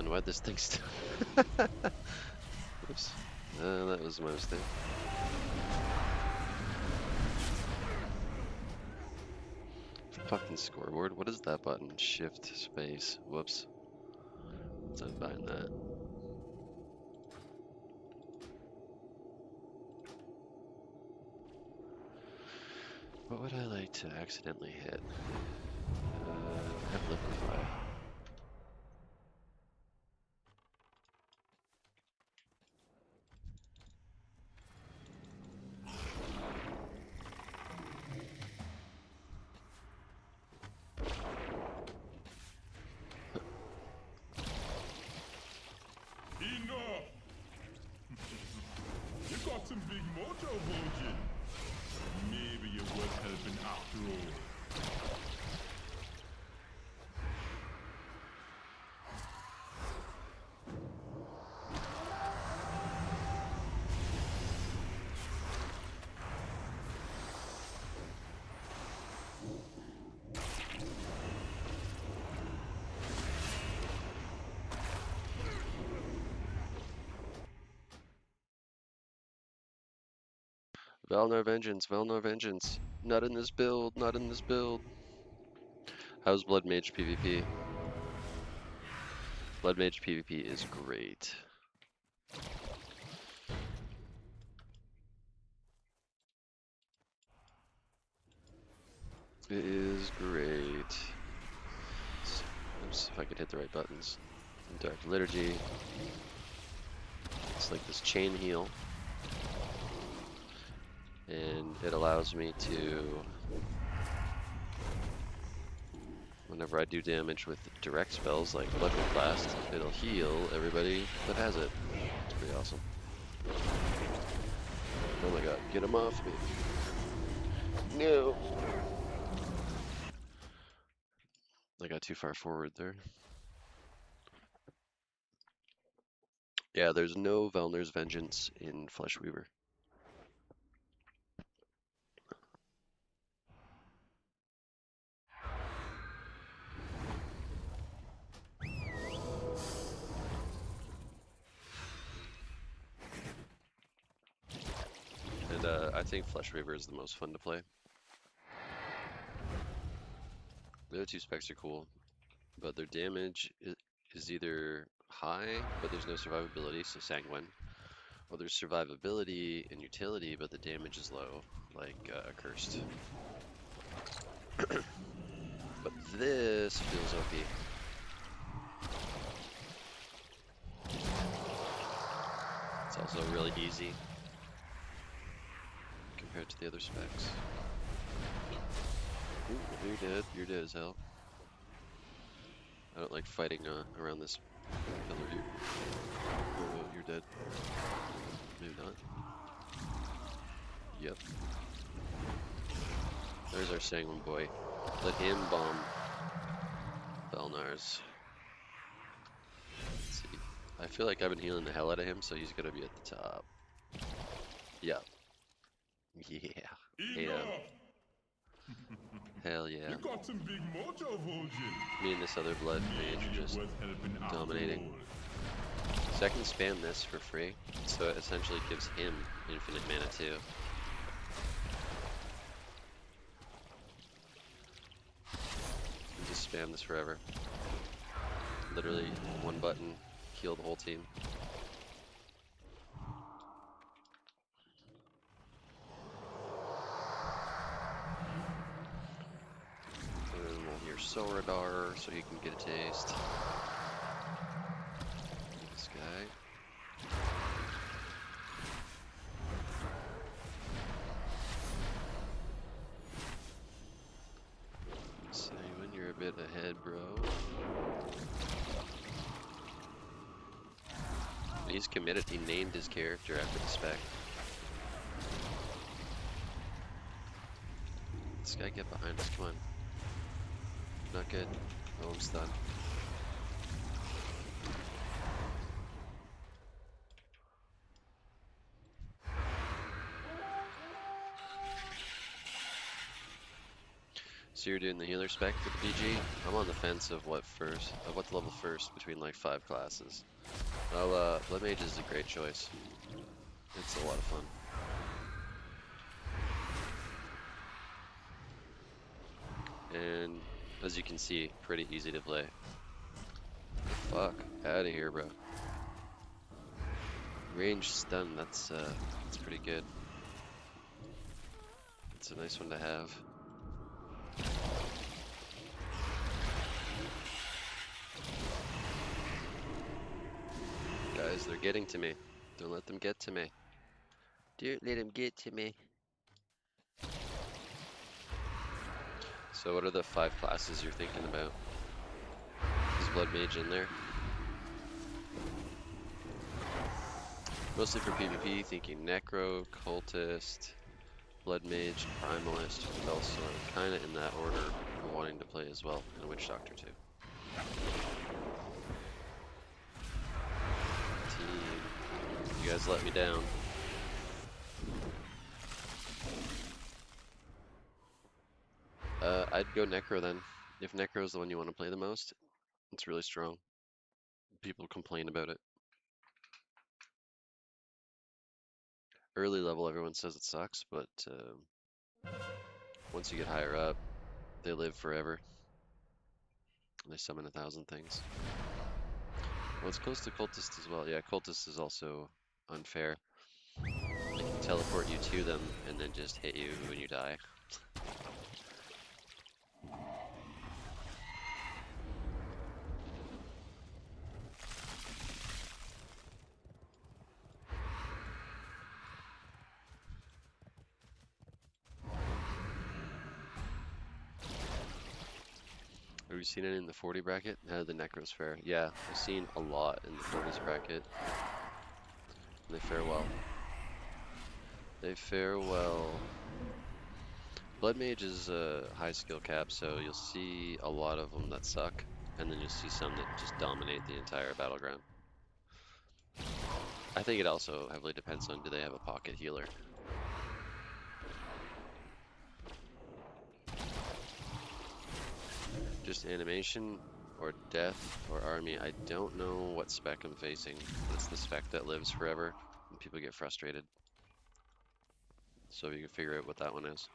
why'd this thing still... Oops. That was my mistake. Fucking scoreboard. What is that button? Shift, space. Whoops. Let's unbind that. What would I like to accidentally hit? Have liquefy. You got some big mojo, Virgin. Maybe you're worth helping after all. Valnar Vengeance, Valnar Vengeance. Not in this build, not in this build. How's Blood Mage PvP? Blood Mage PvP is great. It is great. Oops, if I could hit the right buttons. Dark Liturgy. It's like this chain heal. And it allows me to, whenever I do damage with direct spells like Blood Blast, it'll heal everybody that has it. It's pretty awesome. Oh my god, get him off me. No! I got too far forward there. Yeah, there's no Valnar's Vengeance in Fleshweaver. And I think Fleshweaver is the most fun to play. The other two specs are cool, but their damage is either high, but there's no survivability, so Sanguine, or there's survivability and utility, but the damage is low, like Cursed. But this feels OP. It's also really easy compared to the other specs. Ooh, you're dead. You're dead as hell. I don't like fighting around this pillar. You're dead. Maybe not. Yep. There's our Sanguine boy. Let him bomb Belnar's. Let's see. I feel like I've been healing the hell out of him, so he's gonna be at the top. Yeah. Yeah. Hell yeah. You got some big mojo, Virgin. Me and this other Blood Mage are just dominating. So I can spam this for free, so it essentially gives him infinite mana too. You just spam this forever. Literally one button, heal the whole team. And we'll hear Soradar so you can get a taste. This guy. When you're a bit ahead, bro. He's committed. He named his character after the spec. This guy, get behind us. Come on. Not good. Oh, I'm stunned. So you're doing the healer spec for the BG? I'm on the fence of what to level first between like 5 classes. Well, Blood Mage is a great choice. It's a lot of fun. And as you can see, pretty easy to play. Fuck out of here, bro. Range stun, that's pretty good. It's a nice one to have. Guys, they're getting to me. Don't let them get to me. Don't let them get to me. So what are the 5 classes you're thinking about? Is Blood Mage in there? Mostly for PvP, thinking Necro, Cultist, Blood Mage, Primalist, but also kind of in that order I'm wanting to play as well, and Witch Doctor too. Team, you guys let me down. I'd go Necro then. If Necro is the one you want to play the most, it's really strong. People complain about it. Early level, everyone says it sucks, but once you get higher up, they live forever. They summon 1,000 things. Well, it's close to Cultist as well. Yeah, Cultist is also unfair. They can teleport you to them and then just hit you when you die. Have you seen it in the 40 bracket? The Necro's fair. Yeah, I've seen a lot in the 40s bracket. And they fare well. They fare well. Blood Mage is a high skill cap, so you'll see a lot of them that suck, and then you'll see some that just dominate the entire Battleground. I think it also heavily depends on do they have a pocket healer. Just animation or death or army. I don't know what spec I'm facing. It's the spec that lives forever and people get frustrated. So you can figure out what that one is.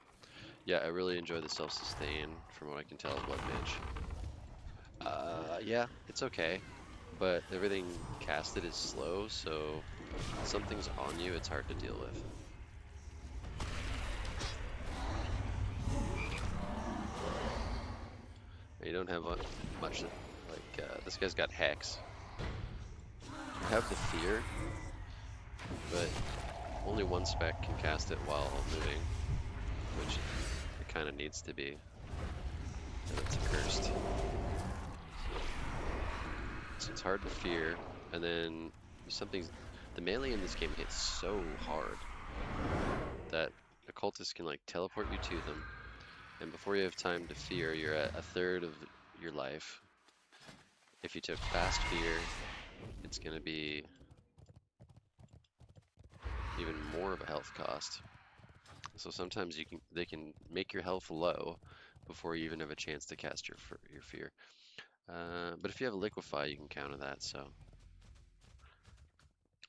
Yeah, I really enjoy the self-sustain from what I can tell of Blood Mage. Yeah, it's okay. But everything casted is slow, so if something's on you, it's hard to deal with. You don't have much, like, this guy's got Hex. You have the Fear, but only one spec can cast it while moving, which it kind of needs to be, and it's cursed. So it's hard to fear, and then the melee in this game hits so hard that occultists can like teleport you to them, and before you have time to fear, you're at 1/3 of your life. If you took fast fear, it's gonna be even more of a health cost. So sometimes they can make your health low before you even have a chance to cast your fear. But if you have a liquefy, you can counter that. So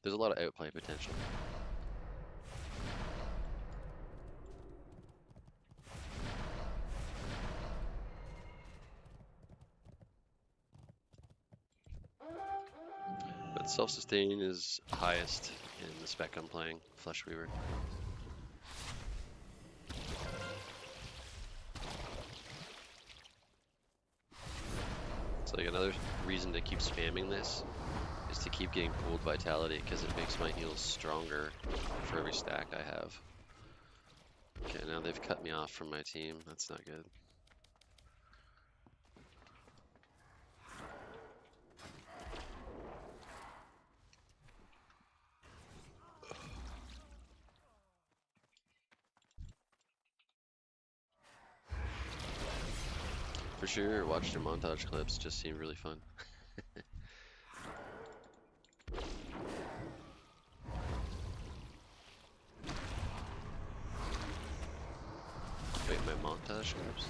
there's a lot of outplay potential. But self-sustain is highest in the spec I'm playing, Flesh Weaver. So like another reason to keep spamming this is to keep getting pooled vitality because it makes my heals stronger for every stack I have. Okay, now they've cut me off from my team. That's not good. For sure, watched your montage clips, just seemed really fun. Wait, my montage clips?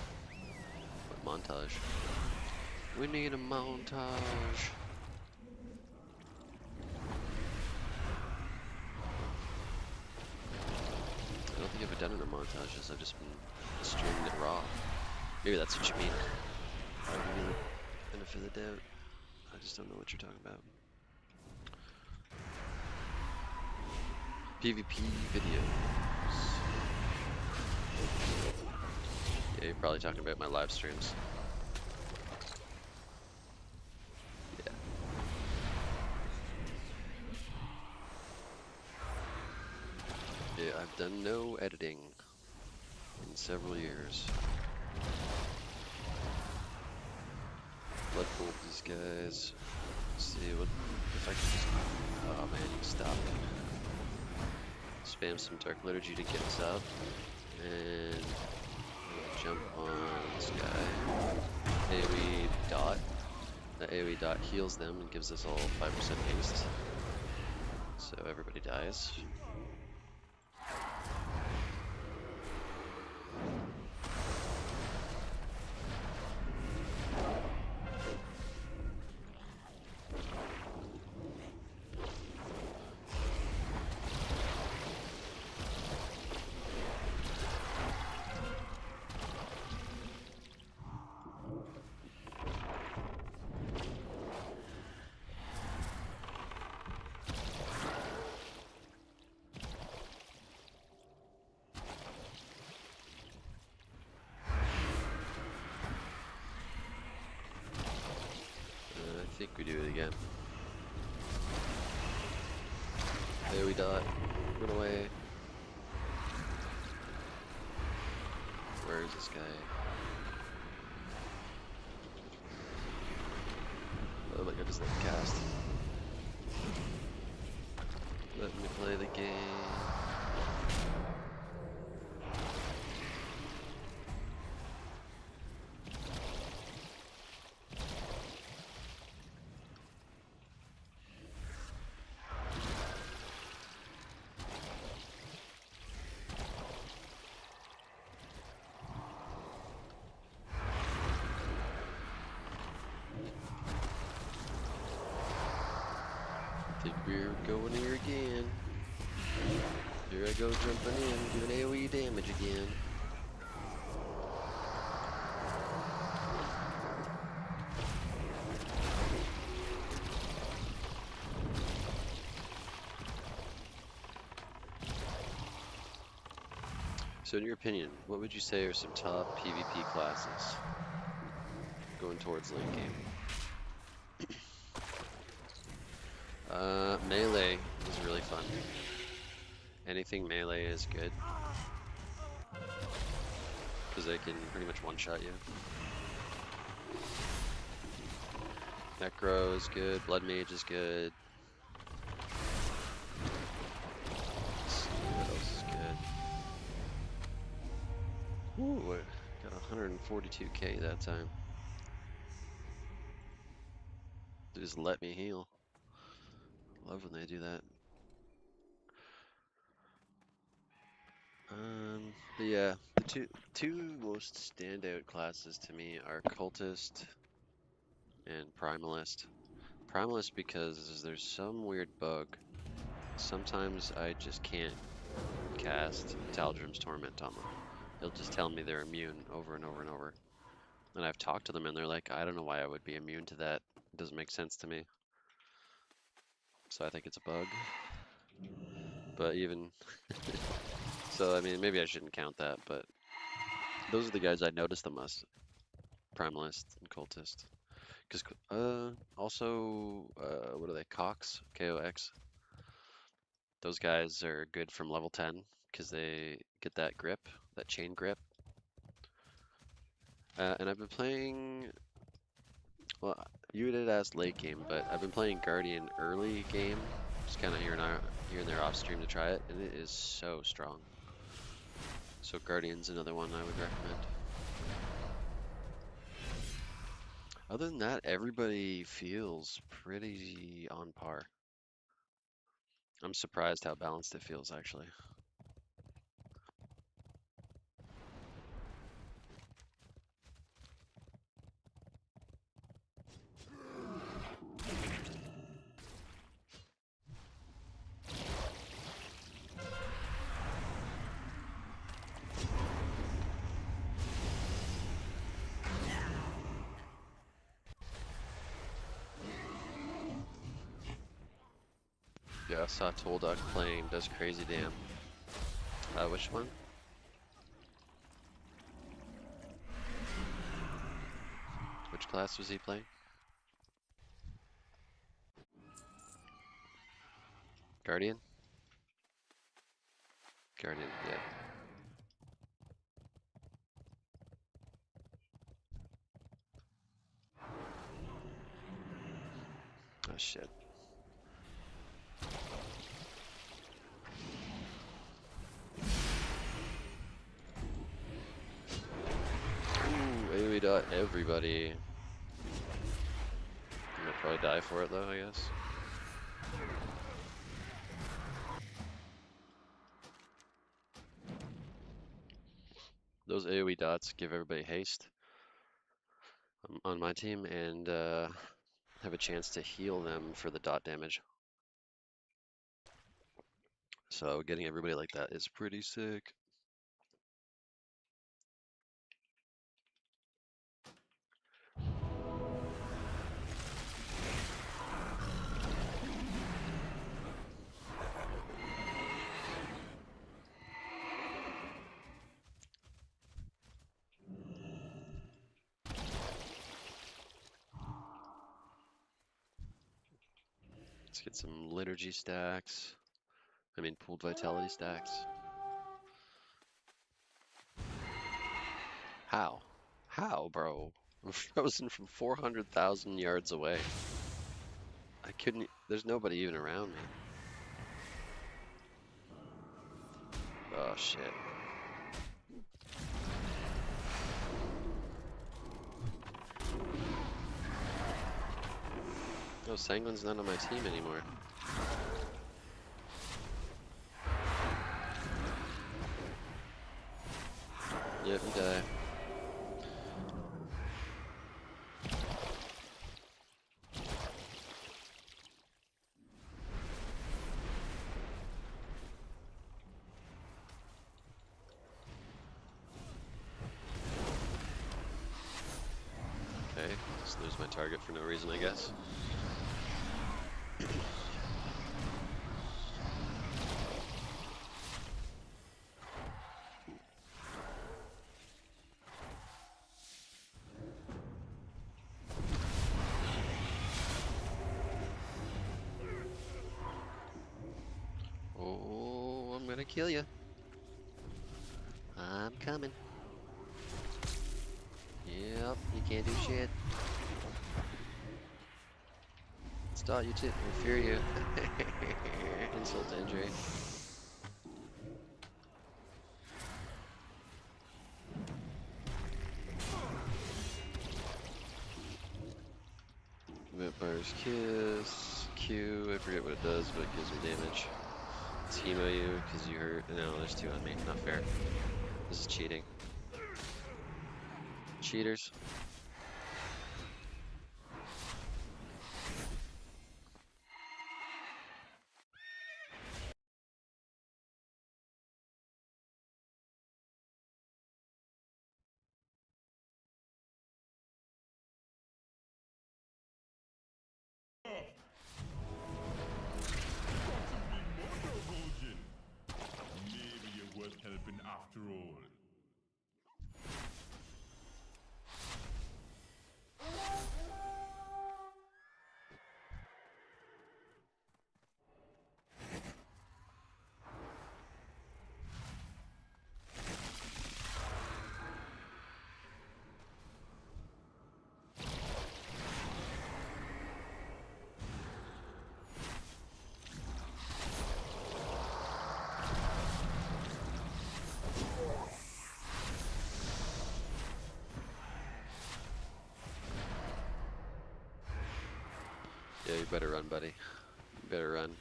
Montage. We need a montage. I don't think I've ever done it in montages. I've just been streaming it raw. Maybe that's what you mean. I'll give you the benefit of the doubt. I just don't know what you're talking about. PvP videos. Yeah, you're probably talking about my live streams. Yeah. Yeah, I've done no editing in several years. Blood pool these guys. Let's see what if I can just. Oh man, stop. Spam some Dark Liturgy to get us up. And jump on this guy. AoE dot. The AoE dot heals them and gives us all 5% haste. So everybody dies. I think we do it again. AoE dot. Run away. Where is this guy? Oh my god, just let me cast. Let me play the game. I think we're going here again. Here I go jumping in, doing AoE damage again. So in your opinion, what would you say are some top PvP classes going towards late game? Melee is really fun. Anything melee is good. Because they can pretty much one-shot you. Necro is good, Blood Mage is good. Let's see what else is good. Ooh, I got 142k that time. They just let me heal. Love when they do that. But yeah, the two most standout classes to me are Cultist and Primalist. Primalist because there's some weird bug. Sometimes I just can't cast Tal'Drim's Torment on them. He'll just tell me they're immune over and over and over. And I've talked to them and they're like, I don't know why I would be immune to that. It doesn't make sense to me. So I think it's a bug. But even... so, I mean, maybe I shouldn't count that, but those are the guys I noticed the most. Primalist and Cultist. Because, also, what are they? Cox? KOX. Those guys are good from level 10 because they get that grip, that chain grip. And I've been playing, well, you did ask late game, but I've been playing Guardian early game, just kind of here and there off stream to try it, and it is so strong. So Guardian's another one I would recommend. Other than that, everybody feels pretty on par. I'm surprised how balanced it feels, actually. I saw Tolduck playing, does crazy damn. Which one? Which class was he playing? Guardian? Guardian, yeah. Oh shit. Ooh, AoE dot everybody. I'm gonna probably die for it though, I guess. Those AoE dots give everybody haste on my team and have a chance to heal them for the dot damage. So getting everybody like that is pretty sick. Let's get some liturgy stacks. I mean, pooled vitality stacks. How? How, bro? I'm frozen from 400,000 yards away. I couldn't. There's nobody even around me. Oh shit. No, Sanguine's not on my team anymore. Yep, you die. Okay, just lose my target for no reason, I guess. Oh, I'm gonna kill you. I'm coming. Yep, you can't do shit. Start you too. I fear you. Insult to injury. Vampire's Kiss. Q. I forget what it does, but it gives me damage. Let's hemo you because you hurt. No, there's two on me. Not fair. This is cheating. Cheaters. Maybe you're worth helping after all. Yeah, you better run, buddy. You better run.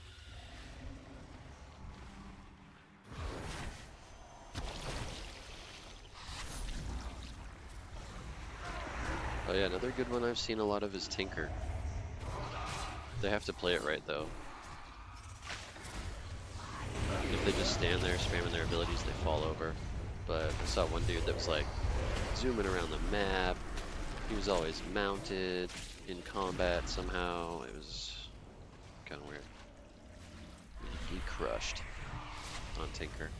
Oh yeah, another good one I've seen a lot of is Tinker. They have to play it right though. If they just stand there spamming their abilities, they fall over. But I saw one dude that was like zooming around the map. He was always mounted in combat somehow. It was kind of weird. He crushed on Tinker.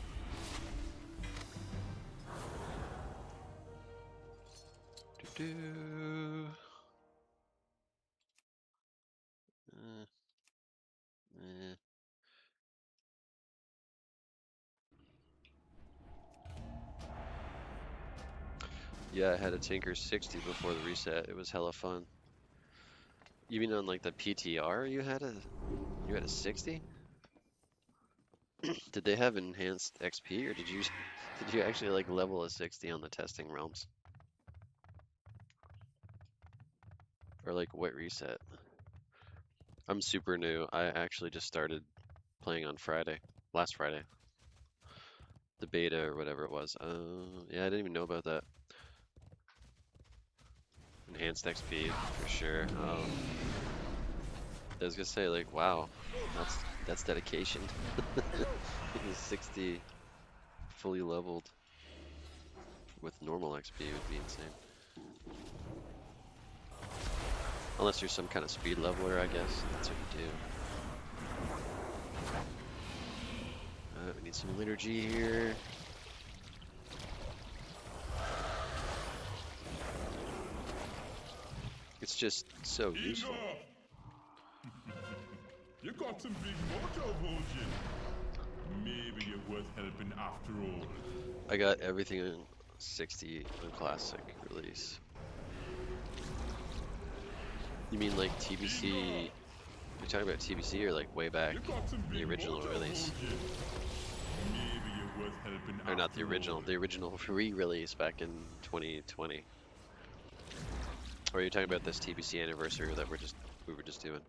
Doo-doo. Uh, eh. Yeah, I had a Tinker 60 before the reset. It was hella fun. You mean on like the PTR you had a 60? Did they have enhanced XP or did you actually like level a 60 on the testing realms? Or like what reset? I'm super new. I actually just started playing on Friday, last Friday. The beta or whatever it was. Yeah, I didn't even know about that. Enhanced XP for sure. I was gonna say like, wow, that's dedication. 60 fully leveled with normal XP would be insane. Unless you're some kind of speed leveler, I guess. That's what you do. We need some liturgy here. It's just so useful. You got some big mojo, Vulcan. Maybe you're worth helping after all. I got everything in 60 on classic release. You mean like TBC? You're talking about TBC or like way back the original release? Maybe you're worth helping Or not the after original, all. the original re-release back in 2020. Or are you talking about this TBC anniversary that we were just doing?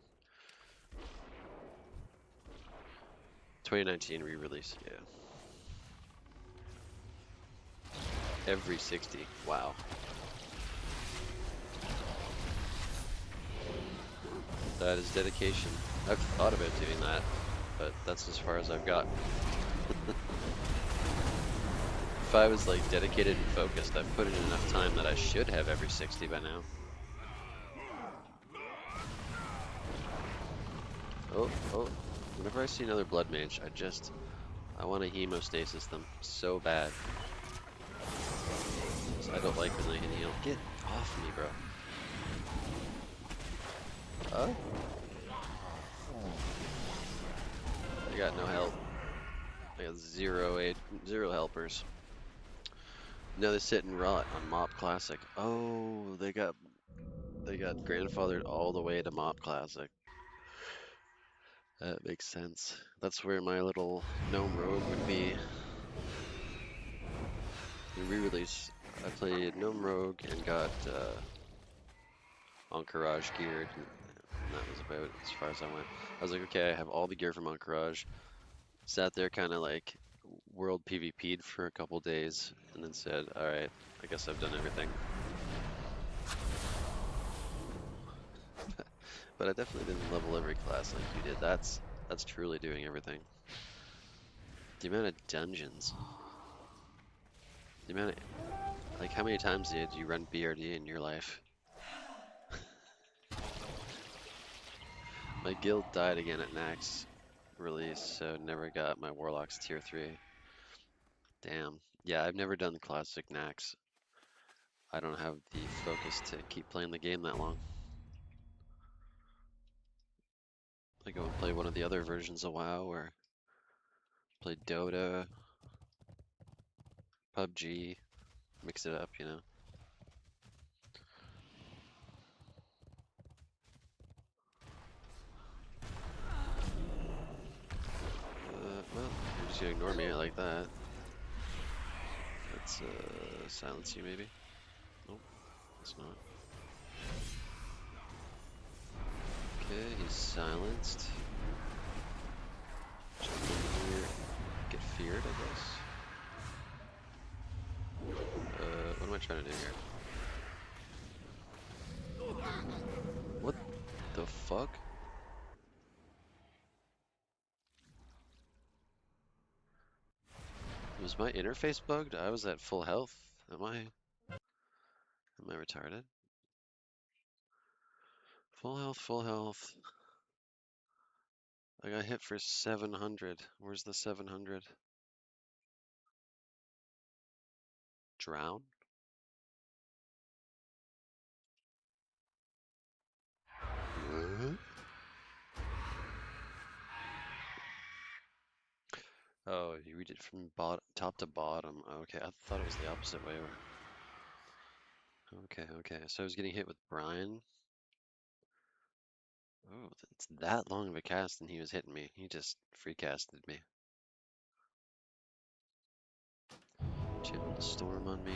2019 re-release, yeah. Every 60, wow. That is dedication. I've thought about doing that, but that's as far as I've got. If I was like dedicated and focused, I've put in enough time that I should have every 60 by now. Oh, whenever I see another Blood Mage, I want to hemostasis them so bad. I don't like when they can heal. Get off me, bro. Oh? I got no help. I got zero helpers. No, they sit and rot on Mop Classic. Oh, they got grandfathered all the way to Mop Classic. That makes sense. That's where my little gnome rogue would be. In re-release, I played gnome rogue and got Encourage geared, and that was about as far as I went. I was like, okay, I have all the gear from Encourage. Sat there kind of like world PvP'd for a couple days, and then said, all right, I guess I've done everything. But I definitely didn't level every class like you did. That's truly doing everything. The amount of dungeons. The amount of, like, how many times did you run BRD in your life? My guild died again at Nax release, so never got my Warlock's tier 3. Damn. Yeah, I've never done classic Nax. I don't have the focus to keep playing the game that long. I go and play one of the other versions of WoW, or play Dota, PUBG, mix it up, you know. Well, you're just gonna ignore me like that. Let's silence you maybe. Nope, it's not. Okay, he's silenced. Jump in here, get feared, I guess. What am I trying to do here? What the fuck? Was my interface bugged? I was at full health. Am I retarded? Full health, full health. I got hit for 700. Where's the 700? Drown? What? Oh, you read it from top to bottom. Okay, I thought it was the opposite way. Okay. So I was getting hit with Brian. Oh, it's that long of a cast and he was hitting me. He just free casted me. Channeled the storm on me.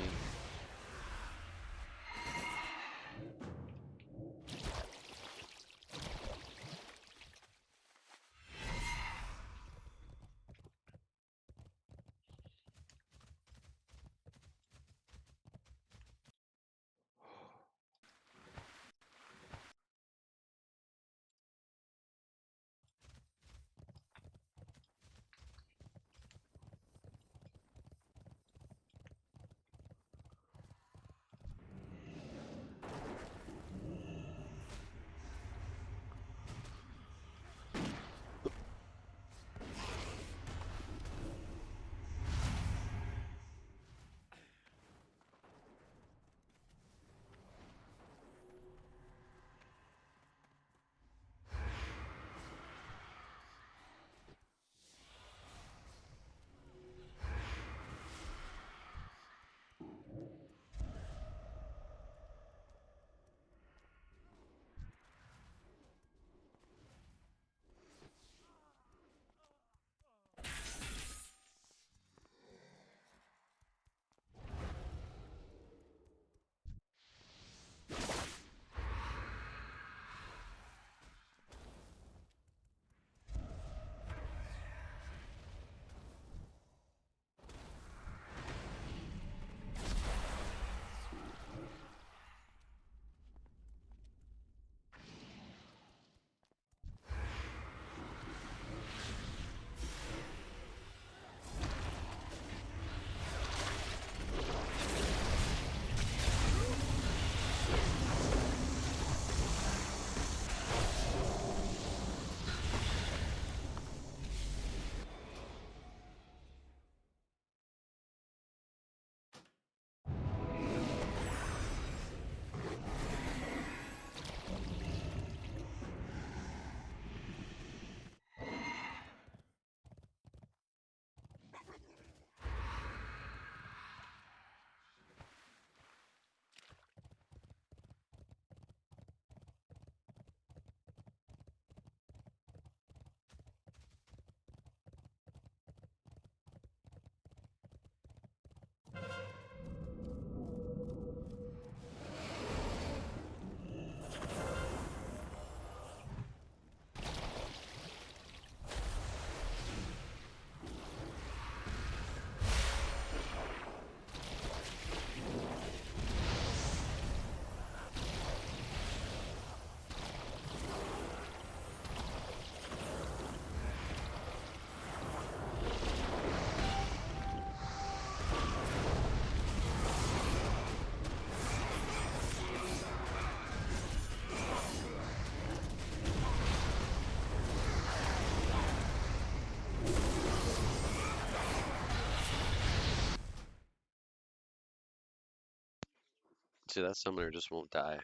See, that summoner just won't die.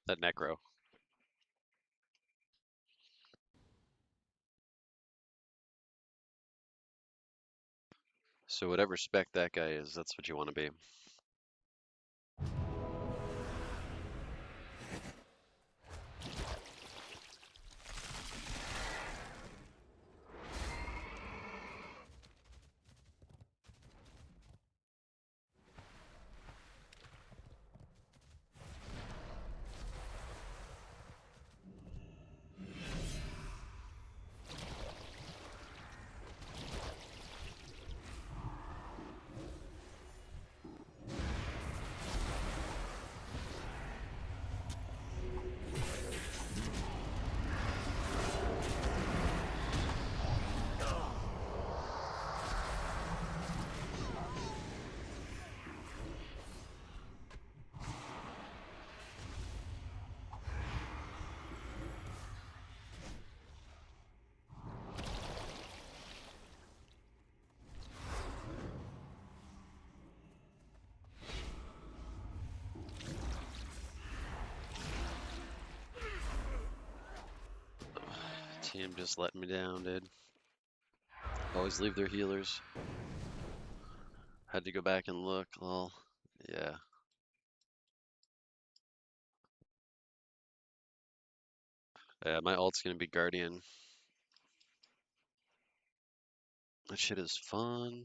That necro. So whatever spec that guy is, that's what you want to be. Team just letting me down, dude. Always leave their healers. Had to go back and look. Well, yeah. Yeah, my ult's gonna be Guardian. That shit is fun.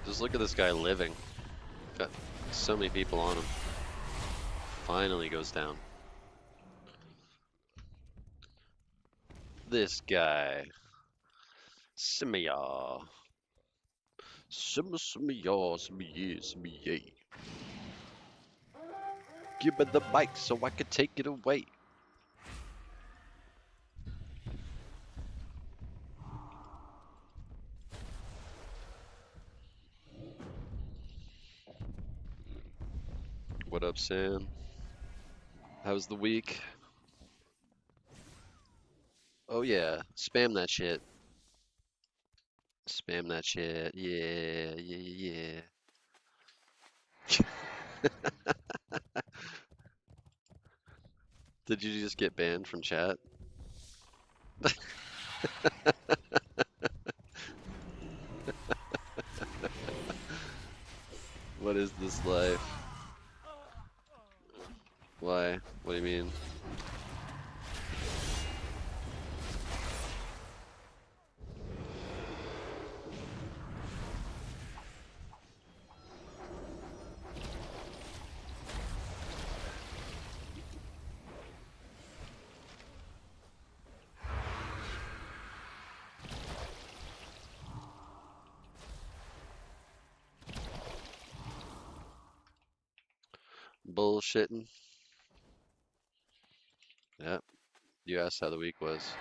Just look at this guy living. Got so many people on him. Finally goes down. This guy. Simia. Simia, Simia. Give me the mic so I can take it away. What up, Sam? How's the week? Oh yeah, spam that shit. Spam that shit. Yeah, yeah, yeah. Did you just get banned from chat? What is this life? Why? What do you mean? Bullshitting? Yep. You asked how the week was.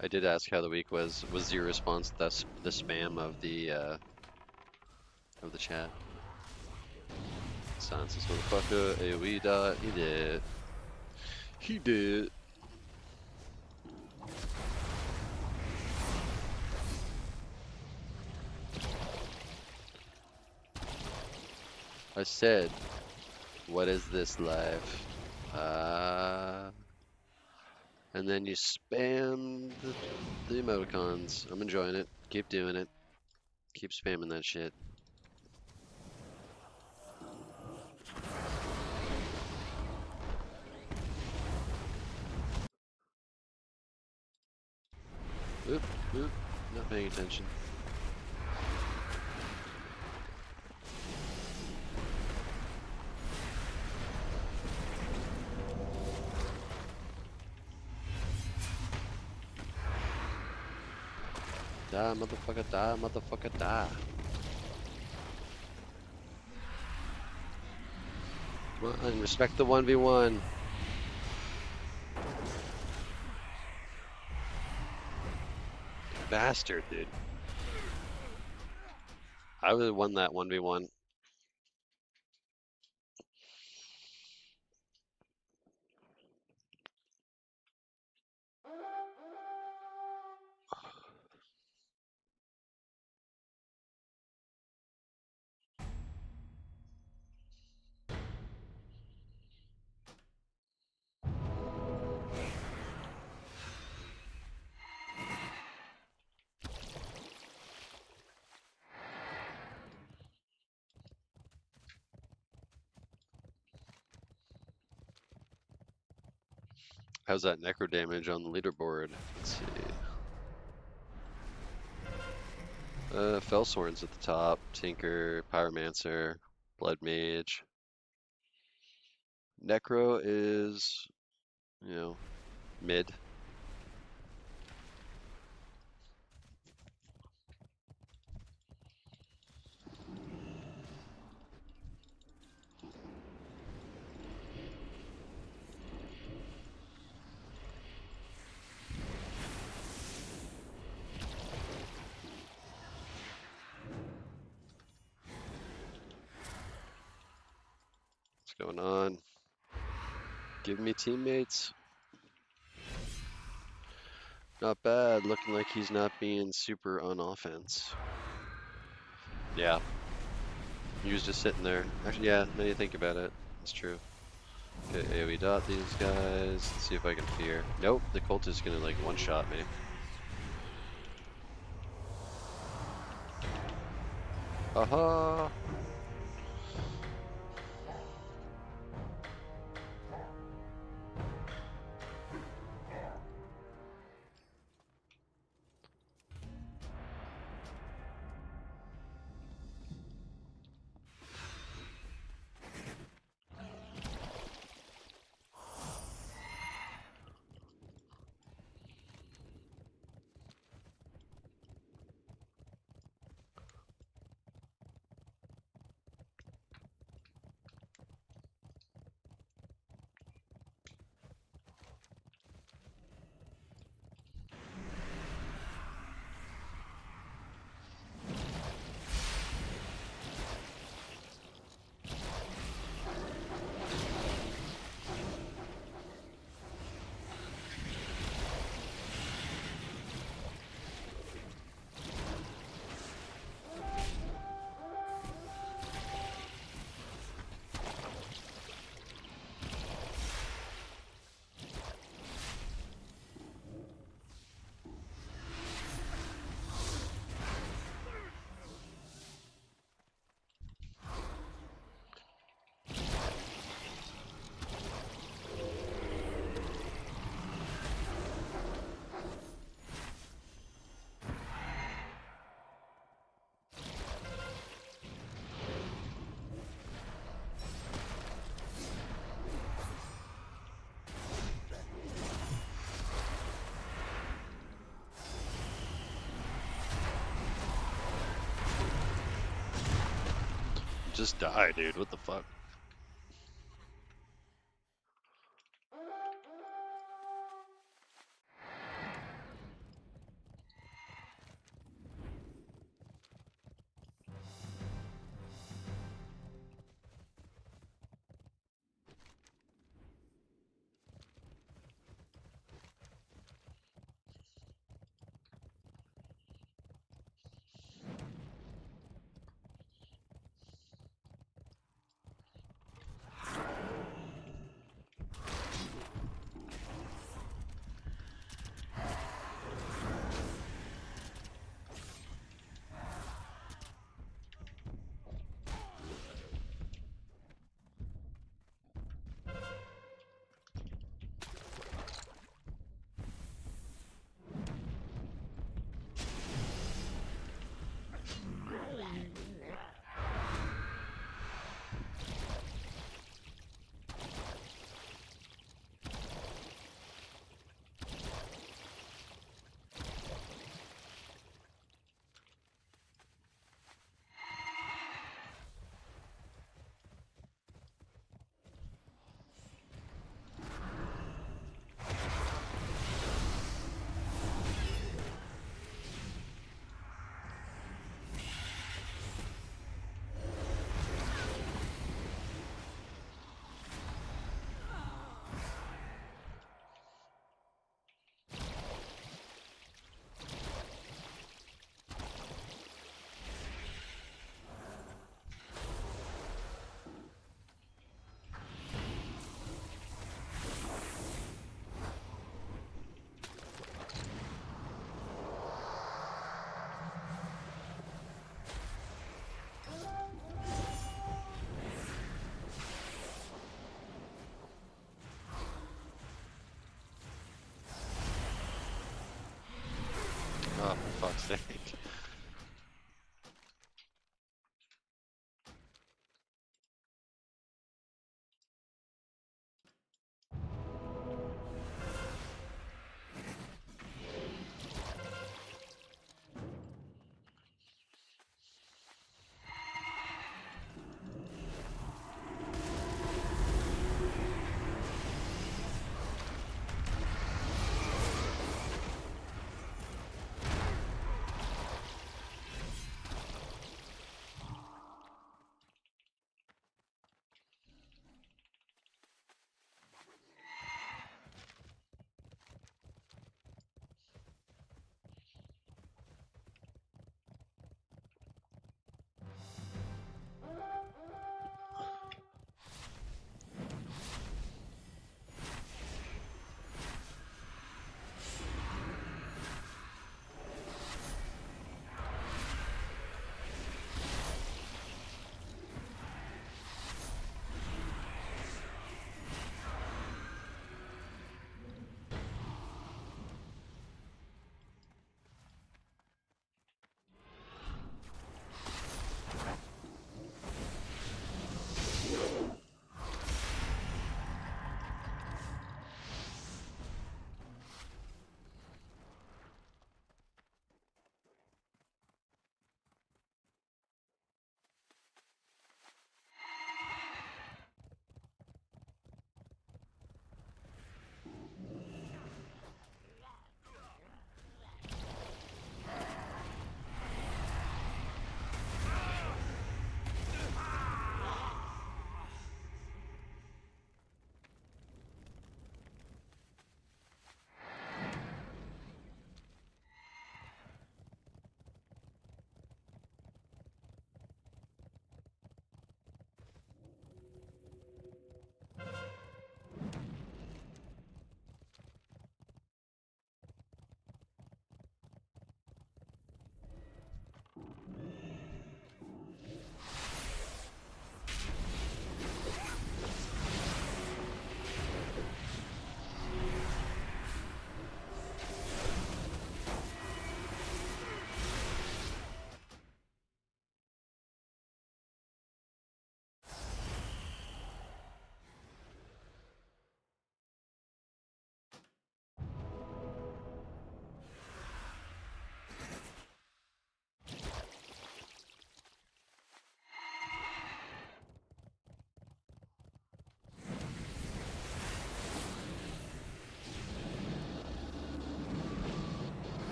I did ask how the week was. Was your response thus the spam of the chat? Silence this motherfucker. AoE dot. He did. He did. I said, what is this life? And then you spam the emoticons. I'm enjoying it. Keep doing it. Keep spamming that shit. Oop, oop. Not paying attention. Die, motherfucker, die, motherfucker, die. Come on, respect the 1v1. Bastard, dude. I would have won that 1v1. How's that necro damage on the leaderboard? Let's see. Fellsworn's at the top. Tinker, Pyromancer, Blood Mage. Necro is, mid. What's going on? Give me teammates. Not bad. Looking like he's not being super on offense. Yeah. He was just sitting there. Actually, yeah, now you think about it. It's true. Okay, AoE dot these guys. Let's see if I can fear. Nope, the cult is gonna like one-shot me. Aha! Just die, dude. What the fuck? fake.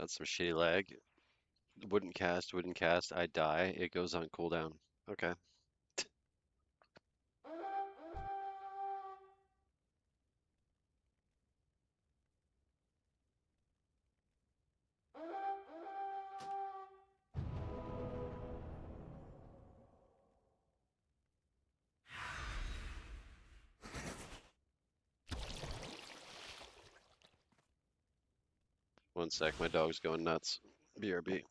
That's some shitty lag. Wouldn't cast, I die. It goes on cooldown. Okay. One sec, my dog's going nuts. BRB.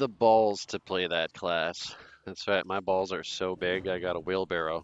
the balls to play that class. That's right, my balls are so big, I got a wheelbarrow.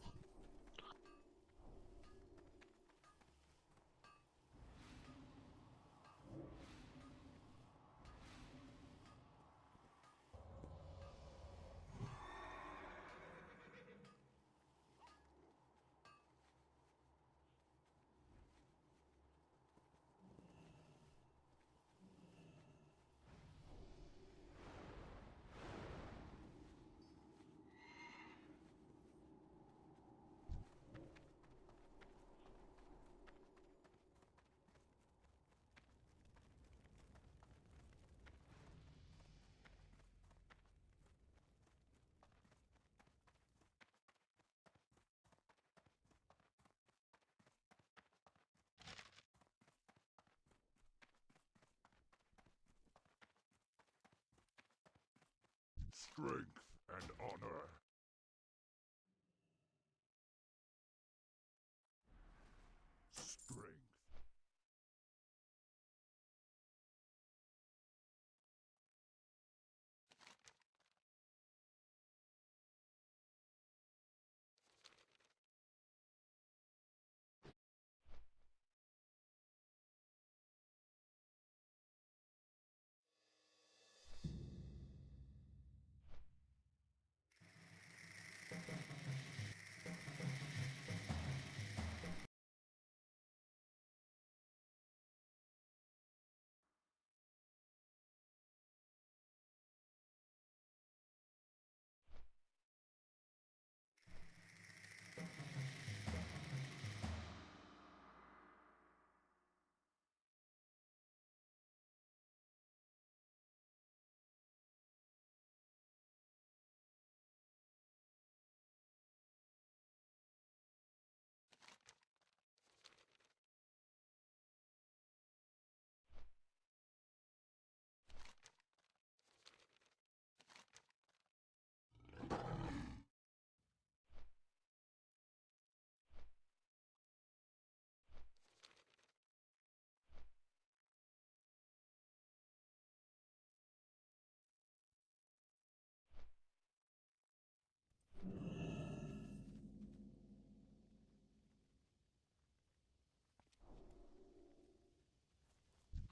Strength and honor. Strength.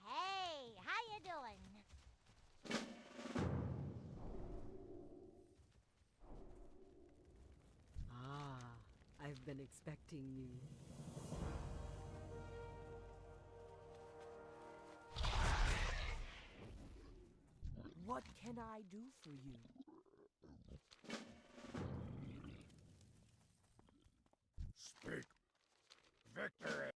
Hey, how you doing? Ah, I've been expecting you. What can I do for you? Speak. Victory.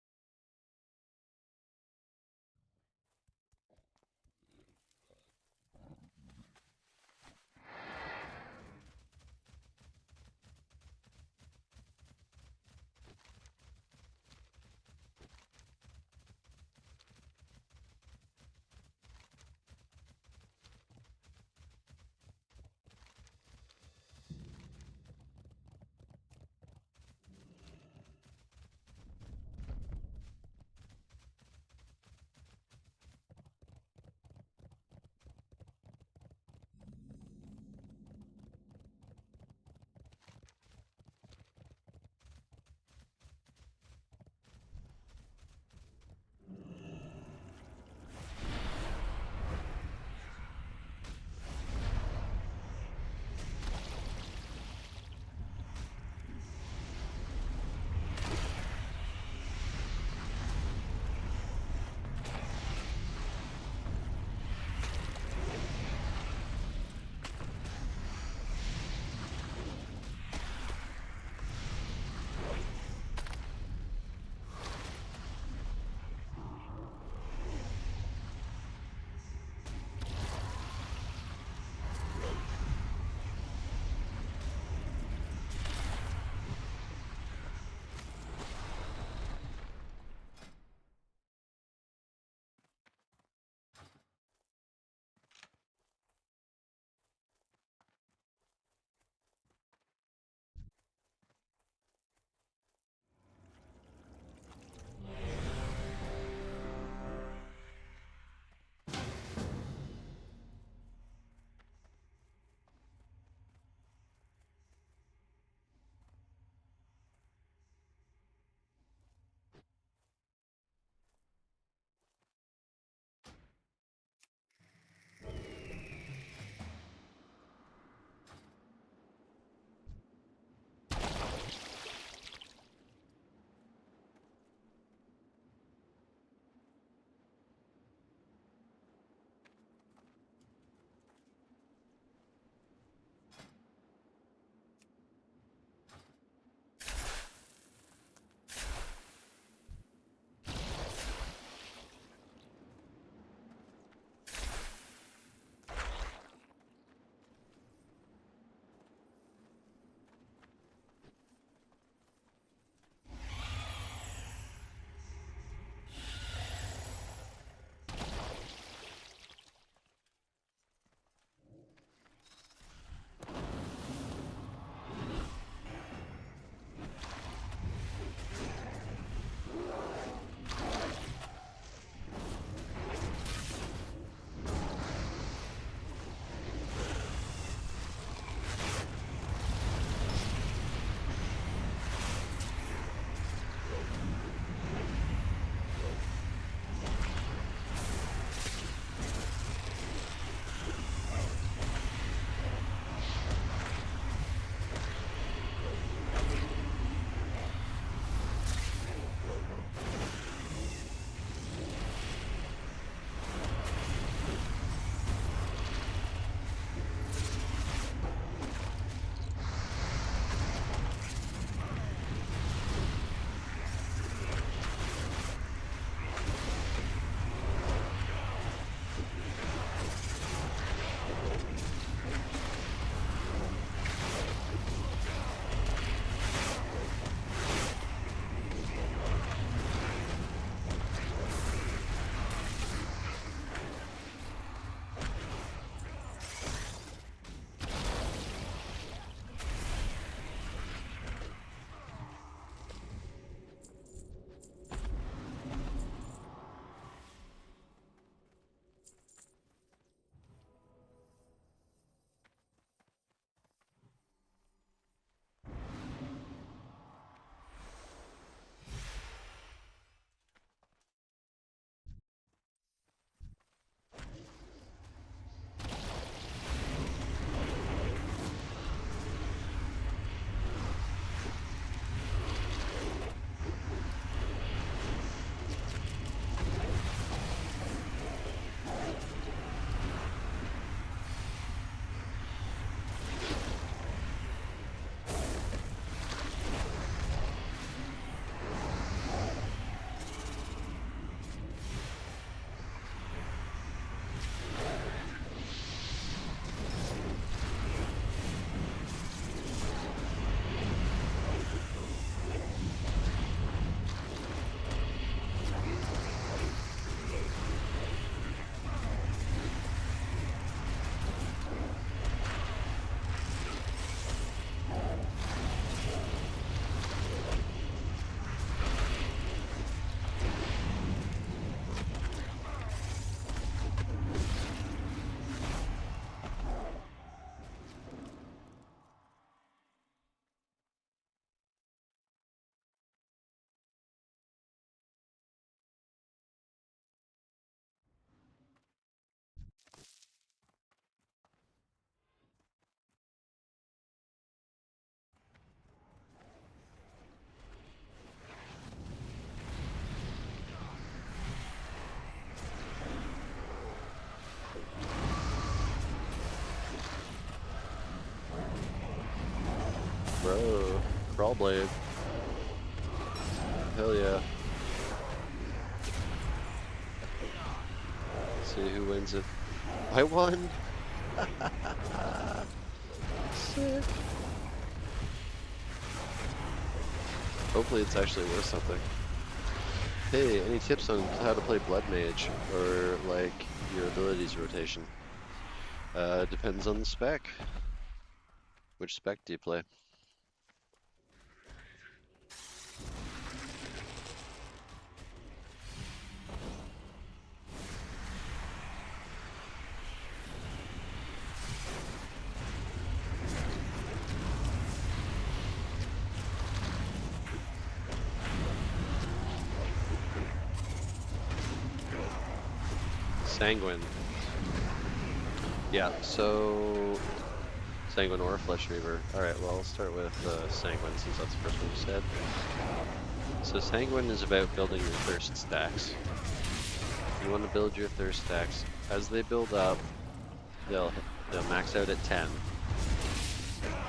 Oh, crawl blade. Hell yeah. See who wins it. I won! Sick. Hopefully it's actually worth something. Hey, any tips on how to play Blood Mage or like your abilities rotation? Depends on the spec. Which spec do you play? Sanguine. Yeah, so Sanguine or Flesh Reaver. Alright, well, I'll start with Sanguine since that's the first one you said. So Sanguine is about building your thirst stacks. You want to build your thirst stacks. As they build up, they'll max out at 10.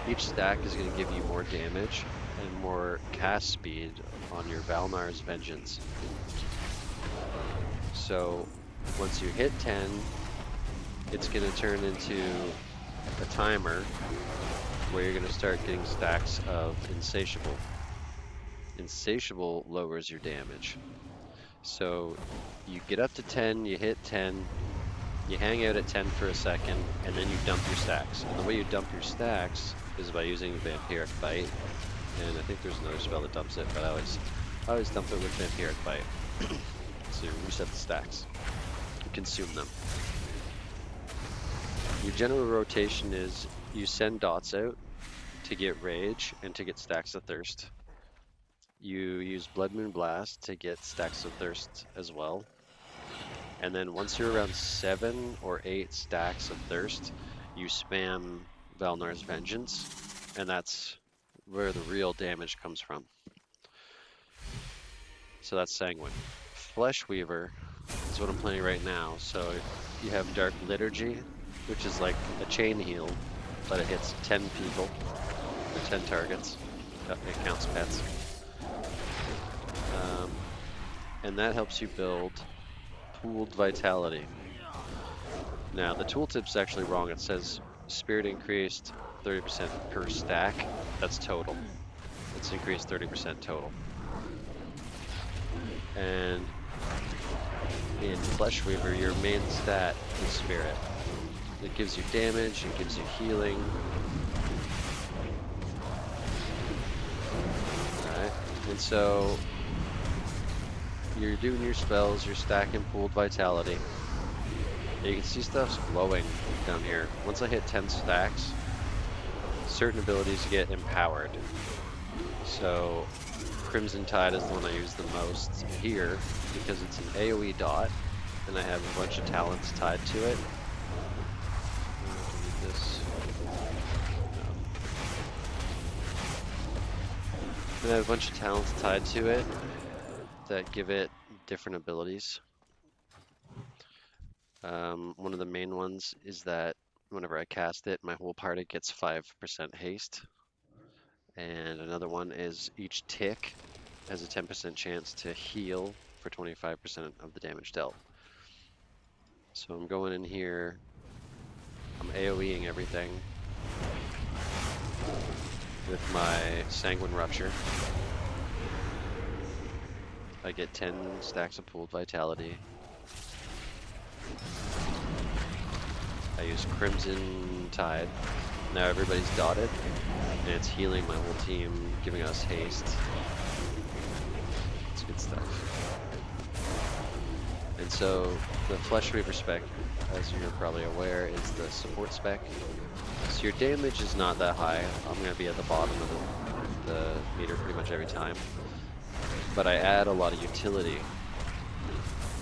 Each stack is going to give you more damage and more cast speed on your Valnar's Vengeance. So once you hit 10, it's going to turn into a timer where you're going to start getting stacks of Insatiable. Insatiable lowers your damage. So you get up to 10, you hit 10, you hang out at 10 for a second, and then you dump your stacks. And the way you dump your stacks is by using Vampiric Bite. And I think there's another spell that dumps it, but I always dump it with Vampiric Bite. So you reset the stacks. You consume them. Your general rotation is you send dots out to get Rage and to get stacks of Thirst. You use Blood Moon Blast to get stacks of Thirst as well. And then once you're around 7 or 8 stacks of Thirst, you spam Valnar's Vengeance, and that's where the real damage comes from. So that's Sanguine. Flesh Weaver is what I'm playing right now. So you have Dark Liturgy, which is like a chain heal, but it hits 10 people, or 10 targets. It counts pets. And that helps you build Pooled Vitality. Now, the tooltip's actually wrong. It says Spirit increased 30% per stack. That's total. It's increased 30% total. And in Flesh Weaver, your main stat is Spirit. It gives you damage, it gives you healing. Alright, and so you're doing your spells, you're stacking Pooled Vitality. You can see stuff's glowing down here. Once I hit 10 stacks, certain abilities get empowered. So Crimson Tide is the one I use the most here because it's an AoE dot and I have a bunch of talents tied to it. This. No. And I have a bunch of talents tied to it that give it different abilities. One of the main ones is that whenever I cast it, my whole party gets 5% haste. And another one is each tick has a 10% chance to heal for 25% of the damage dealt. So I'm going in here, I'm AoEing everything with my Sanguine Rupture. I get 10 stacks of Pooled Vitality. I use Crimson Tide. Now everybody's dotted, and it's healing my whole team, giving us haste. It's good stuff. And so the Flesh Reaver spec, as you're probably aware, is the support spec. So your damage is not that high. I'm going to be at the bottom of the meter pretty much every time. But I add a lot of utility.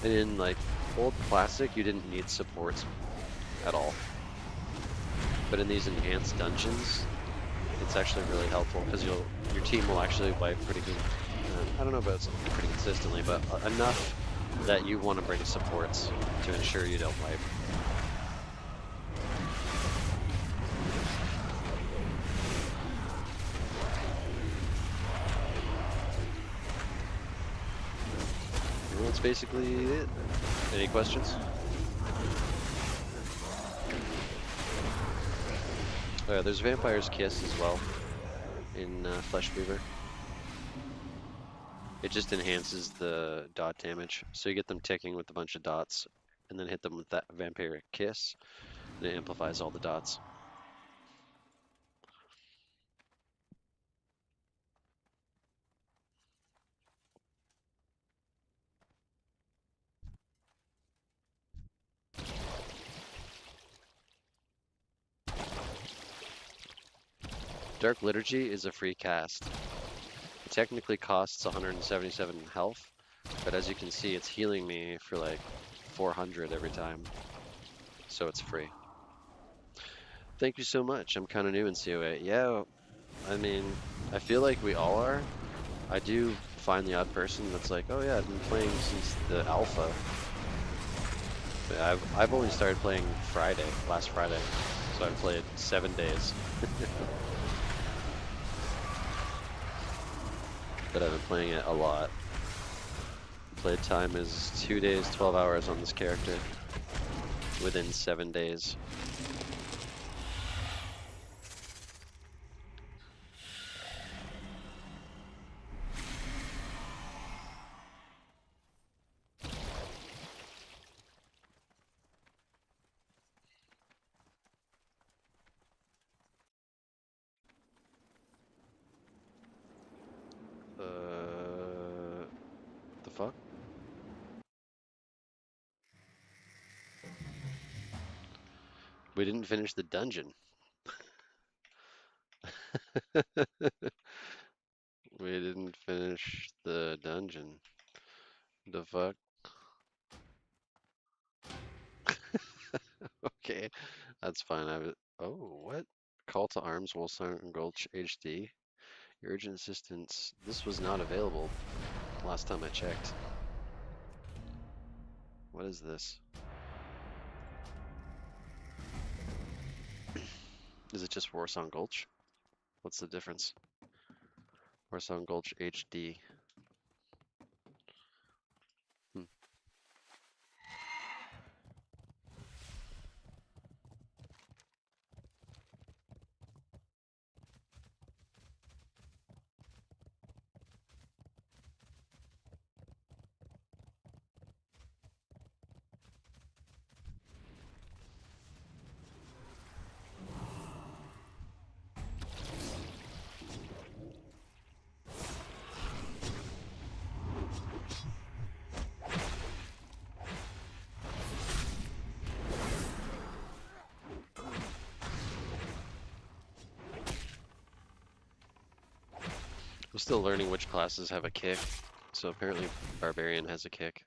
And in like old classic, you didn't need supports at all. But in these enhanced dungeons, it's actually really helpful because your team will actually wipe pretty good. I don't know about pretty consistently, but enough that you want to bring supports to ensure you don't wipe. basically it. Any questions? There's Vampire's Kiss as well in Flesh Weaver. It just enhances the dot damage. So you get them ticking with a bunch of dots, and then hit them with that Vampiric Kiss, and it amplifies all the dots. Dark Liturgy is a free cast. It technically costs 177 health, but as you can see, it's healing me for like 400 every time, so it's free. Thank you so much. I'm kind of new in CoA. Yeah, I mean, I feel like we all are. I do find the odd person that's like, oh yeah, I've been playing since the alpha. But I've only started playing last Friday, so I've played 7 days. But I've been playing it a lot. Play time is 2 days, 12 hours on this character within 7 days. The fuck? We didn't finish the dungeon. We didn't finish the dungeon. The fuck? Okay, that's fine. Oh, what? Call to arms, Wolfsong Gulch HD. Your urgent assistance. This was not available last time I checked. What is this? Is it just Warsong Gulch? What's the difference? Warsong Gulch HD. Hmm. I'm still learning which classes have a kick. So apparently Barbarian has a kick.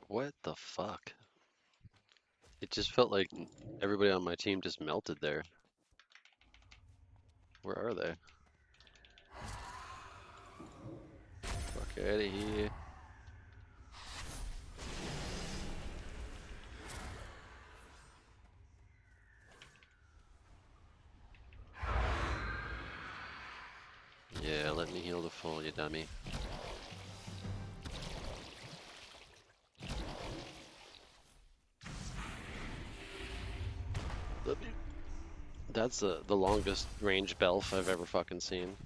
What the fuck? It just felt like everybody on my team just melted there. Where are they? Fuck out of here. Yeah, let me heal the full, you dummy. That's the longest range belf I've ever fucking seen.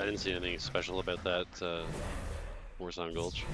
I didn't see anything special about that Warsong Gulch.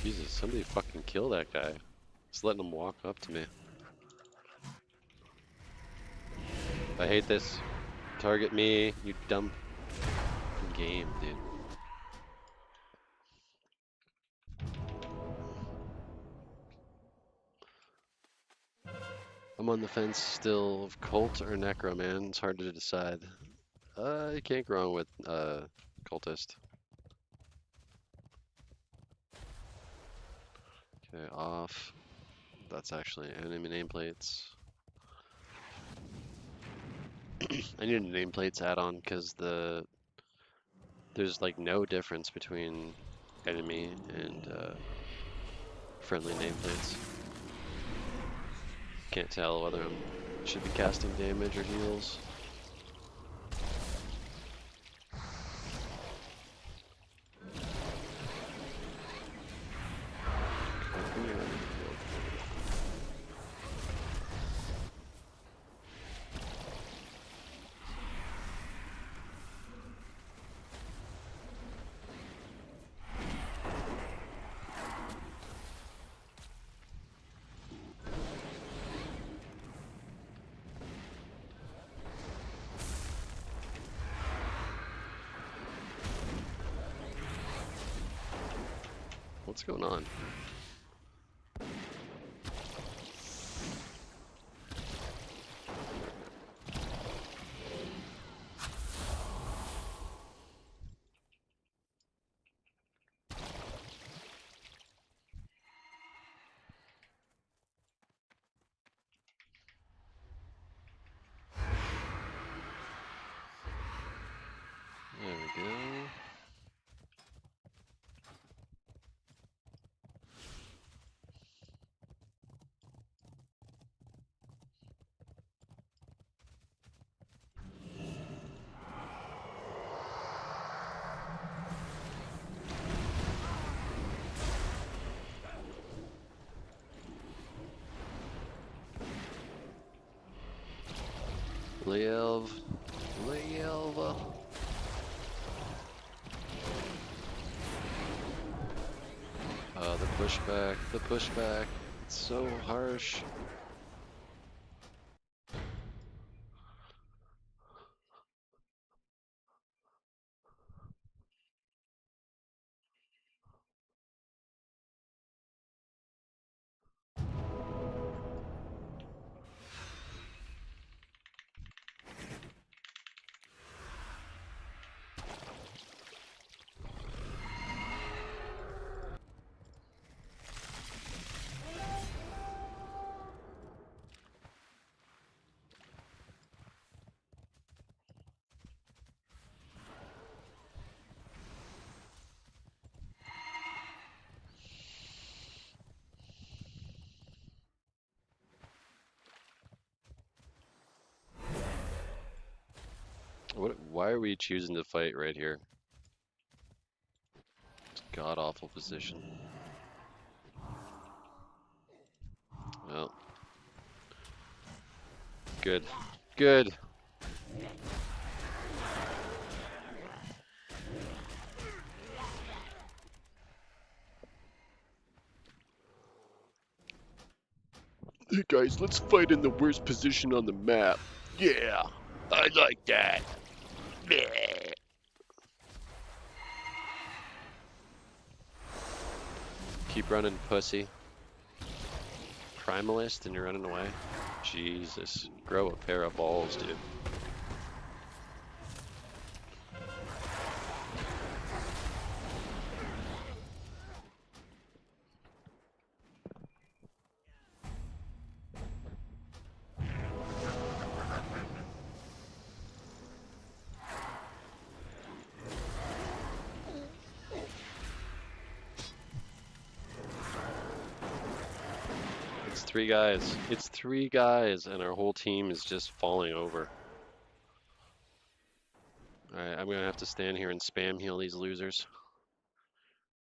Jesus, somebody fucking kill that guy. Just letting him walk up to me. I hate this. Target me, you dumb game, dude. I'm on the fence still of cult or necro, man. It's hard to decide. You can't go wrong with cultist. Okay, off. That's actually enemy nameplates. I need a nameplates add-on because there's like no difference between enemy and friendly nameplates. Can't tell whether I should be casting damage or heals. What's going on? There we go. Live. The pushback. It's so harsh. Why are we choosing to fight right here? God awful position. Well. Good. Good. Hey guys, let's fight in the worst position on the map. Yeah, I like that. Bleh. Keep running, pussy. Primalist and you're running away? Jesus. Grow a pair of balls, dude. It's three guys. It's three guys, and our whole team is just falling over. Alright, I'm gonna have to stand here and spam heal these losers.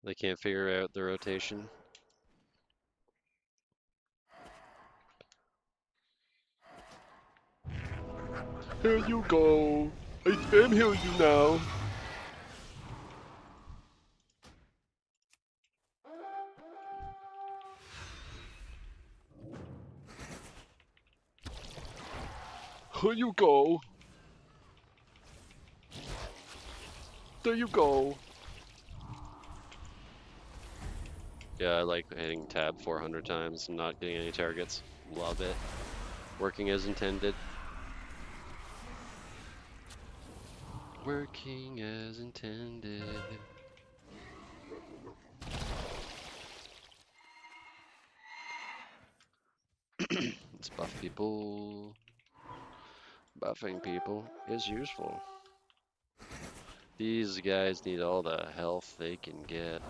They can't figure out the rotation. Here you go. I spam heal you now. Here you go. There you go. Yeah, I like hitting tab 400 times and not getting any targets. Love it. Working as intended. Working as intended. Let's buff people. Buffing people is useful. These guys need all the health they can get.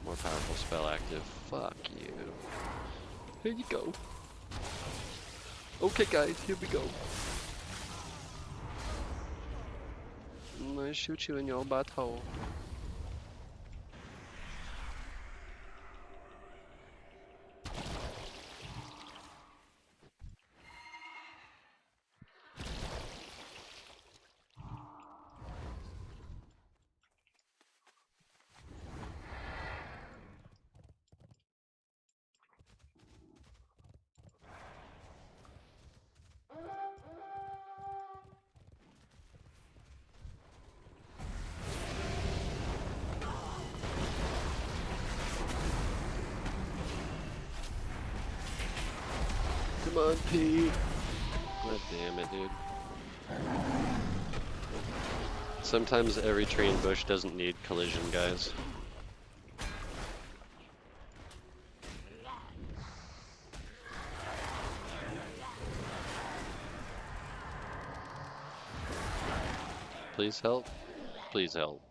More powerful spell active. Fuck you. Here you go. Okay guys, here we go. I'm gonna shoot you in your butthole. Come on, Pete. God damn it, dude. Sometimes every tree and bush doesn't need collision, guys. Please help. Please help.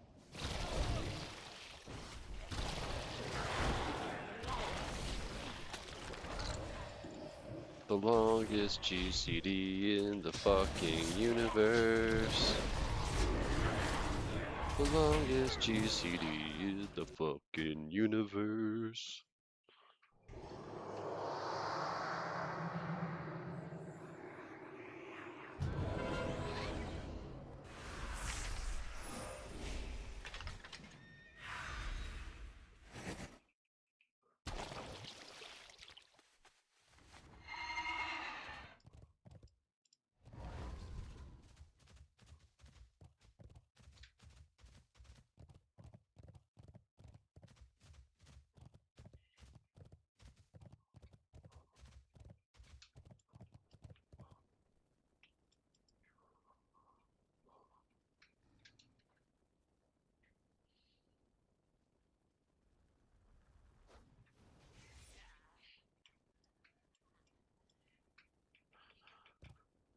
The longest GCD in the fucking universe. The longest GCD in the fucking universe.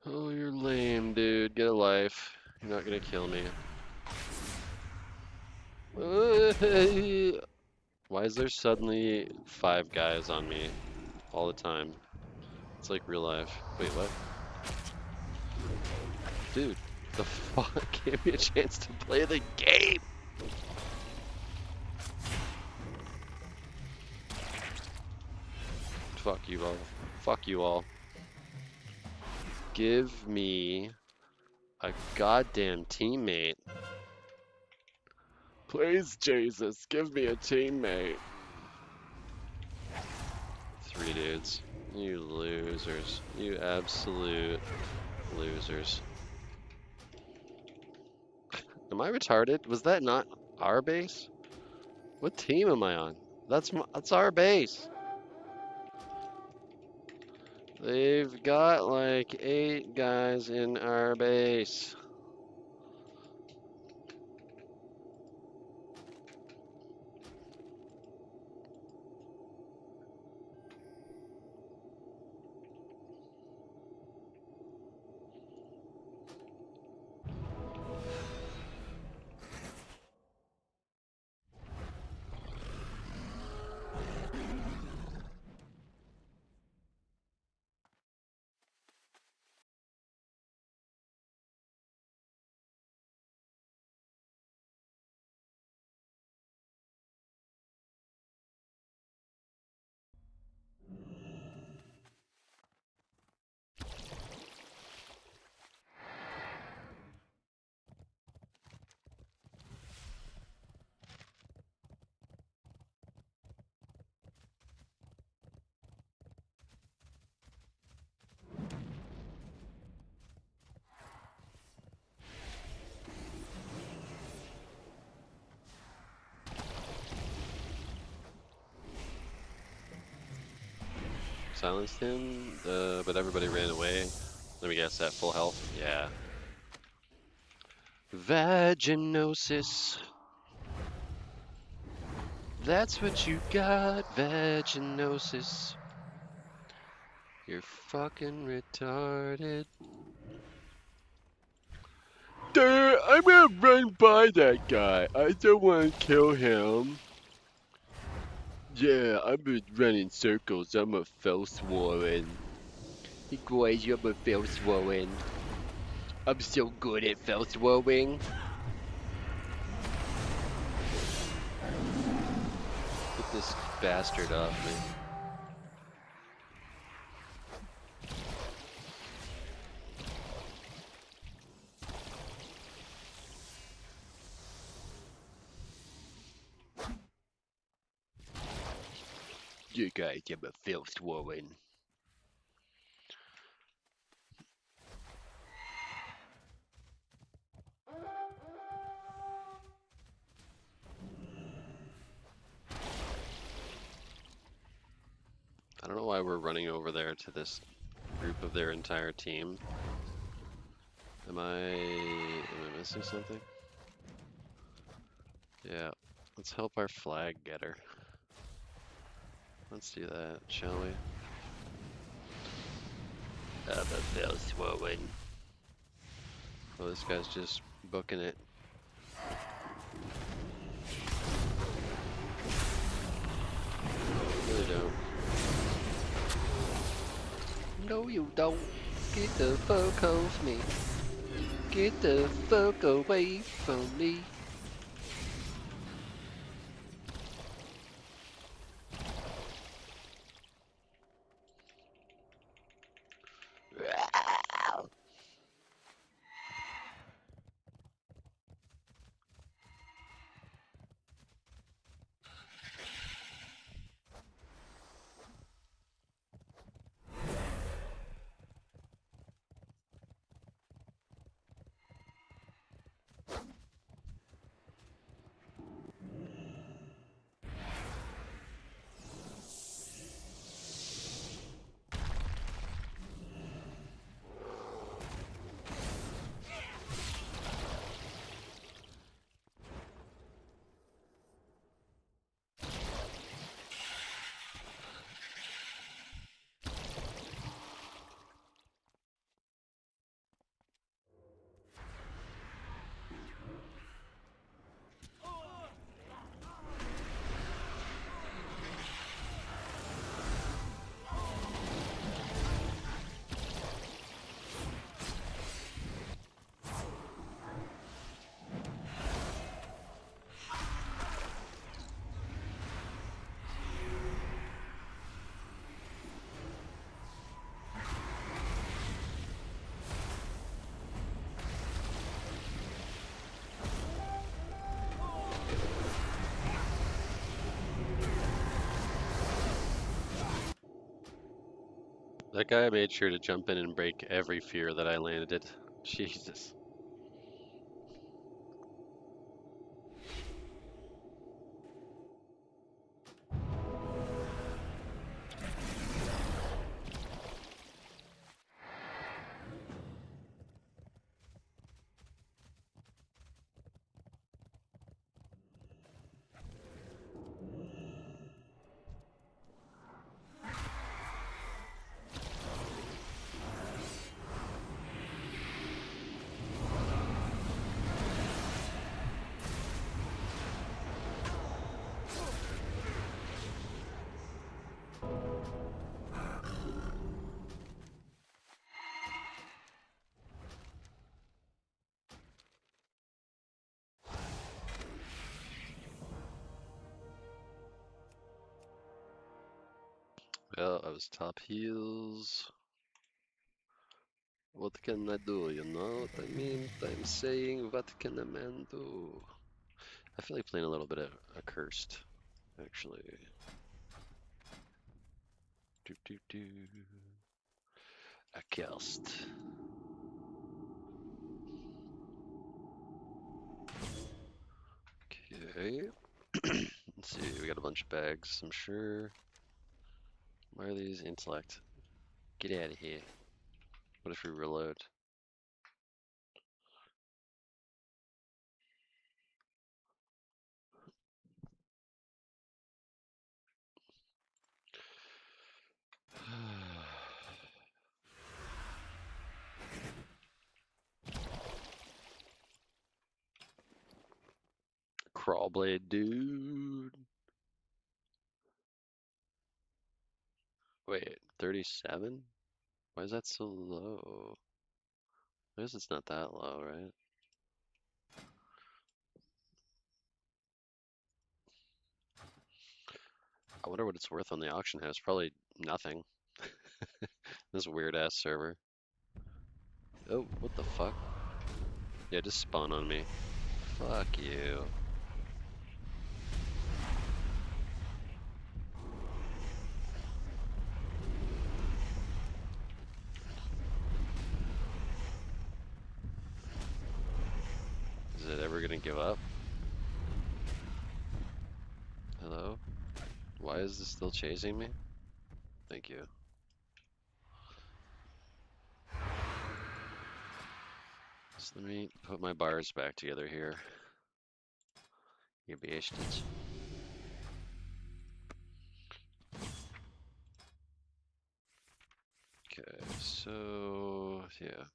Oh, you're lame, dude. Get a life. You're not gonna kill me. Why is there suddenly 5 guys on me all the time? It's like real life. Wait, what? Dude, the fuck gave me a chance to play the game? Fuck you all. Fuck you all. Give me a goddamn teammate. Please, Jesus, give me a teammate. 3 dudes. You losers. You absolute losers. Am I retarded? Was that not our base? What team am I on? That's our base. They've got like 8 guys in our base. silenced him, but everybody ran away. Let me guess, at full health? Yeah. Vaginosis. That's what you got, vaginosis. You're fucking retarded. Dude, I'm gonna run by that guy. I don't wanna kill him. Yeah, I've been running circles. I'm a Felswarren. Hey guys, I'm a Felswarren. I'm so good at Felswarring. Get this bastard off me. You guys, I'm a Felswarren. I don't know why we're running over there to this group of their entire team. Am I missing something? Yeah, let's help our flag getter. Let's do that, shall we? I'm a Felswarren. Oh, this guy's just booking it. Really don't. No, you don't. Get the fuck off me. Get the fuck away from me. That guy made sure to jump in and break every fear that I landed. Jesus. Well, I was top heels. What can I do, you know what I mean? I'm saying, what can a man do? I feel like playing a little bit of Accursed, actually. Do do do. Accursed. Okay. Let's see, we got a bunch of bags, I'm sure. Why are these intellect? Get out of here. What if we reload? Crawlblade, dude. Wait, 37? Why is that so low? I guess it's not that low, right? I wonder what it's worth on the auction house. Probably nothing. This weird ass server. Oh, what the fuck? Yeah, just spawn on me. Fuck you. Is it ever gonna give up? Hello? Why is this still chasing me? Thank you. So let me put my bars back together here. You bastards. Okay, so yeah.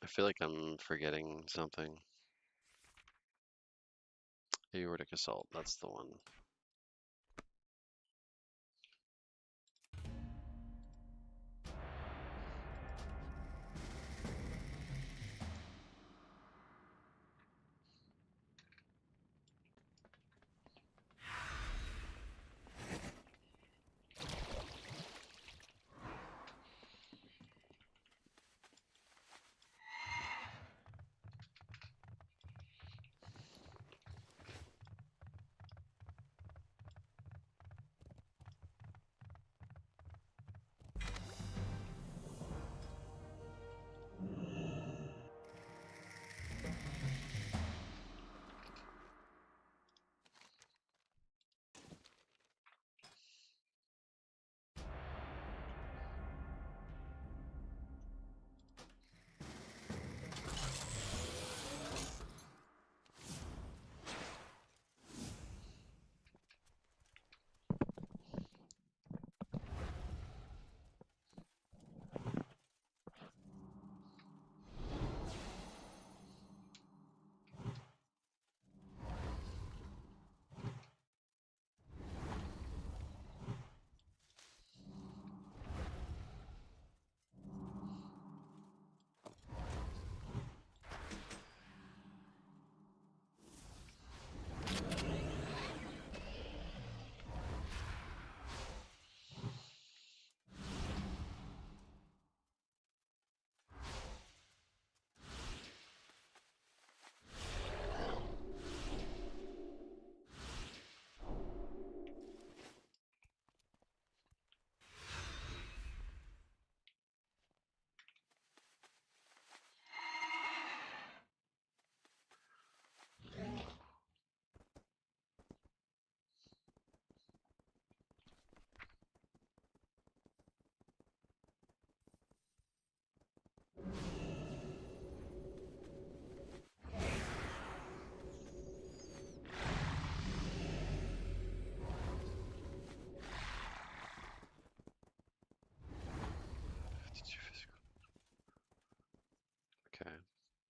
I feel like I'm forgetting something. Aortic assault, that's the one.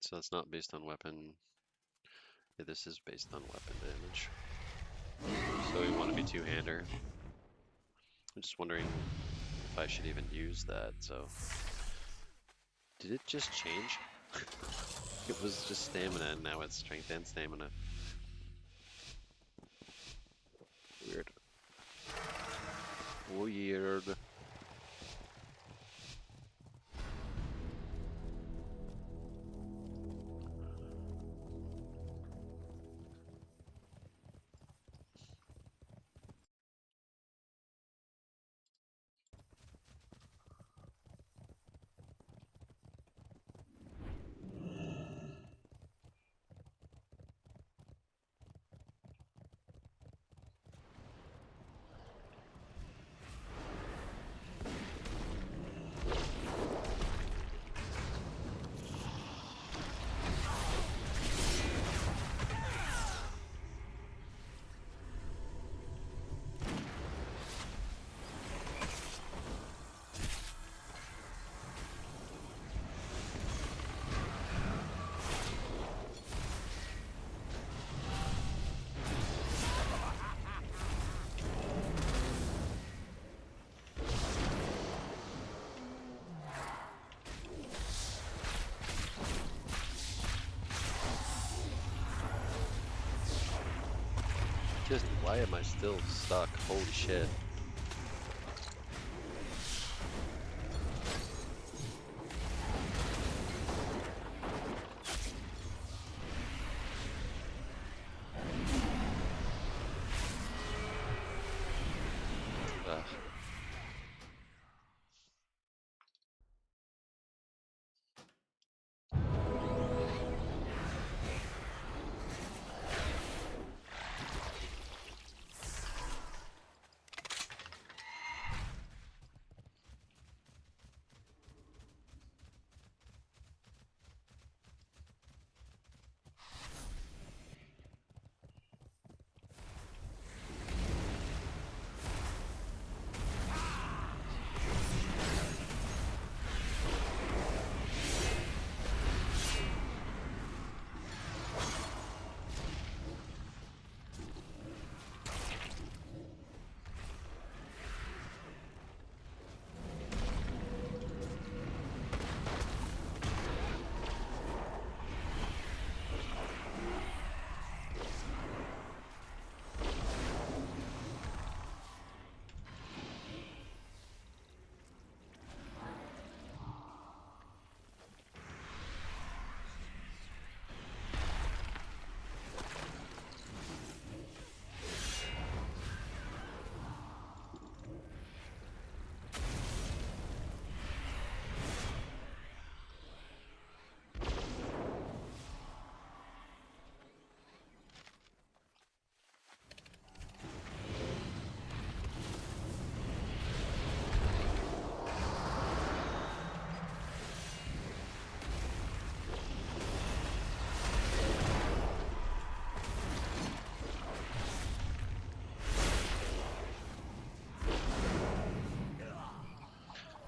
So it's not based on weapon. Yeah, this is based on weapon damage. So we want to be two-hander. I'm just wondering if I should even use that, so. Did it just change? It was just stamina and now it's strength and stamina. Weird. Weird. Just, why am I still stuck? Holy shit. Ugh.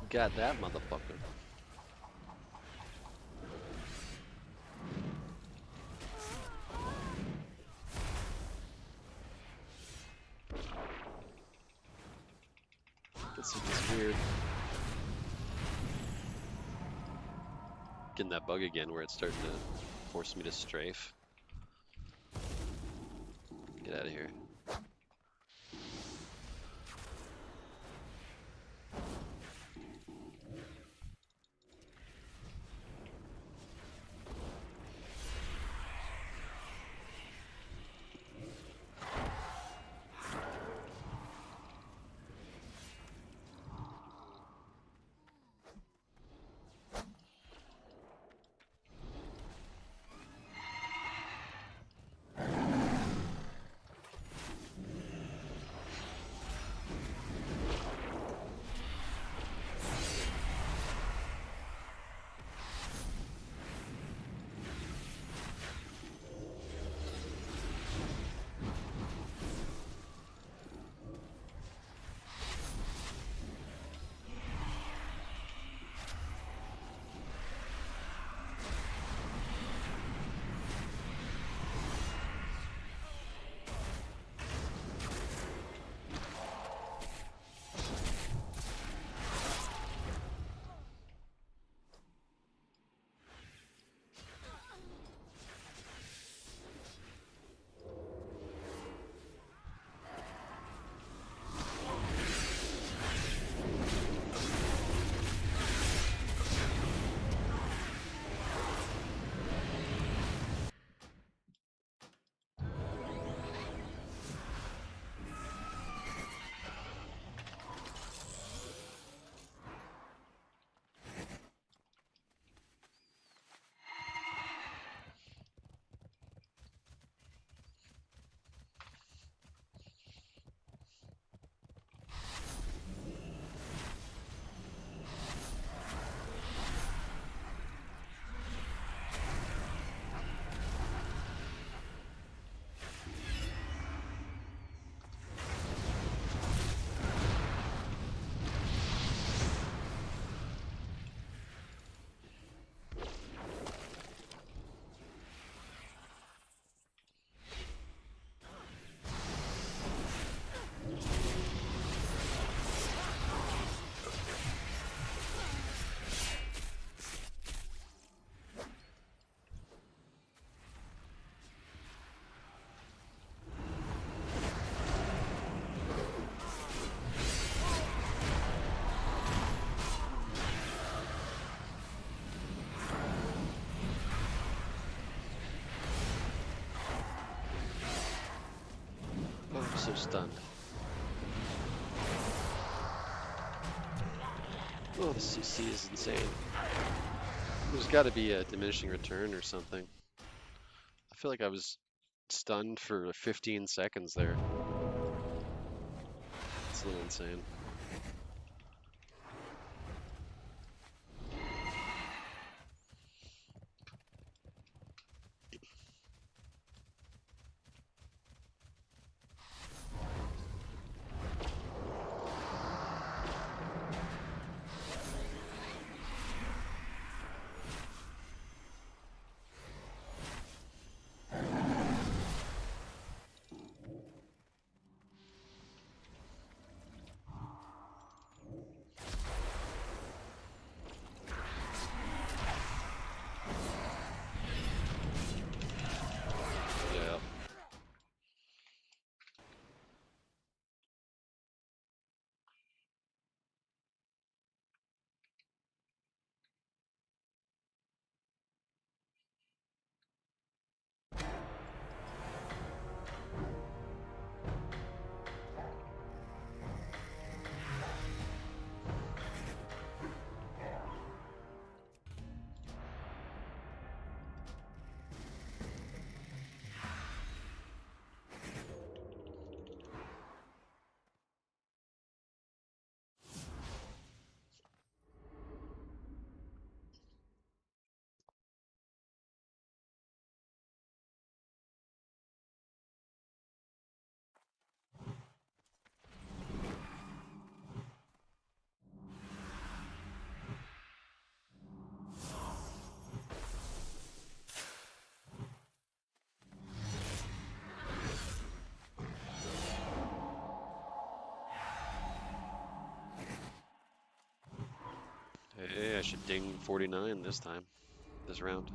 Got that motherfucker. This is weird. Getting that bug again where it's starting to force me to strafe. Get out of here. stunned. Oh, the CC is insane. There's got to be a diminishing return or something. I feel like I was stunned for 15 seconds there. It's a little insane. Yeah. Hey, I should ding 49 this time, this round.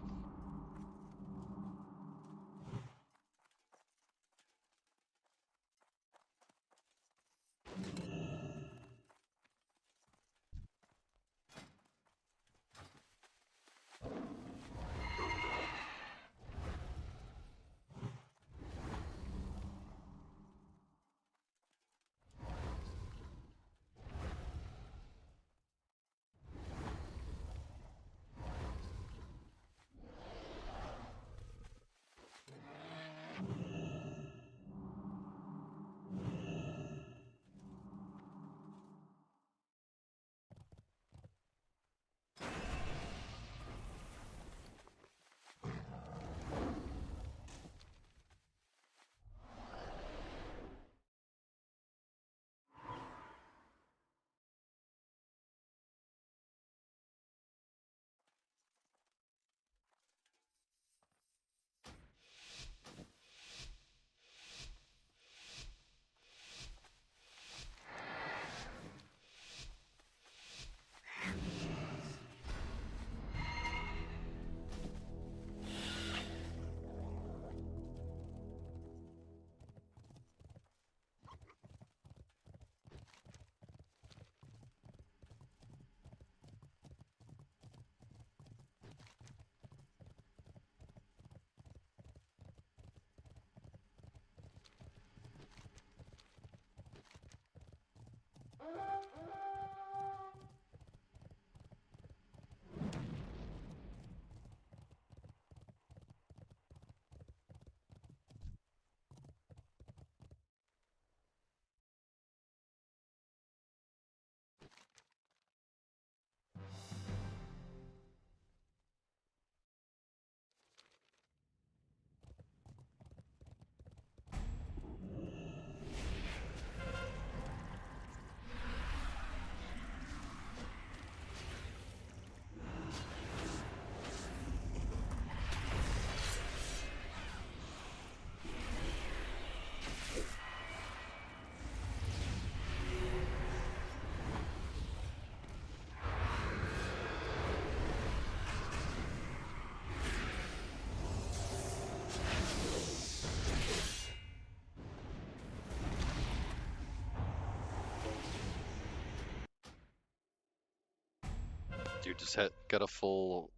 Dude just got a full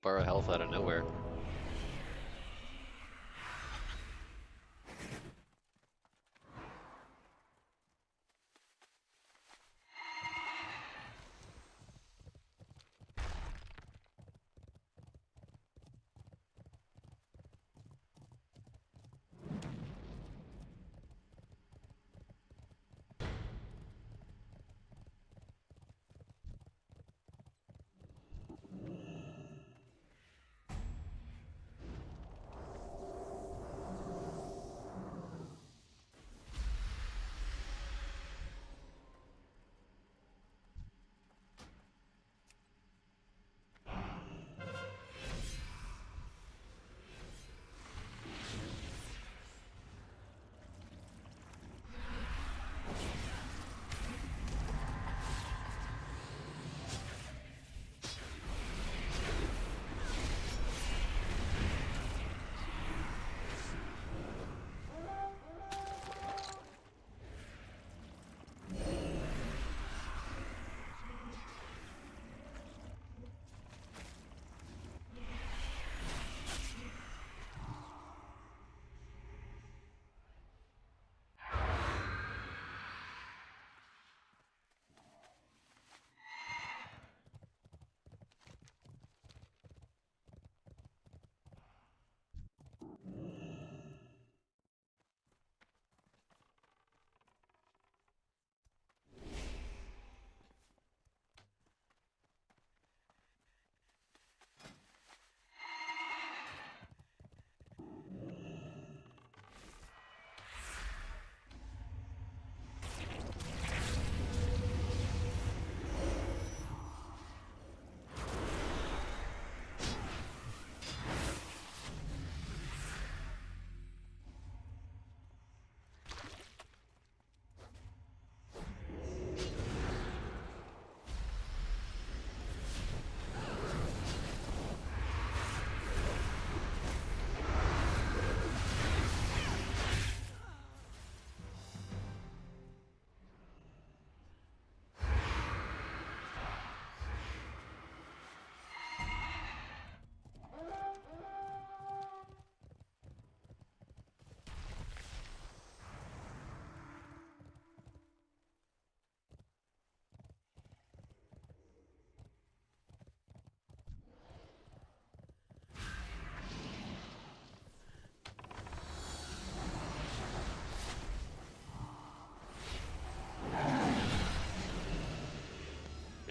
bar of health out of nowhere.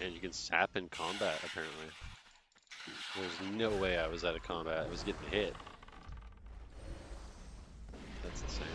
And you can sap in combat, apparently. There's no way I was out of combat. I was getting hit. That's insane.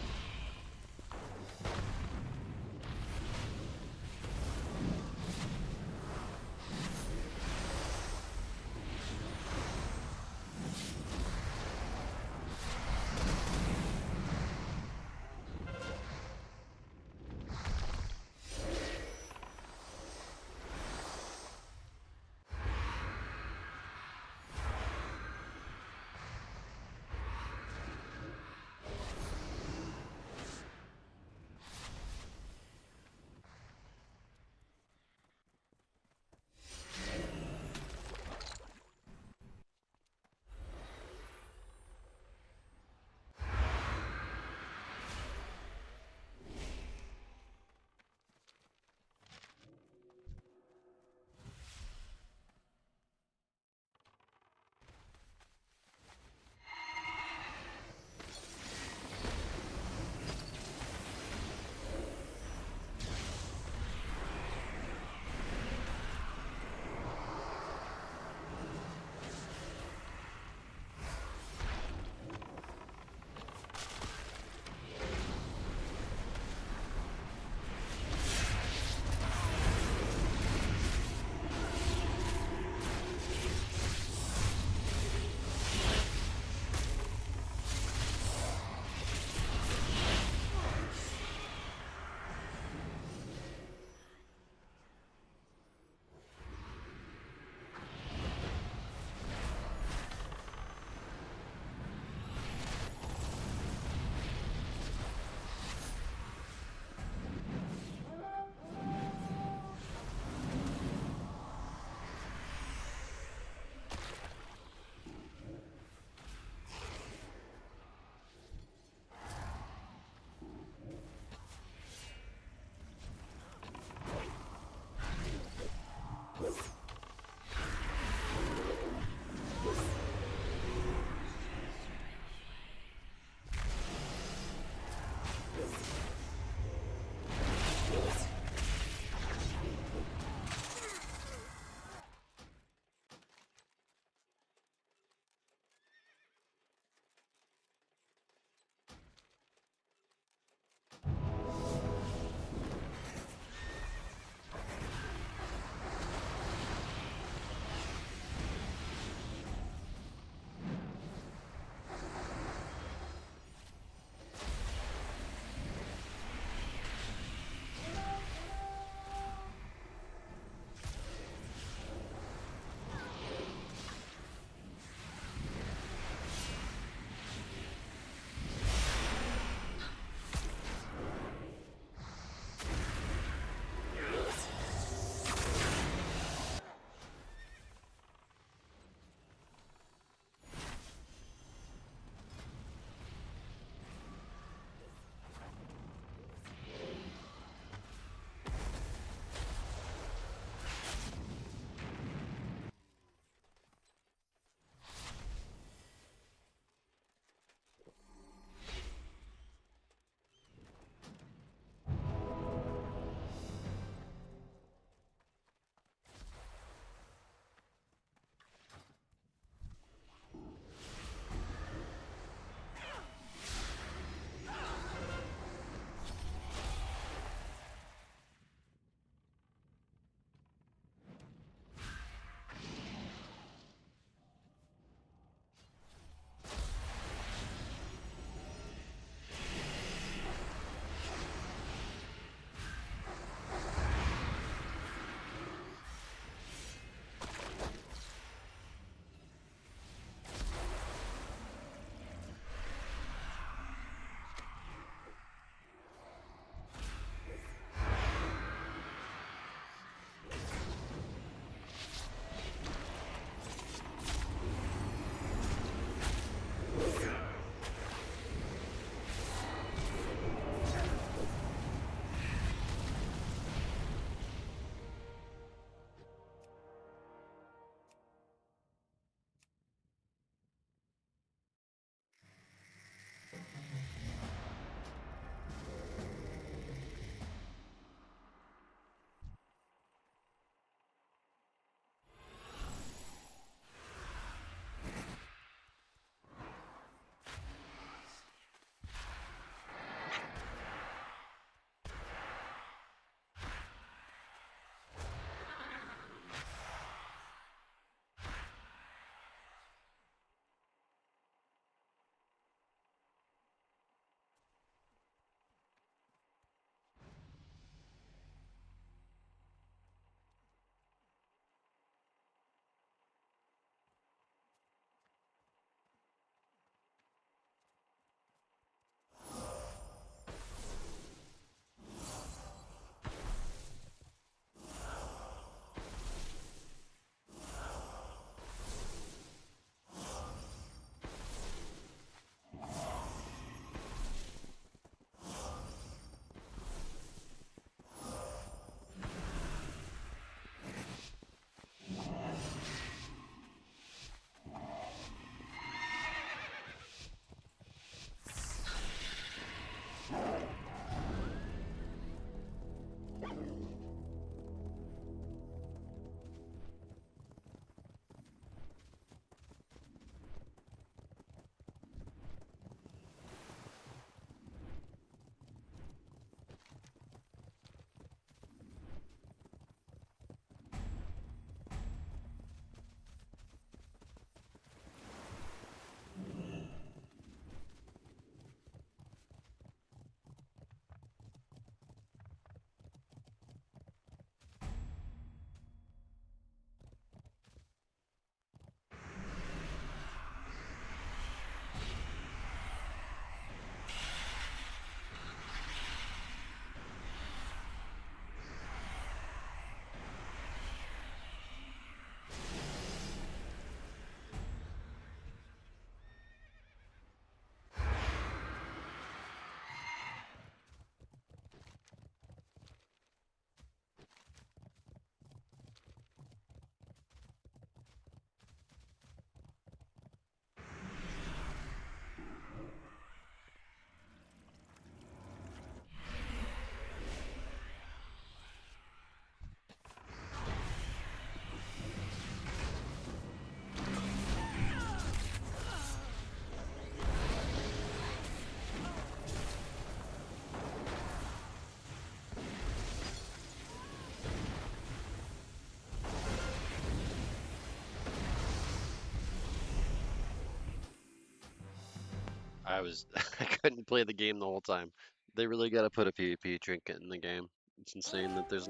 I couldn't play the game the whole time. They really got to put a PvP trinket in the game. It's insane that there's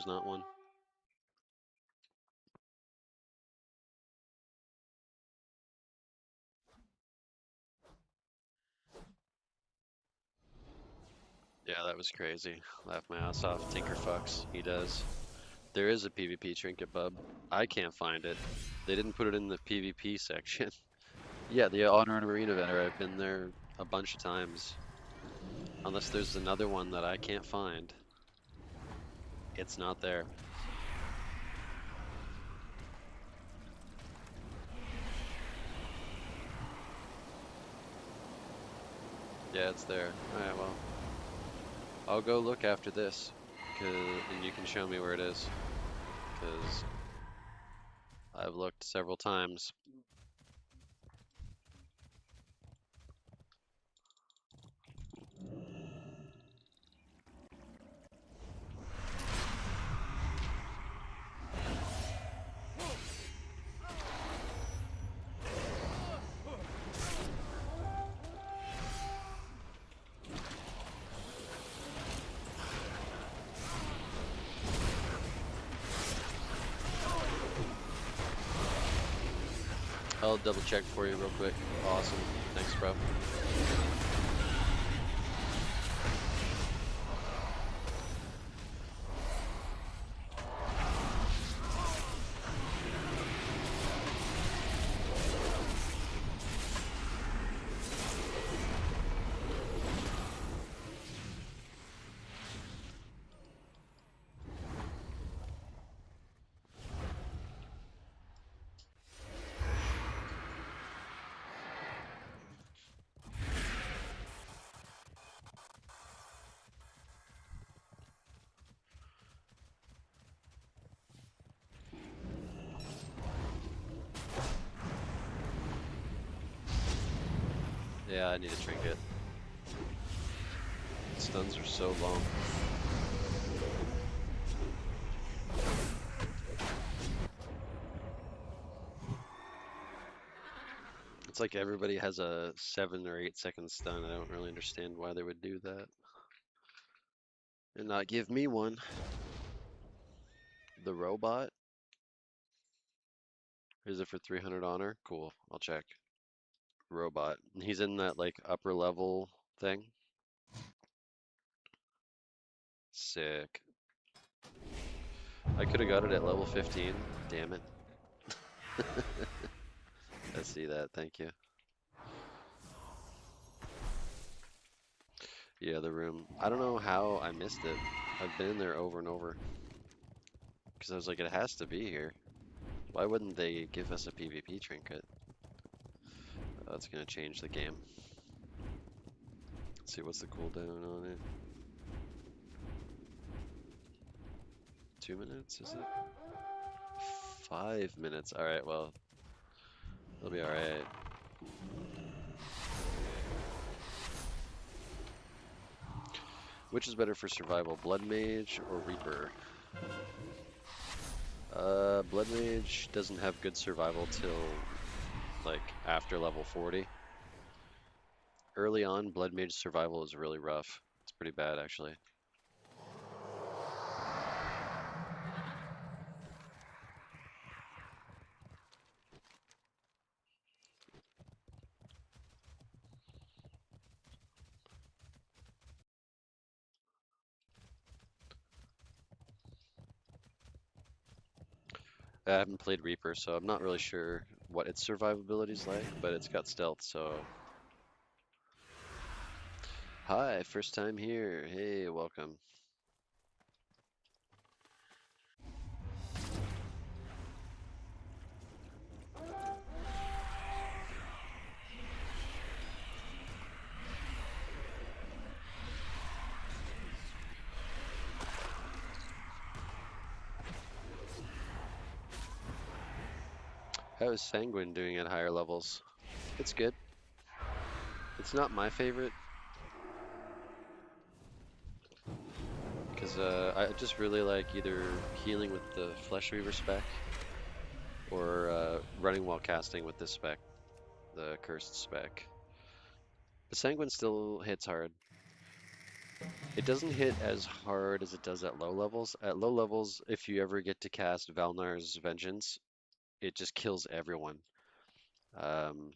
not one. Yeah, that was crazy. Laughed my ass off. Tinker fucks. He does. There is a PvP trinket, bub. I can't find it. They didn't put it in the PvP section. Yeah, the Honor and Arena Vendor. I've been there a bunch of times. Unless there's another one that I can't find. It's not there. Yeah, it's there. Alright, well. I'll go look after this. And you can show me where it is. Because I've looked several times. I'll double check for you real quick. Awesome. Thanks, bro. Yeah, I need a trinket. Stuns are so long. It's like everybody has a 7 or 8 second stun. I don't really understand why they would do that. And not give me one. The robot? Is it for 300 honor? Cool, I'll check. Robot. He's in that like upper level thing. Sick. I could have got it at level 15. Damn it. I see that, thank you. Yeah, the room. I don't know how I missed it. I've been in there over and over. Because I was like, it has to be here. Why wouldn't they give us a PvP trinket? That's gonna change the game. Let's see, what's the cooldown on it? 2 minutes, is it? 5 minutes. Alright, well, it'll be alright. Which is better for survival, Blood Mage or Reaper? Blood Mage doesn't have good survival till like after level 40. Early on, Blood Mage survival is really rough. It's pretty bad actually. I haven't played Reaper, so I'm not really sure what its survivability is like, but it's got stealth, so. Hi, first time here. Hey, welcome. How is Sanguine doing at higher levels? It's good. It's not my favorite. Because I just really like either healing with the Flesh Reaver spec or running while casting with this spec, the Cursed spec. The Sanguine still hits hard. It doesn't hit as hard as it does at low levels. At low levels, if you ever get to cast Valnar's Vengeance, it just kills everyone. Um,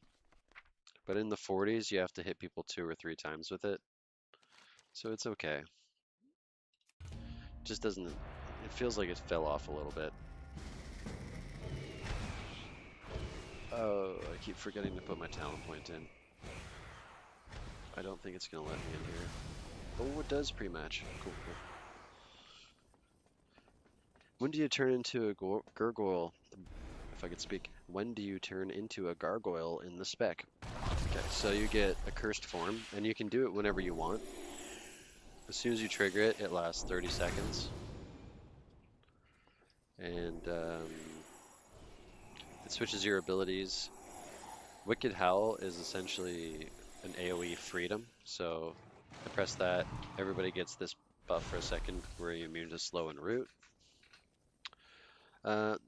but in the 40s, you have to hit people 2 or 3 times with it. So it's okay. Just doesn't, it feels like it fell off a little bit. Oh, I keep forgetting to put my talent point in. I don't think it's gonna let me in here. Oh, it does pre-match. Cool, cool. When do you turn into a gargoyle? If I could speak. When do you turn into a gargoyle in the spec? Okay, so you get a cursed form, and you can do it whenever you want. As soon as you trigger it, it lasts 30 seconds. And it switches your abilities. Wicked Howl is essentially an AoE freedom, so I press that, everybody gets this buff for a second where you're immune to slow and root. When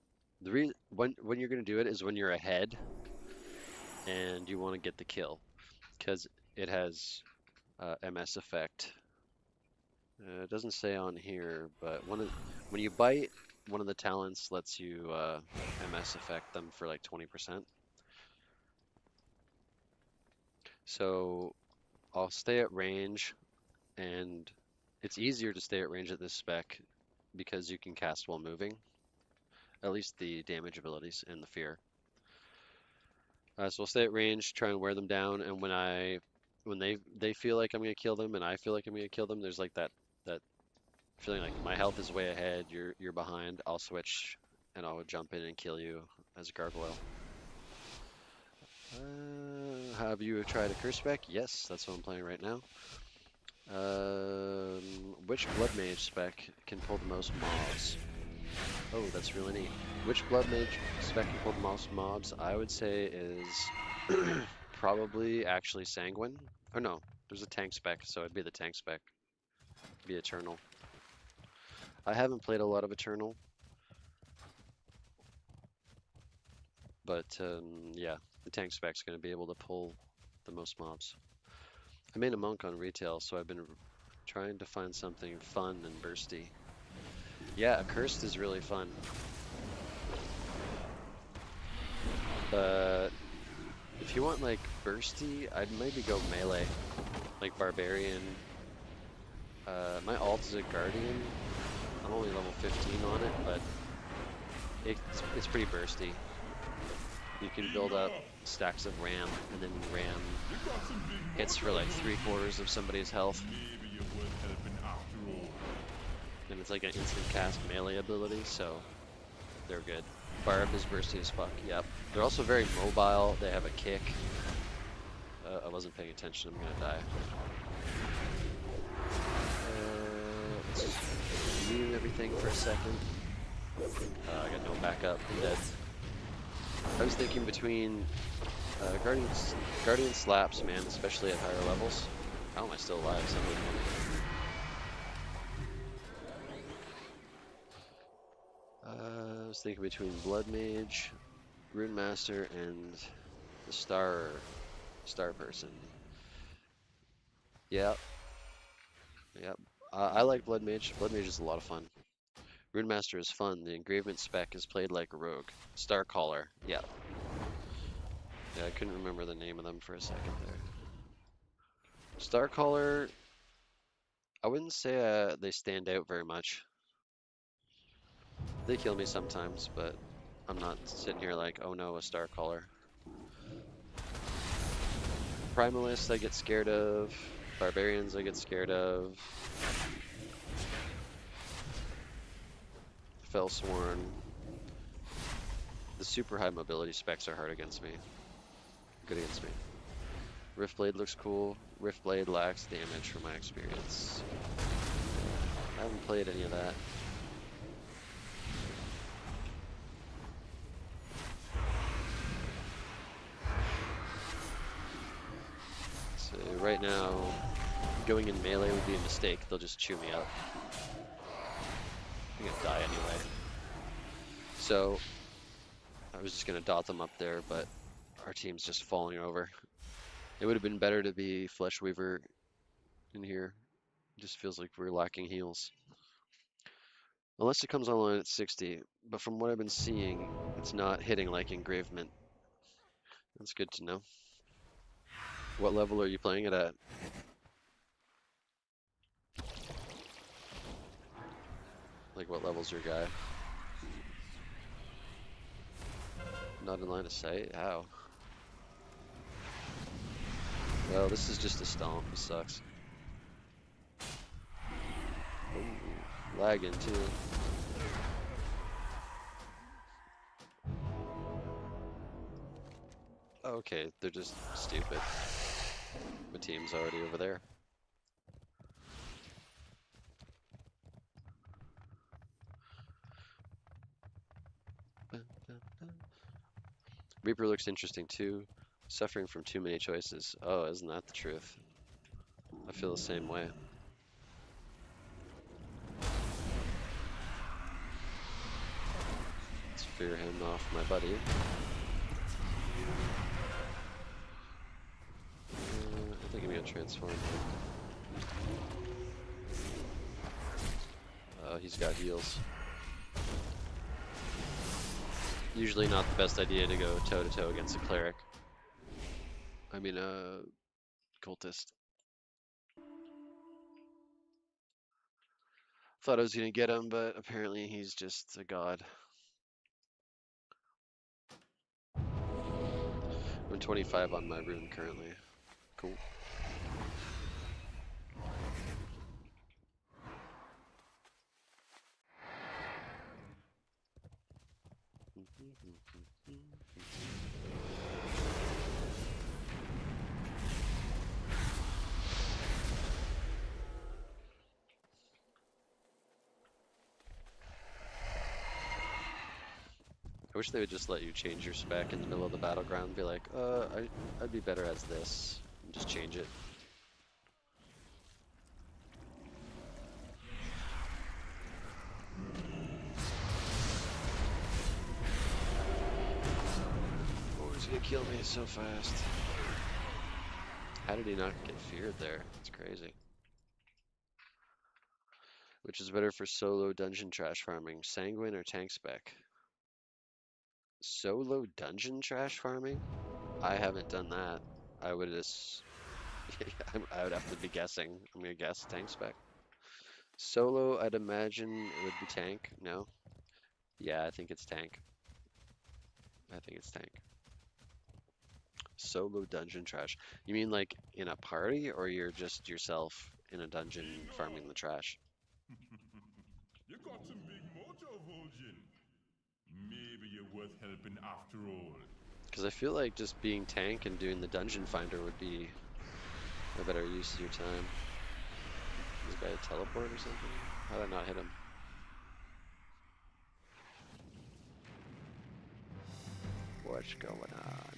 you're going to do it is when you're ahead and you want to get the kill, because it has MS effect. It doesn't say on here, but when you bite, one of the talents lets you MS effect them for like 20%. So I'll stay at range, and it's easier to stay at range at this spec because you can cast while moving, at least the damage abilities and the fear. So I'll stay at range, try and wear them down, and when they feel like I'm gonna kill them and I feel like I'm gonna kill them, there's like that feeling like my health is way ahead, you're behind. I'll switch and I'll jump in and kill you as a gargoyle. Have you tried a curse spec? Yes, that's what I'm playing right now. Which blood mage spec can pull the most mobs? Oh, that's really neat. Which blood mage spec can pull the most mobs? I would say is probably actually Sanguine. Or no, there's a tank spec, so it'd be the tank spec. Be Eternal. I haven't played a lot of Eternal, but yeah, the tank spec's going to be able to pull the most mobs. I made a monk on retail, so I've been trying to find something fun and bursty. Yeah, Accursed is really fun. But if you want like bursty, I'd maybe go melee, like Barbarian. My alt is a Guardian. I'm only level 15 on it, but it's pretty bursty. You can build up stacks of ram, and then ram hits for like 3/4 of somebody's health. Maybe you're worth helping after all. And it's like an instant cast melee ability, so they're good. Barb is bursty as fuck, yep. They're also very mobile, they have a kick. I wasn't paying attention, I'm gonna die. Let's just mute everything for a second. I got no backup, I'm dead. I was thinking between Guardian slaps, man, especially at higher levels. How am I still alive? Somebody I was thinking between Blood Mage, Rune Master, and the Star Person. Yep. Yep. I like Blood Mage. Blood Mage is a lot of fun. Rune Master is fun. The engravement spec is played like a rogue. Star Caller. Yep. Yeah, I couldn't remember the name of them for a second there. Star Caller, I wouldn't say they stand out very much. They kill me sometimes, but I'm not sitting here like, oh no, a Star Caller. Primalists I get scared of. Barbarians I get scared of. Fellsworn. The super high mobility specs are hard against me. Good against me. Riftblade looks cool. Riftblade lacks damage from my experience. I haven't played any of that. So right now, going in melee would be a mistake. They'll just chew me up. I'm gonna die anyway. So I was just gonna dot them up there, but our team's just falling over. It would have been better to be Flesh Weaver in here. It just feels like we're lacking heals. Unless it comes online at 60, but from what I've been seeing, it's not hitting like Engravement. That's good to know. What level are you playing it at? Like, what level's your guy? Not in line of sight? How? Well, this is just a stomp. This sucks. Ooh, lagging too. Okay, they're just stupid. My team's already over there. Reaper looks interesting too. Suffering from too many choices. Oh, isn't that the truth? I feel the same way. Let's fear him off my buddy. I think I'm gonna transform him. Oh, he's got heals. Usually not the best idea to go toe to toe against a cleric. I mean, cultist. Thought I was gonna get him, but apparently he's just a god. I'm 25 on my rune currently. Cool. I wish they would just let you change your spec in the middle of the battleground. Be like, I'd be better as this. And just change it. Oh, he's gonna kill me so fast. How did he not get feared there? It's crazy. Which is better for solo dungeon trash farming, sanguine or tank spec? Solo dungeon trash farming? I haven't done that. I would just, I would have to be guessing. I'm gonna guess tank spec. Solo, I'd imagine it would be tank. No? Yeah, I think it's tank. I think it's tank. Solo dungeon trash. You mean like in a party, or you're just yourself in a dungeon farming the trash? You got some big mojo, Vulcan. Maybe you're worth helping after all. Because I feel like just being tank and doing the dungeon finder would be a better use of your time. This guy a teleport or something? How did I not hit him? What's going on?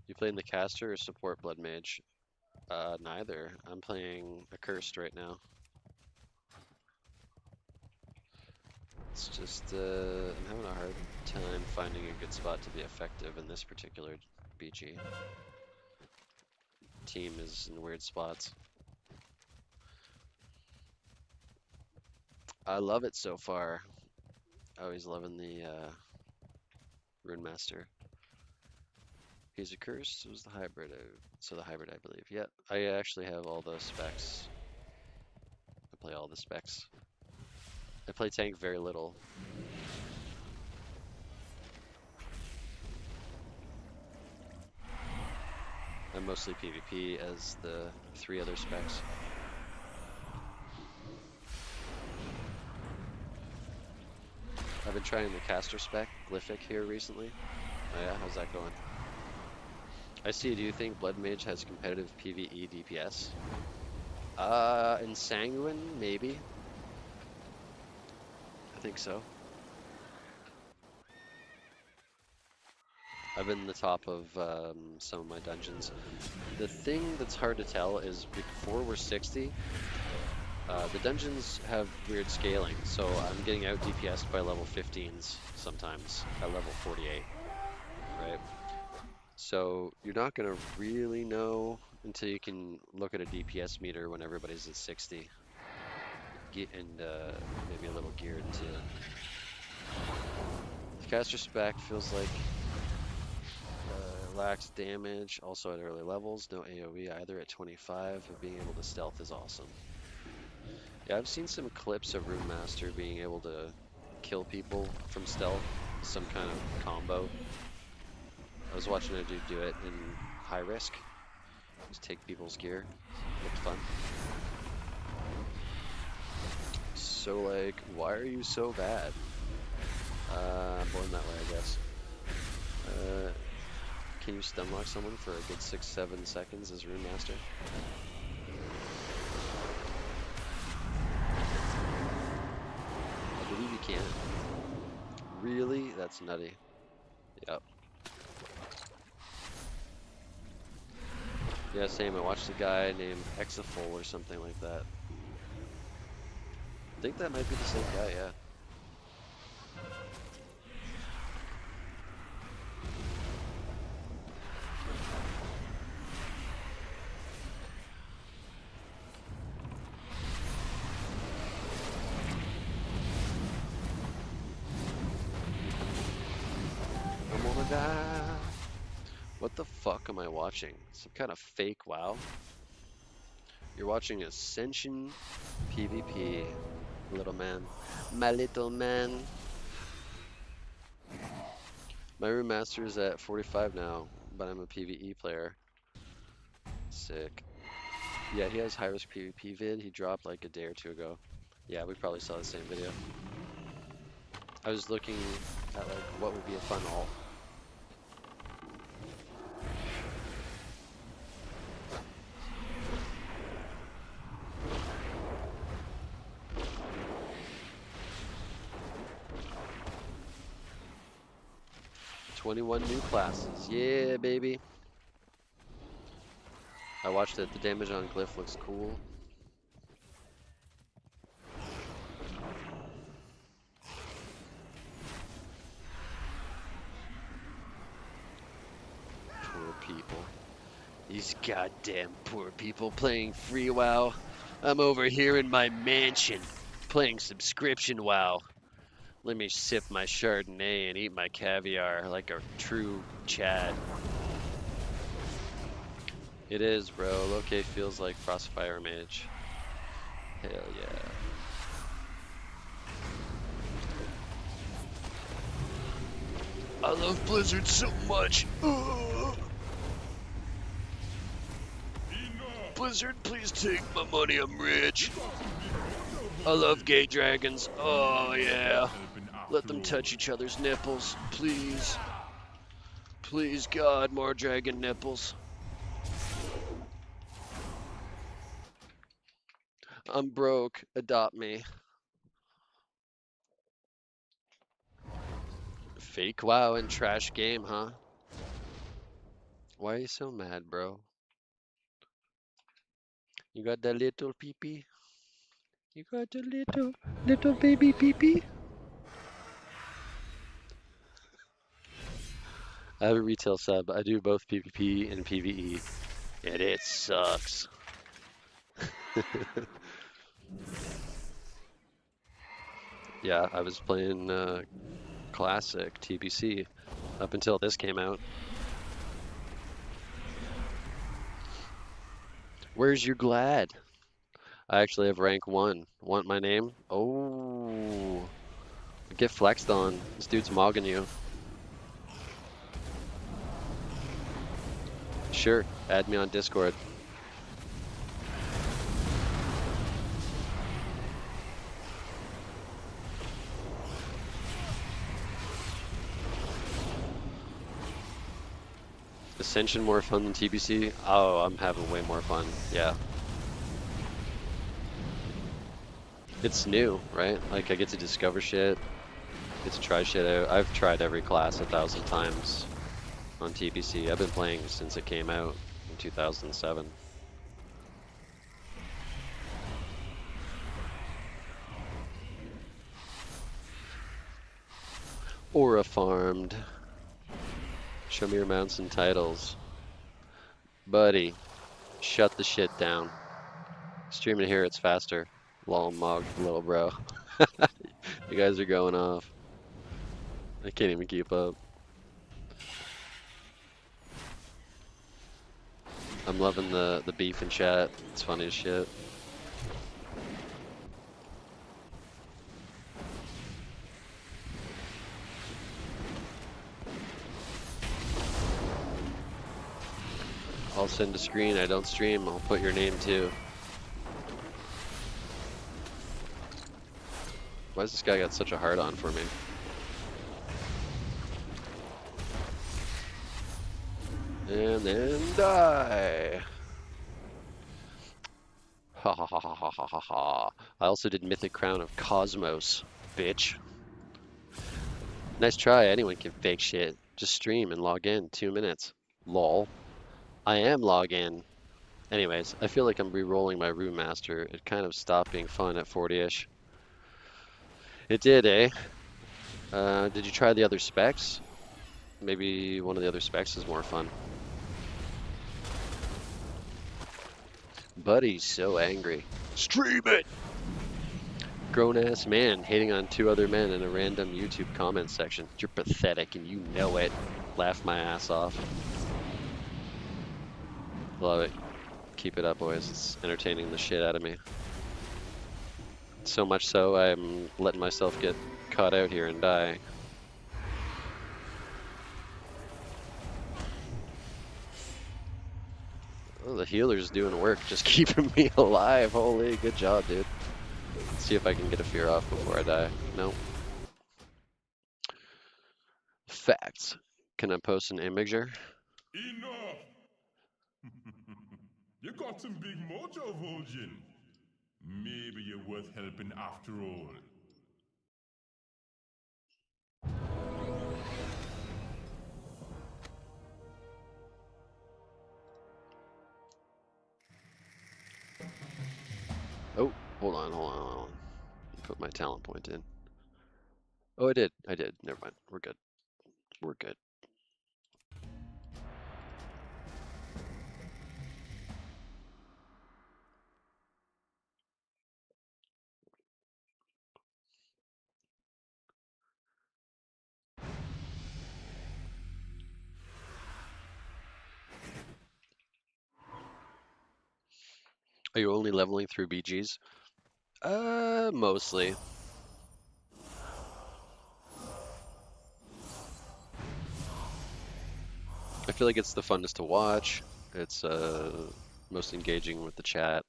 You playing the caster or support blood mage? Neither. I'm playing accursed right now. It's just, I'm having a hard time finding a good spot to be effective in this particular BG. Team is in weird spots. I love it so far. Always loving the Rune Master. He's a curse. It was the hybrid. So the hybrid, I believe. Yeah, I actually have all the specs. I play all the specs. I play tank very little. I'm mostly PvP as the 3 other specs. I've been trying the caster spec, Glyphic, here recently. Oh yeah, how's that going? I see, do you think Blood Mage has competitive PvE DPS? In Sanguine, maybe. I think so. I've been in the top of some of my dungeons. The thing that's hard to tell is before we're 60, The dungeons have weird scaling, so I'm getting out DPS'd by level 15s sometimes at level 48, right? So you're not gonna really know until you can look at a DPS meter when everybody's at 60, and maybe a little geared to. The caster spec feels like lacks damage, also at early levels, no AoE either at 25, but being able to stealth is awesome. Yeah, I've seen some clips of Rune Master being able to kill people from stealth, some kind of combo. I was watching a dude do it in high risk. Just take people's gear. Looked fun. So like, why are you so bad? I'm born that way, I guess. Can you stunlock someone for a good 6-7 seconds as Rune Master? I believe you can. Really? That's nutty. Yep. Yeah, same. I watched a guy named Exafol or something like that. I think that might be the same guy, yeah. I'm gonna die. What the fuck am I watching? Some kind of fake WoW? You're watching Ascension PvP, little man. My little man. My Rune Master is at 45 now, but I'm a PvE player. Sick. Yeah, he has high risk PvP vid. He dropped like a day or two ago. Yeah, we probably saw the same video. I was looking at like what would be a fun alt. "21 new classes. Yeah, baby. I watched it. The damage on Glyph looks cool. Poor people. These goddamn poor people playing free WoW. I'm over here in my mansion playing subscription WoW. Let me sip my Chardonnay and eat my caviar like a true Chad. It is, bro. Low-K feels like Frostfire Mage. Hell yeah. I love Blizzard so much. Blizzard, please take my money. I'm rich. I love gay dragons. Oh, yeah. Let them touch each other's nipples, please. Please, God, more dragon nipples. I'm broke. Adopt me. Fake WoW and trash game, huh? Why are you so mad, bro? You got that little peepee? You got the little baby peepee? I have a retail sub. I do both PvP and PvE, and it sucks. Yeah, I was playing Classic TBC up until this came out. Where's your glad? I actually have rank 1. Want my name? Oh, get flexed on. This dude's mogging you. Sure, add me on Discord. Ascension more fun than TBC? Oh, I'm having way more fun. Yeah. It's new, right? Like I get to discover shit, get to try shit out. I've tried every class 1,000 times on TBC. I've been playing since it came out in 2007. Aura farmed. Show me your mounts and titles. Buddy, shut the shit down. Streaming here, it's faster. Lol mog, little bro. You guys are going off. I can't even keep up. I'm loving the beef in chat. It's funny as shit. I'll send a screen. I don't stream. I'll put your name too. Why's this guy got such a hard on for me? And then die. Ha ha ha ha ha ha ha ha. I also did Mythic Crown of Cosmos, bitch. Nice try. Anyone can fake shit. Just stream and log in. 2 minutes. Lol. I am log in. Anyways, I feel like I'm re-rolling my Rune Master. It kind of stopped being fun at 40-ish. It did, eh? Did you try the other specs? Maybe one of the other specs is more fun. Buddy's so angry. Stream it! Grown-ass man hating on 2 other men in a random YouTube comment section. You're pathetic and you know it. Laugh my ass off. Love it. Keep it up, boys. It's entertaining the shit out of me. So much so, I'm letting myself get caught out here and die. Oh, the healer's doing work, just keeping me alive. Holy, good job, dude. Let's see if I can get a fear off before I die. No. Facts. Can I post an imager? Enough! You got some big mojo, Vulcan. Maybe you're worth helping after all. Oh, hold on, hold on, hold on. Put my talent point in. Oh, I did. I did. Never mind. We're good. We're good. Are you only leveling through BGs? Mostly. I feel like it's the funnest to watch. It's most engaging with the chat.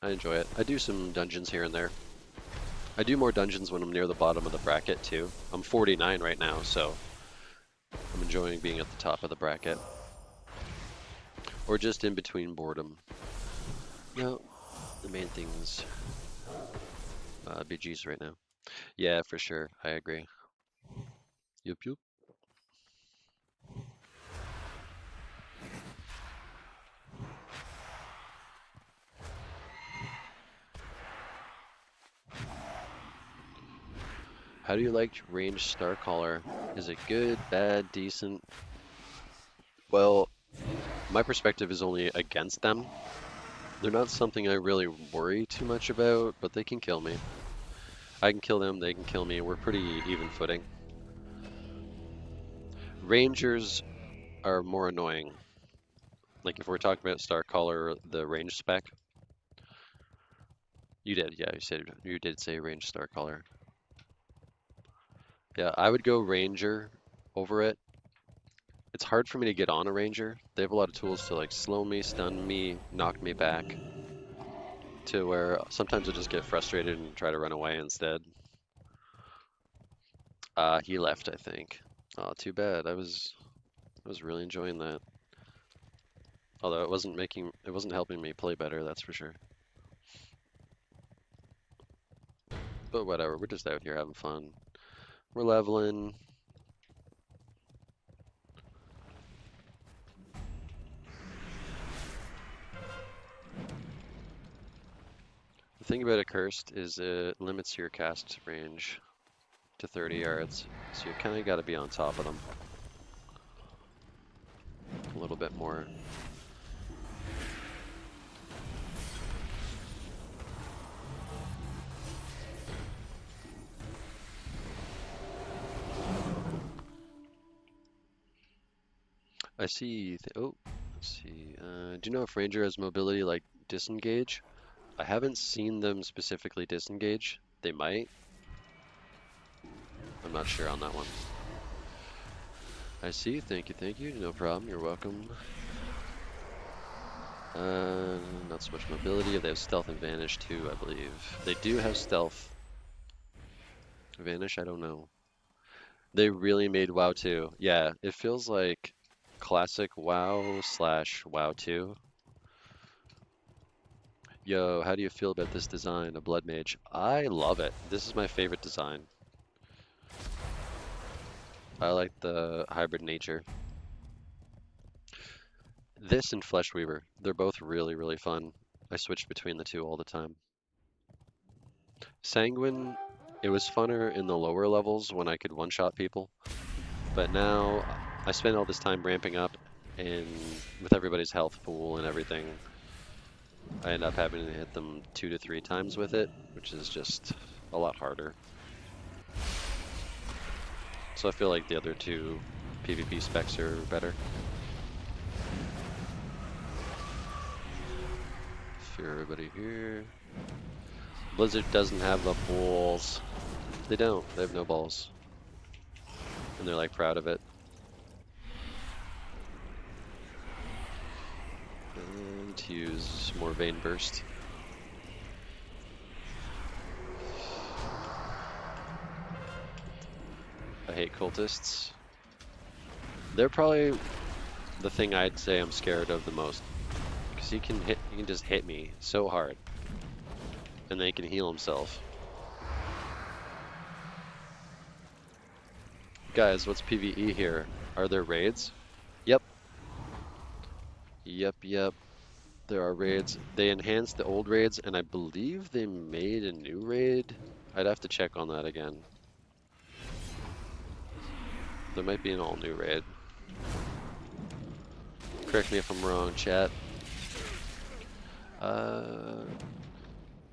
I enjoy it. I do some dungeons here and there. I do more dungeons when I'm near the bottom of the bracket too. I'm 49 right now, so I'm enjoying being at the top of the bracket. Or just in between boredom. No, the main thing's BGs right now. Yeah, for sure. I agree. Yup, yup. How do you like ranged Starcaller? Is it good, bad, decent? Well, my perspective is only against them. They're not something I really worry too much about, but they can kill me. I can kill them, they can kill me. We're pretty even footing. Rangers are more annoying. Like if we're talking about Starcaller, the range spec. You did, yeah, you did say range Starcaller. Yeah, I would go Ranger over it. It's hard for me to get on a Ranger. They have a lot of tools to like slow me, stun me, knock me back. To where sometimes I just get frustrated and try to run away instead. He left, I think. Oh, too bad. I was really enjoying that. Although it wasn't helping me play better, that's for sure. But whatever, we're just out here having fun. We're leveling. The thing about Accursed is it limits your cast range to 30 yards. So you kind of got to be on top of them a little bit more. I see. Oh, let's see. Do you know if Ranger has mobility like disengage? I haven't seen them specifically disengage. They might. I'm not sure on that one. I see. Thank you. No problem. You're welcome. Not so much mobility. They have stealth and vanish too, I believe. They do have stealth. Vanish, I don't know. They really made WoW 2. Yeah, it feels like classic WoW / WoW 2. Yo, how do you feel about this design, a Blood Mage? I love it. This is my favorite design. I like the hybrid nature. This and Flesh Weaver, they're both really, really fun. I switch between the two all the time. Sanguine, it was funner in the lower levels when I could one-shot people, but now I spend all this time ramping up, and with everybody's health pool and everything, I end up having to hit them 2 to 3 times with it, which is just a lot harder. So I feel like the other two PvP specs are better. For everybody here. Blizzard doesn't have the balls. They don't. They have no balls. And they're like proud of it. And to use more Vein Burst. I hate cultists. They're probably the thing I'd say I'm scared of the most. Because he can just hit me so hard. And then he can heal himself. Guys, what's PvE here? Are there raids? Yep. Yep. There are raids. They enhanced the old raids, and I believe they made a new raid. I'd have to check on that again. There might be an all-new raid. Correct me if I'm wrong, chat.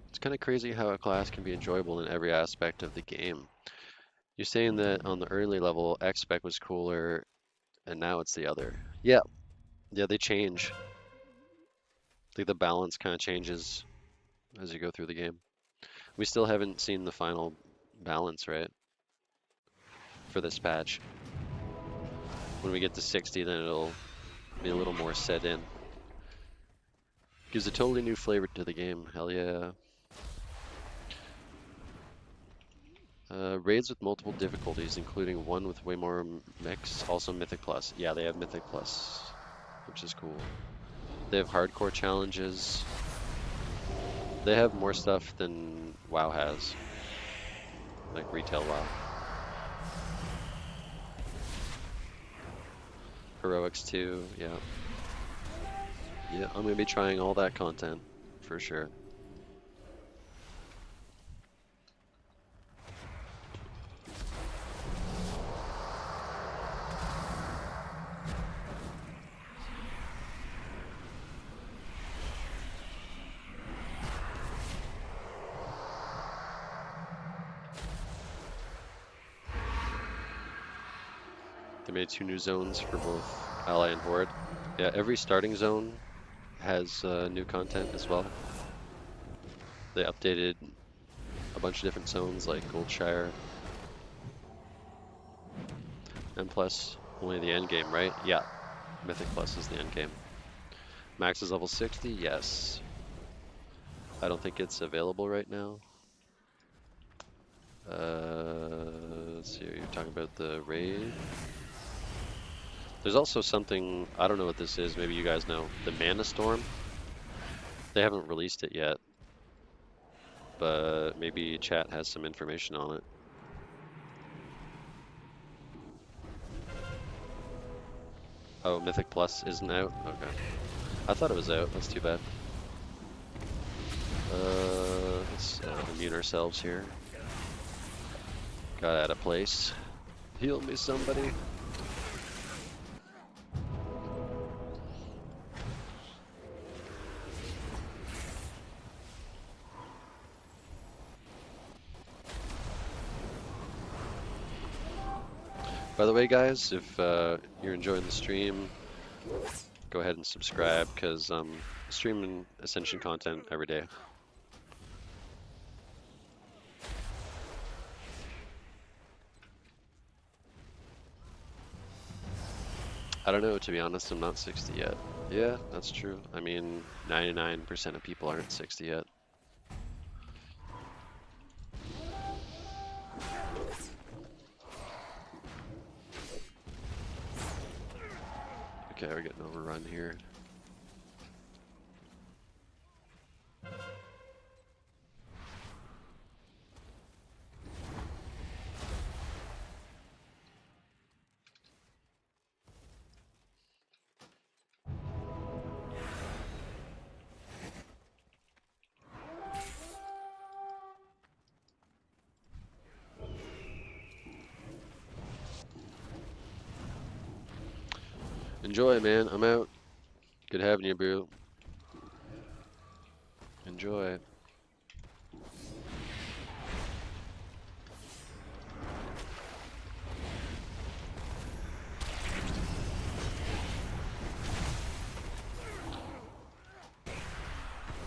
It's kind of crazy how a class can be enjoyable in every aspect of the game. You're saying that on the early level, X-Spec was cooler, and now it's the other. Yeah, they change. I think the balance kind of changes as you go through the game. We still haven't seen the final balance, right? For this patch. When we get to 60, then it'll be a little more set in. Gives a totally new flavor to the game. Hell yeah. Raids with multiple difficulties, including one with way more mechs, also Mythic Plus. Yeah, they have Mythic Plus, which is cool. They have hardcore challenges. They have more stuff than WoW has. Like retail WoW. Heroics 2, yeah. Yeah, I'm gonna be trying all that content, for sure. They made 2 new zones for both Ally and Horde. Yeah, every starting zone has new content as well. They updated a bunch of different zones like Goldshire. And plus, only the endgame, right? Yeah, Mythic Plus is the endgame. Max is level 60, yes. I don't think it's available right now. Let's see, you're talking about the raid? There's also something, I don't know what this is, maybe you guys know. The Mana Storm? They haven't released it yet. But maybe chat has some information on it. Oh, Mythic Plus isn't out? Okay. I thought it was out, that's too bad. Let's immune ourselves here. Got out of place. Heal me, somebody. By the way, guys, if you're enjoying the stream, go ahead and subscribe because I'm streaming Ascension content every day. I don't know, to be honest, I'm not 60 yet. Yeah, that's true. I mean, 99% of people aren't 60 yet. Okay, we're getting overrun here. Enjoy, man. I'm out. Good having you, bro. Enjoy.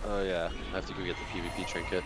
Oh yeah, I have to go get the PvP trinket.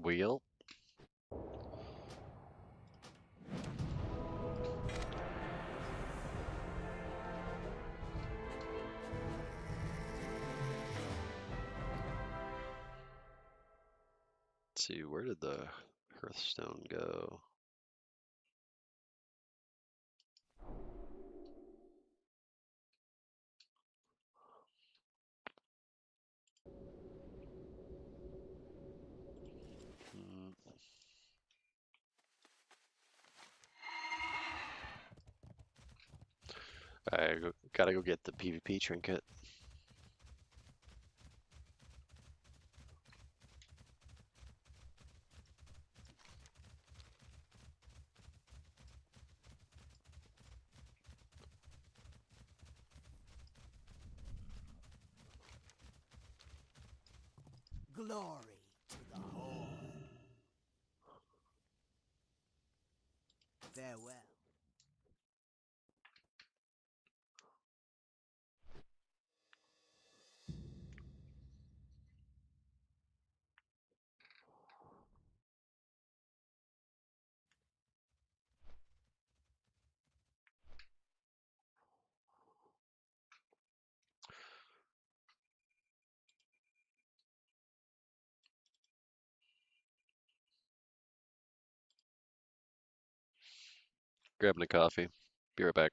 Wheel? Let's see, where did the Hearthstone go? Hmm, gotta go get the PvP trinket. Glory to the Horde. Farewell. Grabbing a coffee. Be right back.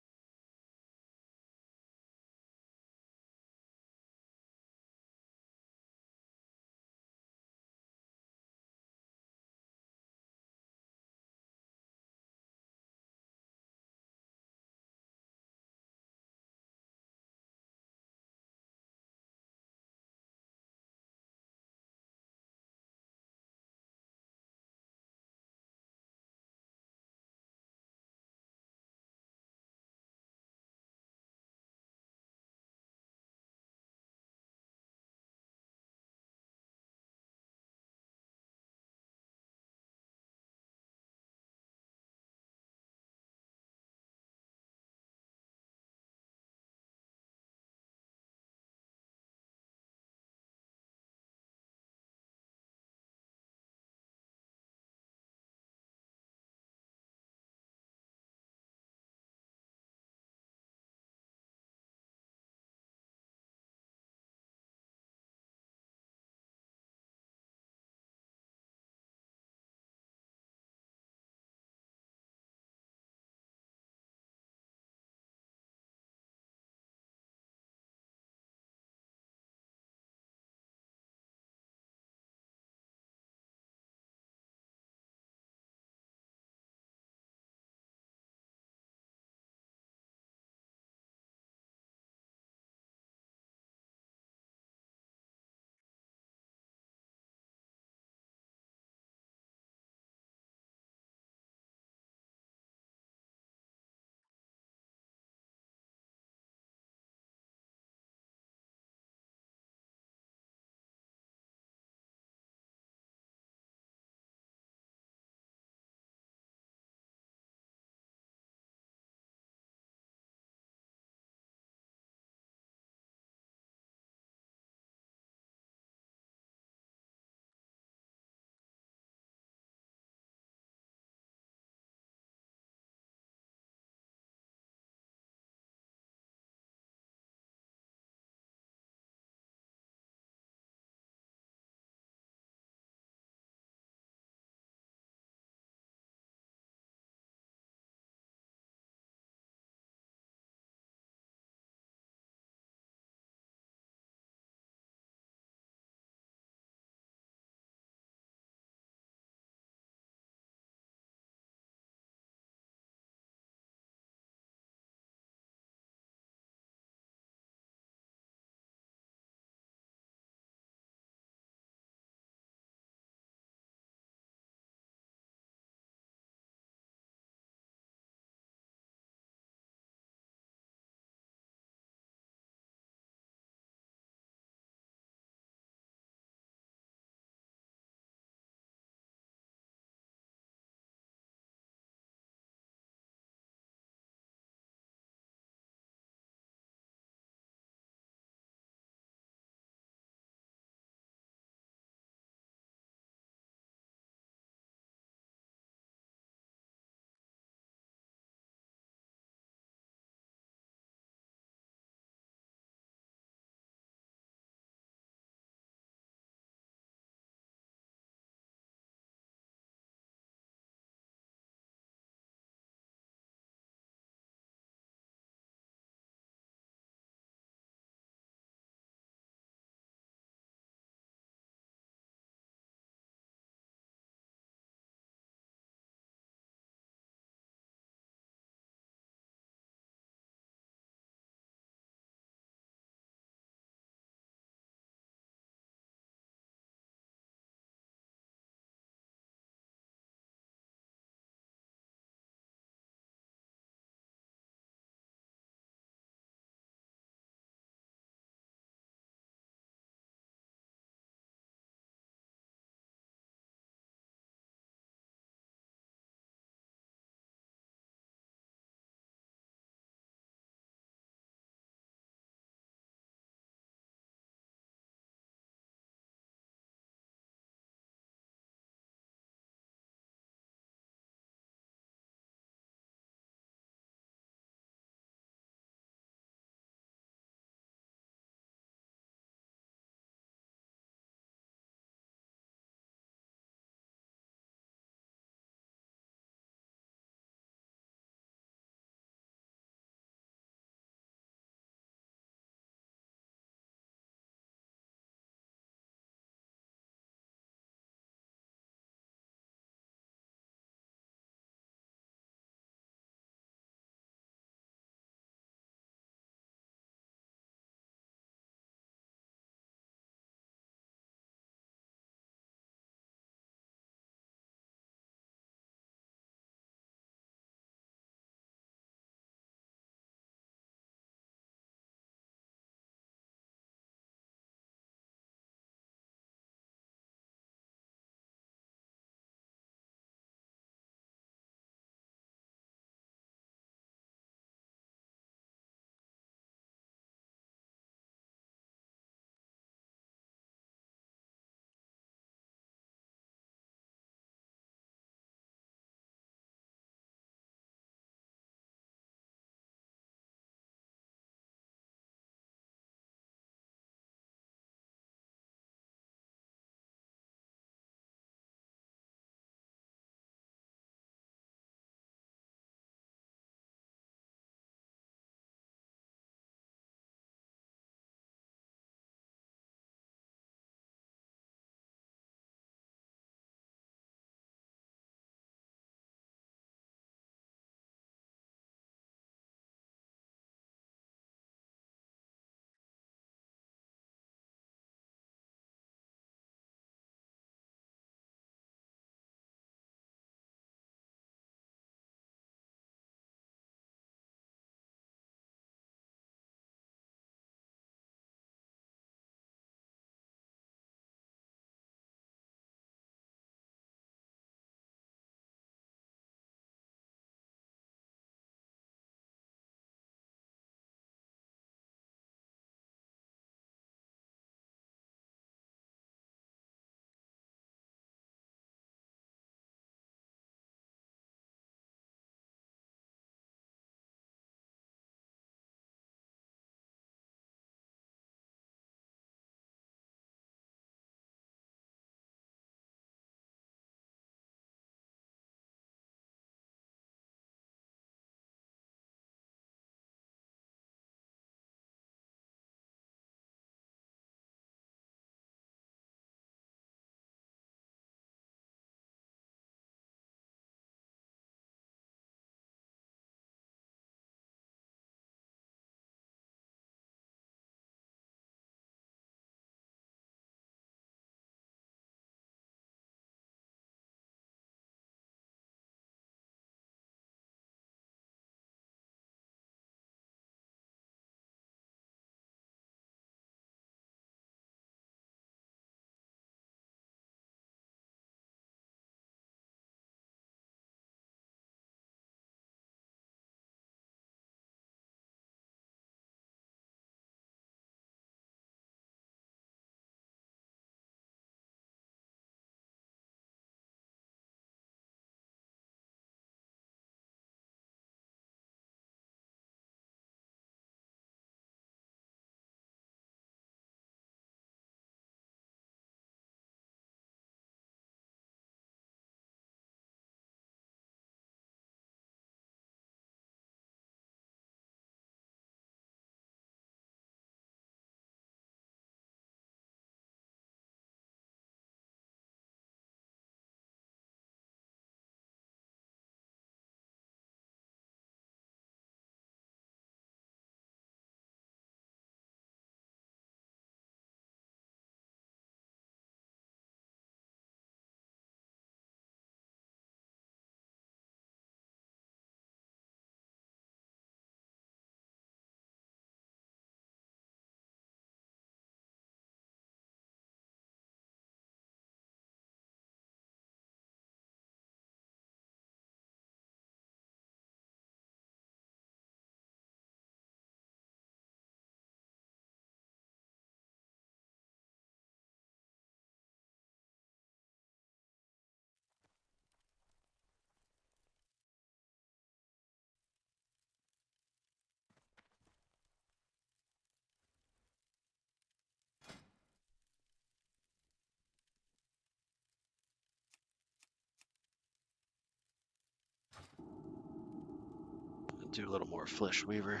do a little more Flesh Weaver.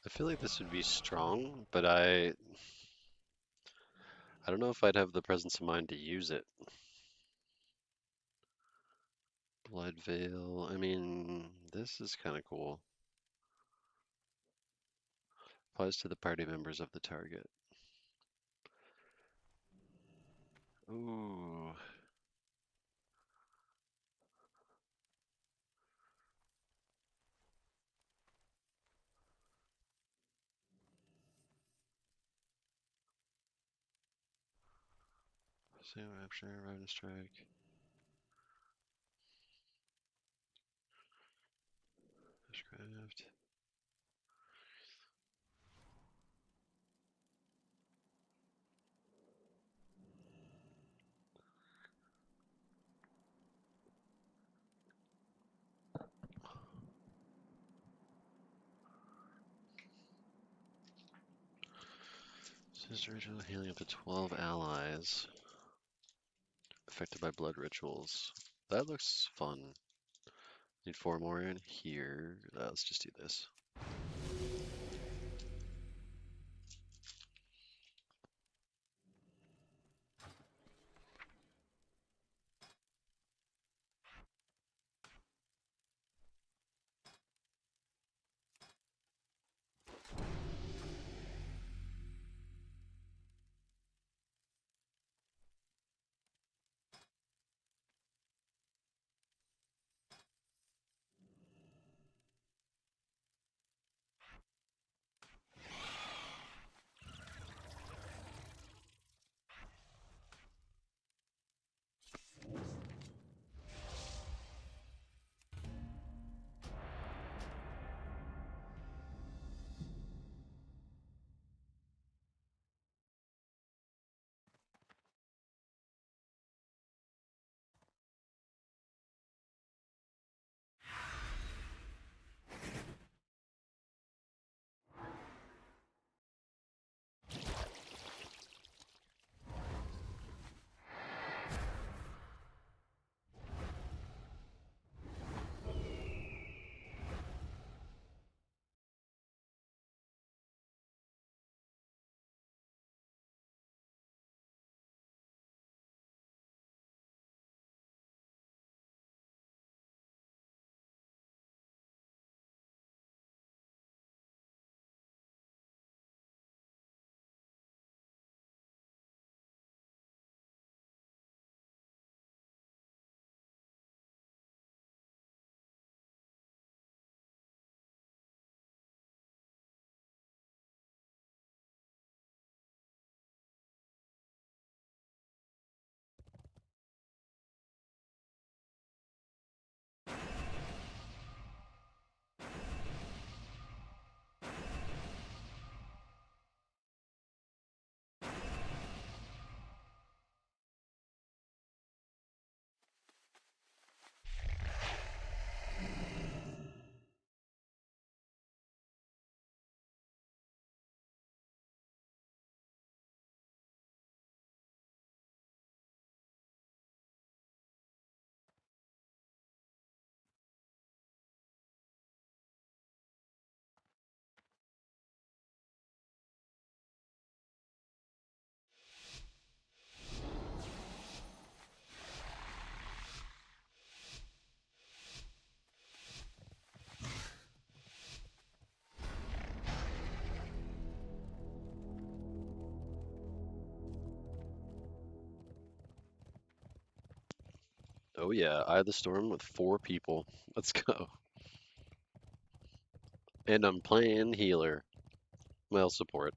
I feel like this would be strong, but I don't know if I'd have the presence of mind to use it. Blood Veil, I mean, this is kind of cool. Applies to the party members of the target. Ooh. Same Rapture, Ride and Strike. Fishcraft. Sister Ritual healing up to 12 allies affected by blood rituals. That looks fun. Need 4 more in here. Let's just do this. Oh yeah, Eye of the Storm with 4 people. Let's go. And I'm playing healer. Well, support.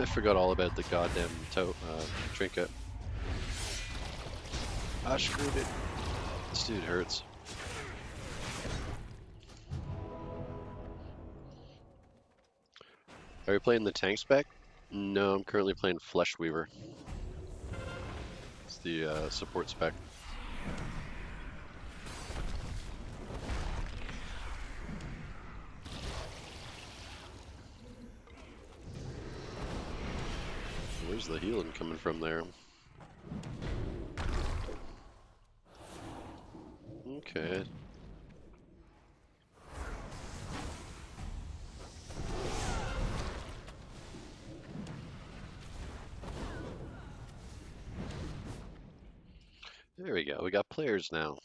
I forgot all about the goddamn trinket. I screwed it. This dude hurts. Are you playing the tank spec? No, I'm currently playing Flesh Weaver. It's the support spec. Where's the healing coming from there? Okay. There we go. We got players now.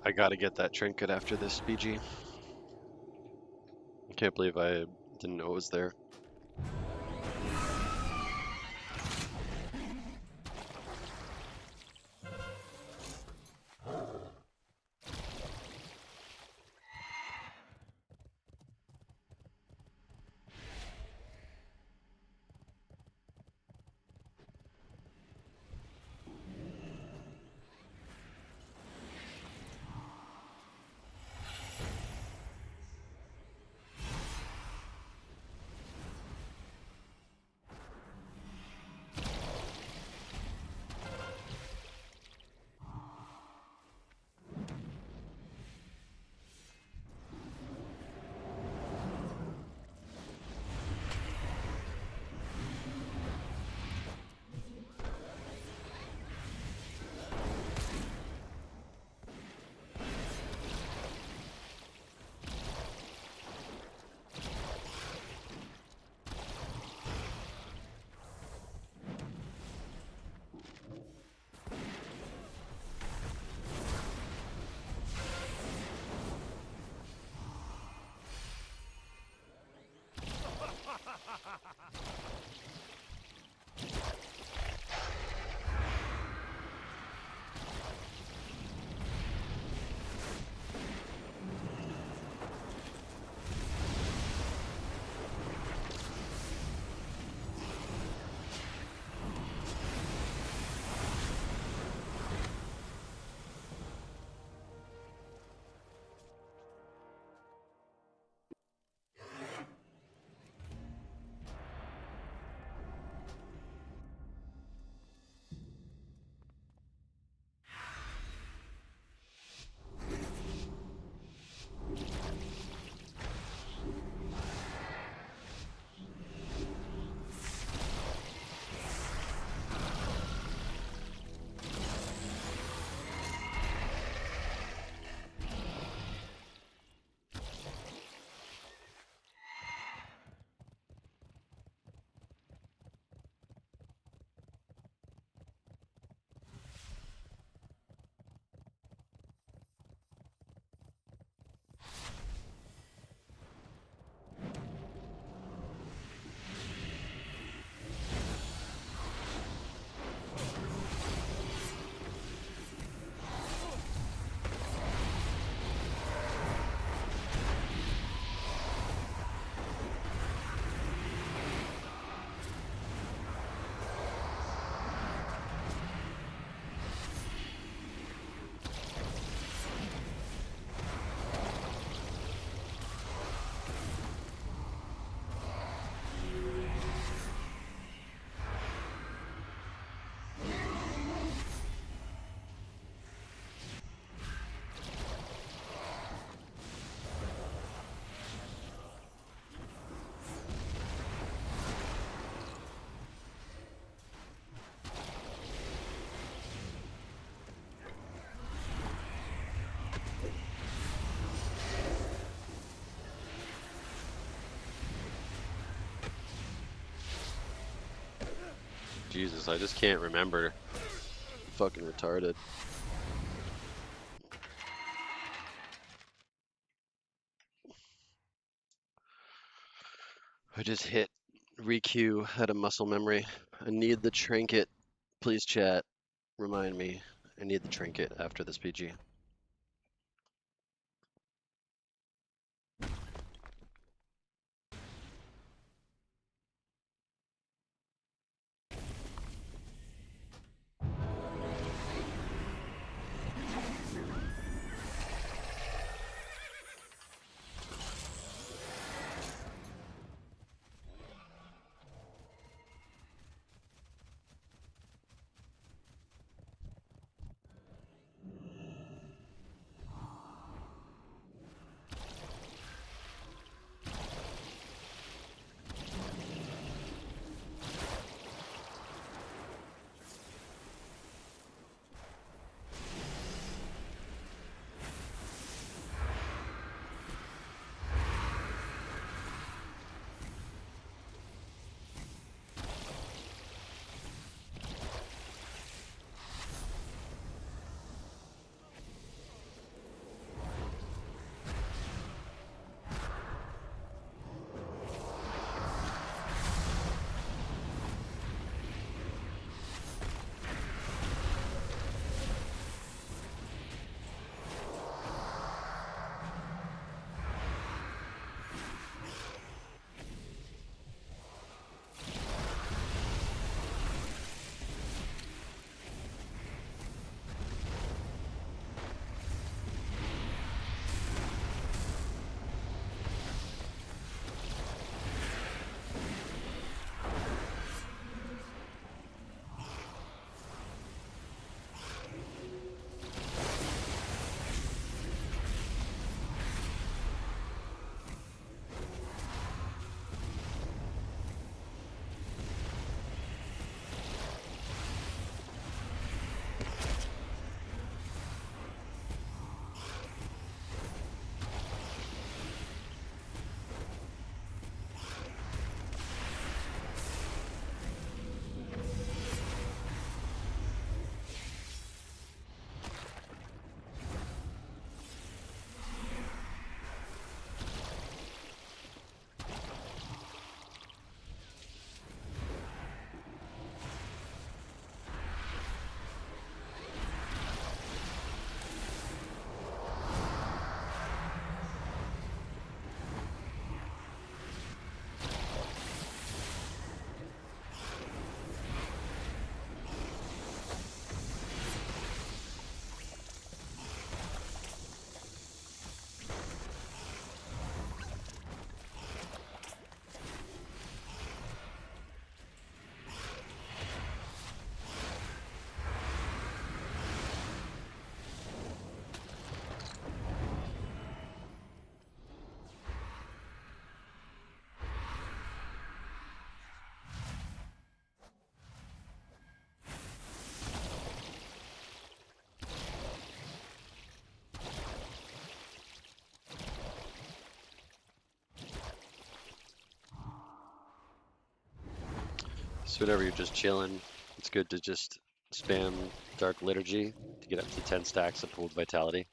I gotta get that trinket after this, BG. I can't believe I didn't know it was there. Jesus, I just can't remember. Fucking retarded. I just hit requeue out of muscle memory. I need the trinket. Please chat. Remind me. I need the trinket after this PG. So whenever you're just chilling, it's good to just spam Dark Liturgy to get up to 10 stacks of pooled vitality.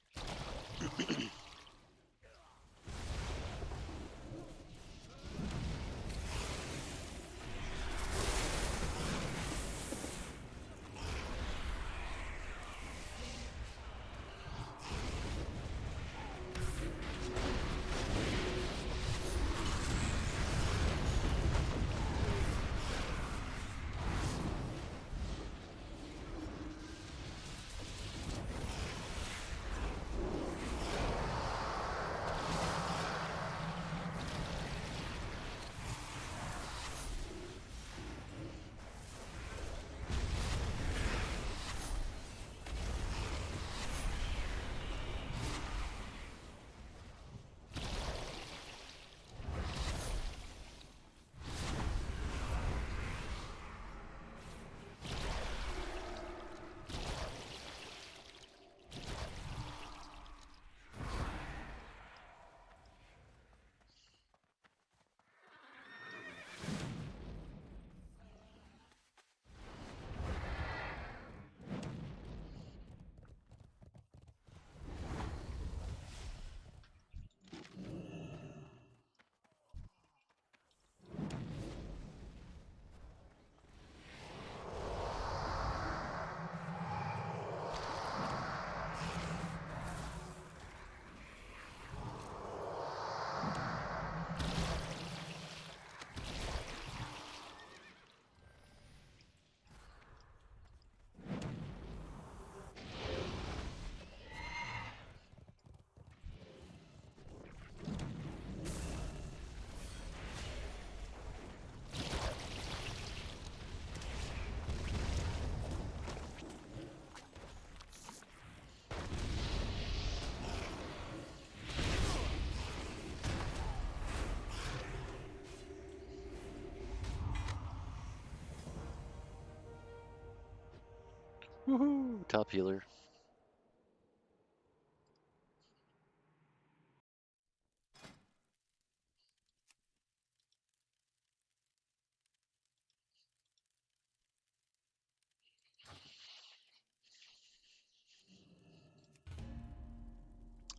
Woohoo! Top healer.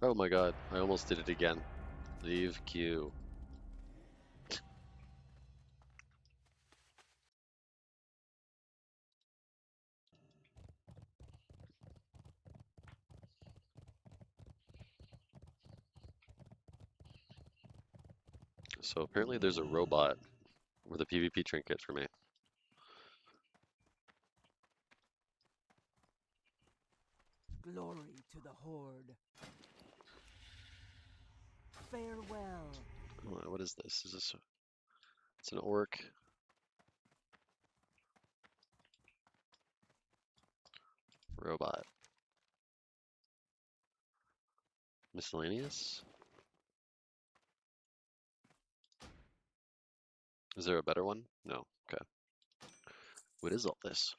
Oh my god, I almost did it again. Leave queue. So apparently there's a robot with a PvP trinket for me. Glory to the Horde. Farewell. What is this? Is this? It's an orc. Robot. Miscellaneous? Is there a better one? No. Okay. What is all this?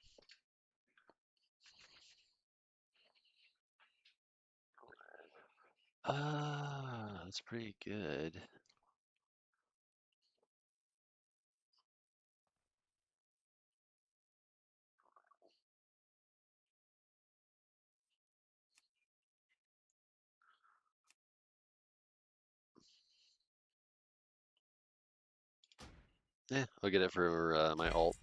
Ah, that's pretty good. Yeah, I'll get it for my alt.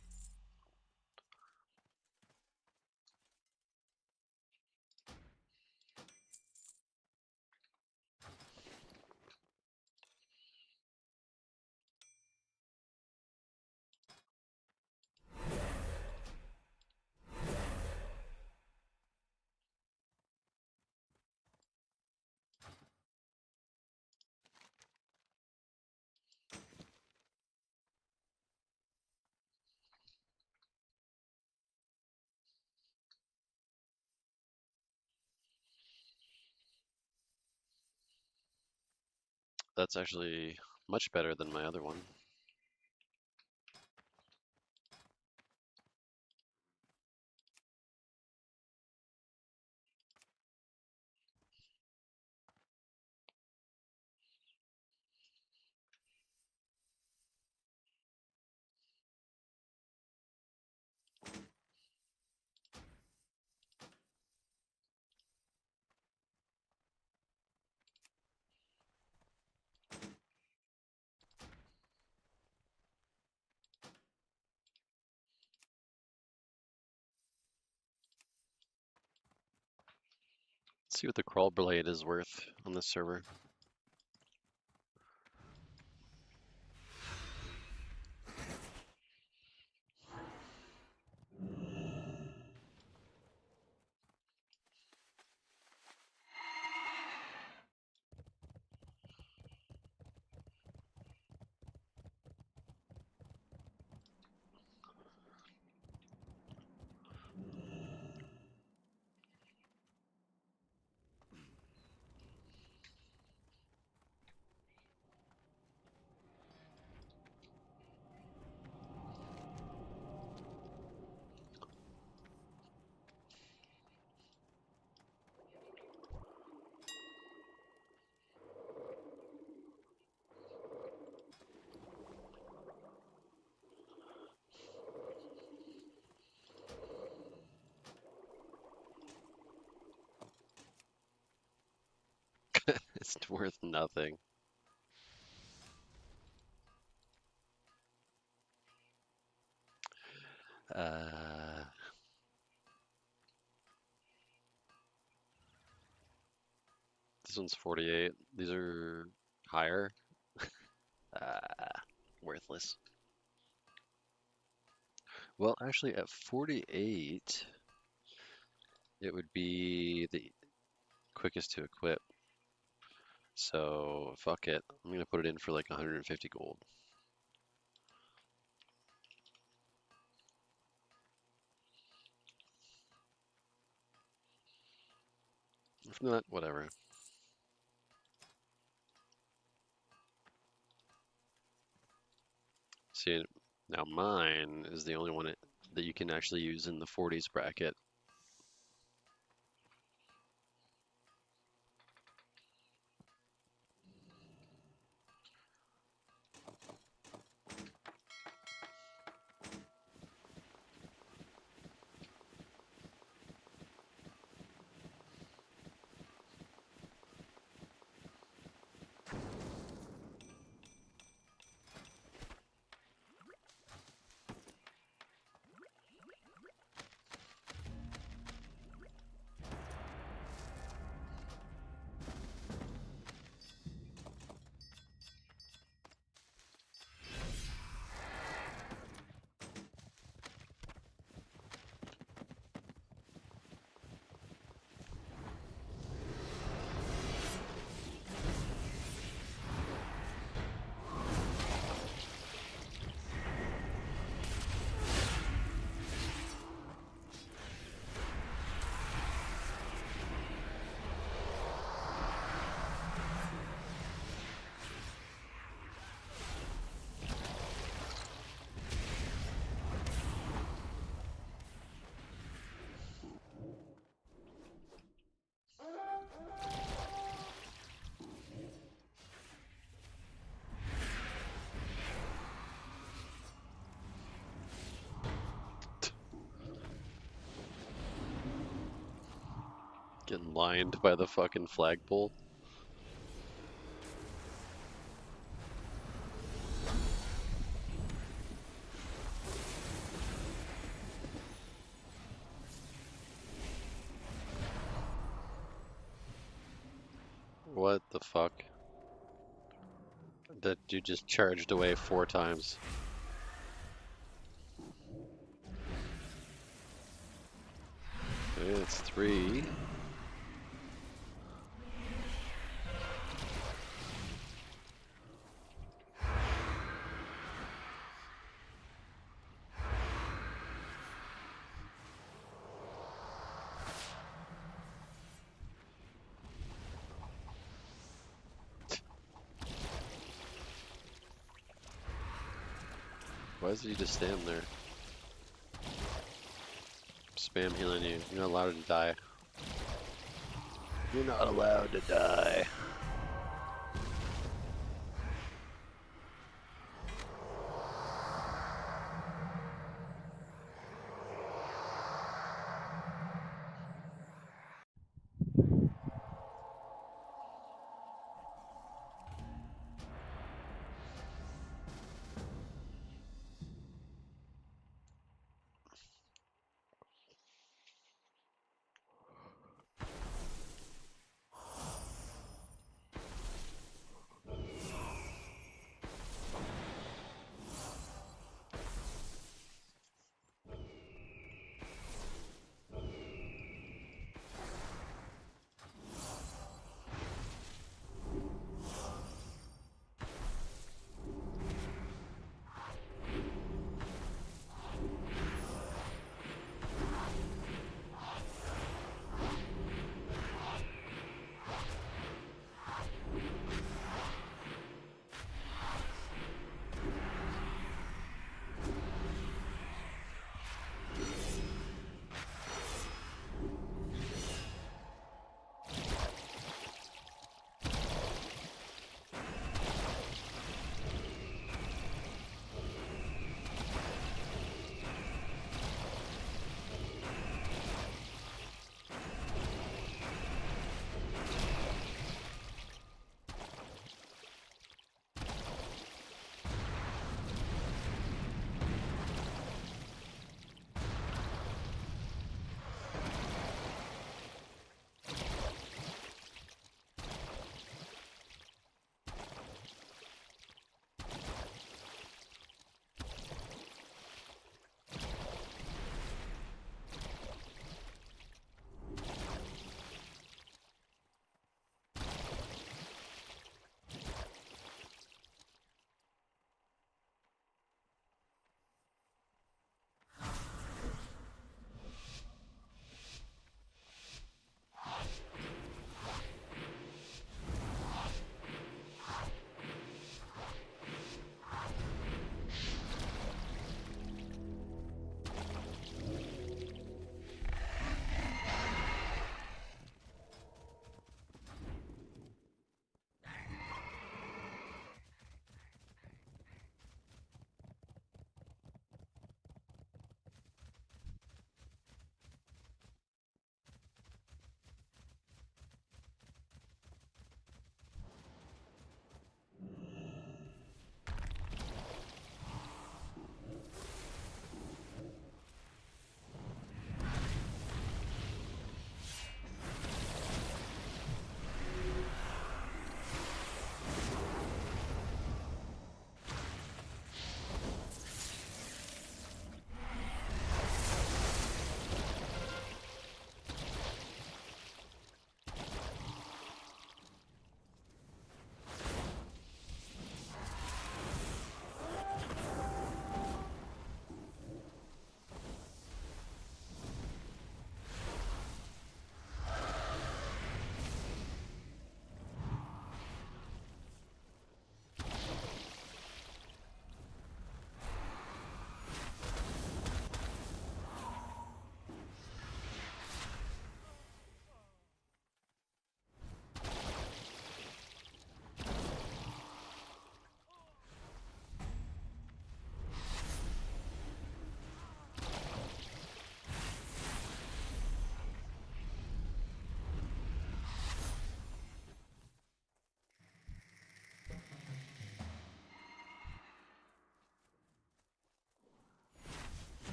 That's actually much better than my other one. Let's see what the crawl blade is worth on this server. It's worth nothing. Uh, this one's 48. These are higher. Worthless. Well, actually, at 48, it would be the quickest to equip. So, fuck it. I'm gonna put it in for like 150 gold. If not, whatever. See, now mine is the only one that you can actually use in the 40s bracket. Getting lined by the fucking flagpole. What the fuck? That dude just charged away 4 times. Okay, it's 3. Why does he just stand there? Spam healing you. You're not allowed to die. You're not allowed to die.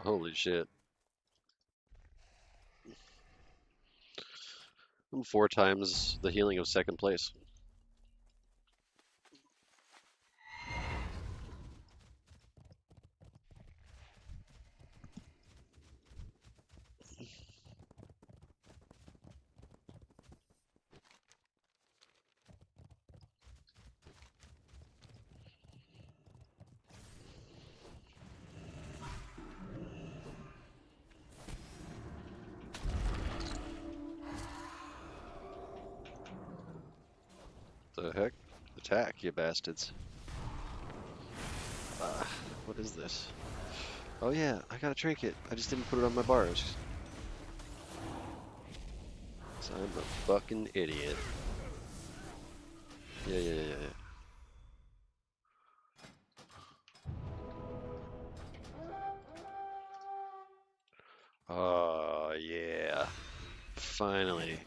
Holy shit. I'm 4 times the healing of second place. The heck? Attack, you bastards. What is this? Oh yeah, I got a trinket. I just didn't put it on my bars. So I'm a fucking idiot. Yeah. Oh yeah. Finally.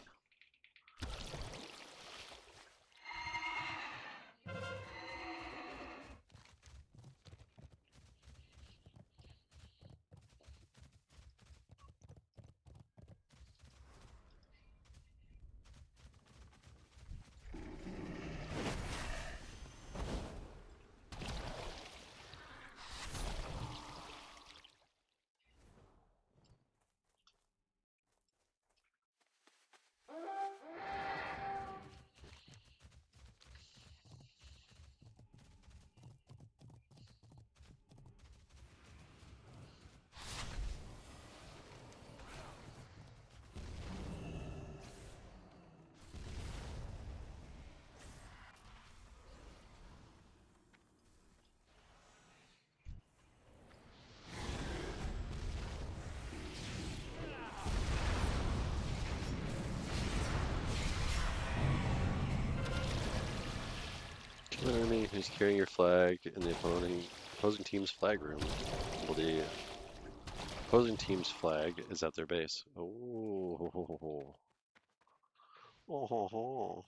Kill an enemy who's carrying your flag in the opposing team's flag room. Well, the opposing team's flag is at their base. Oh. Oh.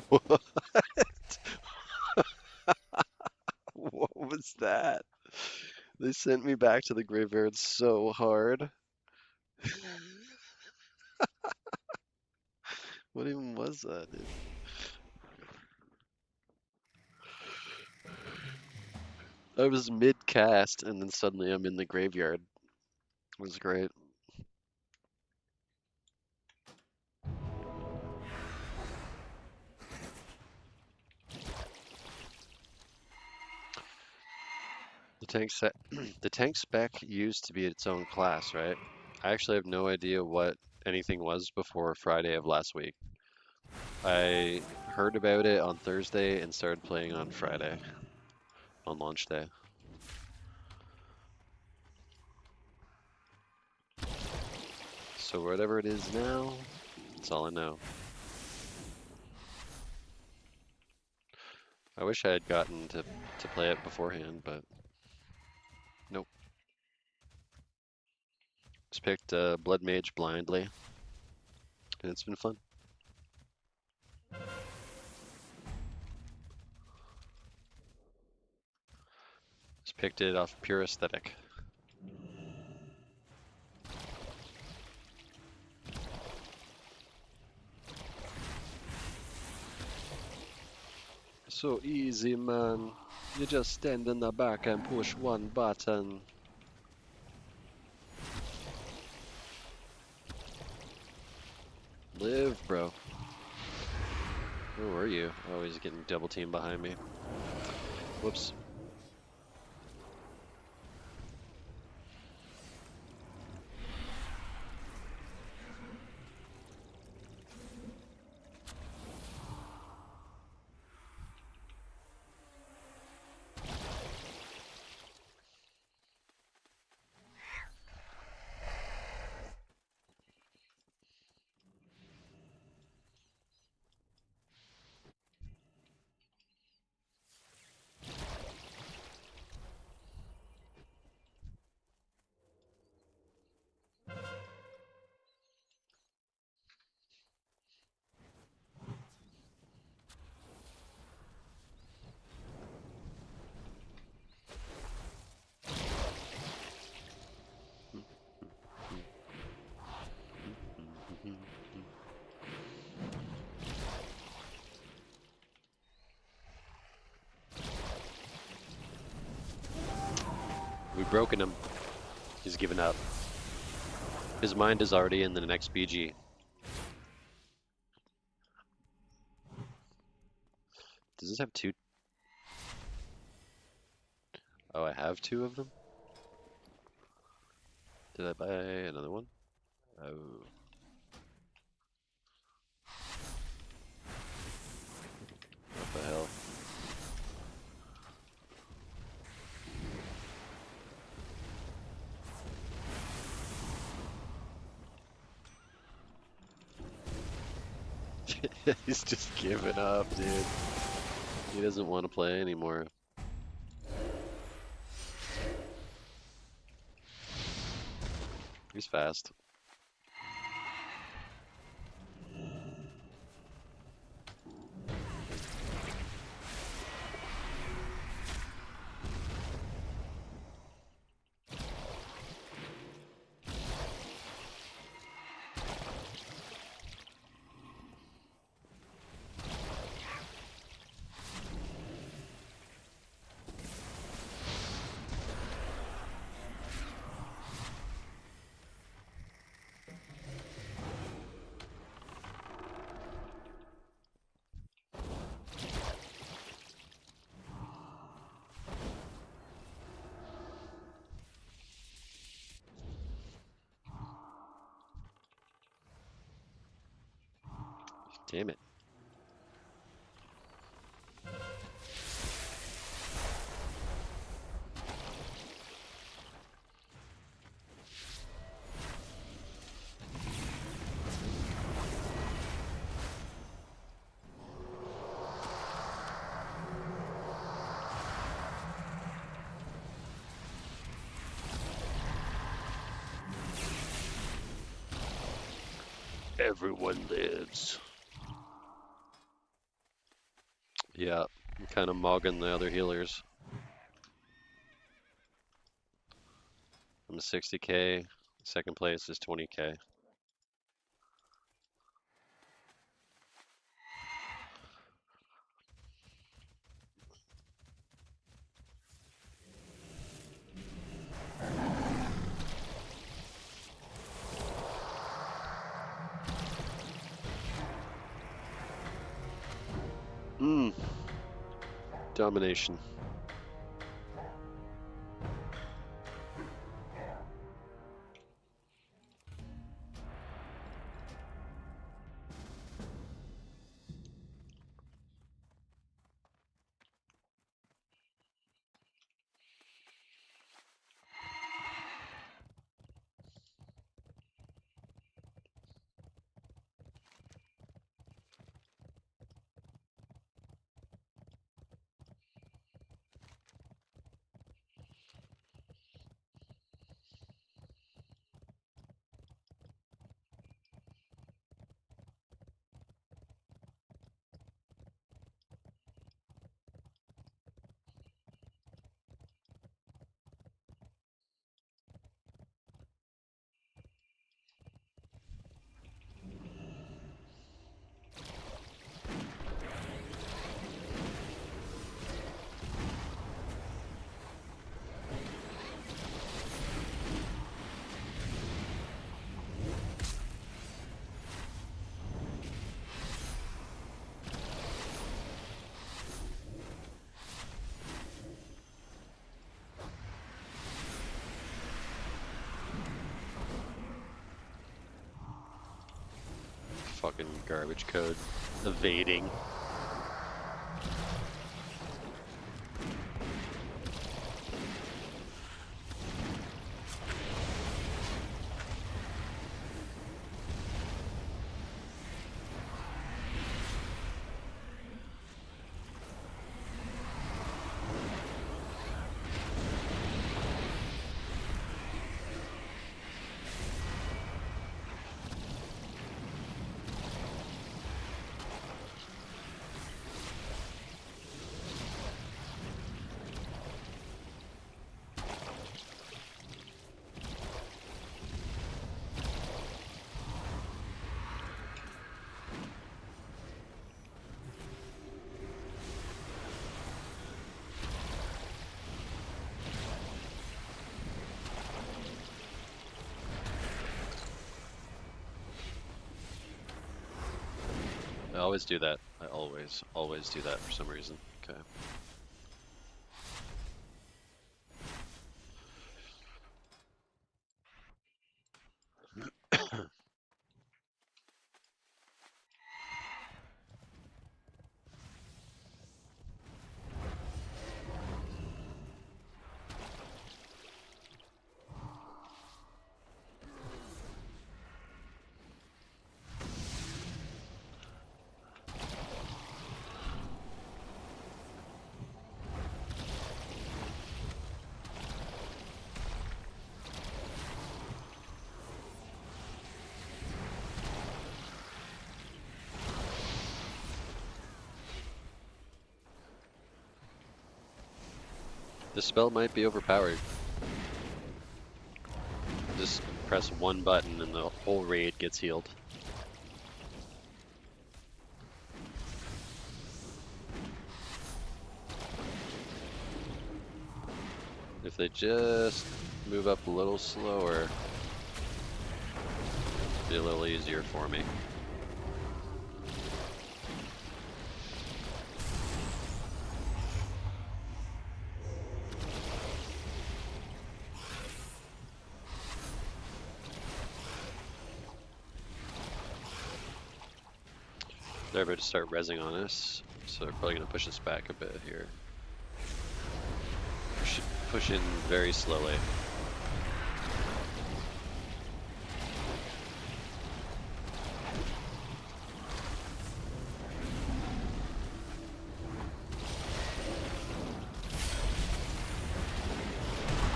What was that? They sent me back to the graveyard so hard. What even was that, dude? I was mid-cast and then suddenly I'm in the graveyard. It was great. The tank set, the tank spec used to be its own class, right? I actually have no idea what anything was before Friday of last week. I heard about it on Thursday and started playing on Friday, on launch day. So whatever it is now, that's all I know. I wish I had gotten to play it beforehand, but nope. Just picked Blood Mage blindly, and it's been fun. Just picked it off pure aesthetic. So easy, man. You just stand in the back and push one button. Live, bro. Where were you? Oh, he's getting double teamed behind me. Whoops. We've broken him. He's given up. His mind is already in the next BG. Does this have two? Oh, I have two of them? Did I buy another one? Oh. What the hell? He's just giving up, dude. He doesn't want to play anymore. He's fast. Damn it. Everyone lives. Yeah, I'm kind of mogging the other healers. I'm 60k. Second place is 20k. Domination. Fucking garbage code. Evading. I always do that. I always do that for some reason. Okay. This spell might be overpowered. Just press one button and the whole raid gets healed. If they just move up a little slower, it'd be a little easier for me. They're about to start rezzing on us, so they're probably going to push us back a bit here. Push in very slowly.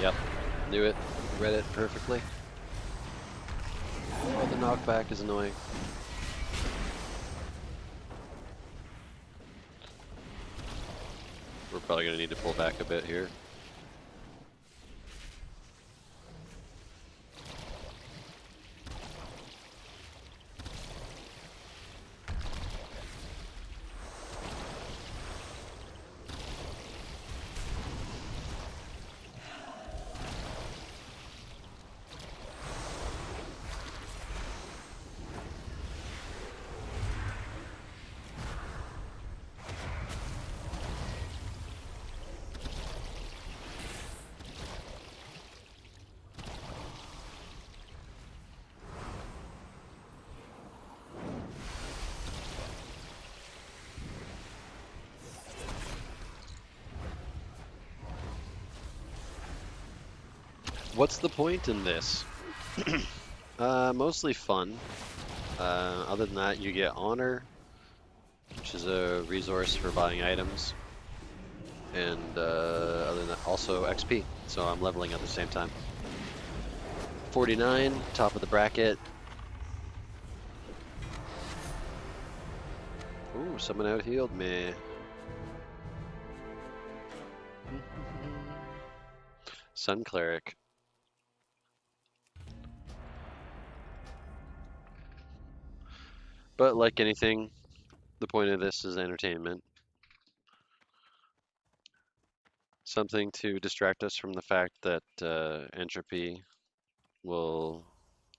Yep, knew it. Read it perfectly. Oh, the knockback is annoying. probably gonna need to pull back a bit here. What's the point in this? Mostly fun. Other than that, you get honor, which is a resource for buying items, and other than that, also XP. So I'm leveling at the same time. 49, top of the bracket. Ooh, someone out healed me. Sun Cleric. But like anything, the point of this is entertainment. Something to distract us from the fact that entropy will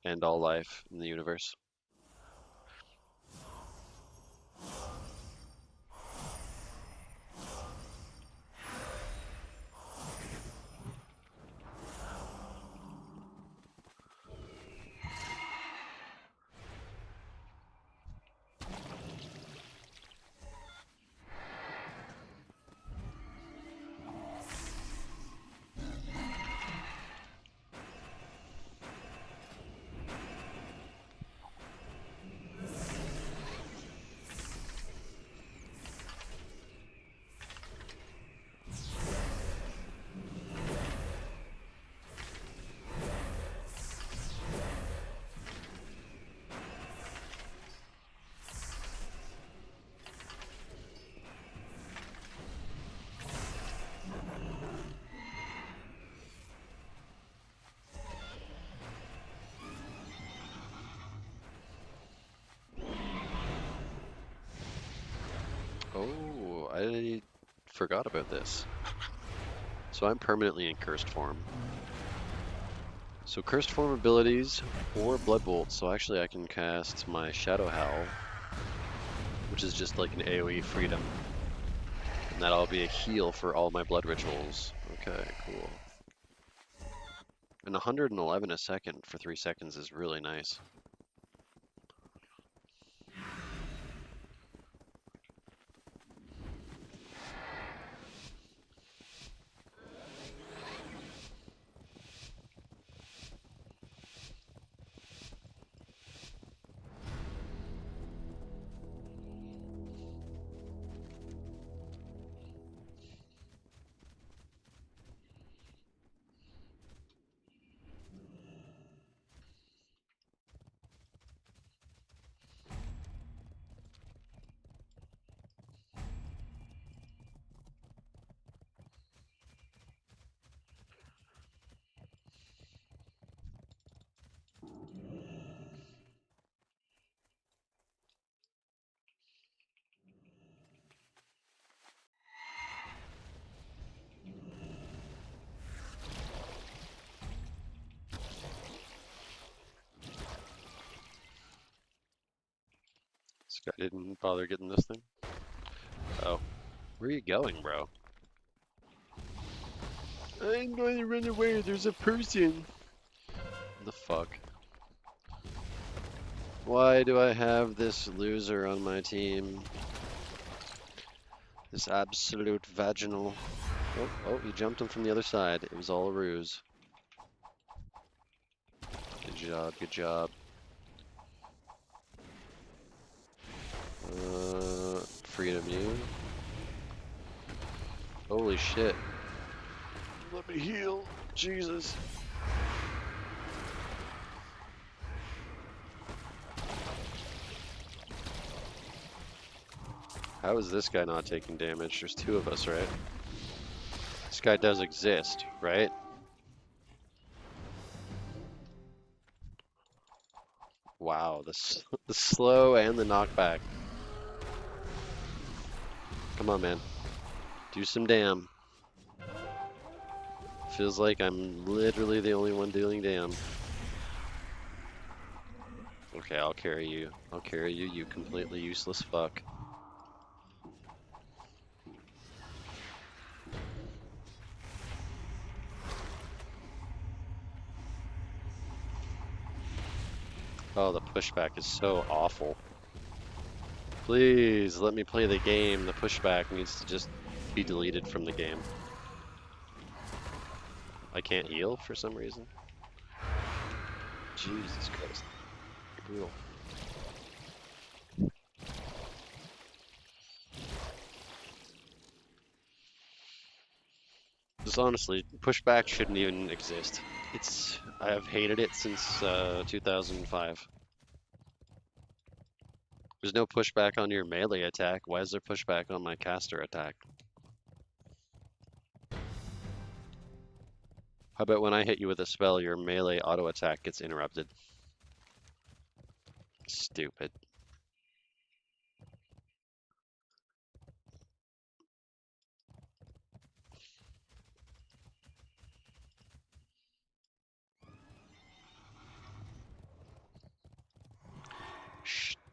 end all life in the universe. Oh, I forgot about this. So I'm permanently in Cursed Form. So Cursed Form abilities or Blood Bolt. So actually I can cast my Shadow Howl, which is just like an AoE freedom. And that'll be a heal for all my blood rituals. Okay, cool. And 111 a second for 3 seconds is really nice. This guy didn't bother getting this thing. Oh. Where are you going, bro? I'm going to run away, there's a person! The fuck? Why do I have this loser on my team? This absolute vaginal. Oh, he jumped him from the other side. It was all a ruse. Good job, good job. Freedom you. Holy shit. Let me heal. Jesus. How is this guy not taking damage? There's two of us, right? This guy does exist, right? Wow, the slow and the knockback. Come on, man. Do some damn. Feels like I'm literally the only one doing damn. Okay, I'll carry you. I'll carry you, you completely useless fuck. Oh, the pushback is so awful. Please, let me play the game. The pushback needs to just be deleted from the game. I can't heal for some reason. Jesus Christ. Brutal. Just honestly, pushback shouldn't even exist. I've hated it since 2005. There's no pushback on your melee attack. Why is there pushback on my caster attack? How about when I hit you with a spell, your melee auto attack gets interrupted? Stupid.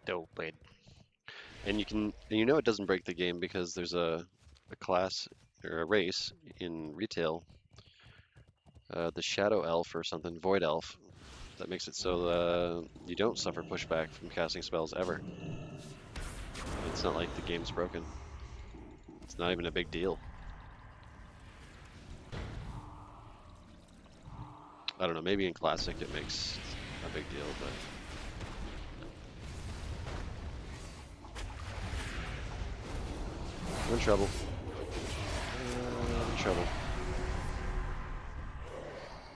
Stupid. And you know it doesn't break the game because there's a class or a race in retail, the Shadow Elf or something, Void Elf, that makes it so you don't suffer pushback from casting spells ever. It's not like the game's broken. It's not even a big deal. I don't know, maybe in Classic it makes a big deal, but... I'm in trouble. I'm in trouble.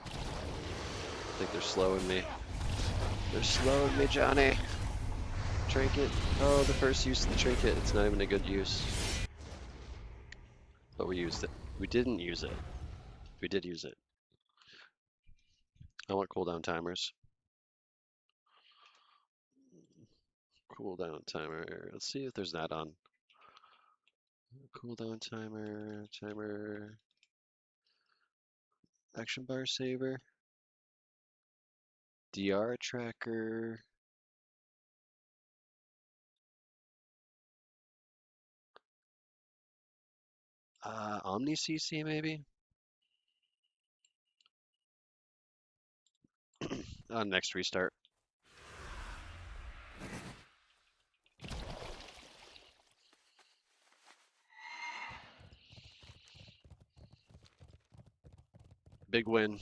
I think they're slowing me. They're slowing me, Johnny. Trinket. Oh, the first use of the trinket. It's not even a good use. But we used it. We didn't use it. We did use it. I want cooldown timers. Cooldown timer. Let's see if there's that on. Cooldown timer. Action bar saver. DR tracker. Omni CC maybe? Next restart. Big win.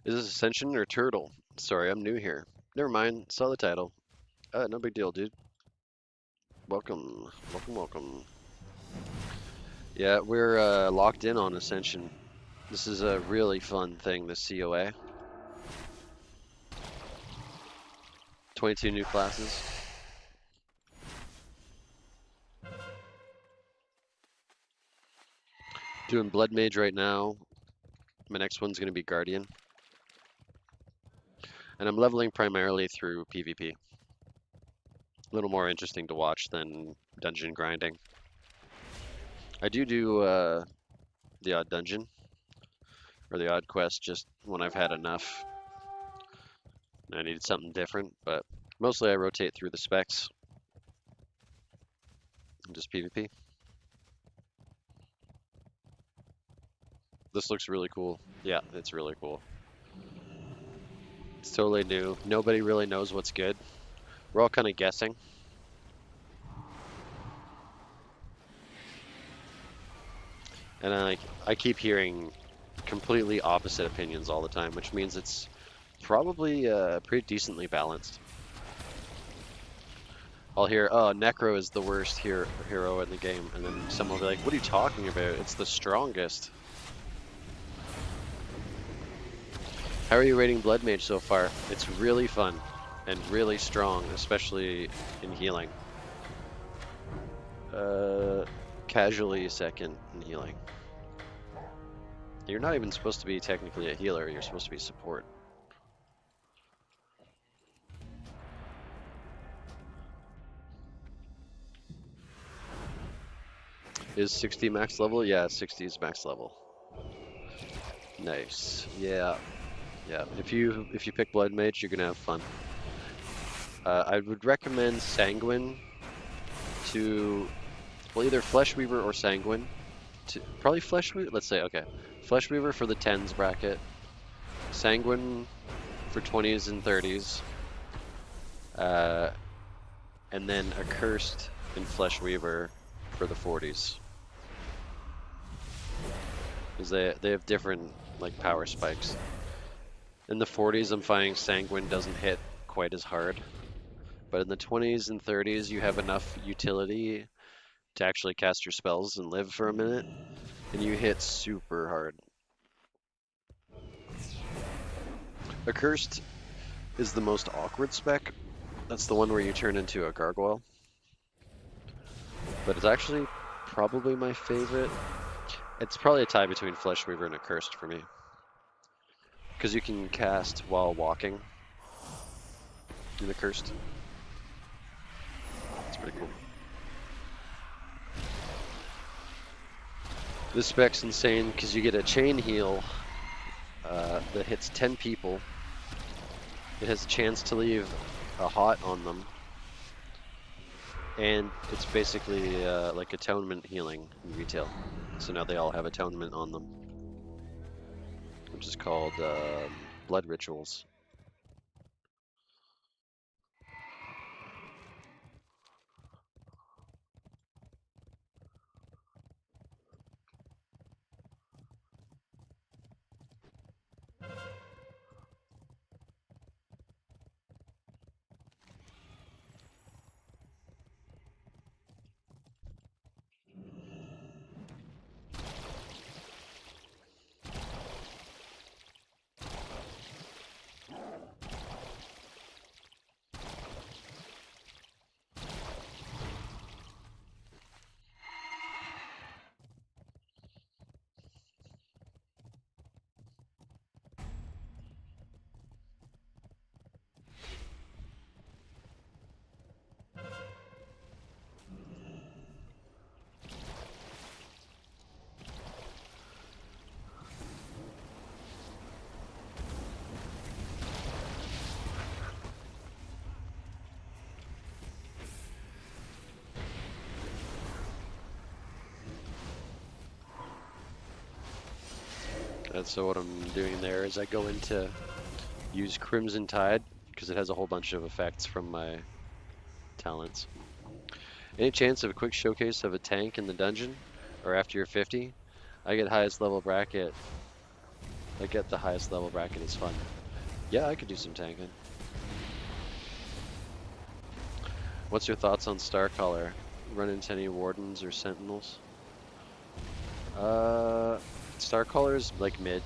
Is this Ascension or Turtle? Sorry, I'm new here. Never mind, saw the title. No big deal, dude. Welcome, welcome, welcome. Yeah, we're locked in on Ascension. This is a really fun thing, this CoA. 22 new classes. Doing Blood Mage right now. My next one's going to be Guardian. And I'm leveling primarily through PvP. A little more interesting to watch than dungeon grinding. I do the odd dungeon, or the odd quest, just when I've had enough and I needed something different, but mostly I rotate through the specs and just PvP. This looks really cool. Yeah, it's really cool. It's totally new. Nobody really knows what's good. We're all kind of guessing. And I keep hearing completely opposite opinions all the time, which means it's probably pretty decently balanced. I'll hear, oh, Necro is the worst hero in the game, and then someone will be like, what are you talking about? It's the strongest. How are you rating Blood Mage so far? It's really fun and really strong, especially in healing. Casually second in healing. You're not even supposed to be technically a healer, you're supposed to be support. Is 60 max level? Yeah, 60 is max level. Nice. Yeah. Yeah. If you pick Blood Mage, you're gonna have fun. I would recommend Sanguine to, well, either Flesh Weaver or Sanguine. Probably Flesh Weaver. Let's say, okay, Flesh Weaver for the 10s bracket, Sanguine for 20s and 30s, and then Accursed and Flesh Weaver for the 40s. Because they have different like power spikes. In the 40s, I'm finding Sanguine doesn't hit quite as hard, but in the 20s and 30s, you have enough utility to actually cast your spells and live for a minute, and you hit super hard. Accursed is the most awkward spec. That's the one where you turn into a gargoyle. But it's actually probably my favorite. It's probably a tie between Flesh Weaver and Accursed for me. Because you can cast while walking in Accursed. It's pretty cool. This spec's insane because you get a chain heal that hits 10 people. It has a chance to leave a hot on them. And it's basically like atonement healing in retail. So now they all have atonement on them, which is called blood rituals. And so what I'm doing there is I go into use Crimson Tide because it has a whole bunch of effects from my talents. Any chance of a quick showcase of a tank in the dungeon or after you're 50? I get highest level bracket Like at the highest level bracket is fun. Yeah, I could do some tanking. What's your thoughts on Starcaller? Run into any Wardens or Sentinels? Starcaller is like mid.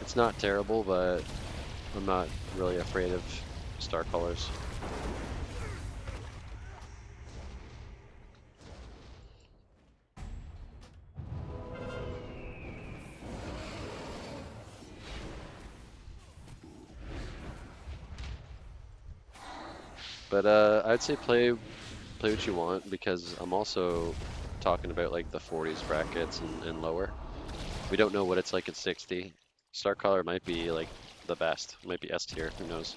It's not terrible, but I'm not really afraid of Starcallers. But I'd say play what you want, because I'm also talking about like the 40s brackets and lower. We don't know what it's like at 60. Starcaller might be like the best. It might be S tier. Who knows?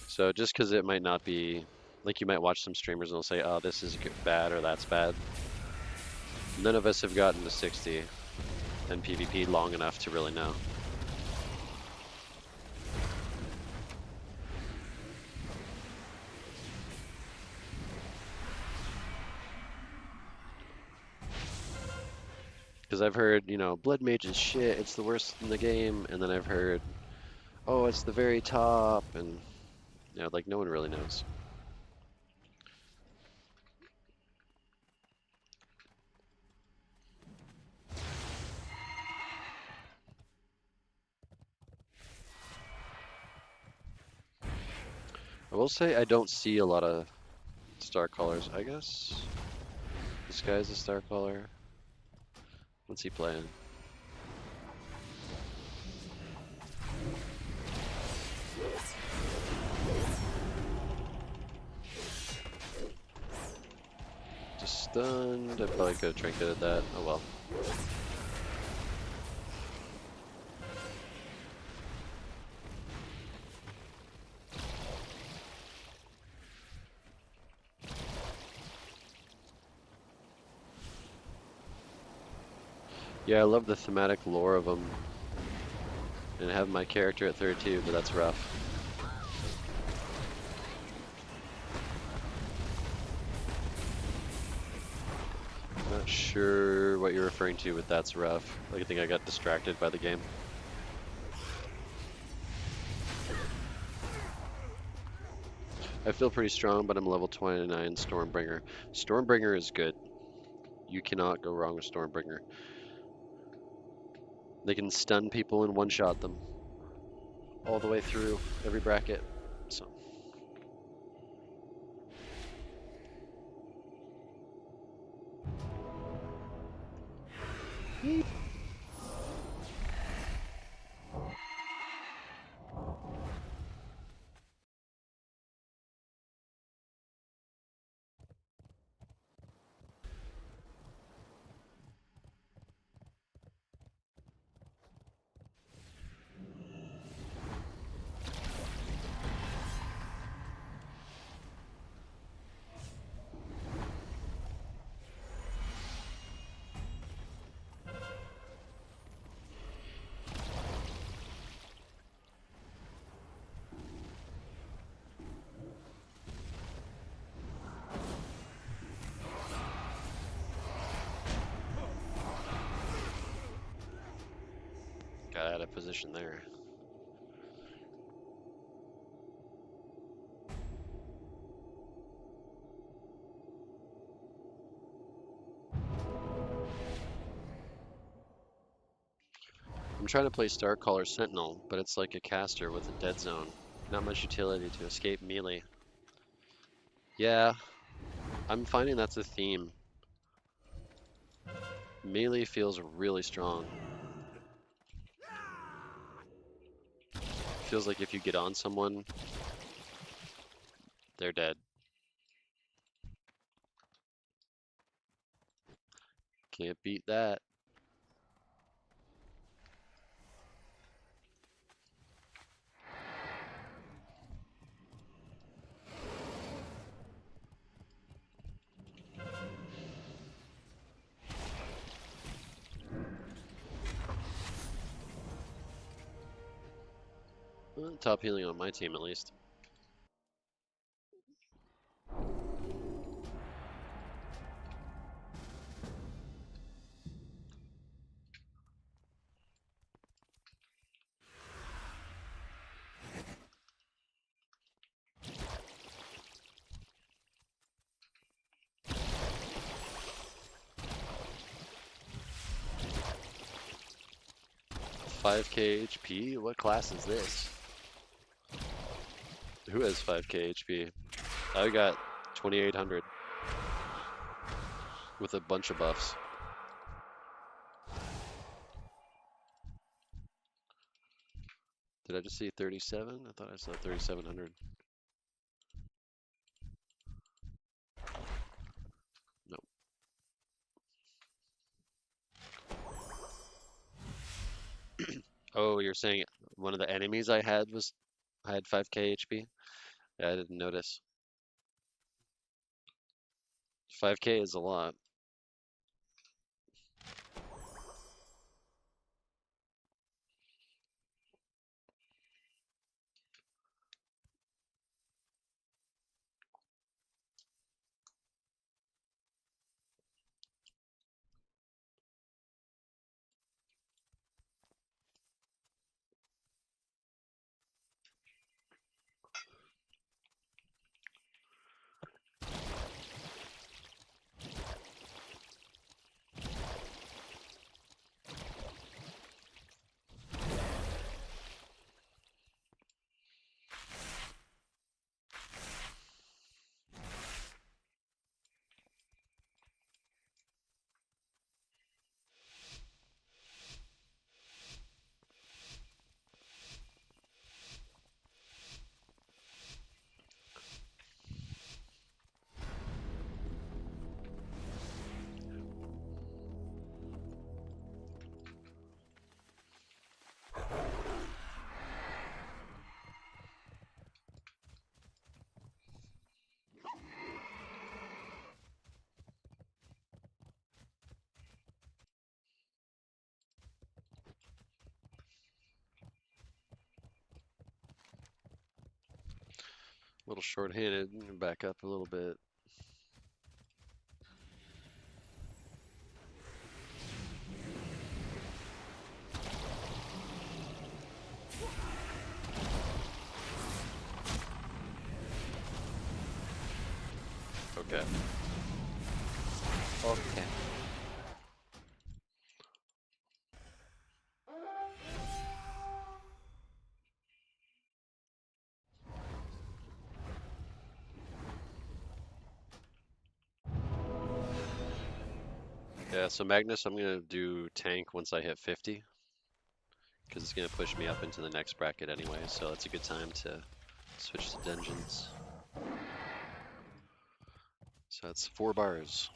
So just because it might not be, like you might watch some streamers and they'll say, oh, this is bad or that's bad. None of us have gotten to 60 and PvP long enough to really know. Because I've heard, you know, Blood Mage is shit, it's the worst in the game, and then I've heard, oh, it's the very top, and, you know, like no one really knows. I will say I don't see a lot of star callers, I guess. This guy's a star caller. What's he playing? Just stunned. I probably could have trinketed that. Oh well. Yeah, I love the thematic lore of them. And I have my character at 32, but that's rough. Not sure what you're referring to with that's rough. Like, I think I got distracted by the game. I feel pretty strong, but I'm level 29 Stormbringer. Stormbringer is good. You cannot go wrong with Stormbringer. They can stun people and one-shot them all the way through every bracket. So. Got out of position there. I'm trying to play Starcaller Sentinel, but it's like a caster with a dead zone. Not much utility to escape melee. Yeah, I'm finding that's a theme. Melee feels really strong. Feels like if you get on someone, they're dead. Can't beat that. Well, top healing on my team at least. 5k HP? What class is this? Who has 5k HP? I got 2800 with a bunch of buffs. Did I just see 37? I thought I saw 3700. Nope. Oh, you're saying one of the enemies I had 5k HP? Yeah, I didn't notice. 5k is a lot. A little short-handed. Back up a little bit. Okay. Okay. Yeah, so Magnus, I'm gonna do tank once I hit 50, because it's gonna push me up into the next bracket anyway, so that's a good time to switch to dungeons. So that's 4 bars.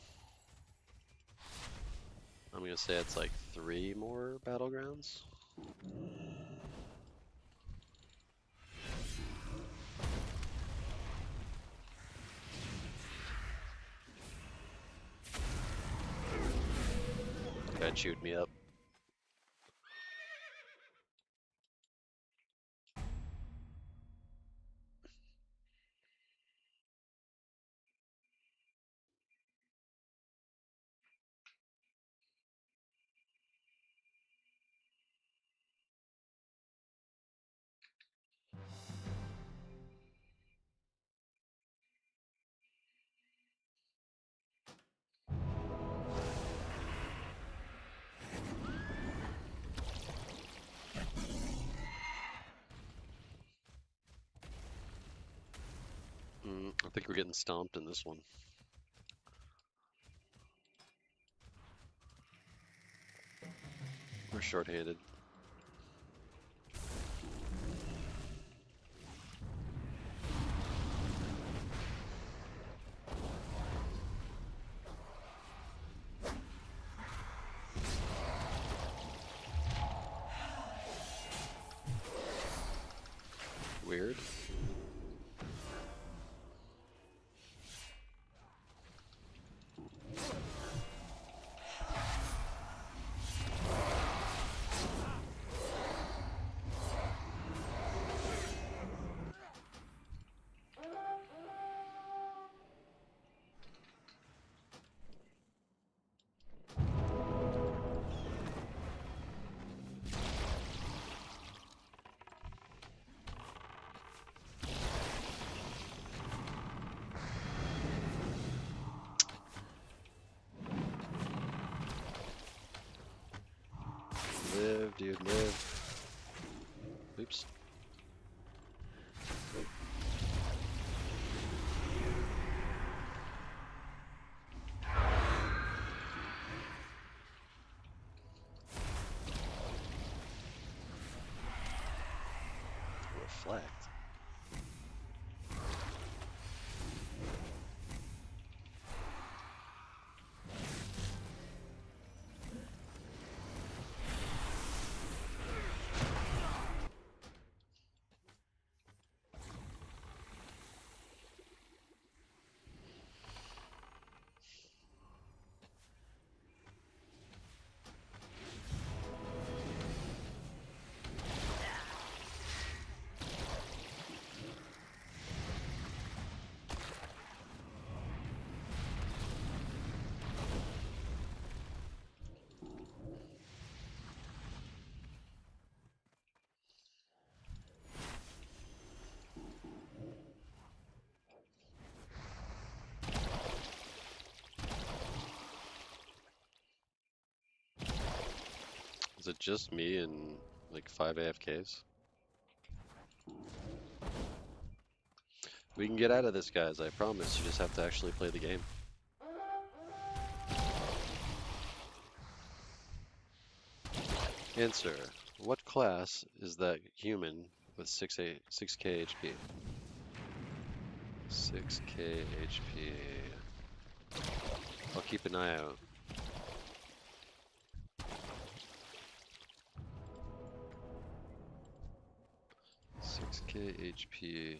I'm gonna say it's like 3 more battlegrounds. Guy chewed me up. I think we're getting stomped in this one. We're short-handed. Weird. Live, dude, live. Oops. Reflect. Is it just me and like 5 AFKs? We can get out of this, guys, I promise. You just have to actually play the game. Answer. What class is that human with 6k HP? 6k HP. I'll keep an eye out. 6k HP.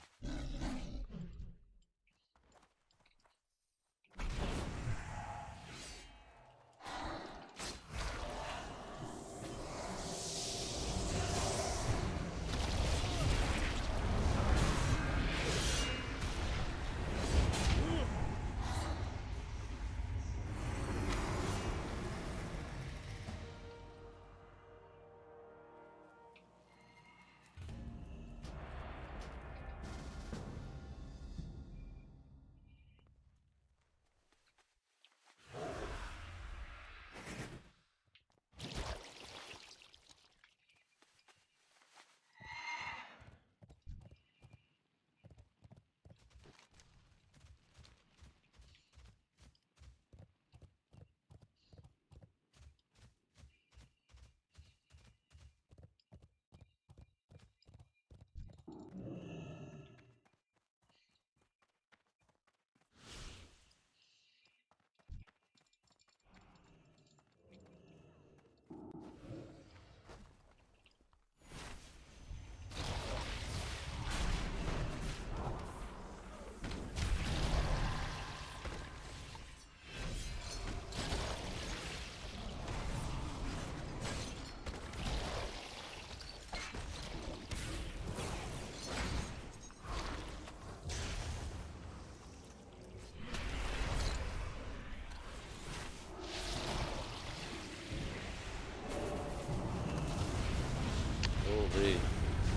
Holy,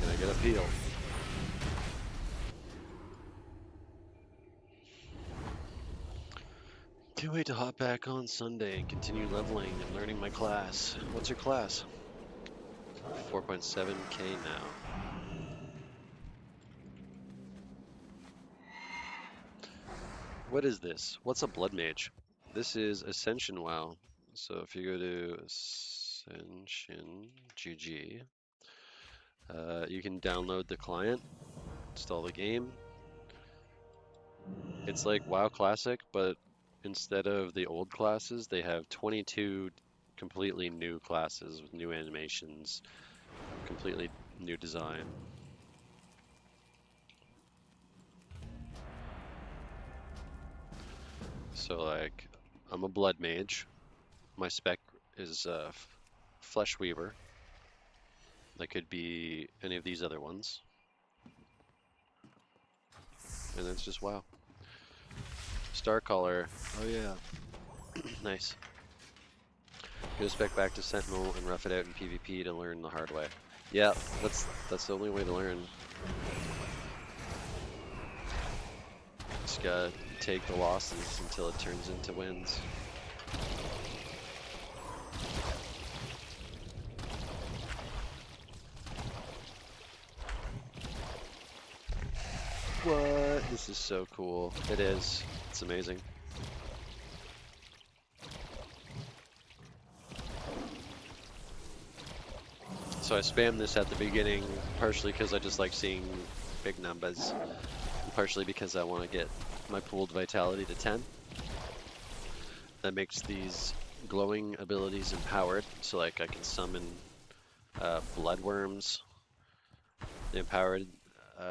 can I get a peel? Can't wait to hop back on Sunday and continue leveling and learning my class. What's your class? 4.7k now. What is this? What's a blood mage? This is Ascension WoW. So if you go to Ascension GG, you can download the client, install the game. It's like WoW Classic, but instead of the old classes, they have 22 completely new classes with new animations, completely new design. So like, I'm a blood mage. My spec is Flesh Weaver. That could be any of these other ones. And it's just WoW. Starcaller. Oh yeah. Nice. Go spec back to Sentinel and rough it out in PvP to learn the hard way. Yeah, that's the only way to learn. Just gotta take the losses until it turns into wins. What? This is so cool. It is. It's amazing. So I spam this at the beginning, partially because I just like seeing big numbers, and partially because I want to get my pooled vitality to 10. That makes these glowing abilities empowered, so like I can summon bloodworms. The empowered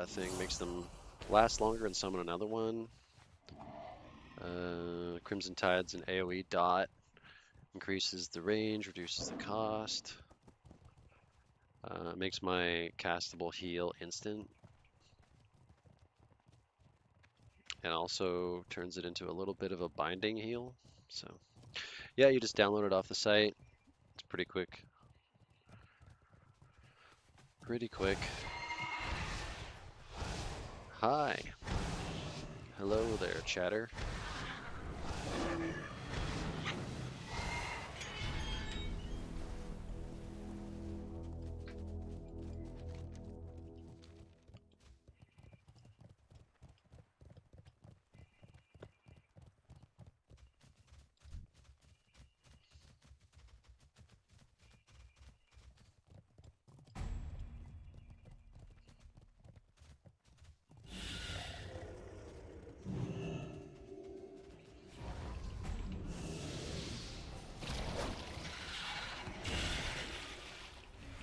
thing makes them last longer and summon another one. Crimson Tides and AoE dot increases the range, reduces the cost. Makes my castable heal instant. And also turns it into a little bit of a binding heal. So yeah, you just download it off the site. It's pretty quick. Pretty quick. Hi. Hello there, chatter.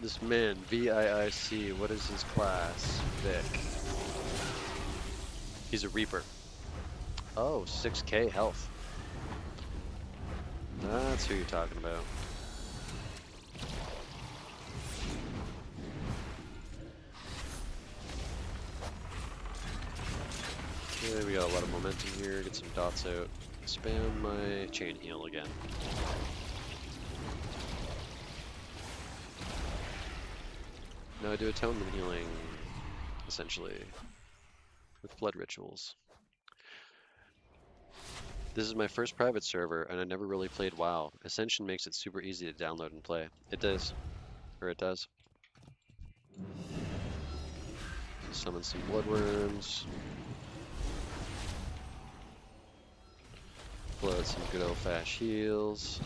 This man, VIIC, what is his class? Vic. He's a Reaper. Oh, 6k health. That's who you're talking about. Okay, we got a lot of momentum here. Get some dots out. Spam my chain heal again. Now I do atonement healing, essentially, with blood rituals. This is my first private server, and I never really played WoW. Ascension makes it super easy to download and play. It does. Or it does. Summon some bloodworms. Blow out some good old-fashioned heals.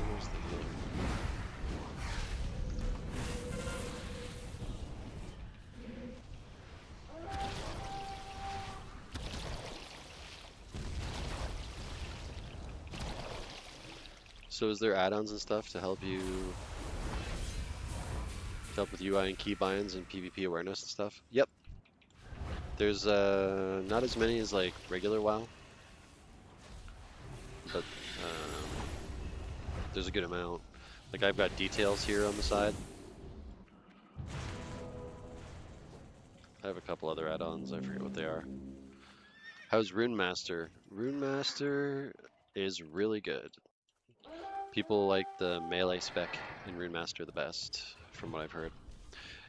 Where's the heal? So is there add-ons and stuff to help you with UI and keybinds and PvP awareness and stuff? Yep. There's not as many as like regular WoW, but there's a good amount. Like I've got details here on the side. I have a couple other add-ons, I forget what they are. How's Rune Master? Rune Master is really good. People like the melee spec in Rune Master the best, from what I've heard.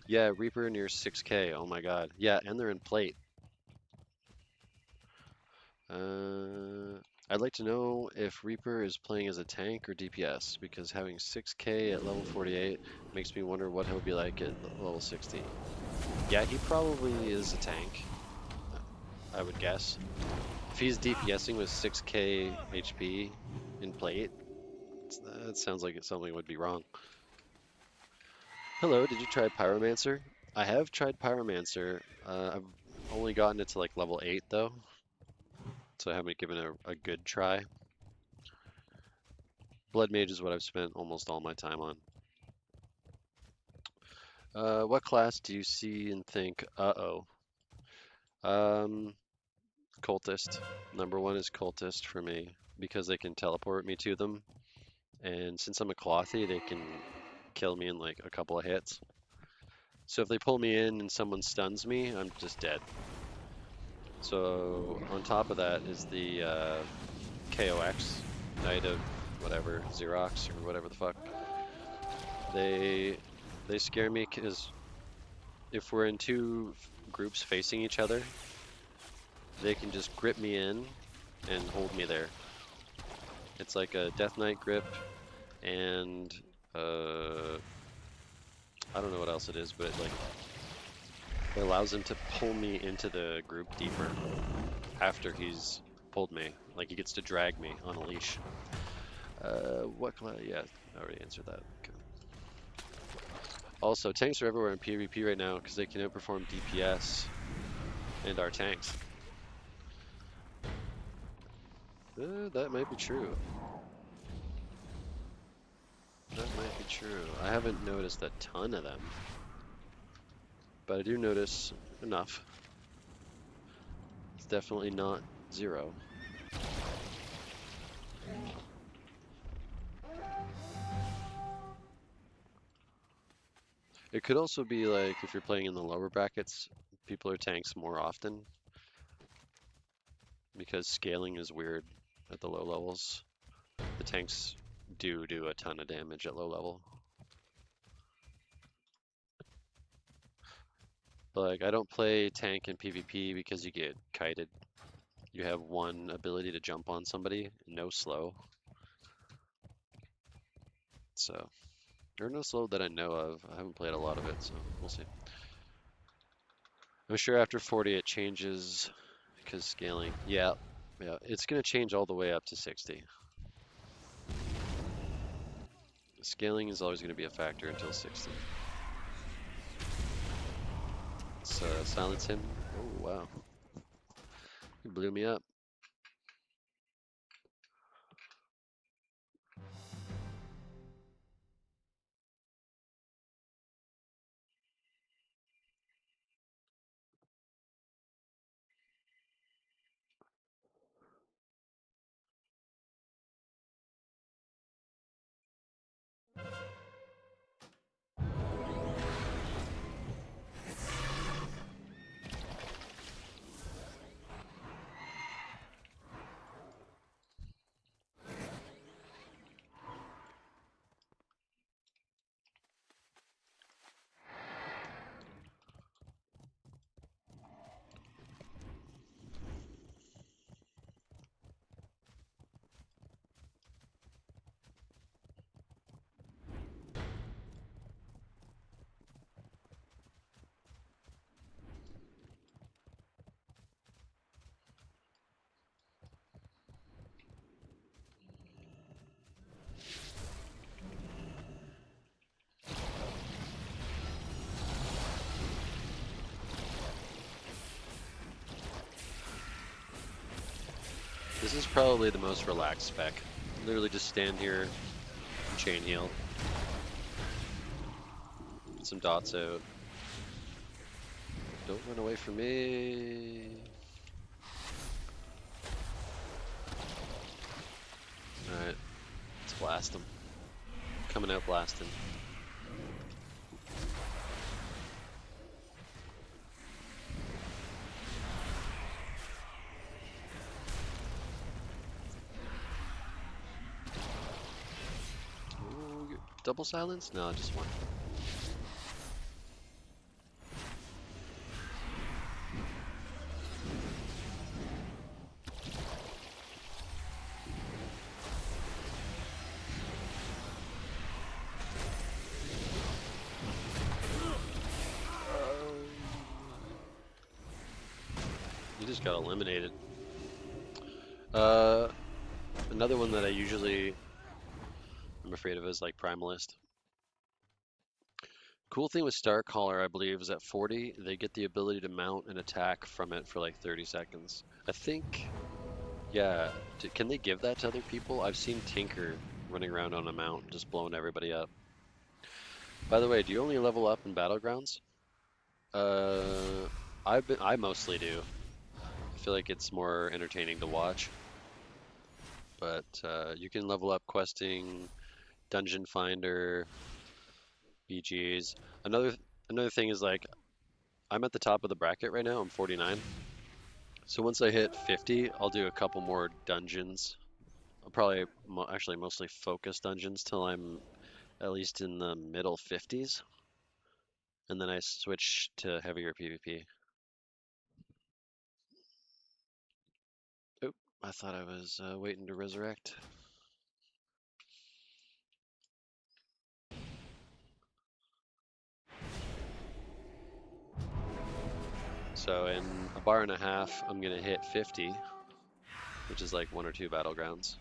Yeah, Reaper near 6k, oh my god. Yeah, and they're in plate. I'd like to know if Reaper is playing as a tank or DPS, because having 6k at level 48 makes me wonder what he'll be like at level 60. Yeah, he probably is a tank, I would guess. If he's DPSing with 6k HP in plate, that sounds like something would be wrong. Hello, did you try Pyromancer? I have tried Pyromancer. I've only gotten it to like level 8 though, so I haven't given it a good try. Blood Mage is what I've spent almost all my time on. What class do you see and think, uh-oh? Cultist. Number one is Cultist for me, because they can teleport me to them. And since I'm a Clothy, they can kill me in like a couple of hits. So if they pull me in and someone stuns me, I'm just dead. So on top of that is the KOX, Knight of whatever, Xerox or whatever the fuck. They scare me because if we're in two groups facing each other, they can just grip me in and hold me there. It's like a Death Knight grip, and I don't know what else it is, but like it allows him to pull me into the group deeper after he's pulled me. Like he gets to drag me on a leash. What class? Yeah, I already answered that. Okay. Also, tanks are everywhere in PvP right now because they can outperform DPS and our tanks. That might be true. That might be true. I haven't noticed a ton of them, but I do notice enough. It's definitely not zero. It could also be like if you're playing in the lower brackets, people are tanks more often because scaling is weird at the low levels. The tanks do a ton of damage at low level. Like, I don't play tank in PvP because you get kited. You have one ability to jump on somebody, no slow. So, or no slow that I know of. I haven't played a lot of it, so we'll see. I'm sure after 40 it changes because scaling. Yeah, it's gonna change all the way up to 60. Scaling is always gonna be a factor until 60. Let's silence him. Oh wow, he blew me up. This is probably the most relaxed spec. Literally just stand here and chain heal. Get some dots out. Don't run away from me. Alright, let's blast them. Coming out blasting. Ooh, double silence? No, just one. just got eliminated. Another one that I usually am afraid of is like Primalist. Cool thing with Starcaller, I believe, is at 40, they get the ability to mount an attack from it for like 30 seconds. I think, yeah, can they give that to other people? I've seen Tinker running around on a mount, just blowing everybody up. By the way, do you only level up in Battlegrounds? I mostly do. I feel like it's more entertaining to watch. But you can level up questing, Dungeon Finder, BGs. Another thing is like I'm at the top of the bracket right now. I'm 49. So once I hit 50, I'll do a couple more dungeons. I'll probably actually mostly focus dungeons till I'm at least in the middle 50s, and then I switch to heavier PvP. Oop, I thought I was waiting to resurrect. So in a bar and a half, I'm gonna hit 50, which is like 1 or 2 battlegrounds.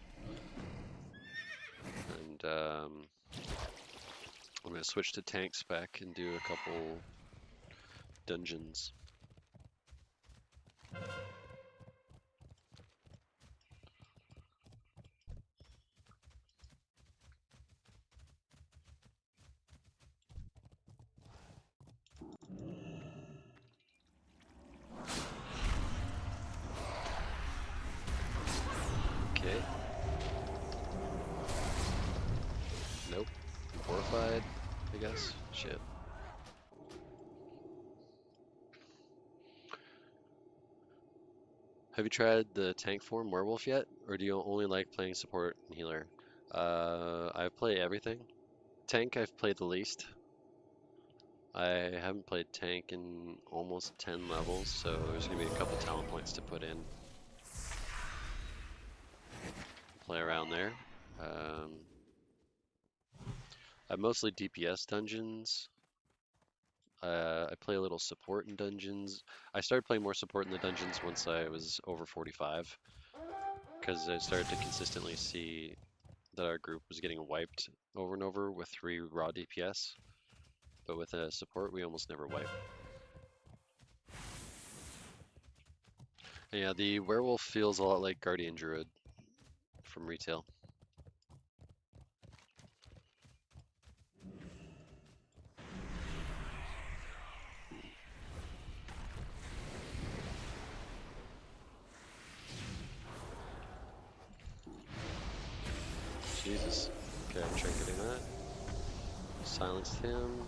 And I'm gonna switch to tank spec and do a couple dungeons. Okay. Nope. Horrified, I guess. Shit. Have you tried the tank form werewolf yet, or do you only like playing support and healer? I play everything. Tank I've played the least. I haven't played tank in almost 10 levels, so there's gonna be a couple talent points to put in. Play around there. I mostly DPS dungeons. I play a little support in dungeons. I started playing more support in the dungeons once I was over 45, because I started to consistently see that our group was getting wiped over and over with 3 raw DPS, but with a support we almost never wipe. And yeah, the werewolf feels a lot like Guardian Druid from retail. Jesus. Okay, I'm trinketing that. Silenced him.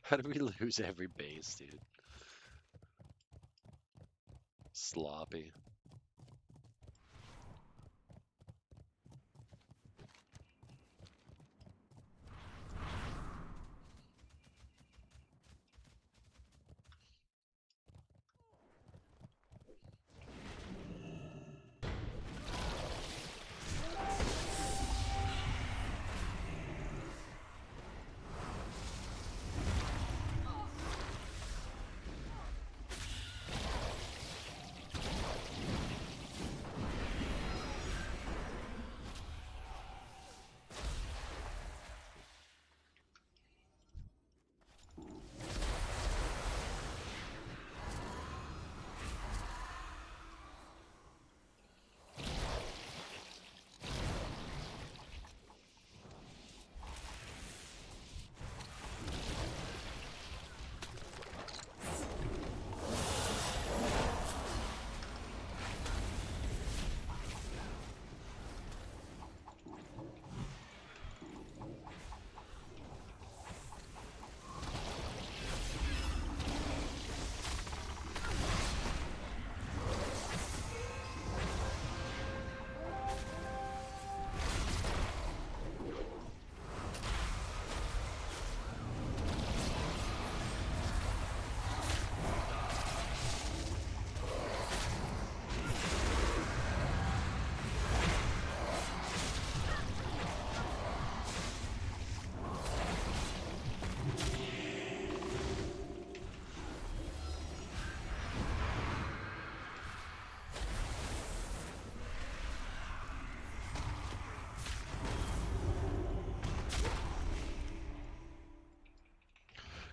How do we lose every base, dude? Sloppy.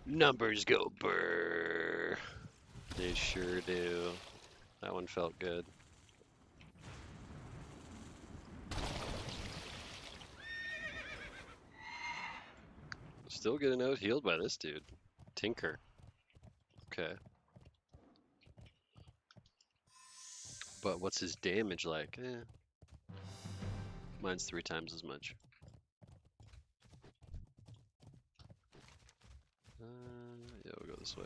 Numbers go brrr. They sure do. That one felt good. Still getting out healed by this dude. Tinker. Okay. But what's his damage like? Mine's 3 times as much. Yeah, we'll go this way.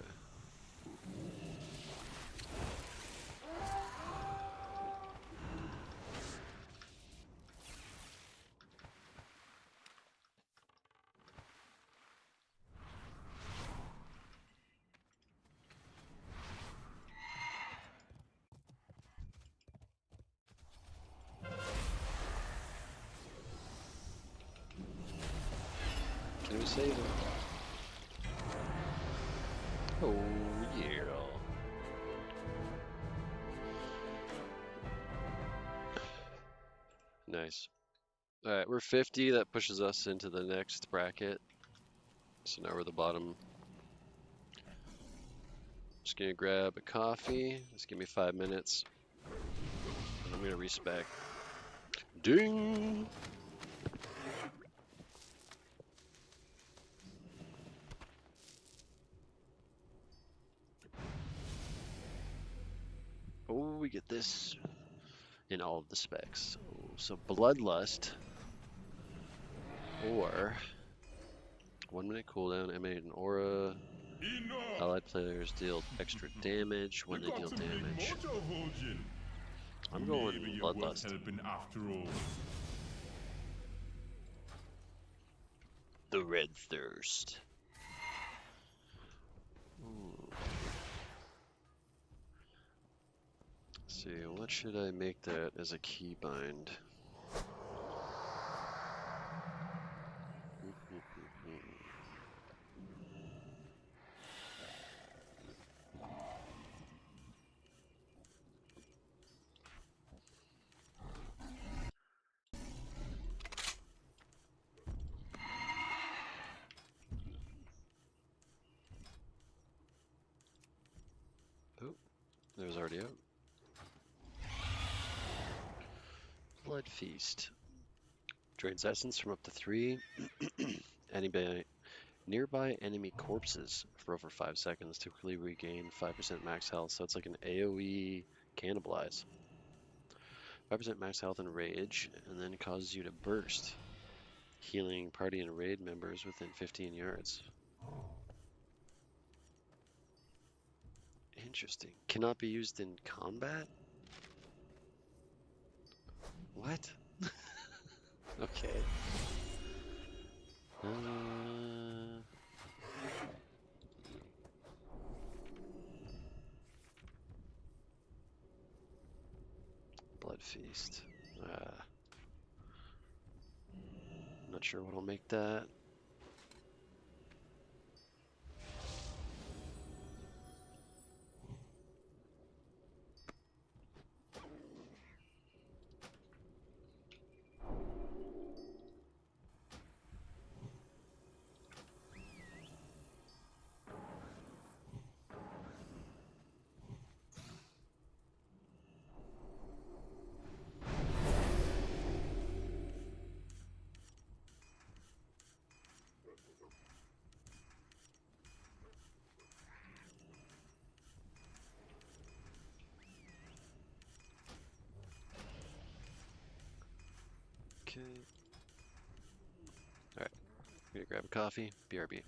Can we save him? Oh, yeah. Nice. Alright, we're 50. That pushes us into the next bracket. So now we're the bottom. Just gonna grab a coffee. Just give me 5 minutes. And I'm gonna respec. Ding! Oh, we get this in all of the specs. So Bloodlust, or 1 minute cooldown, emanate an aura. Enough! Allied players deal extra damage when You they got deal some big damage. mojo, Vulcan. I'm Maybe going you're worth Bloodlust. helping after all. The Red Thirst. Ooh. Let's see, what should I make that as a keybind? Oh, there's already out. Blood Feast. Drains essence from up to 3 nearby enemy corpses for over 5 seconds to quickly regain 5% max health. So it's like an AoE cannibalize. 5% max health and rage, and then causes you to burst, healing party and raid members within 15 yards. Interesting. Cannot be used in combat? What? Okay. Blood Feast. Not sure what'll make that. Okay. Alright. Gonna grab a coffee. BRB.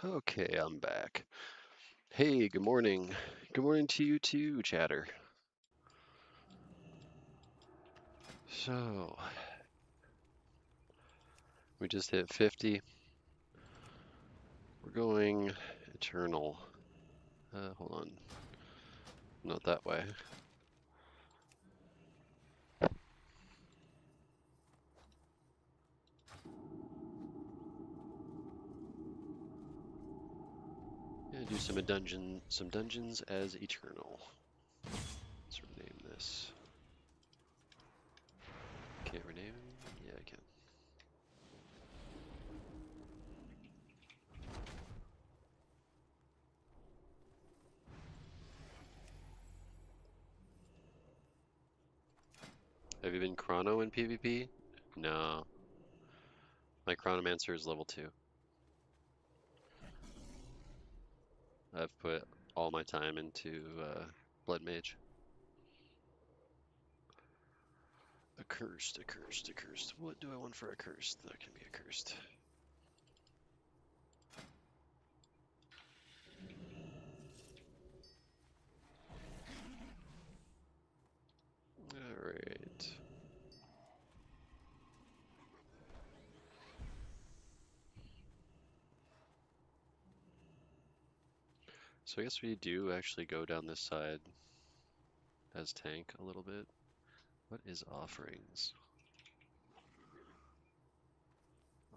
Okay, I'm back. Hey, good morning. Good morning to you too, chatter. So, we just hit 50. We're going eternal. Hold on. Not that way. Yeah, do some dungeons as eternal. Let's rename this. Can't rename him? Yeah, I can. Have you been chrono in PvP? No. My chronomancer is level 2. I've put all my time into blood mage. Accursed, accursed, accursed. What do I want for accursed? That can be accursed. Alright. So I guess we do actually go down this side as tank a little bit. What is offerings?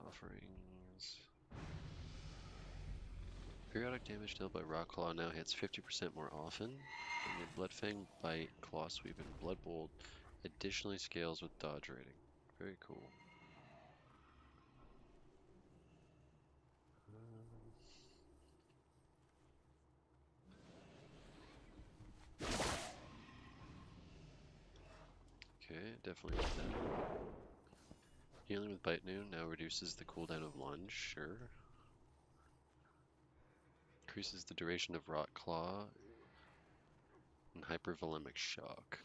Offerings. Periodic damage dealt by Rock Claw now hits 50% more often. And your Bloodfang Bite, Claw Sweep, and Blood Bolt additionally scales with dodge rating. Very cool. Okay, definitely want that. Healing with Bite Noon now reduces the cooldown of Lunge, sure. Increases the duration of Rot Claw and Hypervolemic Shock.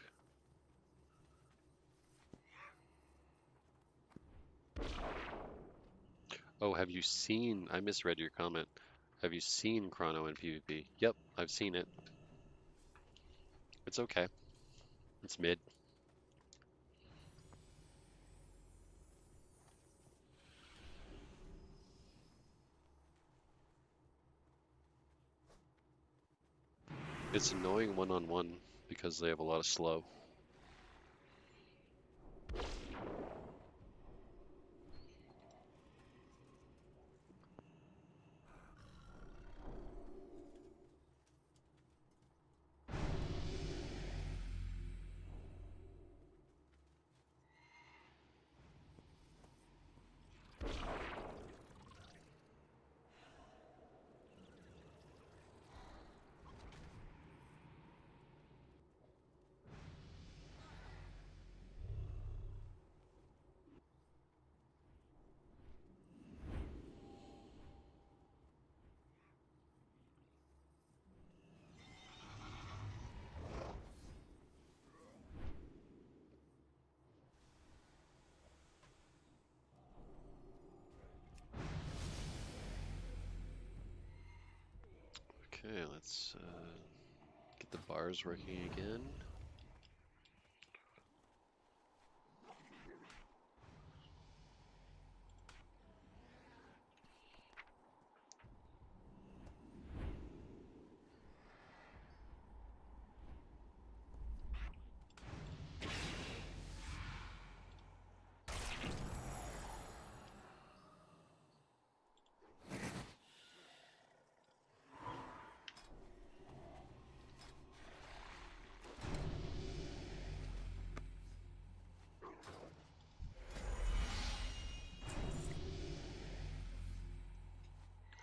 Oh, have you seen, I misread your comment. Have you seen Chrono in PvP? Yep, I've seen it. It's okay. It's mid. It's annoying one-on-one because they have a lot of slow. Okay, let's get the bars working again.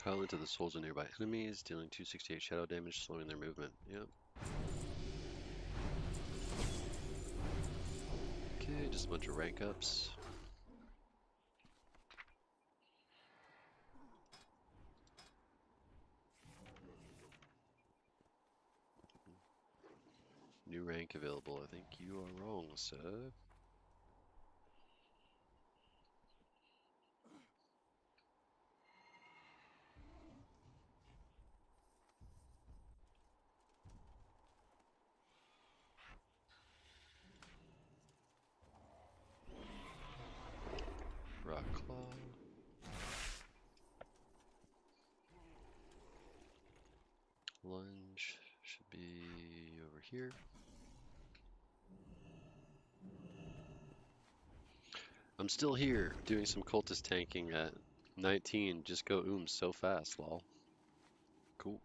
Howl into the souls of nearby enemies, dealing 268 shadow damage, slowing their movement. Yep. Okay, just a bunch of rank ups. New rank available. I think you are wrong, sir. Lunge should be over here. I'm still here doing some cultist tanking at 19. Just go so fast, lol. Cool.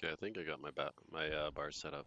Okay, I think I got my bar set up.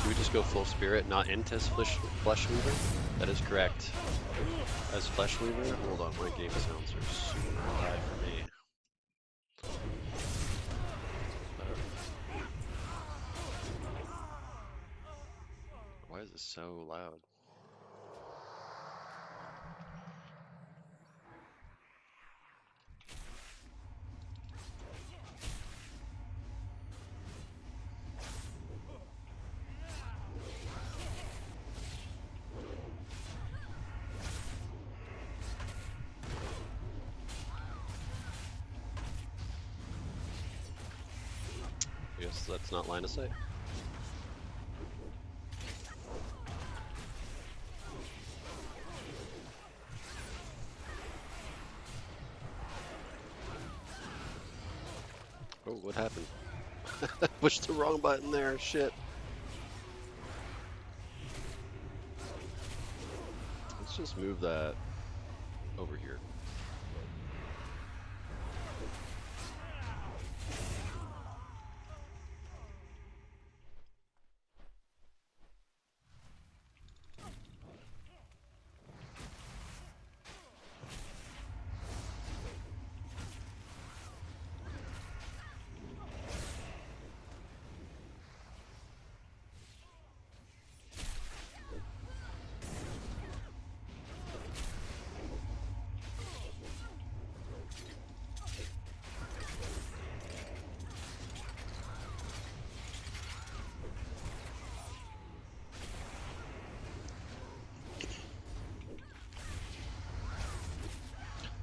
Do we just go full spirit, not into Flesh Weaver? That is correct. As Flesh Weaver? Hold on, my game sounds are super high for me. Why is this so loud? I guess that's not line of sight. Oh, what happened? Pushed the wrong button there, shit. Let's just move that over here.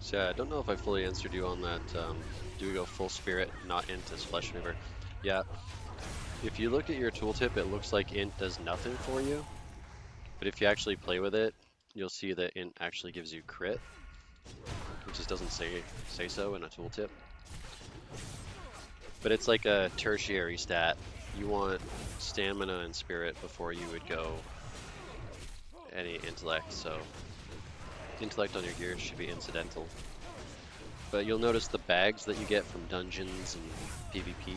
So yeah, I don't know if I fully answered you on that. Do we go full spirit, not int as flesh mover? Yeah. If you look at your tooltip, it looks like int does nothing for you. But if you actually play with it, you'll see that int actually gives you crit. It just doesn't say so in a tooltip. But it's like a tertiary stat. You want stamina and spirit before you would go any intellect, so intellect on your gear should be incidental. But you'll notice the bags that you get from dungeons and PvP,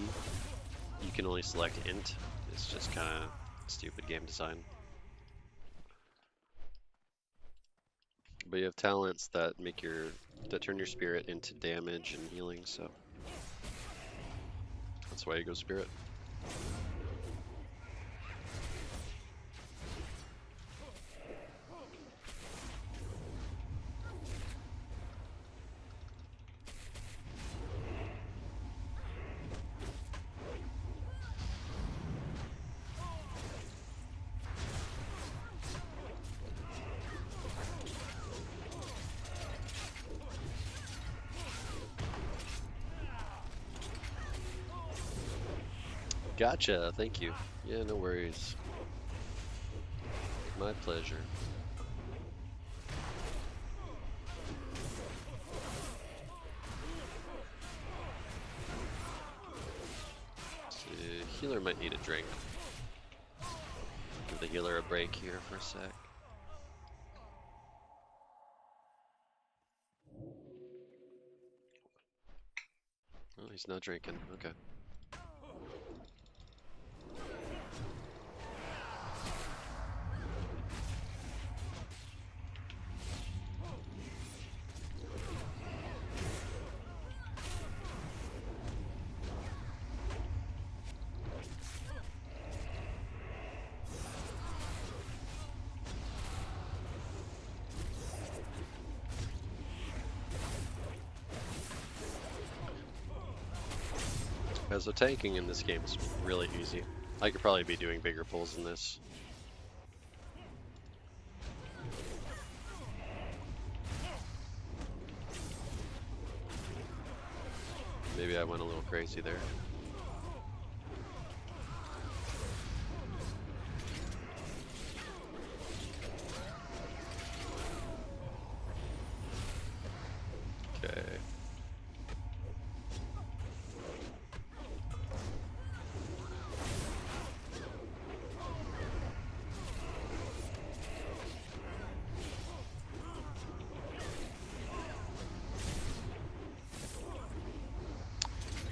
you can only select int. It's just kind of stupid game design. But you have talents that turn your spirit into damage and healing, so that's why you go spirit. Gotcha, thank you. Yeah, no worries. My pleasure. The healer might need a drink. Give the healer a break here for a sec. Oh, he's not drinking. Okay. As the tanking in this game is really easy. I could probably be doing bigger pulls than this. Maybe I went a little crazy there. Okay.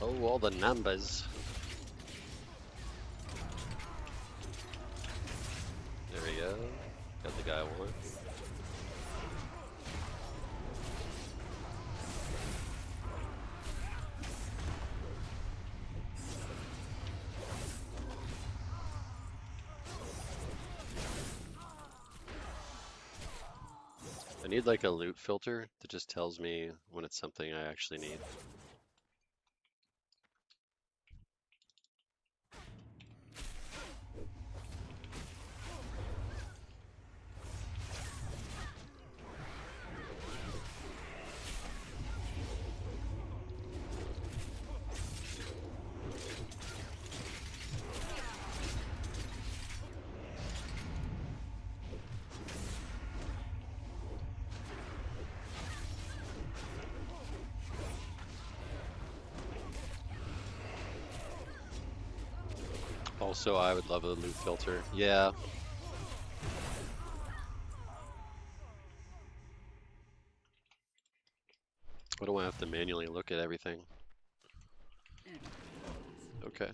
Oh, all the numbers. There we go. Got the guy I want. I need like a loot filter that just tells me when it's something I actually need. Also, I would love a loot filter. Yeah. I don't want to have to manually look at everything. Okay.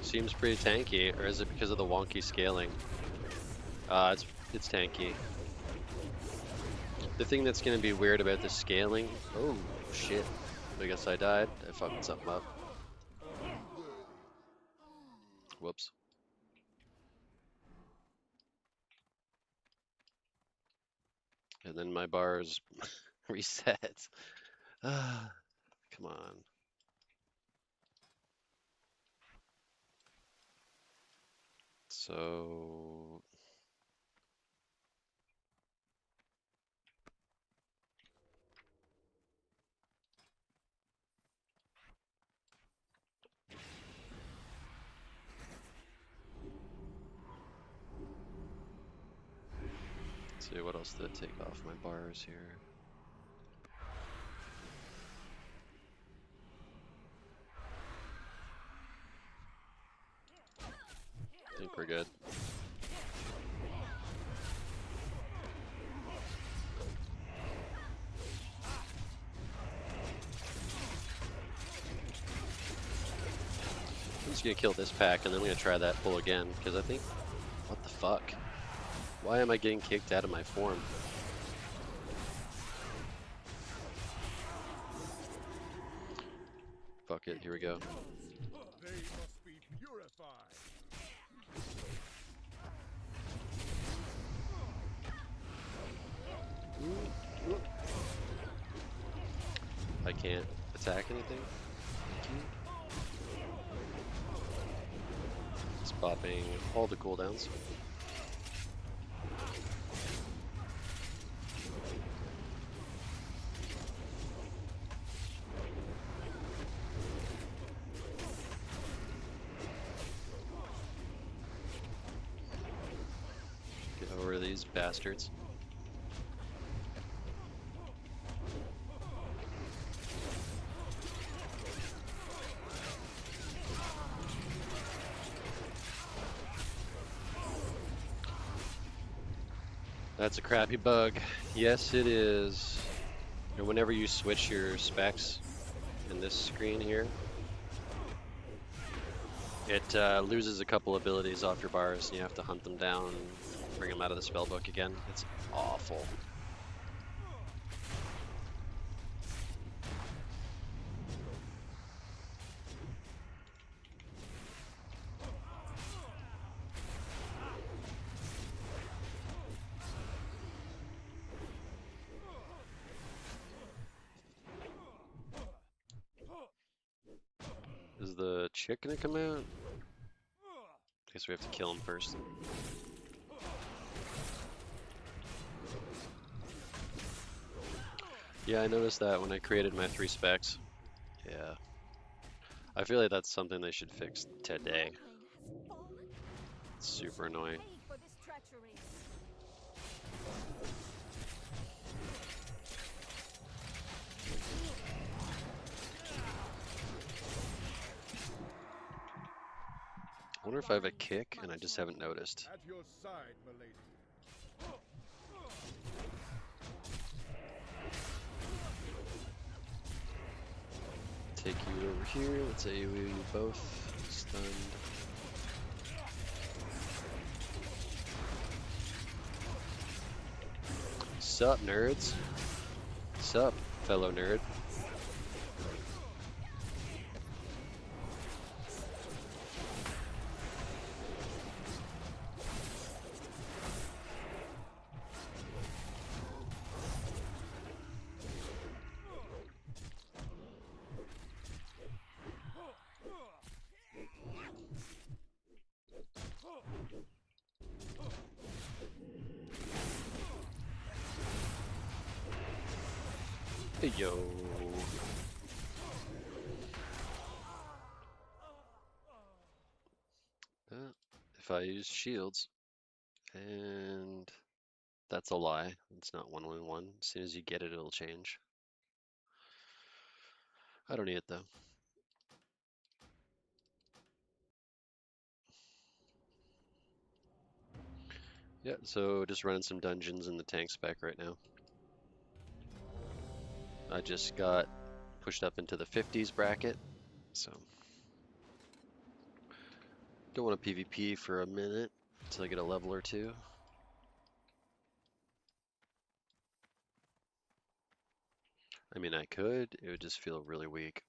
Seems pretty tanky, or is it because of the wonky scaling? It's tanky. The thing that's going to be weird about the scaling... Oh, shit. I guess I died. I fucked something up. Whoops. And then my bars reset. Ah, come on. So let's see what else to take off my bars here. I think we're good. I'm just gonna kill this pack and then I'm gonna try that pull again because I think, what the fuck? Why am I getting kicked out of my form? Fuck it, here we go. They must be purified. I can't attack anything. It's popping all the cooldowns. Get over these bastards. That's a crappy bug. Yes, it is. And whenever you switch your specs in this screen here, it loses a couple abilities off your bars, and you have to hunt them down and bring them out of the spellbook again. It's awful. Is the chick gonna come out? Guess we have to kill him first. Yeah, I noticed that when I created my 3 specs. Yeah. I feel like that's something they should fix today. It's super annoying. Paid for this treachery. I wonder if I have a kick and I just haven't noticed. At your side, milady. Take you over here. Let's AoE you both. Stunned. Sup, nerds? Sup, fellow nerd? Hey, yo. If I use shields, and that's a lie. It's not 1-1-1. As soon as you get it, it'll change. I don't need it though. Yeah, so just running some dungeons in the tank spec right now. I just got pushed up into the 50s bracket, so don't want to PvP for a minute until I get a level or 2. I mean, I could, it would just feel really weak.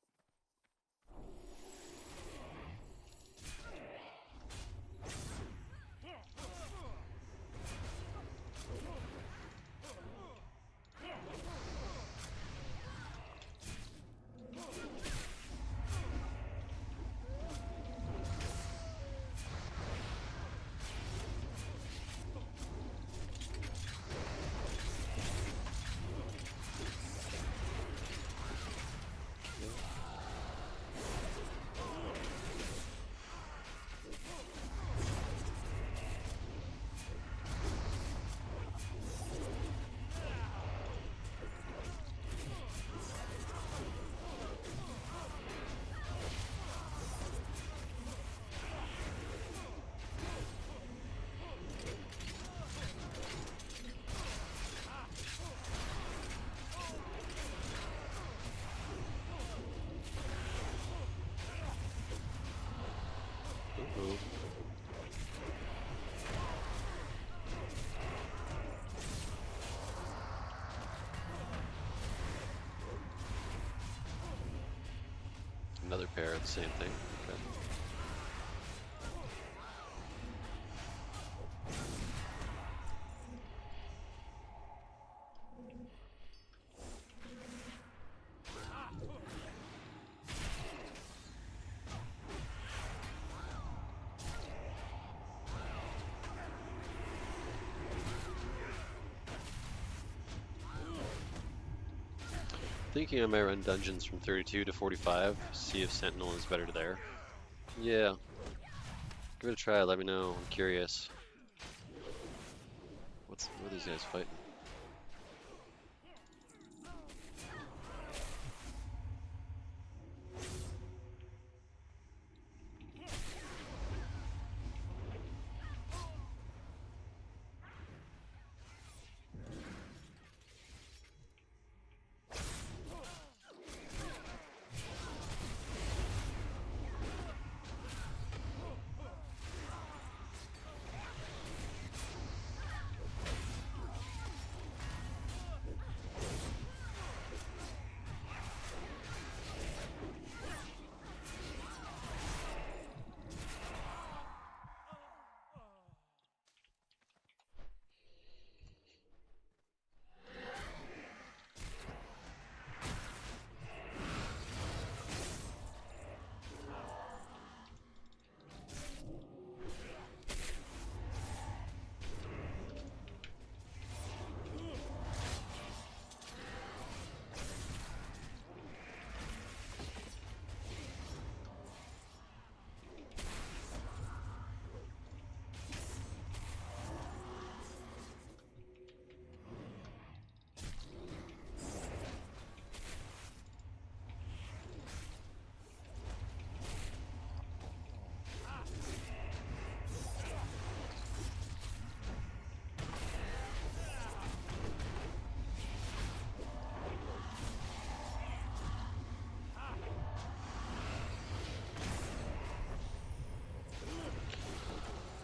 another pair of the same thing. Okay. Thinking I might run dungeons from 32 to 45, see if Sentinel is better there. Yeah. Give it a try, let me know, I'm curious. What are these guys fighting?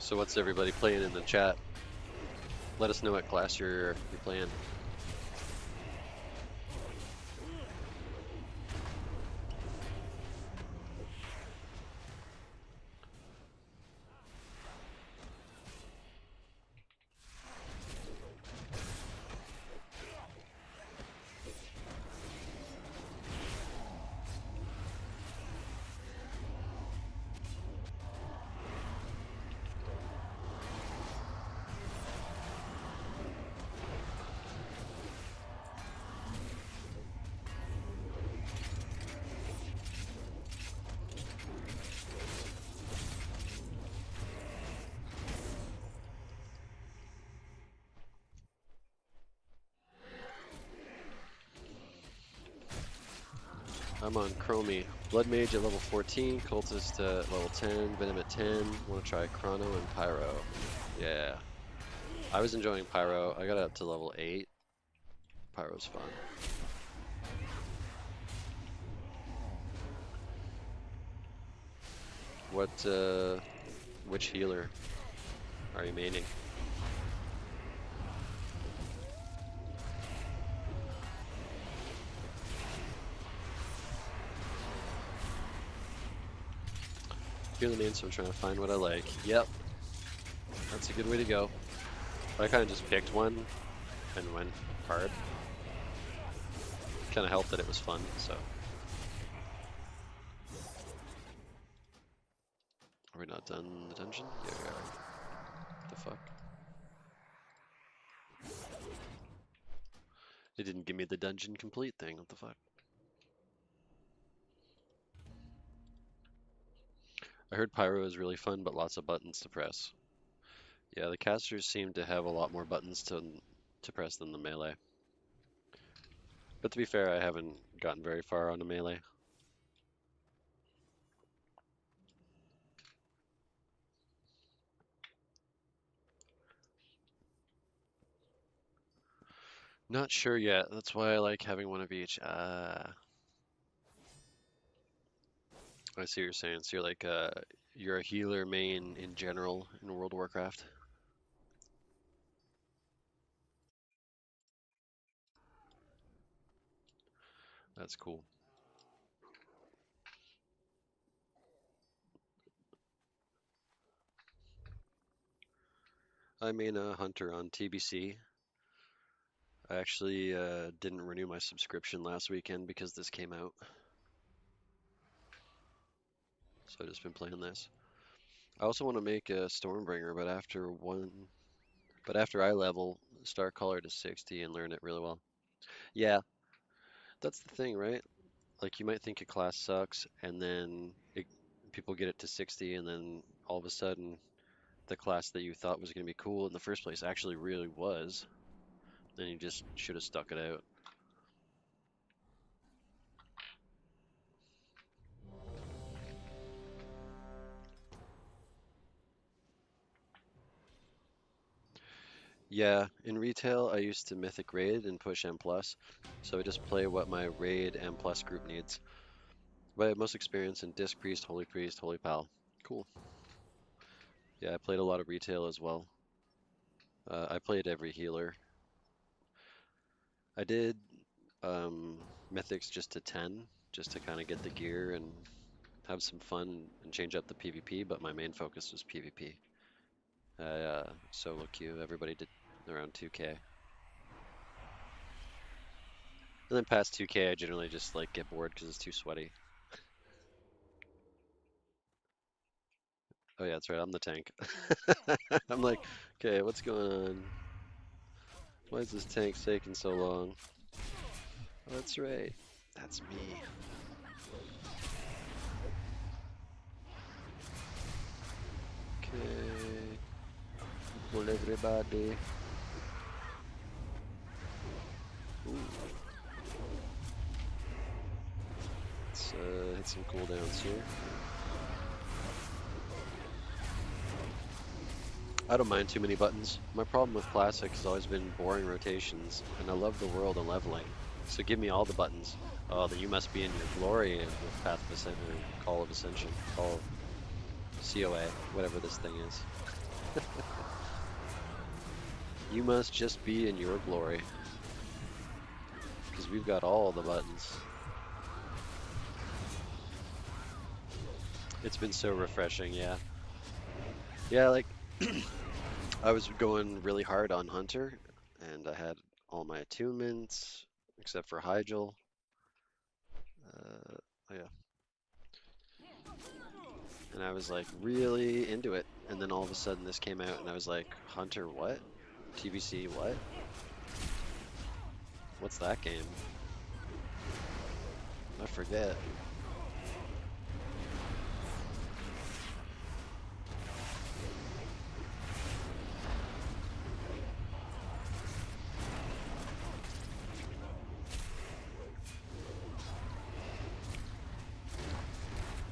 So what's everybody playing in the chat? Let us know what class you're playing. I'm on Chromie. Blood Mage at level 14, Cultist at level 10, Venom at 10. Want to try Chrono and Pyro. Yeah. I was enjoying Pyro. I got up to level 8. Pyro's fun. Which healer are you maining? Healer main, so I'm trying to find what I like. Yep. That's a good way to go. I kind of just picked one and went hard. Kind of helped that it was fun, so. Are we not done the dungeon? Yeah, we are. What the fuck? It didn't give me the dungeon complete thing. What the fuck? I heard Pyro is really fun, but lots of buttons to press. Yeah, the casters seem to have a lot more buttons to press than the melee. But to be fair, I haven't gotten very far on a melee. Not sure yet. That's why I like having one of each. I see what you're saying. So you're like you're a healer main in general in World of Warcraft. That's cool. I main a hunter on TBC. I actually didn't renew my subscription last weekend because this came out. So I've just been playing this. I also want to make a Stormbringer, but after I level Star Caller to 60 and learn it really well. Yeah, that's the thing, right? Like you might think a class sucks, and then people get it to 60, and then all of a sudden the class that you thought was going to be cool in the first place actually really was. Then you just should have stuck it out. Yeah, in retail, I used to Mythic Raid and push M+, so I just play what my Raid M+ group needs. But I have most experience in Disc Priest, Holy Pal. Cool. Yeah, I played a lot of retail as well. I played every healer. I did Mythics just to 10, just to kind of get the gear and have some fun and change up the PvP, but my main focus was PvP. Solo queue, everybody did around 2k. And then past 2k, I generally just like get bored because it's too sweaty. Oh yeah, that's right, I'm the tank. I'm like, okay, what's going on? Why is this tank taking so long? Oh, that's right, that's me. Okay, pull everybody. Ooh. Let's hit some cooldowns here. I don't mind too many buttons. My problem with Classic has always been boring rotations, and I love the world and leveling. So give me all the buttons. Oh, then you must be in your glory with Path of Ascension, or Call of Ascension, Call of CoA, whatever this thing is. You must just be in your glory. Because we've got all the buttons. It's been so refreshing, yeah. Yeah, like, I was going really hard on Hunter, and I had all my attunements, except for Hyjal. Oh yeah. And I was like really into it, and then all of a sudden this came out, and I was like, Hunter what? TBC what? What's that game? I forget.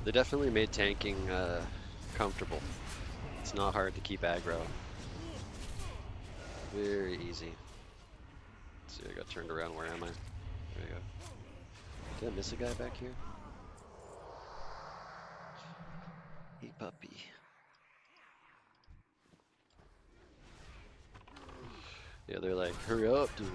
They definitely made tanking comfortable. It's not hard to keep aggro. Very easy. Let's see, I got turned around. Where am I? There we go. Did I miss a guy back here? Hey, puppy. Yeah, they're like, hurry up, dude.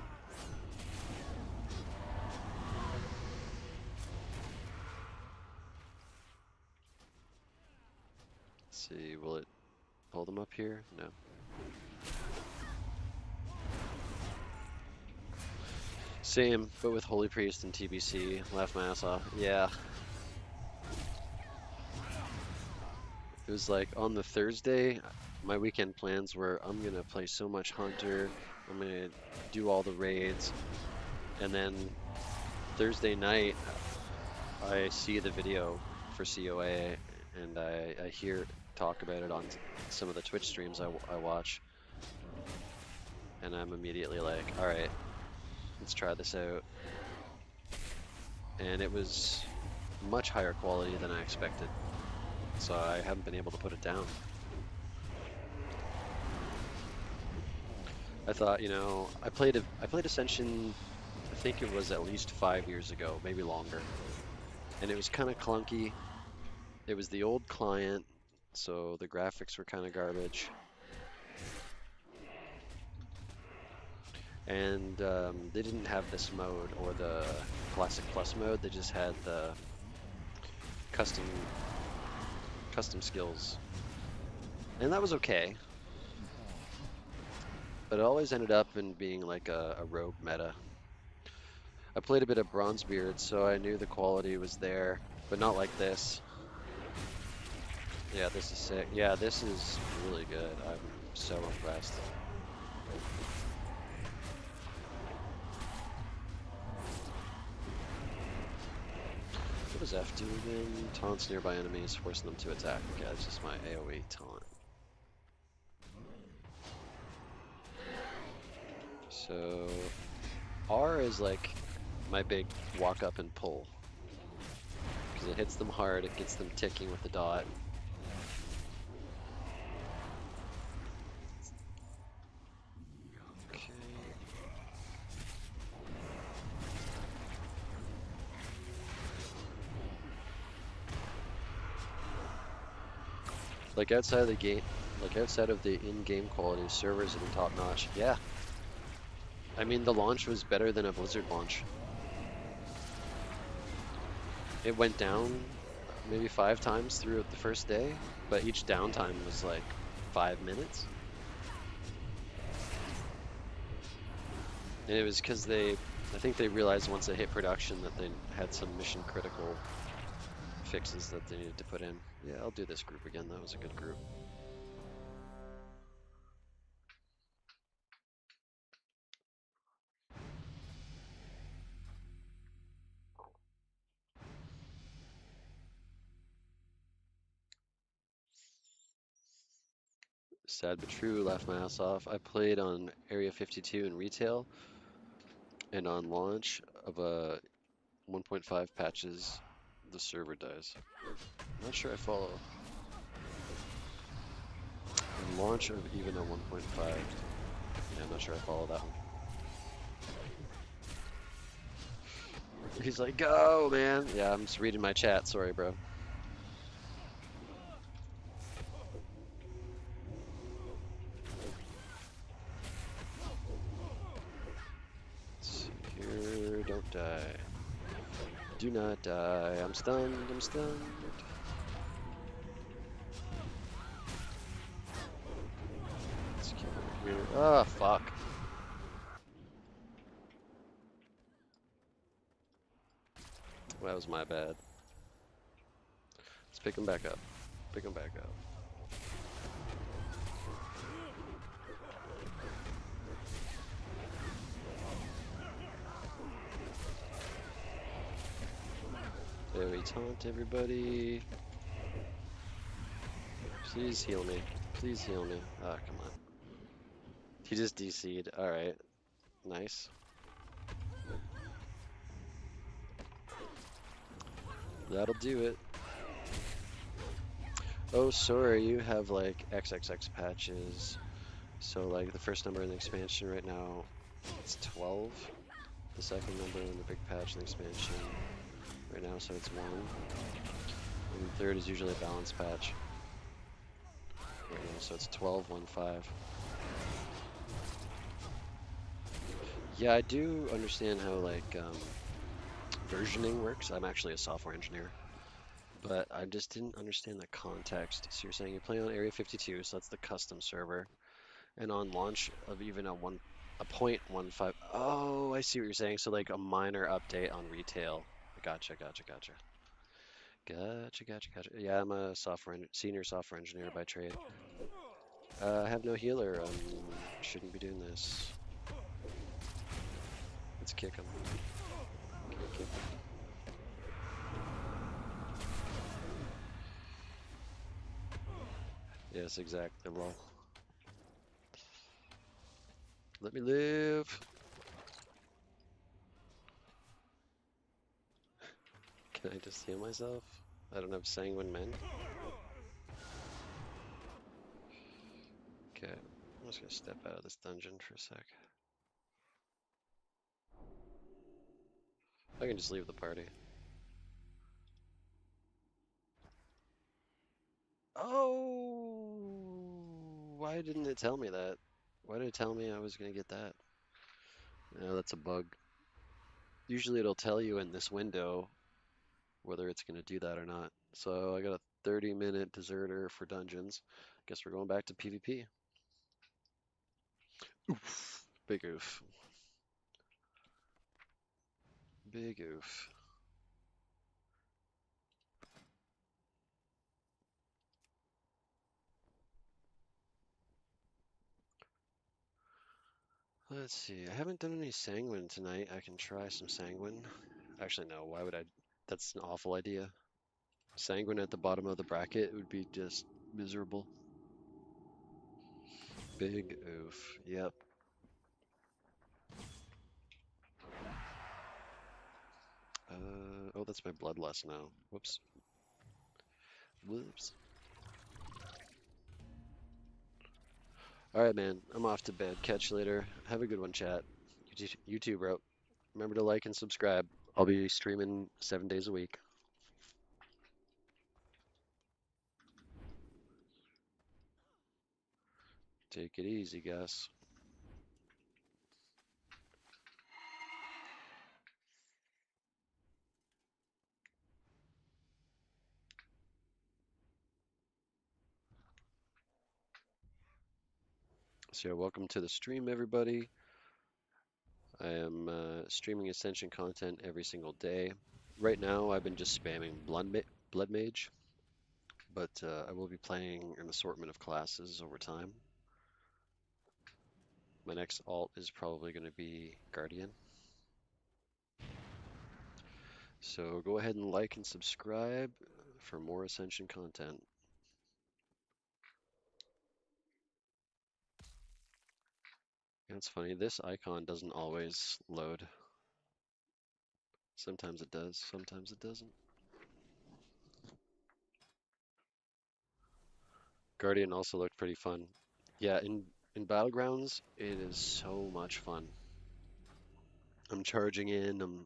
Let's see, will it pull them up here? No. Same, but with Holy Priest and TBC. Laughed my ass off. Yeah. It was like on the Thursday, my weekend plans were I'm gonna play so much Hunter, I'm gonna do all the raids, and then Thursday night I see the video for CoA and I hear talk about it on some of the Twitch streams I watch, and I'm immediately like, alright, let's try this out. And it was much higher quality than I expected, so I haven't been able to put it down. I thought, you know, I played Ascension, I think it was at least 5 years ago, maybe longer. And it was kind of clunky. It was the old client, so the graphics were kind of garbage. And they didn't have this mode or the Classic Plus mode, they just had the custom skills. And that was okay. But it always ended up in being like a rogue meta. I played a bit of Bronzebeard, so I knew the quality was there, but not like this. Yeah, this is sick. Yeah, this is really good. I'm so impressed. What does F do again? Taunts nearby enemies, forcing them to attack. Okay, that's just my AoE taunt. So R is like my big walk up and pull. Because it hits them hard, it gets them ticking with the dot. Okay. Like outside of the game, like outside of the in-game quality, servers have been top notch. Yeah. I mean, the launch was better than a Blizzard launch. It went down maybe 5 times throughout the first day, but each downtime was like 5 minutes. And it was because I think they realized once they hit production that they had some mission critical fixes that they needed to put in. Yeah, I'll do this group again. That was a good group. Sad but true, laughed my ass off. I played on Area 52 in retail and on launch of a 1.5 patches, the server dies. I'm not sure I follow. And launch of even a 1.5. Yeah, I'm not sure I follow that one. He's like, go, man. Yeah, I'm just reading my chat. Sorry, bro. Let's see here. Don't die. Do not die. I'm stunned. I'm stunned. Let's kill him here. Ah, fuck. That was my bad. Let's pick him back up. Pick him back up. There we taunt everybody. Please heal me. Please heal me. Ah, come on. He just DC'd. Alright. Nice. That'll do it. Oh, sorry, you have like XXX patches. So like the first number in the expansion right now, it's 12. The second number in the big patch in the expansion right now, so it's 1. And the third is usually a balance patch. Right now, so it's 12, 1, 5. Yeah, I do understand how like versioning works. I'm actually a software engineer, but I just didn't understand the context. So you're saying you play on Area 52, so that's the custom server, and on launch of even a 0.15. Oh, I see what you're saying. So like a minor update on retail. Gotcha, gotcha, gotcha. Gotcha, gotcha, gotcha. Yeah, I'm a senior software engineer by trade. I have no healer. Shouldn't be doing this. Let's kick him. Kick him. Yes, exactly. Lol. Let me live. Can I just heal myself? I don't have sanguine mend. Okay, I'm just gonna step out of this dungeon for a sec. I can just leave the party. Oh, why didn't it tell me that? Why did it tell me I was gonna get that? No, that's a bug. Usually it'll tell you in this window whether it's gonna do that or not. So I got a 30-minute deserter for dungeons. Guess we're going back to PvP. Oof. Big oof. Big oof. Let's see. I haven't done any sanguine tonight. I can try some sanguine. Actually, no. Why would I? That's an awful idea. Sanguine at the bottom of the bracket would be just miserable. Big oof. Yep. Oh, that's my bloodlust now. Whoops. Whoops. All right, man. I'm off to bed. Catch you later. Have a good one, chat. You too, bro. Remember to like and subscribe. I'll be streaming 7 days a week. Take it easy, guys. So, yeah, welcome to the stream, everybody. I am streaming Ascension content every single day. Right now, I've been just spamming Blood Mage, but I will be playing an assortment of classes over time. My next alt is probably going to be Guardian. So go ahead and like and subscribe for more Ascension content. And it's funny, this icon doesn't always load. Sometimes it does, sometimes it doesn't. Guardian also looked pretty fun. Yeah, in Battlegrounds, it is so much fun. I'm charging in, I'm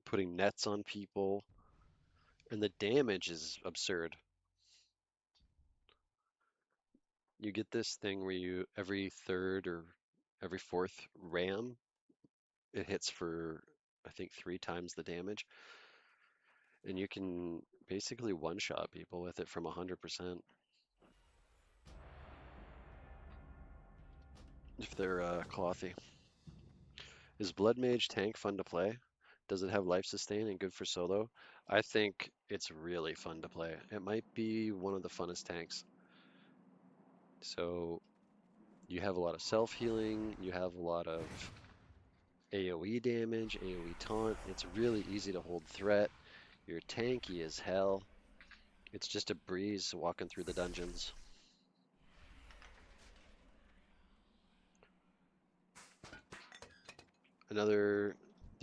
putting nets on people, and the damage is absurd. You get this thing where you, every third or every fourth ram, it hits for, I think, 3 times the damage, and you can basically one-shot people with it from 100% if they're clothy. Is Blood Mage tank fun to play? Does it have life sustain and good for solo? I think it's really fun to play. It might be one of the funnest tanks. So you have a lot of self-healing, you have a lot of AoE damage, AoE taunt. It's really easy to hold threat. You're tanky as hell. It's just a breeze walking through the dungeons. The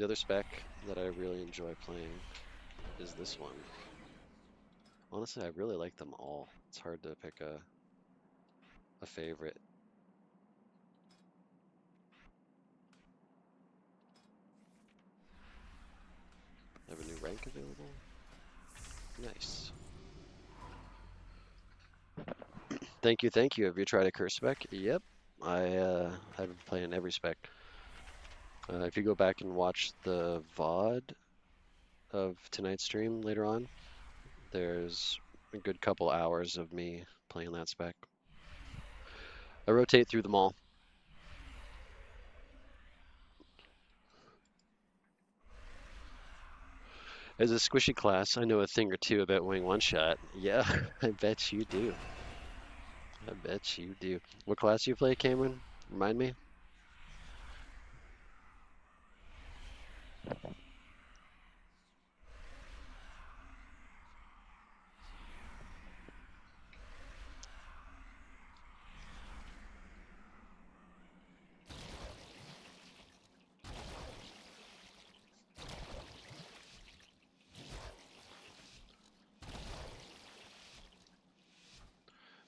other spec that I really enjoy playing is this one. Honestly, I really like them all. It's hard to pick a favorite. Have a new rank available? Nice. Thank you, thank you. Have you tried a curse spec? Yep. I've been playing every spec. If you go back and watch the VOD of tonight's stream later on, there's a good couple hours of me playing that spec. I rotate through them all. As a squishy class, I know a thing or two about wing one shot. Yeah, I bet you do. I bet you do. What class do you play, Cameron? Remind me?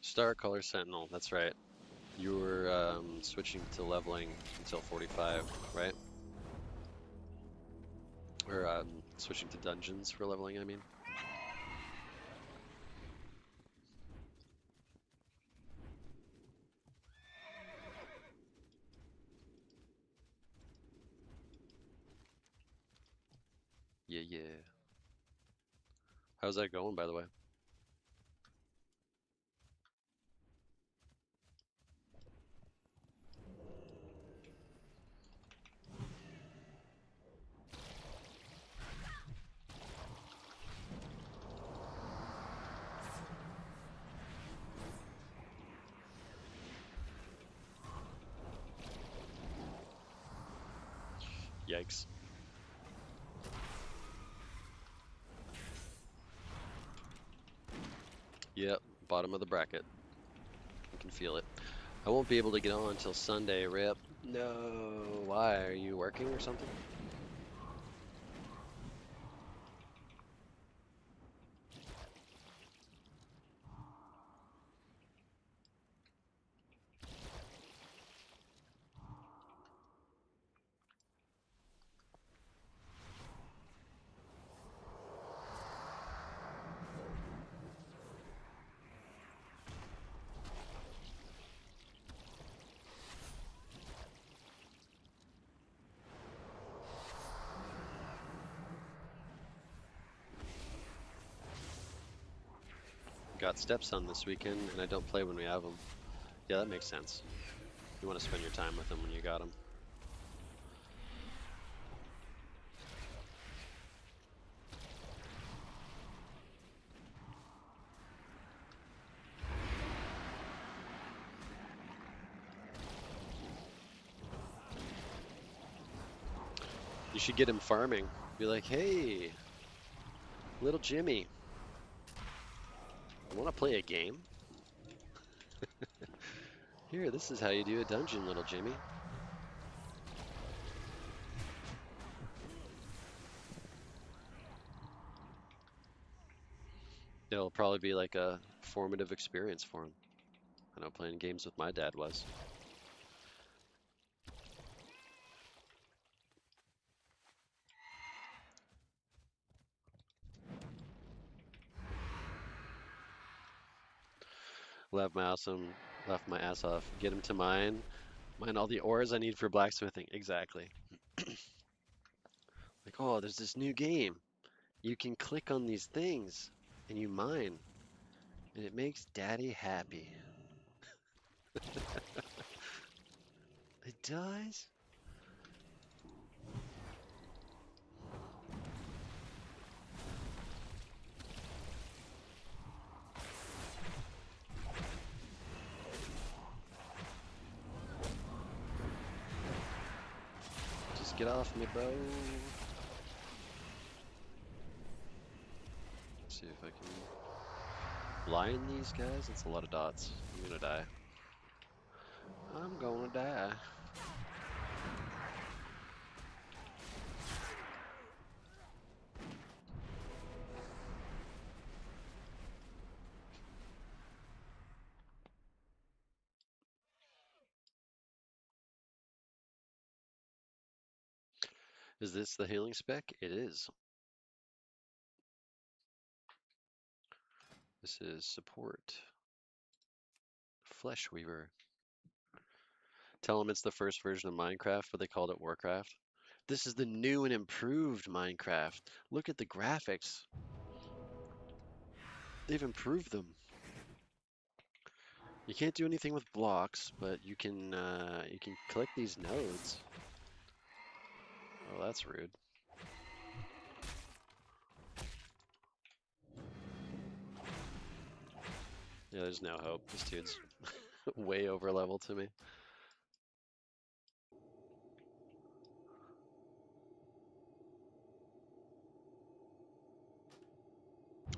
Star Color Sentinel, that's right. You were switching to leveling until 45, right? Or switching to dungeons for leveling, I mean. Yeah, yeah. How's that going, by the way? Yikes. Yep, bottom of the bracket. I can feel it. I won't be able to get on until Sunday, Rip. No, why? Are you working or something? Got stepson this weekend, and I don't play when we have him. Yeah, that makes sense. You want to spend your time with him when you got him. You should get him farming. Be like, hey, little Jimmy, want to play a game? Here, this is how you do a dungeon, little Jimmy. It'll probably be like a formative experience for him. I know playing games with my dad was. Laugh my ass off. Get him to mine all the ores I need for blacksmithing. Exactly. Like, oh, there's this new game. You can click on these things and you mine, and it makes daddy happy. It does? Just get off me, bro. Let's see if I can blind these guys. That's a lot of dots. I'm gonna die. I'm gonna die. Is this the healing spec? It is. This is support. Flesh Weaver. Tell them it's the first version of Minecraft, but they called it Warcraft. This is the new and improved Minecraft. Look at the graphics. They've improved them. You can't do anything with blocks, but you can collect these nodes. Oh, that's rude. Yeah, there's no hope. This dude's way over level to me.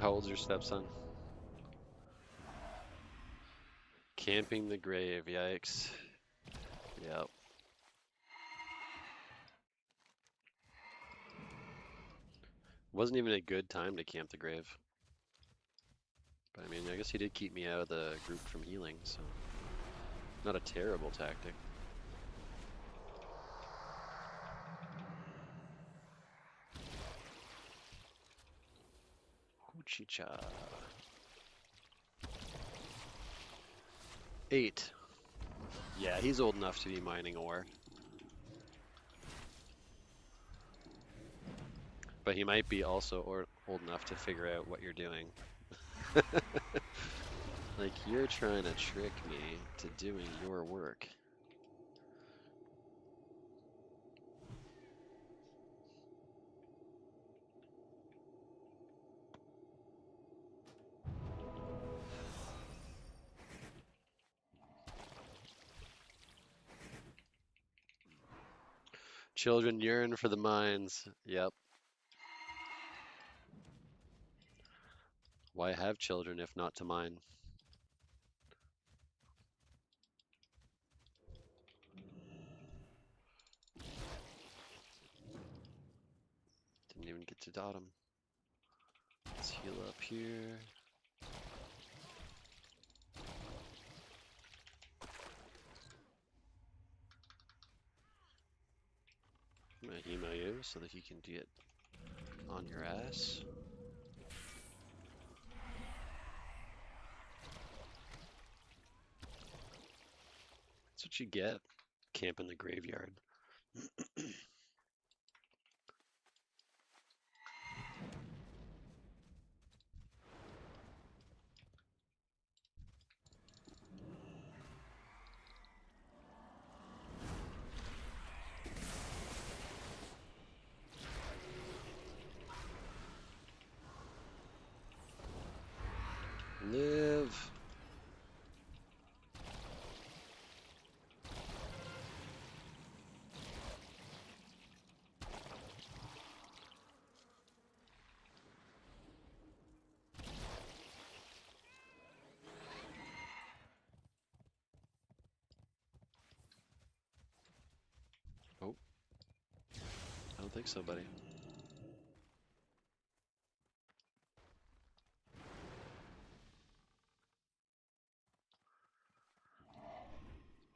How old's your stepson? Camping the grave, yikes. Yep. Wasn't even a good time to camp the grave. But I mean, I guess he did keep me out of the group from healing, so not a terrible tactic. Kuchicha. 8. Yeah, he's old enough to be mining ore. But he might be also old enough to figure out what you're doing. Like, you're trying to trick me to doing your work. Children yearn for the mines. Yep. Why have children if not to mine? Didn't even get to dot him. Let's heal up here. I'm gonna email you so that he can get on your ass. That's what you get. Camp in the graveyard. Live. Oh, I don't think so, buddy.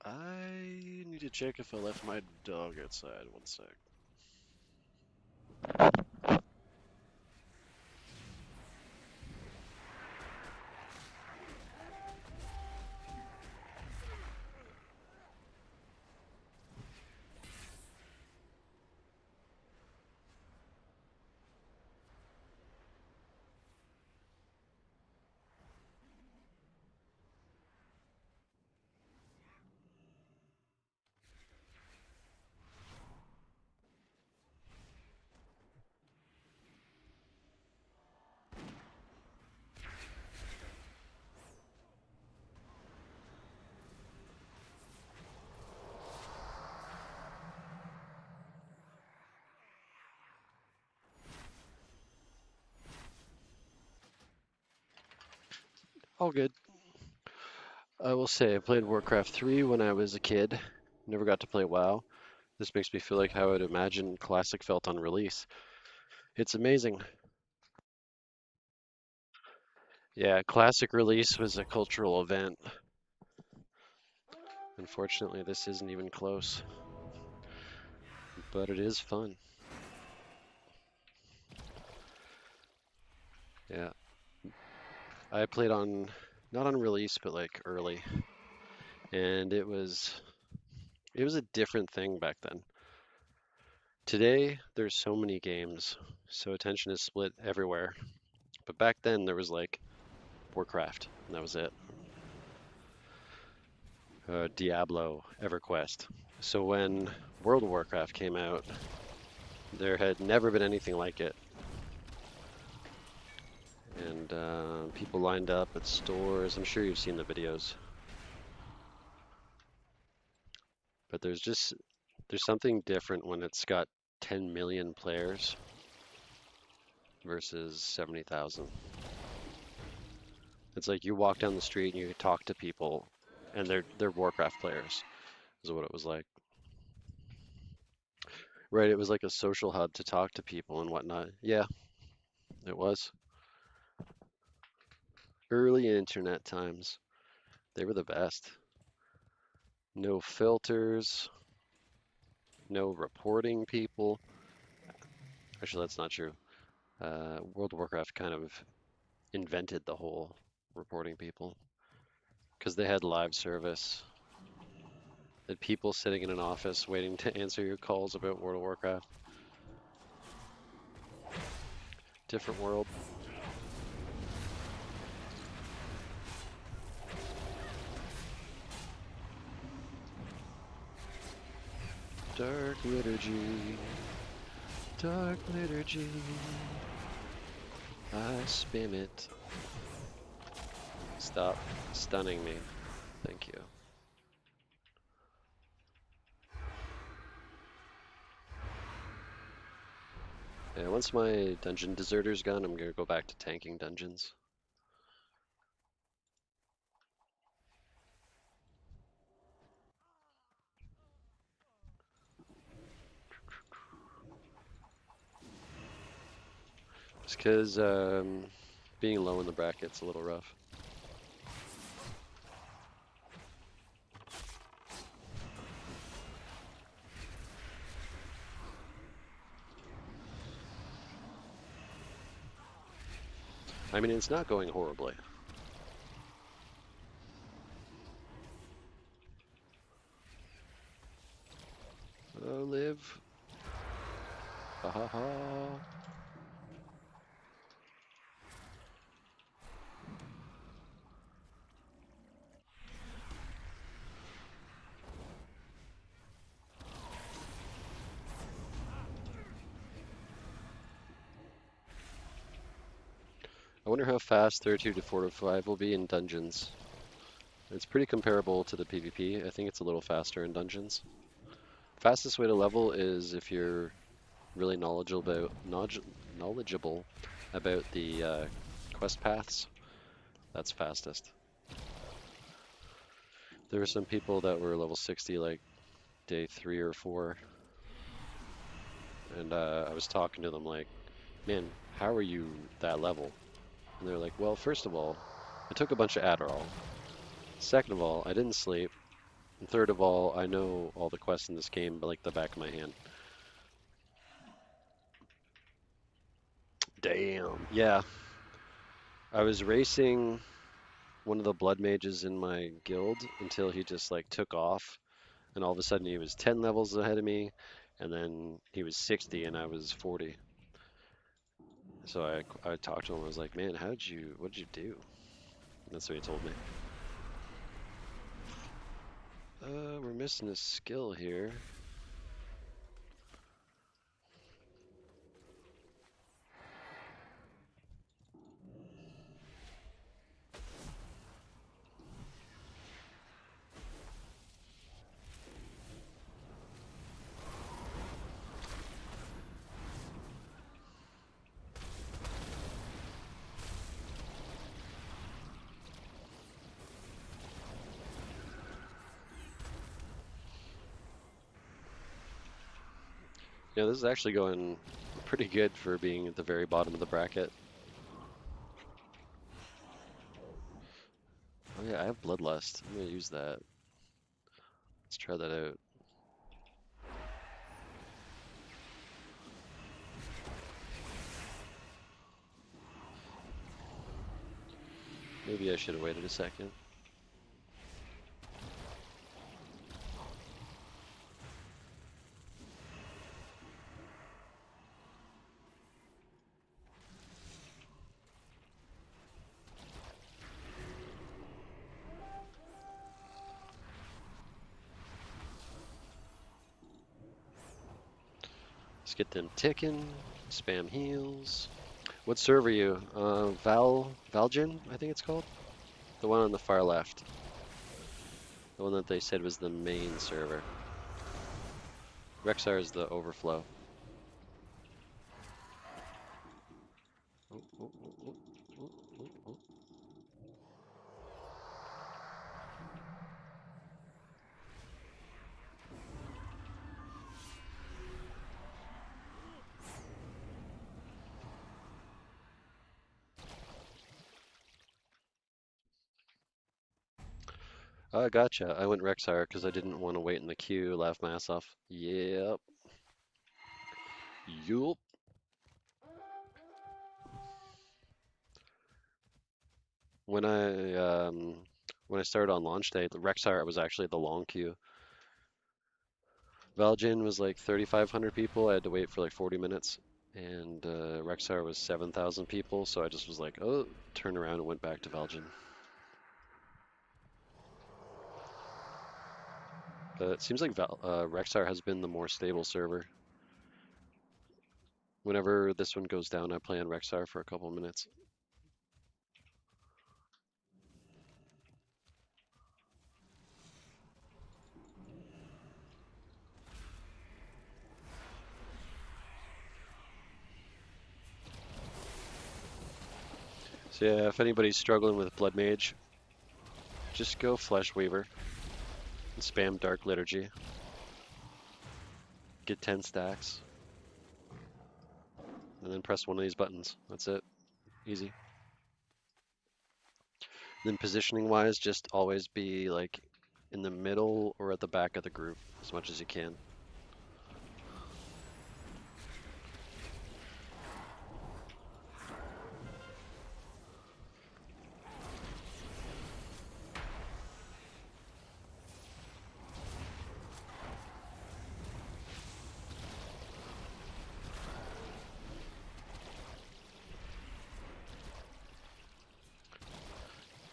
I need to check if I left my dog outside. One sec. All good. I will say I played Warcraft 3 when I was a kid. Never got to play WoW. This makes me feel like how I would imagine Classic felt on release. It's amazing. Yeah, Classic release was a cultural event. Unfortunately, this isn't even close. But it is fun. Yeah. I played on, not on release, but like early. And it was a different thing back then. Today, there's so many games, so attention is split everywhere. But back then, there was like Warcraft, and that was it. Diablo, EverQuest. So when World of Warcraft came out, there had never been anything like it. And people lined up at stores. I'm sure you've seen the videos. But there's something different when it's got 10 million players versus 70,000. It's like you walk down the street and you talk to people, and they're Warcraft players, is what it was like. Right, it was like a social hub to talk to people and whatnot. Yeah, it was. Early internet times, they were the best. No filters, no reporting people. Actually, that's not true. World of Warcraft kind of invented the whole reporting people because they had live service. They had people sitting in an office waiting to answer your calls about World of Warcraft. Different world. Dark liturgy, dark liturgy. I spam it. Stop stunning me. Thank you. Yeah, once my dungeon deserter's gone, I'm gonna go back to tanking dungeons. Just because being low in the bracket's a little rough. I mean, it's not going horribly. Live. Ha ha ha. I wonder how fast 32 to 45 will be in dungeons. It's pretty comparable to the PvP. I think it's a little faster in dungeons. Fastest way to level is if you're really knowledgeable about the quest paths. That's fastest. There were some people that were level 60 like day 3 or 4, and I was talking to them like, man, how are you that level? And they're like, well, first of all, I took a bunch of Adderall. Second of all, I didn't sleep. And third of all, I know all the quests in this game like the back of my hand. Damn. Yeah. I was racing one of the blood mages in my guild until he just like took off, and all of a sudden he was 10 levels ahead of me, and then he was 60 and I was 40. So I talked to him. I was like, man, what did you do? And that's what he told me. We're missing a skill here. Yeah, this is actually going pretty good for being at the very bottom of the bracket. Oh yeah, I have Bloodlust. I'm gonna use that. Let's try that out. Maybe I should have waited a second. Let's get them ticking. Spam heals. What server are you? Valgen, I think it's called. The one on the far left. The one that they said was the main server. Rexar is the overflow. Oh, oh, oh, oh, oh, oh, oh. Gotcha. I went Rexar because I didn't want to wait in the queue, laugh my ass off. Yep. Yup. When I started on launch day, the Rexar was actually the long queue. Valgen was like 3,500 people. I had to wait for like 40 minutes. And Rexar was 7,000 people, so I just was like, oh, turned around and went back to Valgen. But it seems like Rexar has been the more stable server. Whenever this one goes down, I play on Rexar for a couple minutes. So yeah, if anybody's struggling with Blood Mage, just go Flesh Weaver and spam Dark Liturgy. Get 10 stacks. And then press one of these buttons. That's it. Easy. Then positioning wise, just always be like in the middle or at the back of the group as much as you can.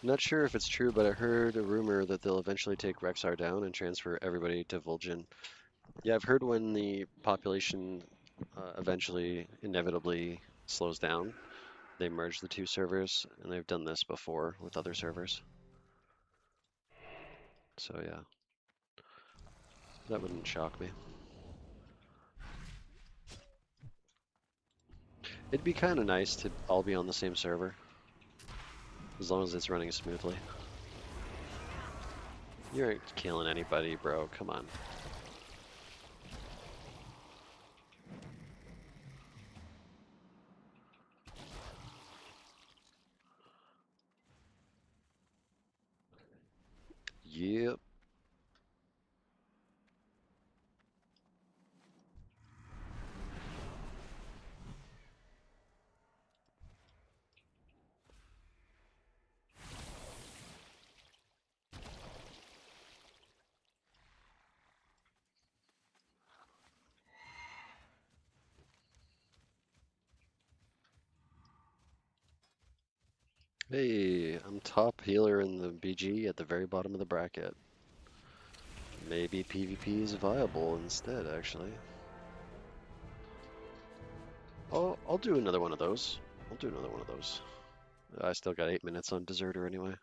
Not sure if it's true, but I heard a rumor that they'll eventually take Rexar down and transfer everybody to Vol'jin. Yeah, I've heard when the population eventually, inevitably slows down, they merge the two servers, and they've done this before with other servers. So yeah, that wouldn't shock me. It'd be kind of nice to all be on the same server, as long as it's running smoothly. You aren't killing anybody, bro. Come on. Yep. Hey, I'm top healer in the BG at the very bottom of the bracket. Maybe PvP is viable instead, actually. I'll do another one of those. I'll do another one of those. I still got 8 minutes on Deserter anyway.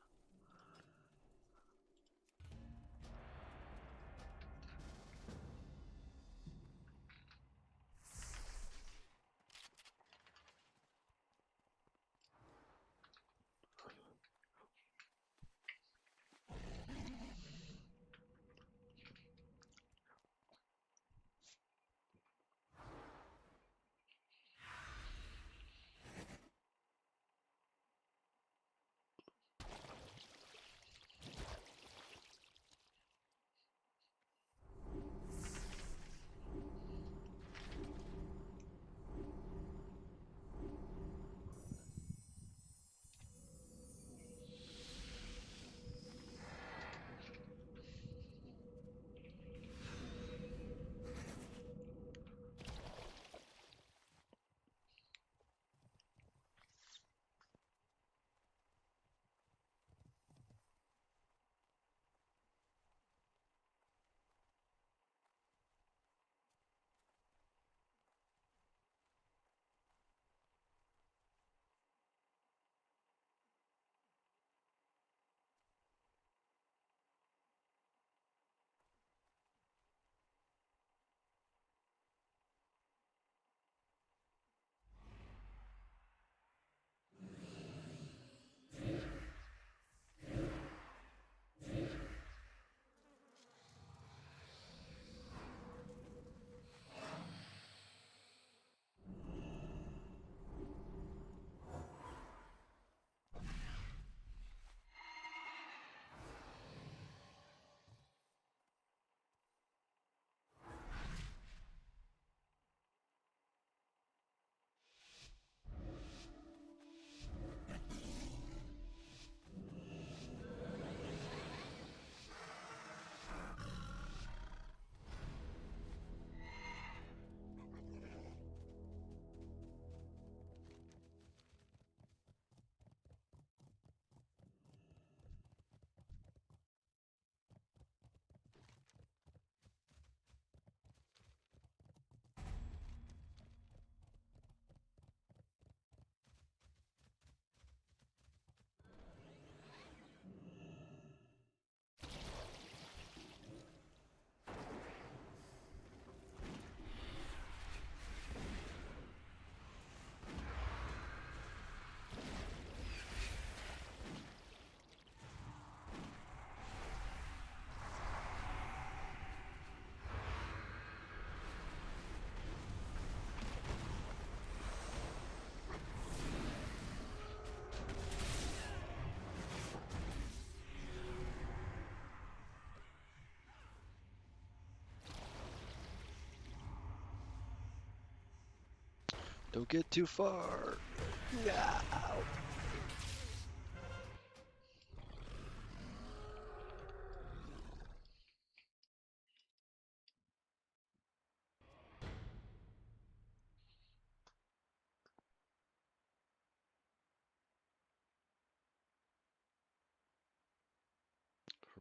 Don't get too far.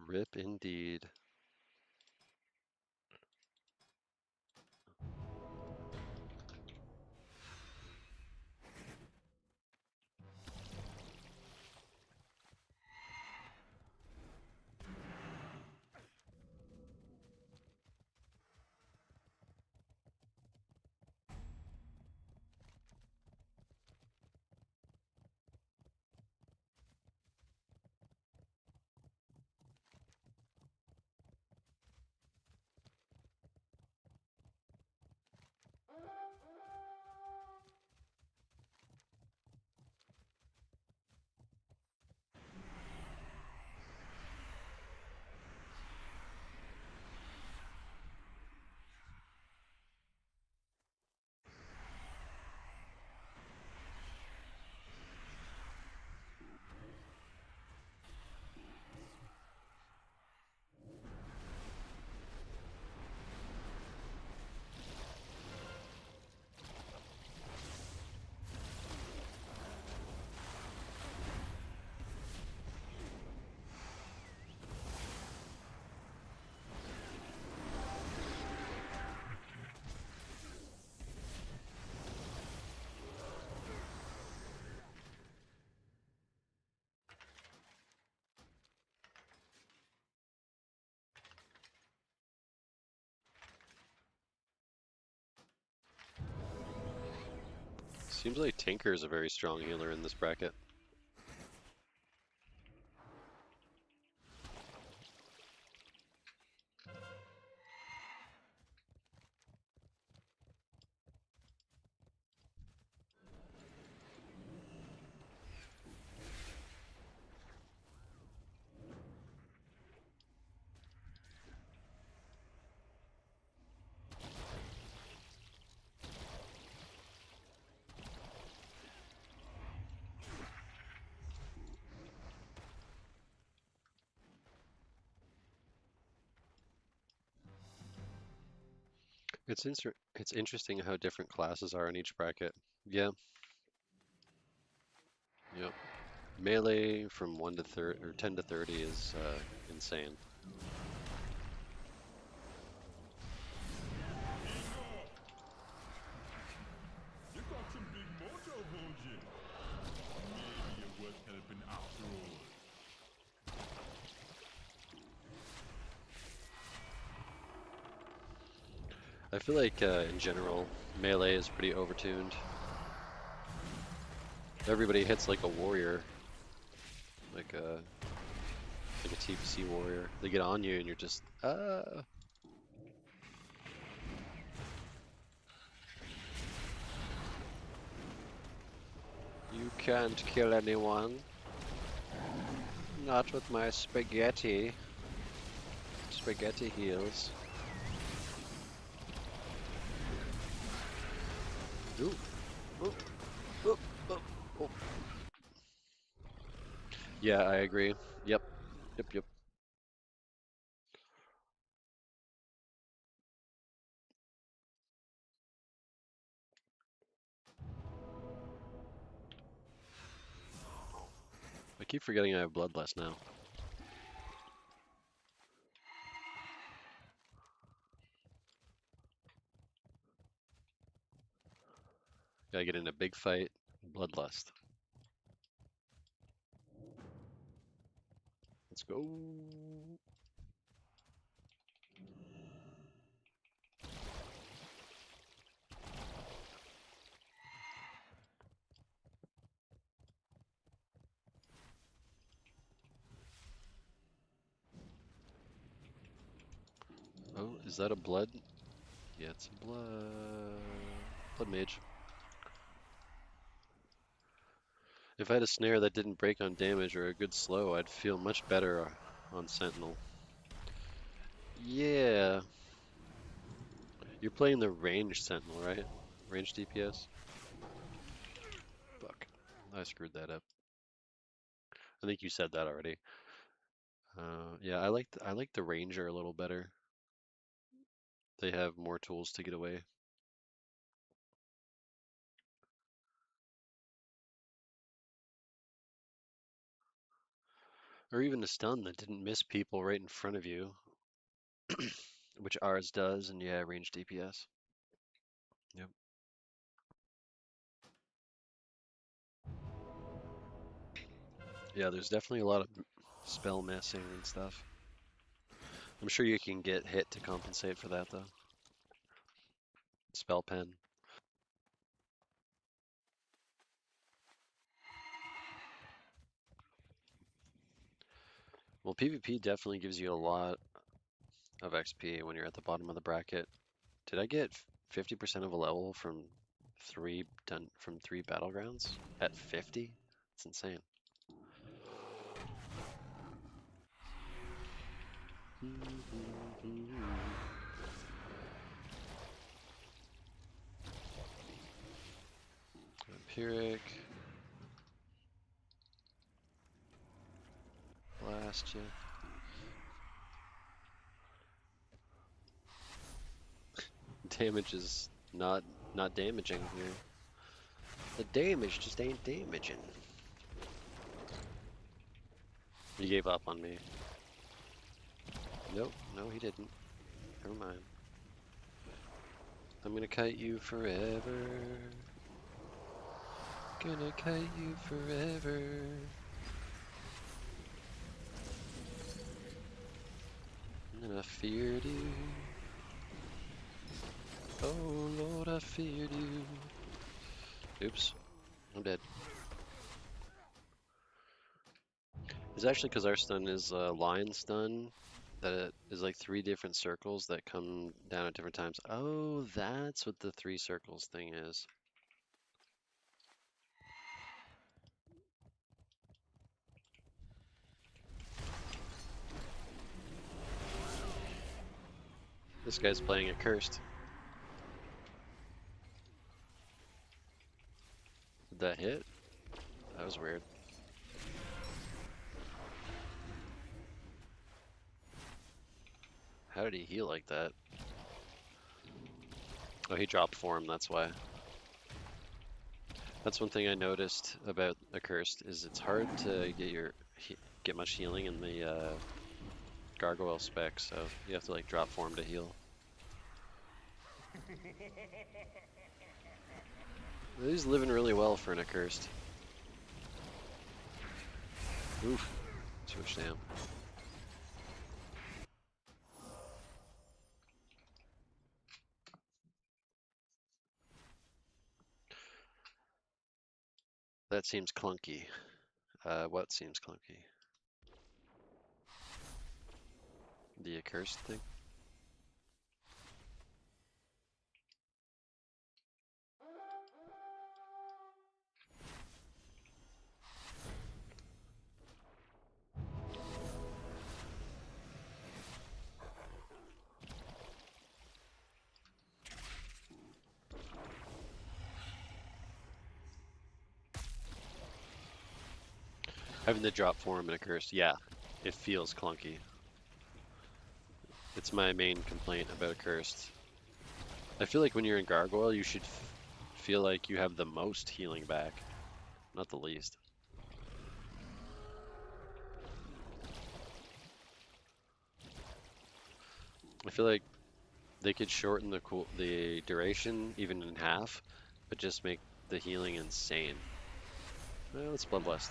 Rip indeed. Seems like Tinker is a very strong healer in this bracket. It's interesting how different classes are in each bracket. Yeah, yep. Melee from 1 to 30 or 10 to 30 is insane. You got some big mojo, Hoji. Maybe you're worth helping after all. I feel like in general, melee is pretty overtuned. Everybody hits like a warrior, like a TPC warrior. They get on you and you're just You can't kill anyone. Not with my spaghetti. Spaghetti heals. Ooh. Ooh. Ooh. Ooh. Ooh. Yeah, I agree. Yep. Yep, yep. I keep forgetting I have Bloodlust now. Gotta get in a big fight. Bloodlust. Let's go. Oh, is that a blood? Yeah, it's a blood mage. If I had a snare that didn't break on damage or a good slow, I'd feel much better on Sentinel. Yeah. You're playing the ranged Sentinel, right? Ranged DPS? I screwed that up. I think you said that already. Yeah, I like the Ranger a little better. They have more tools to get away. Or even a stun that didn't miss people right in front of you, which ours does, and yeah, range DPS. Yep. Yeah, there's definitely a lot of spell missing and stuff. I'm sure you can get hit to compensate for that though. Spell pen. Well, PvP definitely gives you a lot of XP when you're at the bottom of the bracket. Did I get 50% of a level from three battlegrounds at 50? It's insane. Vampiric. Blast you. Damage is not damaging here. The damage just ain't damaging. He gave up on me. Nope, no he didn't. Never mind. I'm gonna kite you forever. Gonna kite you forever. And I feared you. Oh Lord, I feared you. Oops, I'm dead. It's actually because our stun is a line stun, that it is like 3 different circles that come down at different times. Oh, that's what the 3 circles thing is. This guy's playing it cursed. Did that hit? That was weird. How did he heal like that? Oh, he dropped form, that's why. That's one thing I noticed about Accursed, is it's hard to get much healing in the gargoyle spec, so you have to like drop form to heal. He's living really well for an Accursed. Oof, switch down. That seems clunky. What seems clunky? The Accursed thing? Having the drop form in Accursed, yeah, it feels clunky. It's my main complaint about Accursed. I feel like when you're in Gargoyle, you should feel like you have the most healing back, not the least. I feel like they could shorten the duration even in half, but just make the healing insane. Well, let's Bloodlust.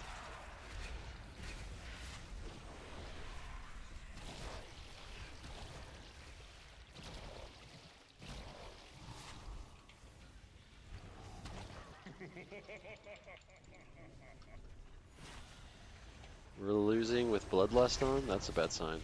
We're losing with Bloodlust on? That's a bad sign.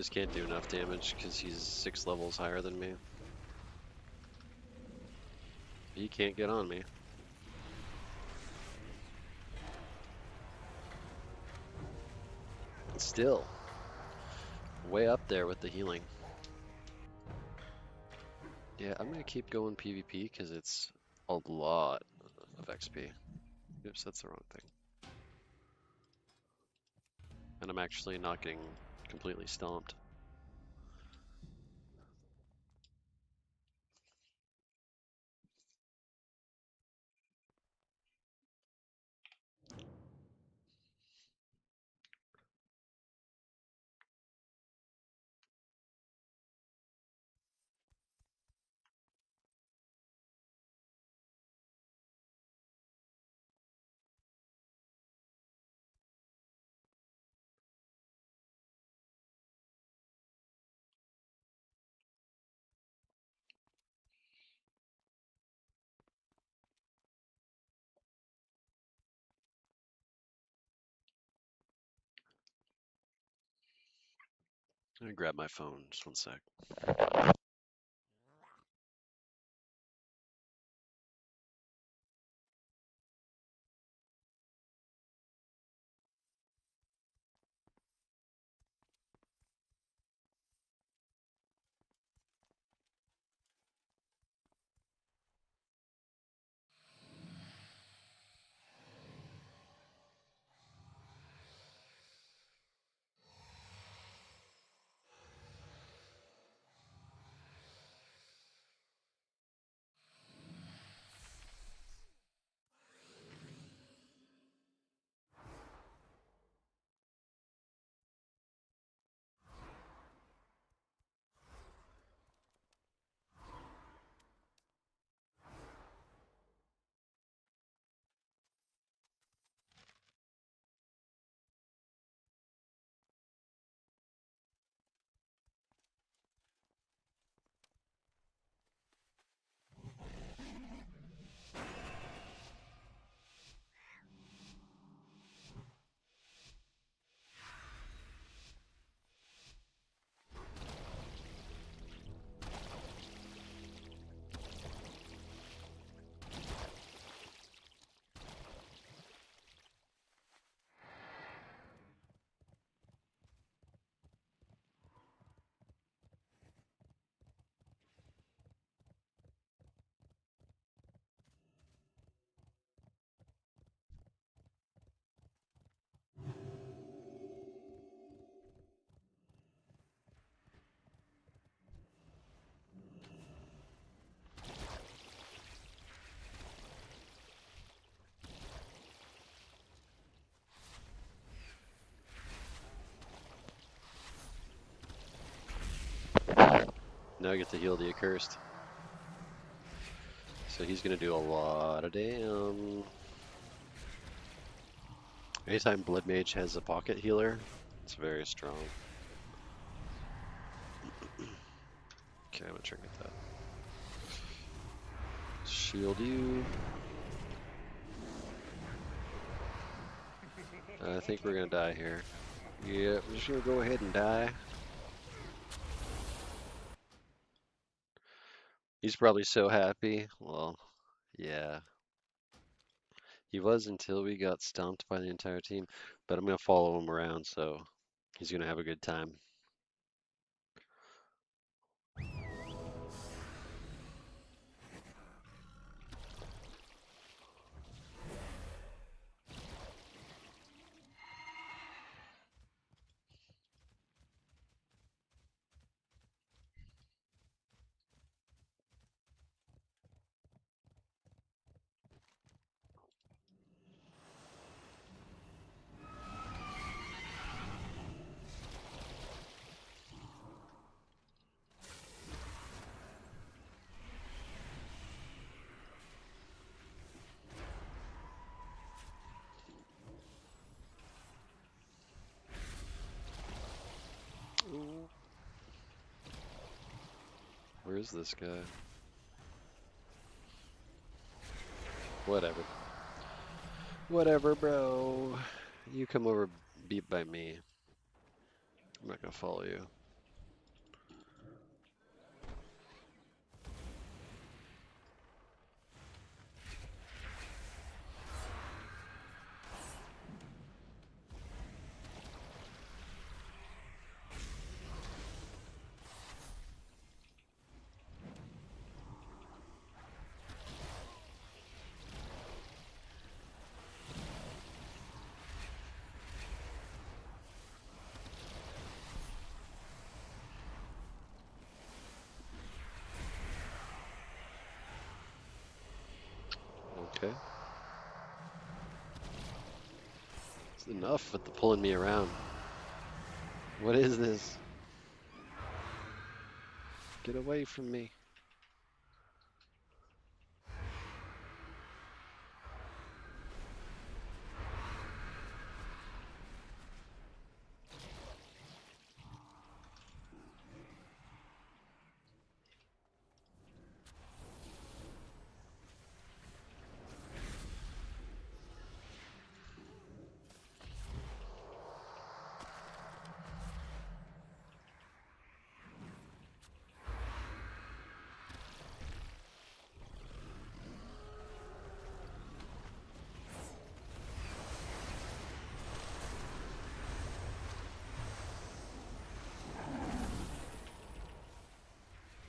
Just can't do enough damage because he's 6 levels higher than me. He can't get on me. Still, way up there with the healing. Yeah, I'm gonna keep going PvP because it's a lot of XP. Oops, that's the wrong thing. And I'm actually not getting completely stomped. I'm gonna grab my phone, just one sec. Now I get to heal the accursed. So he's gonna do a lot of damage. Anytime Blood Mage has a pocket healer, it's very strong. Okay, I'm gonna trinket that. Shield you. I think we're gonna die here. Yeah, we're just gonna go ahead and die. He's probably so happy. Well, yeah. He was until we got stomped by the entire team. But I'm gonna follow him around, so he's gonna have a good time. Ooh. Where is this guy? Whatever. Whatever, bro. You come over beat by me. I'm not gonna follow you. Okay. It's enough with the pulling me around. What is this? Get away from me.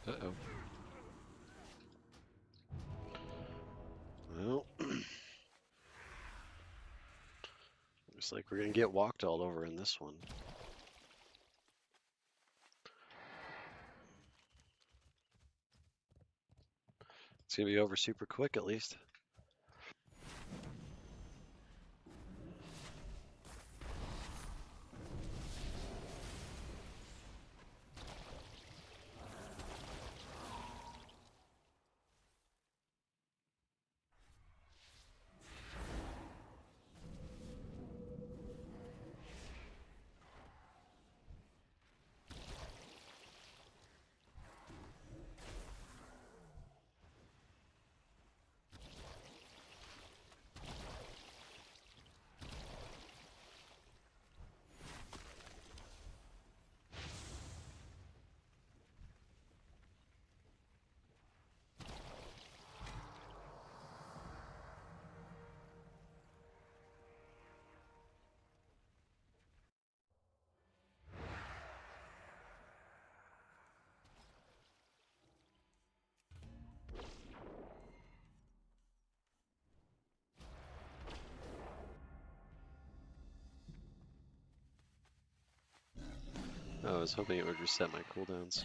Uh-oh. Well, looks like we're gonna get walked all over in this one. It's gonna be over super quick at least. Oh, I was hoping it would reset my cooldowns.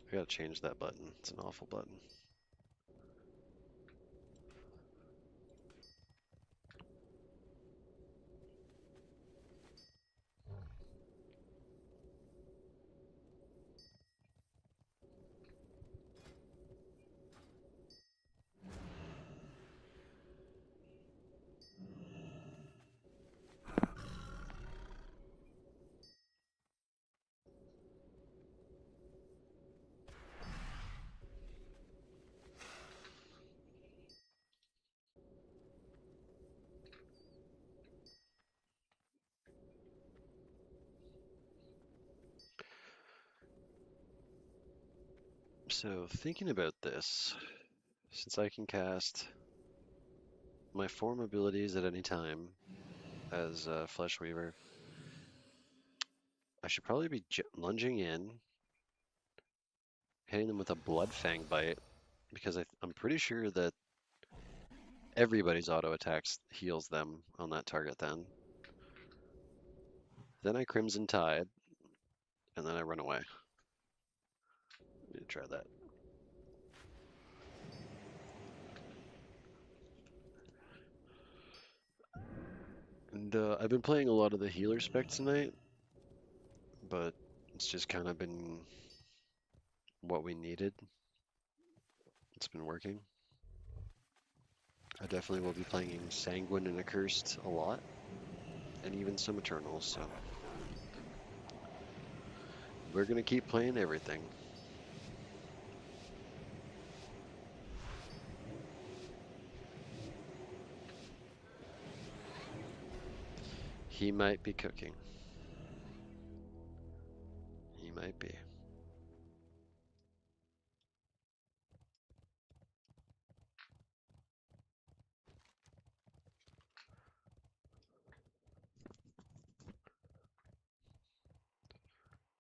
I gotta change that button. It's an awful button. So, thinking about this, since I can cast my form abilities at any time as Flesh Weaver, I should probably be lunging in, hitting them with a Blood Fang bite, because I'm pretty sure that everybody's auto attacks heals them on that target then. Then I Crimson Tide, and then I run away. Need to try that. And I've been playing a lot of the healer spec tonight, but it's just kind of been what we needed. It's been working. I definitely will be playing Sanguine and Accursed a lot, and even some Eternals, so we're gonna keep playing everything. He might be cooking. He might be.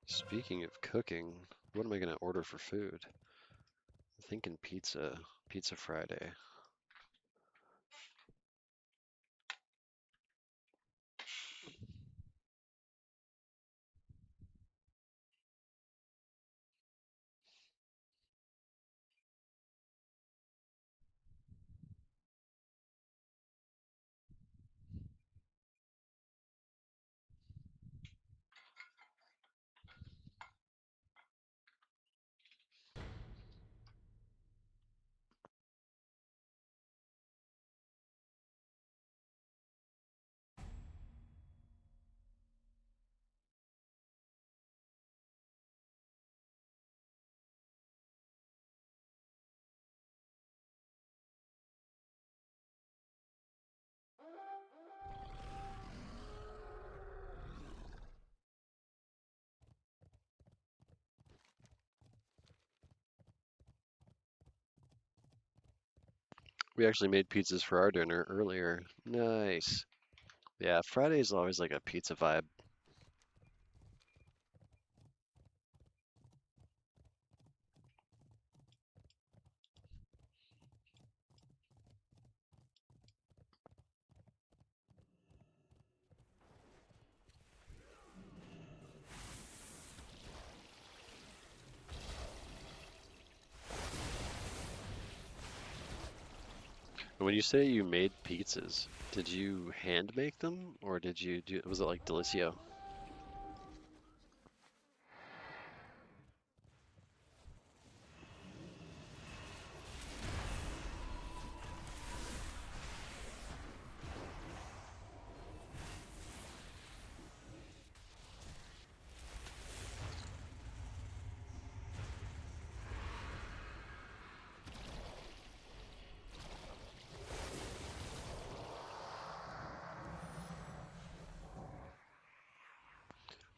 Speaking of cooking, what am I gonna order for food? I'm thinking pizza. Pizza Friday. We actually made pizzas for our dinner earlier. Nice. Yeah, Friday is always like a pizza vibe. And when you say you made pizzas, did you hand make them or did you do, was it like Delicio?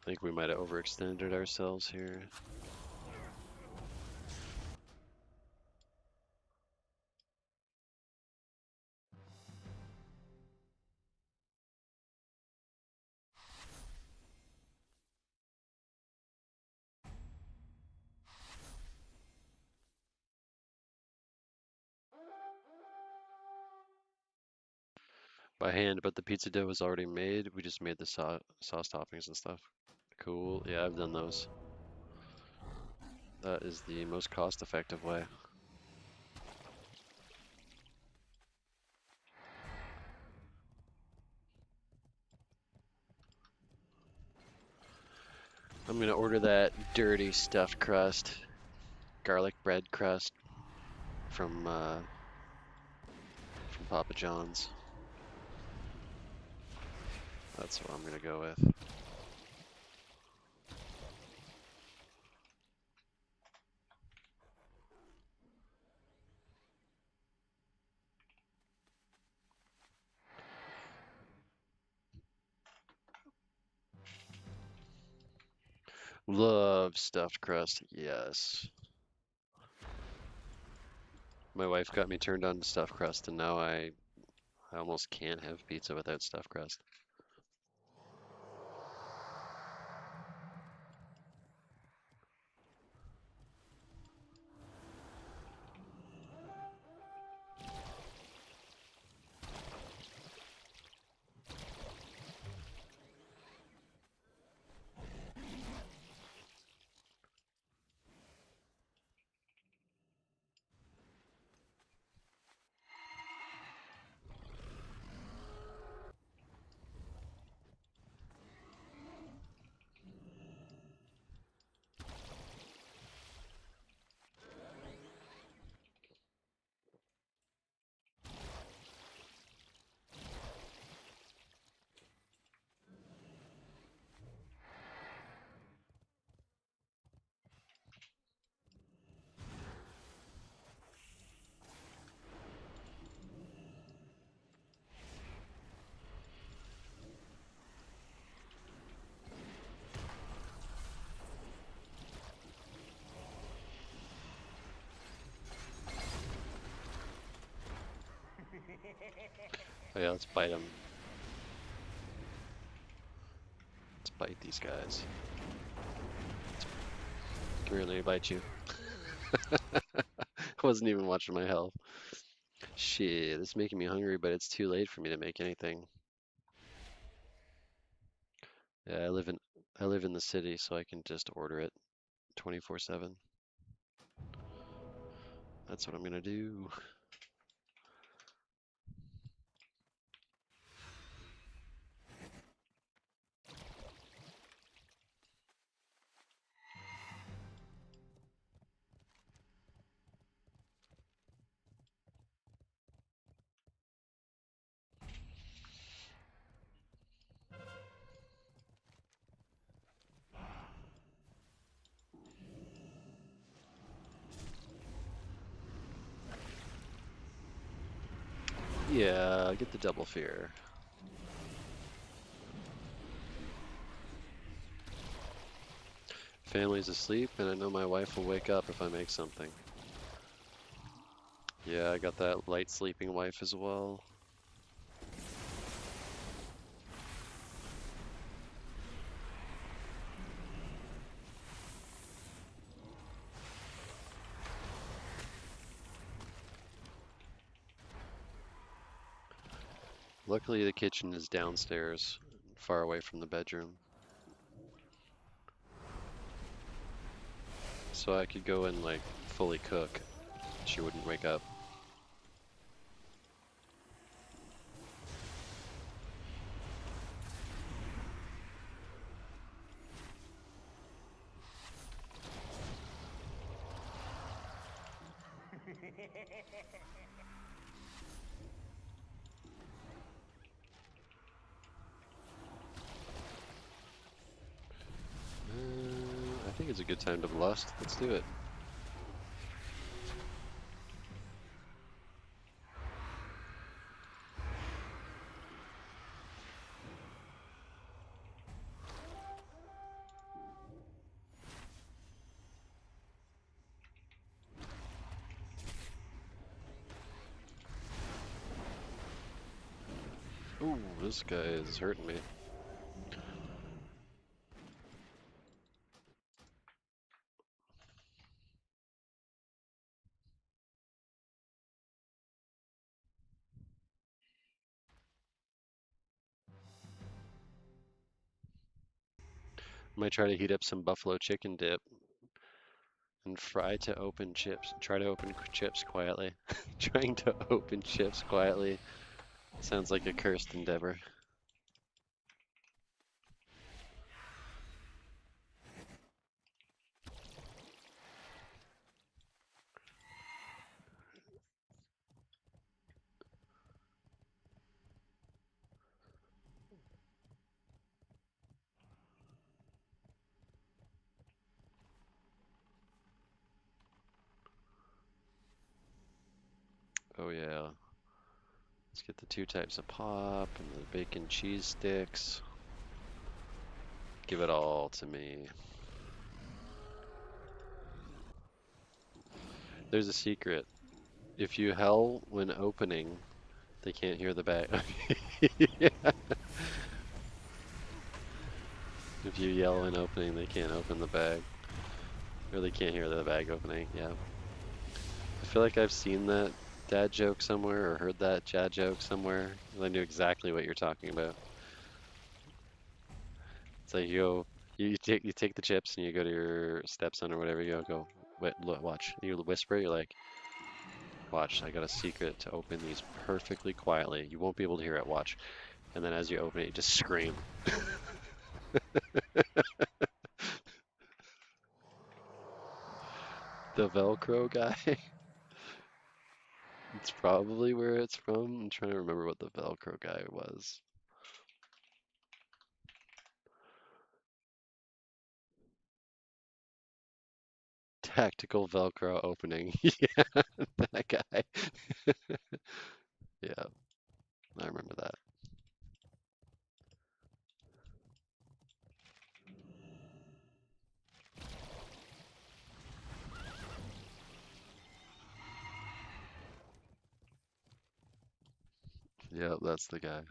I think we might have overextended ourselves here. By hand, but the pizza dough was already made. We just made the sauce toppings and stuff. Cool. Yeah, I've done those. That is the most cost-effective way. I'm gonna order that dirty stuffed crust, garlic bread crust from Papa John's. That's what I'm gonna go with. Love stuffed crust. Yes. My wife got me turned on to stuffed crust, and now I almost can't have pizza without stuffed crust. Oh yeah, let's bite them. Let's bite these guys. Come here, let me bite you. I wasn't even watching my health. Shit, it's making me hungry, but it's too late for me to make anything. Yeah, I live in the city, so I can just order it 24/7. That's what I'm gonna do. Yeah, get the double fear. Family's asleep, and I know my wife will wake up if I make something. Yeah, I got that light sleeping wife as well. Luckily, the kitchen is downstairs, far away from the bedroom. So I could go and like fully cook. She wouldn't wake up. I think it's a good time to lust. Let's do it. Ooh, this guy is hurting me. Might try to heat up some buffalo chicken dip and fry to open chips. Try to open chips quietly. Trying to open chips quietly sounds like a cursed endeavor. Oh yeah. Let's get the 2 types of pop and the bacon cheese sticks. Give it all to me. There's a secret. If you yell when opening, they can't hear the bag. Yeah. If you yell when opening, they can't open the bag. Or they can't hear the bag opening, yeah. I feel like I've seen that dad joke somewhere or heard that dad joke somewhere. I knew exactly what you're talking about. It's like you take the chips and you go to your stepson or whatever, you go, wait, look, watch. You whisper, you're like, watch, I got a secret to open these perfectly quietly. You won't be able to hear it, watch. And then as you open it, you just scream. The Velcro guy. It's probably where it's from. I'm trying to remember what the Velcro guy was. Tactical Velcro opening. Yeah, that guy. Yeah, I remember that. Yeah, that's the guy.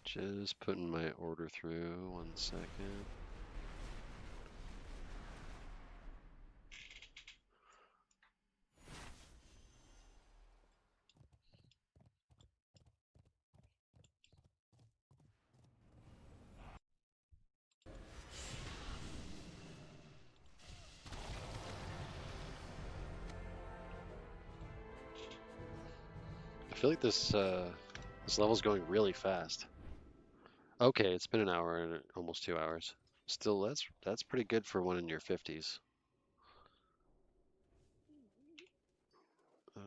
Just putting my order through. 1 second. I feel like this level's going really fast. Okay, it's been an hour and almost 2 hours. Still, that's pretty good for one in your 50s. Uh,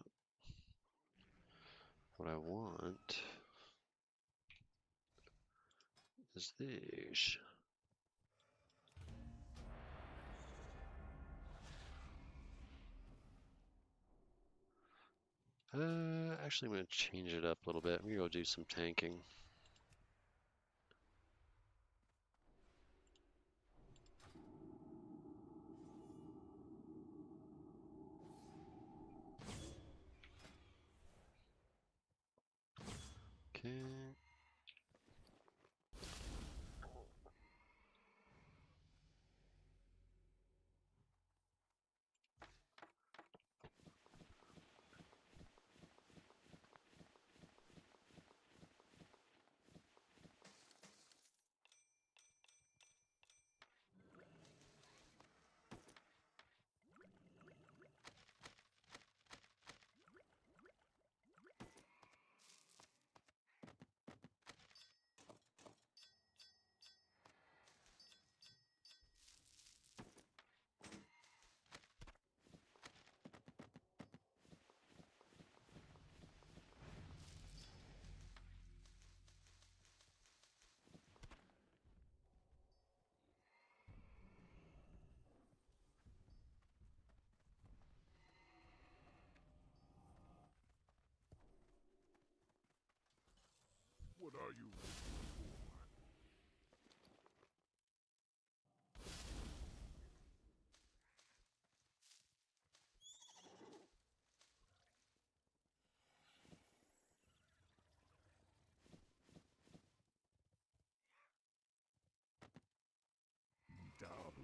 what I want is this. Actually, I'm gonna change it up a little bit. I'm gonna go do some tanking. Okay. What are you? Dabu.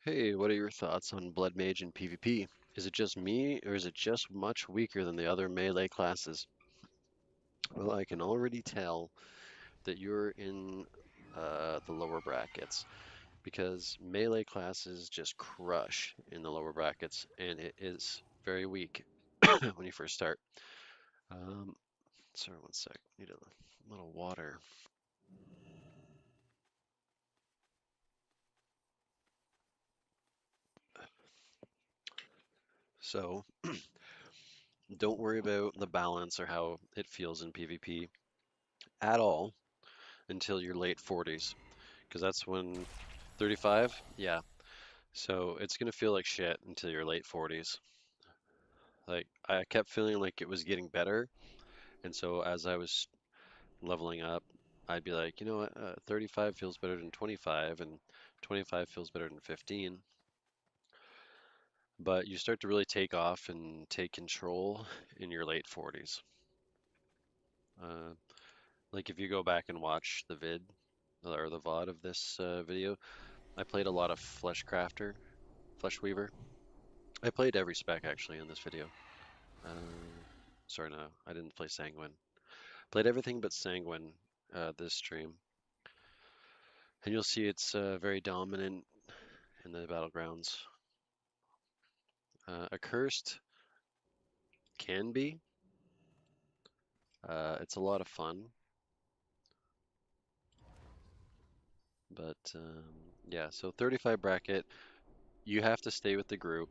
Hey, what are your thoughts on Blood Mage in PvP? Is it just me, or is it just much weaker than the other melee classes? Well, I can already tell that you're in the lower brackets because melee classes just crush in the lower brackets, and it is very weak when you first start. Um, sorry, one sec. Need a little water. So, don't worry about the balance or how it feels in PvP at all until your late 40s, because that's when 35, yeah. So it's gonna feel like shit until your late 40s. Like I kept feeling like it was getting better, and so as I was leveling up, I'd be like, you know what, 35 feels better than 25, and 25 feels better than 15. But you start to really take off and take control in your late 40s. Uh, like if you go back and watch the vid or the VOD of this video, I played a lot of Fleshcrafter, Flesh Weaver. I played every spec actually in this video. Sorry, no, I didn't play Sanguine. Played everything but Sanguine this stream, and you'll see it's very dominant in the battlegrounds. Accursed can be. It's a lot of fun, but yeah. So 35 bracket, you have to stay with the group.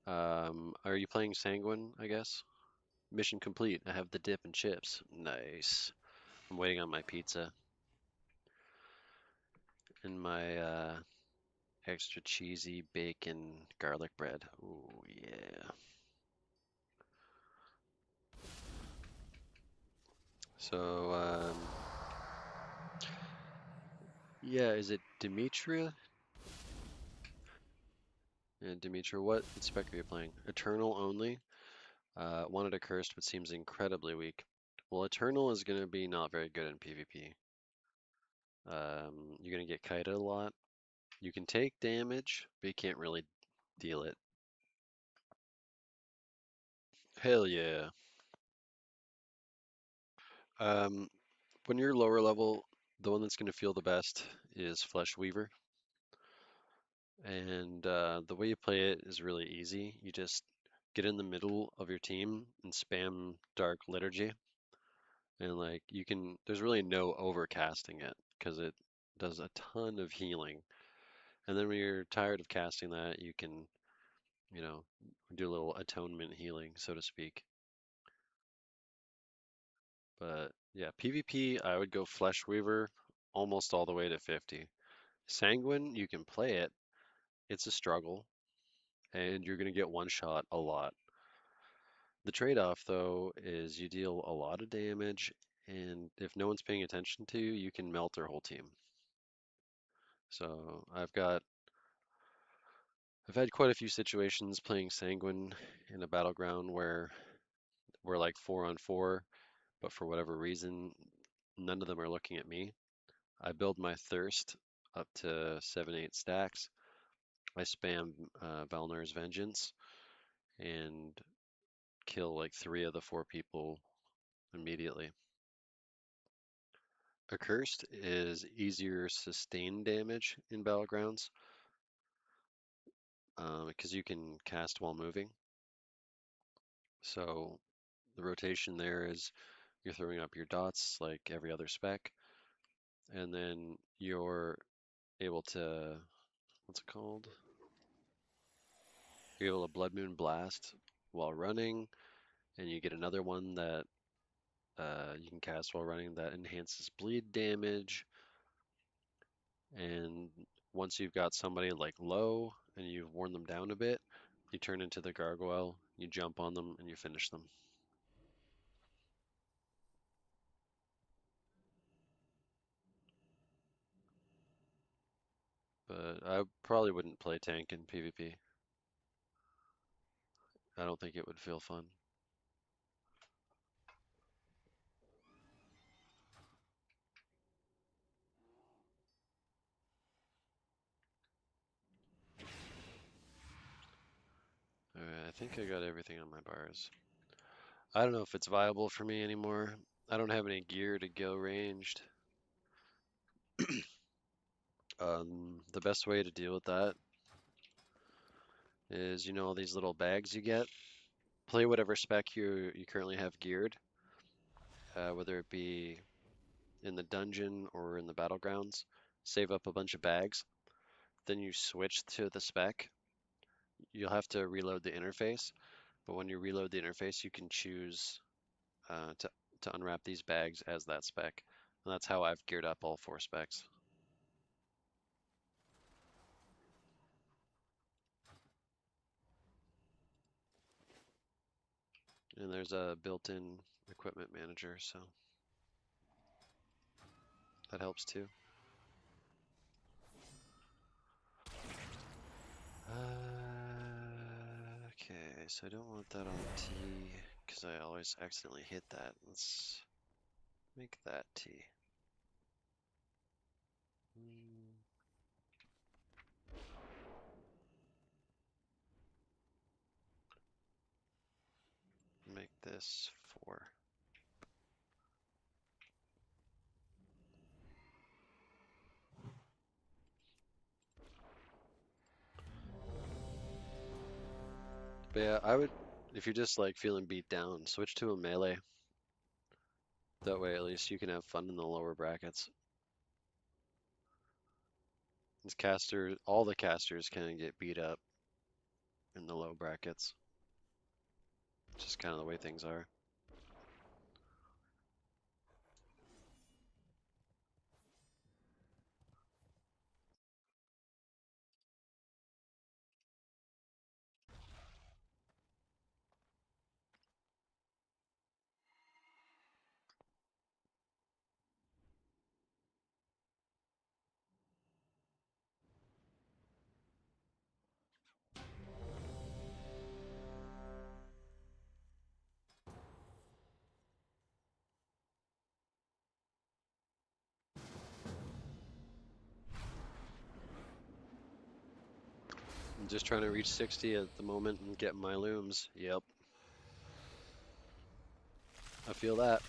Are you playing Sanguine? I guess. Mission complete. I have the dip and chips. Nice. I'm waiting on my pizza and my extra cheesy bacon garlic bread. Oh yeah. So yeah, is it Demetria? Yeah, Demetria, what spec are you playing? Eternal only? Wanted a cursed, but seems incredibly weak. Well, Eternal is gonna be not very good in PvP. You're gonna get kited a lot. You can take damage, but you can't really deal it. Hell yeah. Um, when you're lower level, the one that's gonna feel the best is Flesh Weaver. And the way you play it is really easy. You just get in the middle of your team and spam Dark Liturgy. And like you can, there's really no overcasting it because it does a ton of healing. And then when you're tired of casting that, you can, you know, do a little atonement healing, so to speak. But yeah, PvP, I would go Flesh Weaver almost all the way to 50. Sanguine, you can play it. It's a struggle, and you're gonna get one shot a lot. The trade-off, though, is you deal a lot of damage, and if no one's paying attention to you, you can melt their whole team. So I've had quite a few situations playing Sanguine in a battleground where we're like 4-on-4, but for whatever reason, none of them are looking at me. I build my thirst up to 7-8 stacks. I spam Valnar's Vengeance and kill like 3 of the 4 people immediately. Accursed is easier sustained damage in Battlegrounds because you can cast while moving. So the rotation there is you're throwing up your dots like every other spec, and then you're able to, what's it called? You're able to Blood Moon Blast while running, and you get another one that you can cast while running that enhances bleed damage. And once you've got somebody like low and you've worn them down a bit, you turn into the gargoyle, you jump on them, and you finish them. But I probably wouldn't play tank in PvP. I don't think it would feel fun. think I got everything on my bars. I don't know if it's viable for me anymore. I don't have any gear to go ranged. The best way to deal with that is, you know, all these little bags you get. Play whatever spec you currently have geared, whether it be in the dungeon or in the battlegrounds. Save up a bunch of bags. Then you switch to the spec. You'll have to reload the interface, but when you reload the interface, you can choose to unwrap these bags as that spec. And that's how I've geared up all 4 specs. And there's a built-in equipment manager, so that helps too. Okay, so I don't want that on T because I always accidentally hit that. Let's make that T. Make this 4. But yeah, I would, if you're just like feeling beat down, switch to a melee. That way at least you can have fun in the lower brackets. These casters, all the casters can get beat up in the low brackets. It's just kind of the way things are. I'm just trying to reach 60 at the moment and get my looms. Yep. I feel that.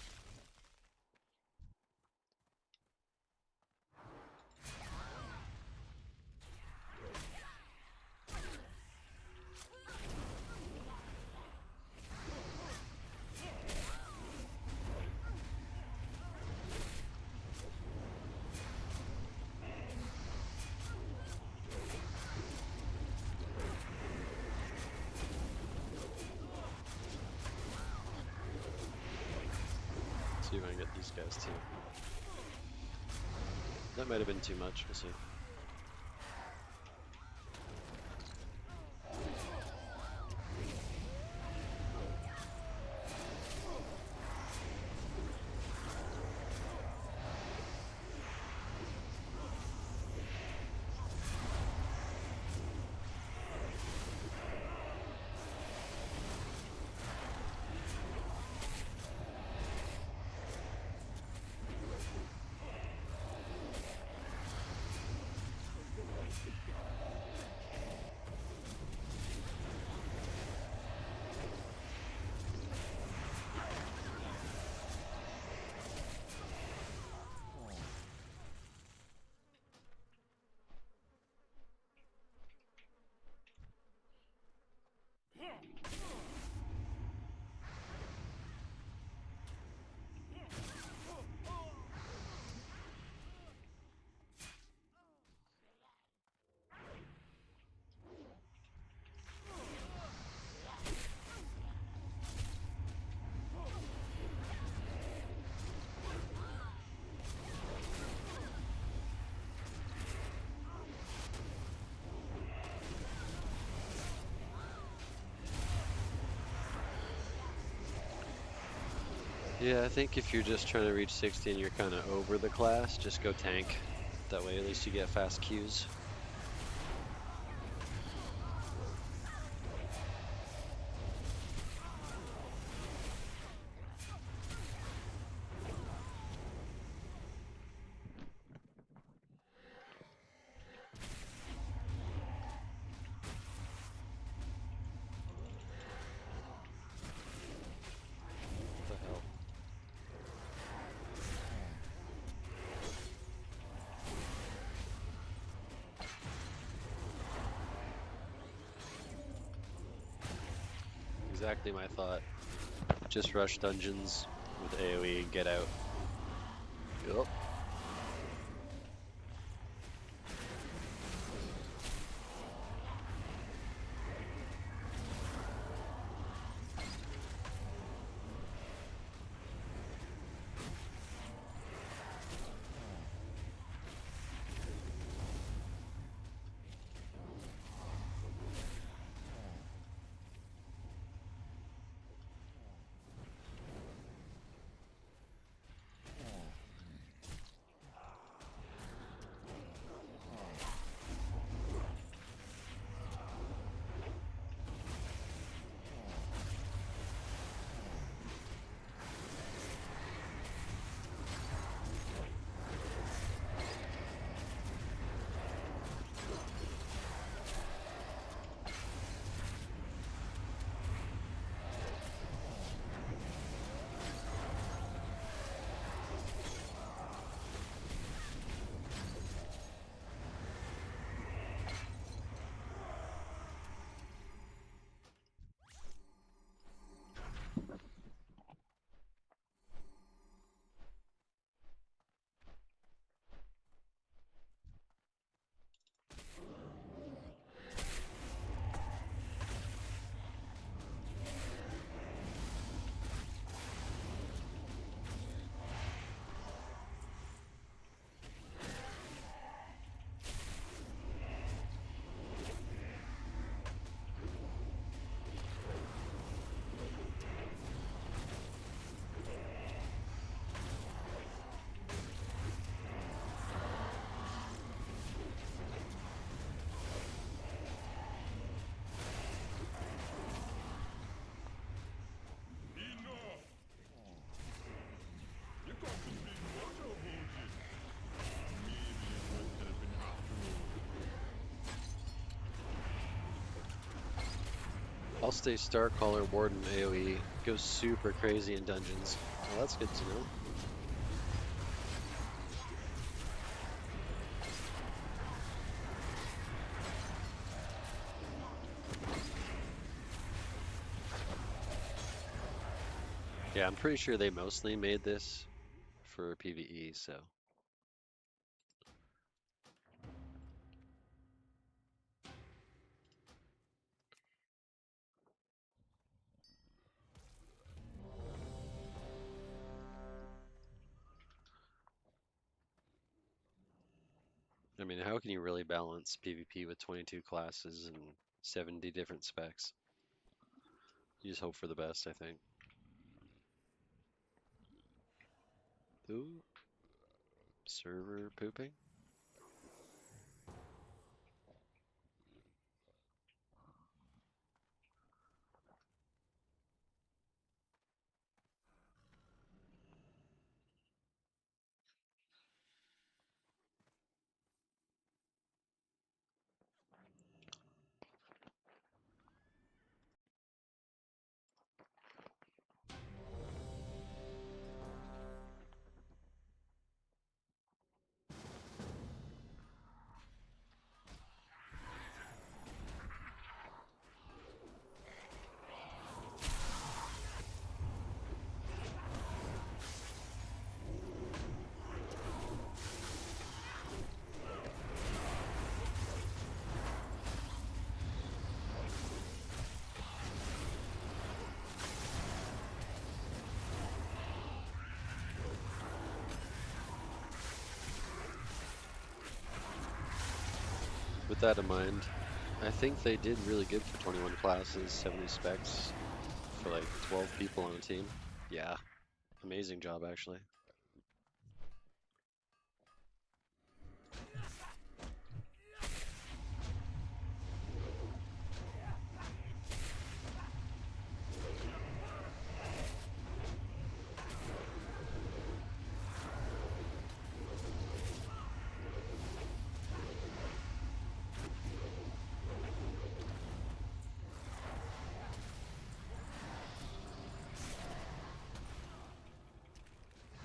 See if I can get these guys too. That might have been too much. We'll see. Yeah, I think if you're just trying to reach 60 and you're kind of over the class, just go tank. That way at least you get fast Qs. exactly my thought. Just rush dungeons with AoE and get out. Yup. Enough! You got some big mojo, Mage. Maybe it was helping after all. I'll stay Starcaller Warden AoE. Goes super crazy in dungeons. Well, that's good to know. Yeah, I'm pretty sure they mostly made this for PvE, so. I mean, how can you really balance PvP with 22 classes and 70 different specs? You just hope for the best, I think. Ooh, server pooping? With that in mind, I think they did really good for 21 classes, 70 specs for like 12 people on a team. Yeah, amazing job actually.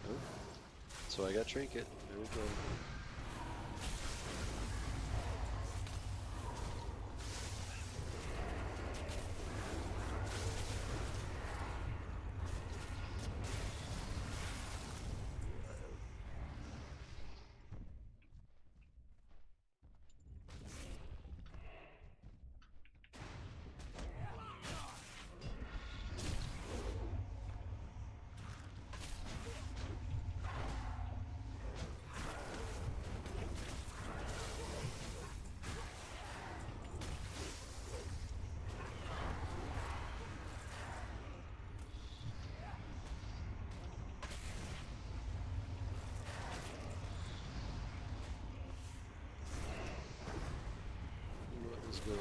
Oh, so I got Trinket. There we go. go.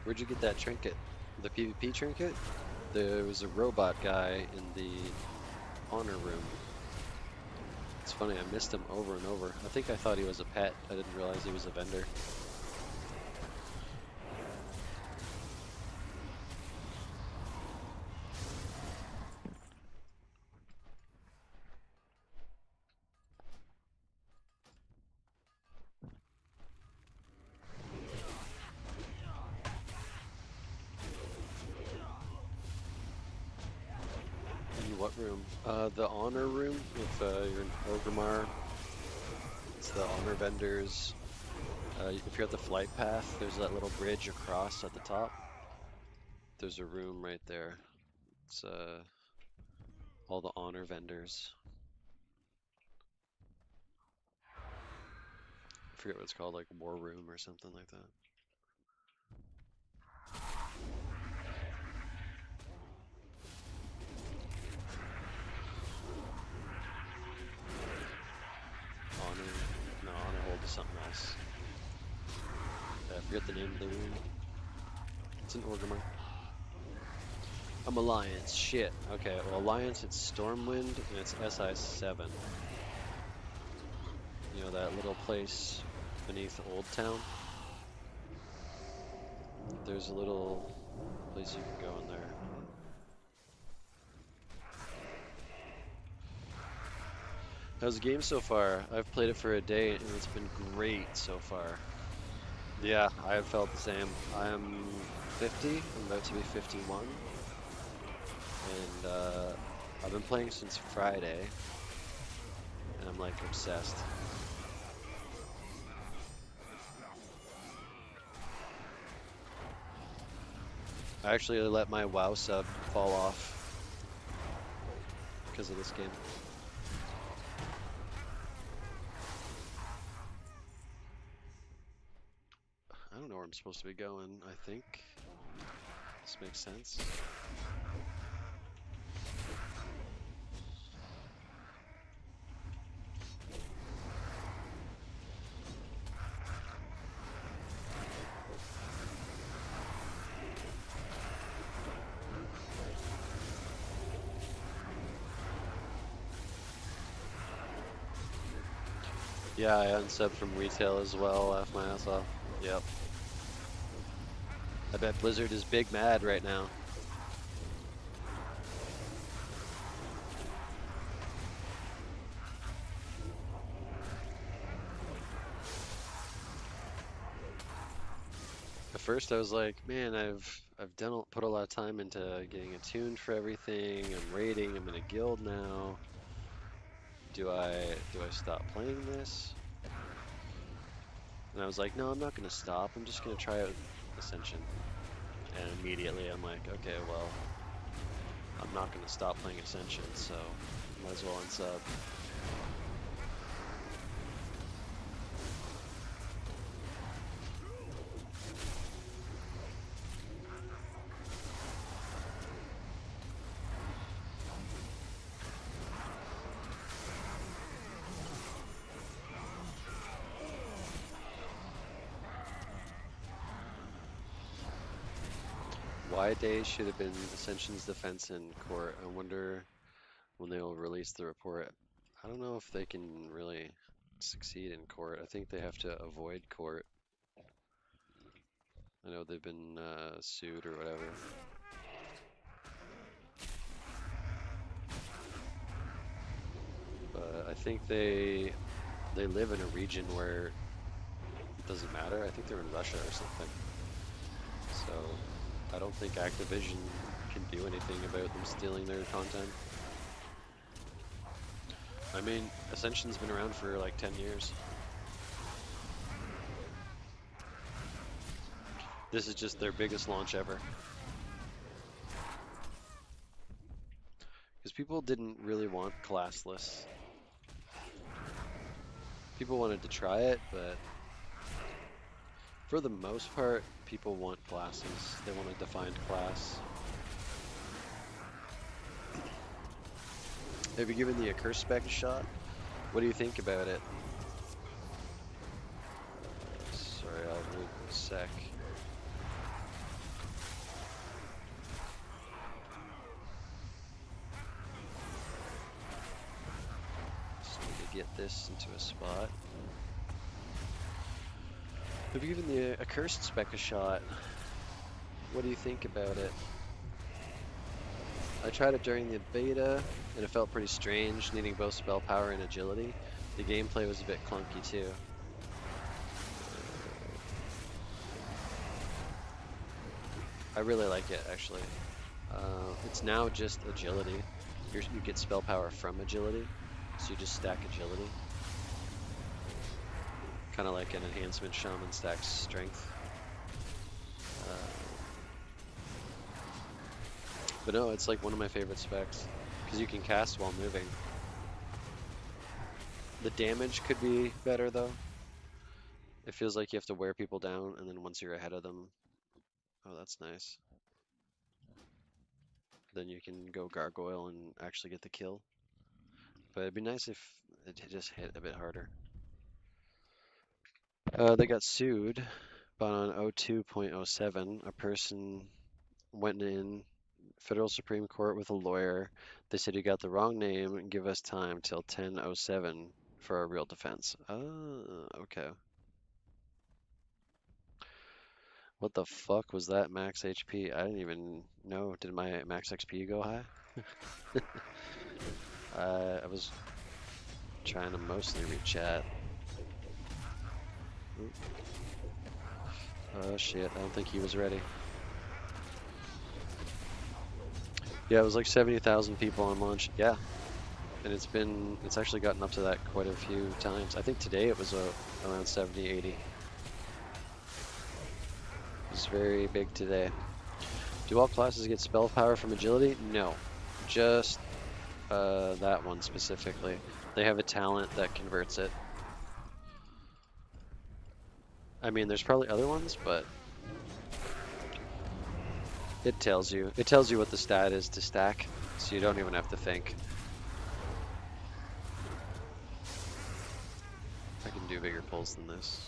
Where'd you get that trinket? The PvP trinket? There was a robot guy in the honor room. It's funny, I missed him over and over. I think I thought he was a pet. I didn't realize he was a vendor. In what room? The honor room. If you're in Orgrimmar, it's the honor vendors. If you're at the flight path, there's that little bridge across at the top. There's a room right there. It's all the honor vendors. I forget what it's called, like War Room or something like that. Honor, no, Honor Hold is something else. I forget the name of the room. It's in Orgrimmar. I'm Alliance, shit. Okay, well Alliance, it's Stormwind and it's SI7. You know that little place beneath Old Town? There's a little place you can go in there. How's the game so far? I've played it for a day and it's been great so far. Yeah, I have felt the same. I'm 50, I'm about to be 51. And I've been playing since Friday. And I'm like obsessed. I actually let my WoW sub fall off because of this game. I don't know where I'm supposed to be going, I think. This makes sense. Yeah, I unsubbed from retail as well, laughed my ass off. Yep. I bet Blizzard is big mad right now. At first I was like, man, I've done put a lot of time into getting attuned for everything. I'm raiding, I'm in a guild now. Do I stop playing this? And I was like, no, I'm not gonna stop. I'm just gonna try out Ascension. And immediately I'm like, okay, well, I'm not gonna stop playing Ascension, so might as well unsub. Why Day should have been Ascension's defense in court. I wonder when they will release the report. I don't know if they can really succeed in court. I think they have to avoid court. I know they've been sued or whatever. But I think they live in a region where it doesn't matter. I think they're in Russia or something. So I don't think Activision can do anything about them stealing their content. I mean, Ascension's been around for like 10 years. This is just their biggest launch ever. Because people didn't really want classless. People wanted to try it, but For the most part, people want classes. They want a defined class. Have you given the Accursed spec a shot? What do you think about it? Sorry, I'll wait a sec. Just need to get this into a spot. Have you given the Accursed spec a shot? What do you think about it? I tried it during the beta, and it felt pretty strange, needing both spell power and agility. The gameplay was a bit clunky too. I really like it, actually. It's now just agility. You get spell power from agility, so you just stack agility. Kind of like an enhancement shaman stacks strength. But no, it's like one of my favorite specs, because you can cast while moving. The damage could be better though. It feels like you have to wear people down, and then once you're ahead of them, oh, that's nice. Then you can go gargoyle and actually get the kill. But it'd be nice if it just hit a bit harder. They got sued, but on 02.07, a person went in Federal Supreme Court with a lawyer. They said you got the wrong name and give us time till 10:07 for a real defense. Oh, okay. What the fuck was that max HP? I didn't even know. Did my max XP go high? I was trying to mostly read chat. Oop. Oh shit, I don't think he was ready. Yeah, it was like 70,000 people on launch. Yeah. And it's actually gotten up to that quite a few times. I think today it was around 70, 80. It was very big today. Do all classes get spell power from agility? No. Just that one specifically. They have a talent that converts it. I mean, there's probably other ones, but it tells you. It tells you what the stat is to stack, so you don't even have to think. I can do bigger pulls than this.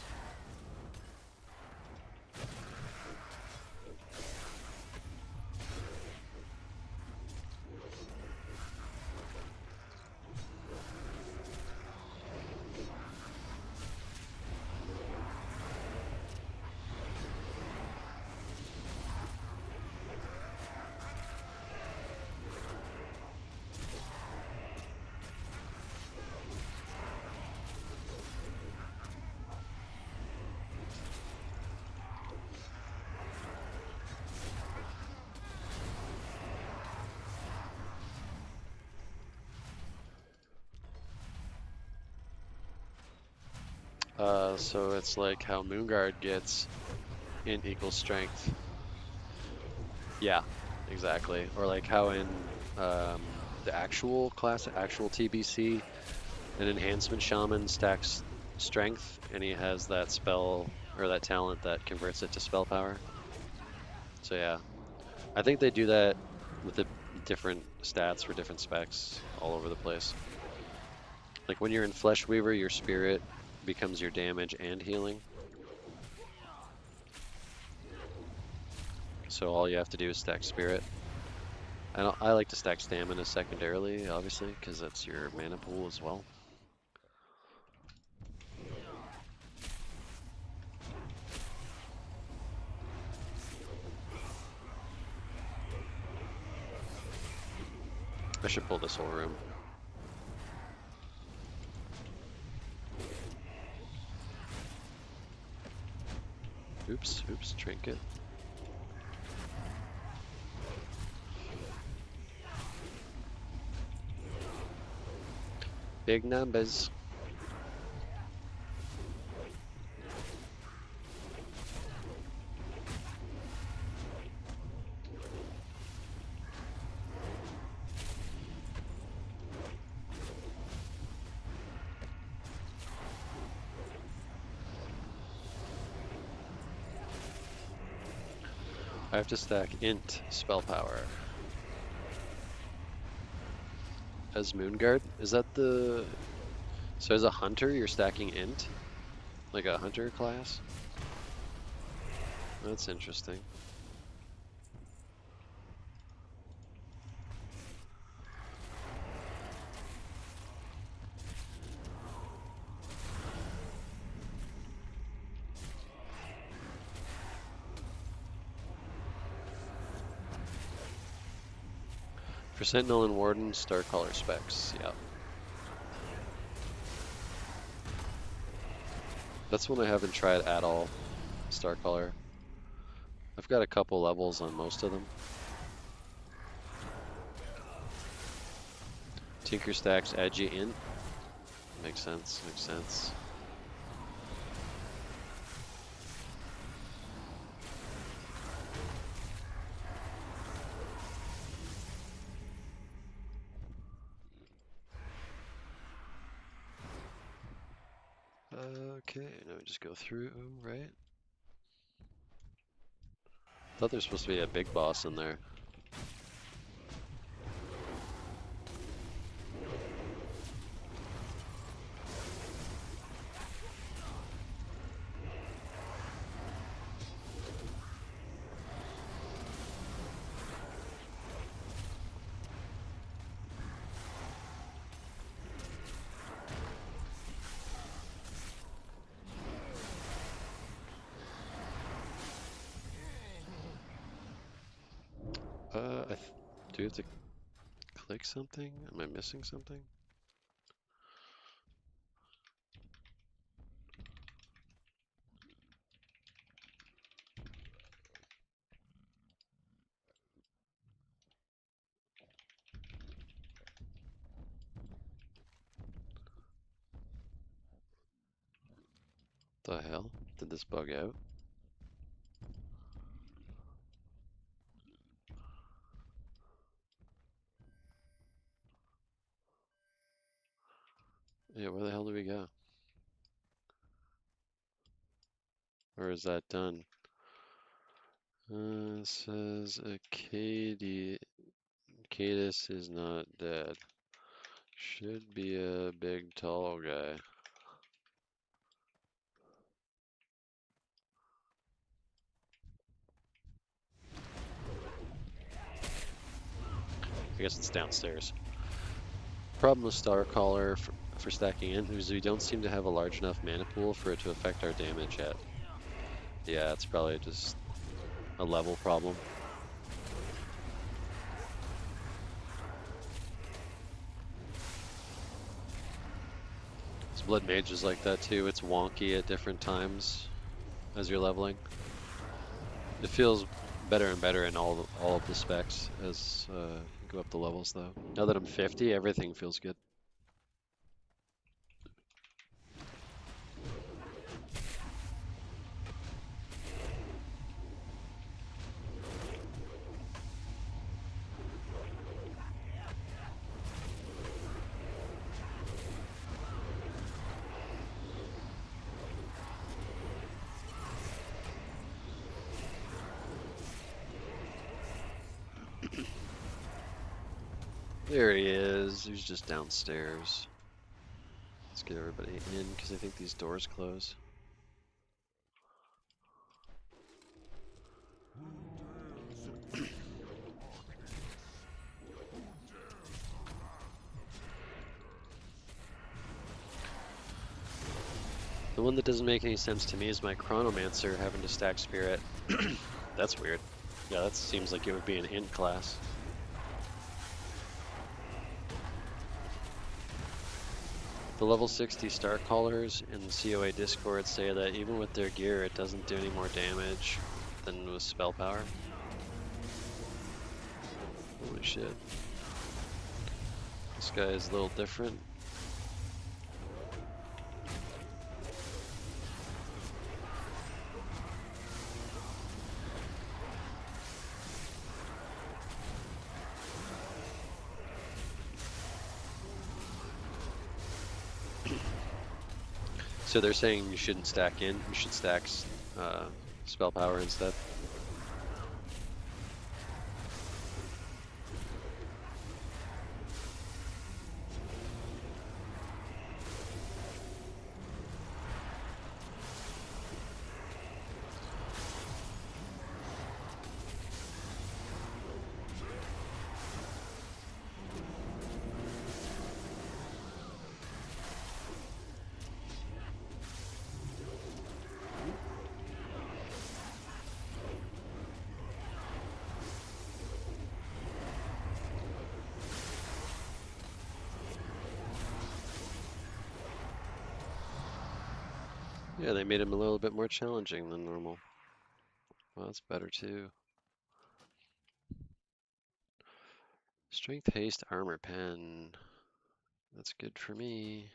So it's like how Moonguard gets in equal strength. Yeah, exactly. Or like how in the actual class, actual TBC, an enhancement shaman stacks strength, and he has that spell or that talent that converts it to spell power. So yeah, I think they do that with the different stats for different specs all over the place. Like when you're in Flesh Weaver, your spirit becomes your damage and healing. So all you have to do is stack spirit. I like to stack stamina secondarily, obviously, because that's your mana pool as well. I should pull this whole room. Oops, trinket. Big numbers. I have to stack int spell power. As Moonguard? Is that the... So as a hunter, you're stacking int? Like a hunter class? That's interesting. For Sentinel and Warden, Starcaller specs, yeah. That's one I haven't tried at all, Starcaller. I've got a couple levels on most of them. Tinker stacks Agi int. Makes sense, makes sense. Okay, now we just go through, right? Thought there's supposed to be a big boss in there. Do you have to click something? Am I missing something? The hell? Did this bug out? Yeah, where the hell do we go? Or is that done? It says Cadus is not dead. Should be a big tall guy. I guess it's downstairs. Problem with Starcaller for stacking in is we don't seem to have a large enough mana pool for it to affect our damage yet. Yeah, it's probably just a level problem. This Blood Mage is like that too. It's wonky at different times as you're leveling. It feels better and better in all of the specs as you go up the levels though. Now that I'm 50, everything feels good. There he is. He's just downstairs. Let's get everybody in because I think these doors close. The one that doesn't make any sense to me is my Chronomancer having to stack Spirit. That's weird. Yeah, that seems like it would be an int class. The level 60 Starcallers in the CoA Discord say that even with their gear, it doesn't do any more damage than with spell power. Holy shit. This guy is a little different. So they're saying you shouldn't stack in, you should stack spell power instead. Yeah, they made him a little bit more challenging than normal. Well, that's better too. Strength, haste, armor, pen. That's good for me.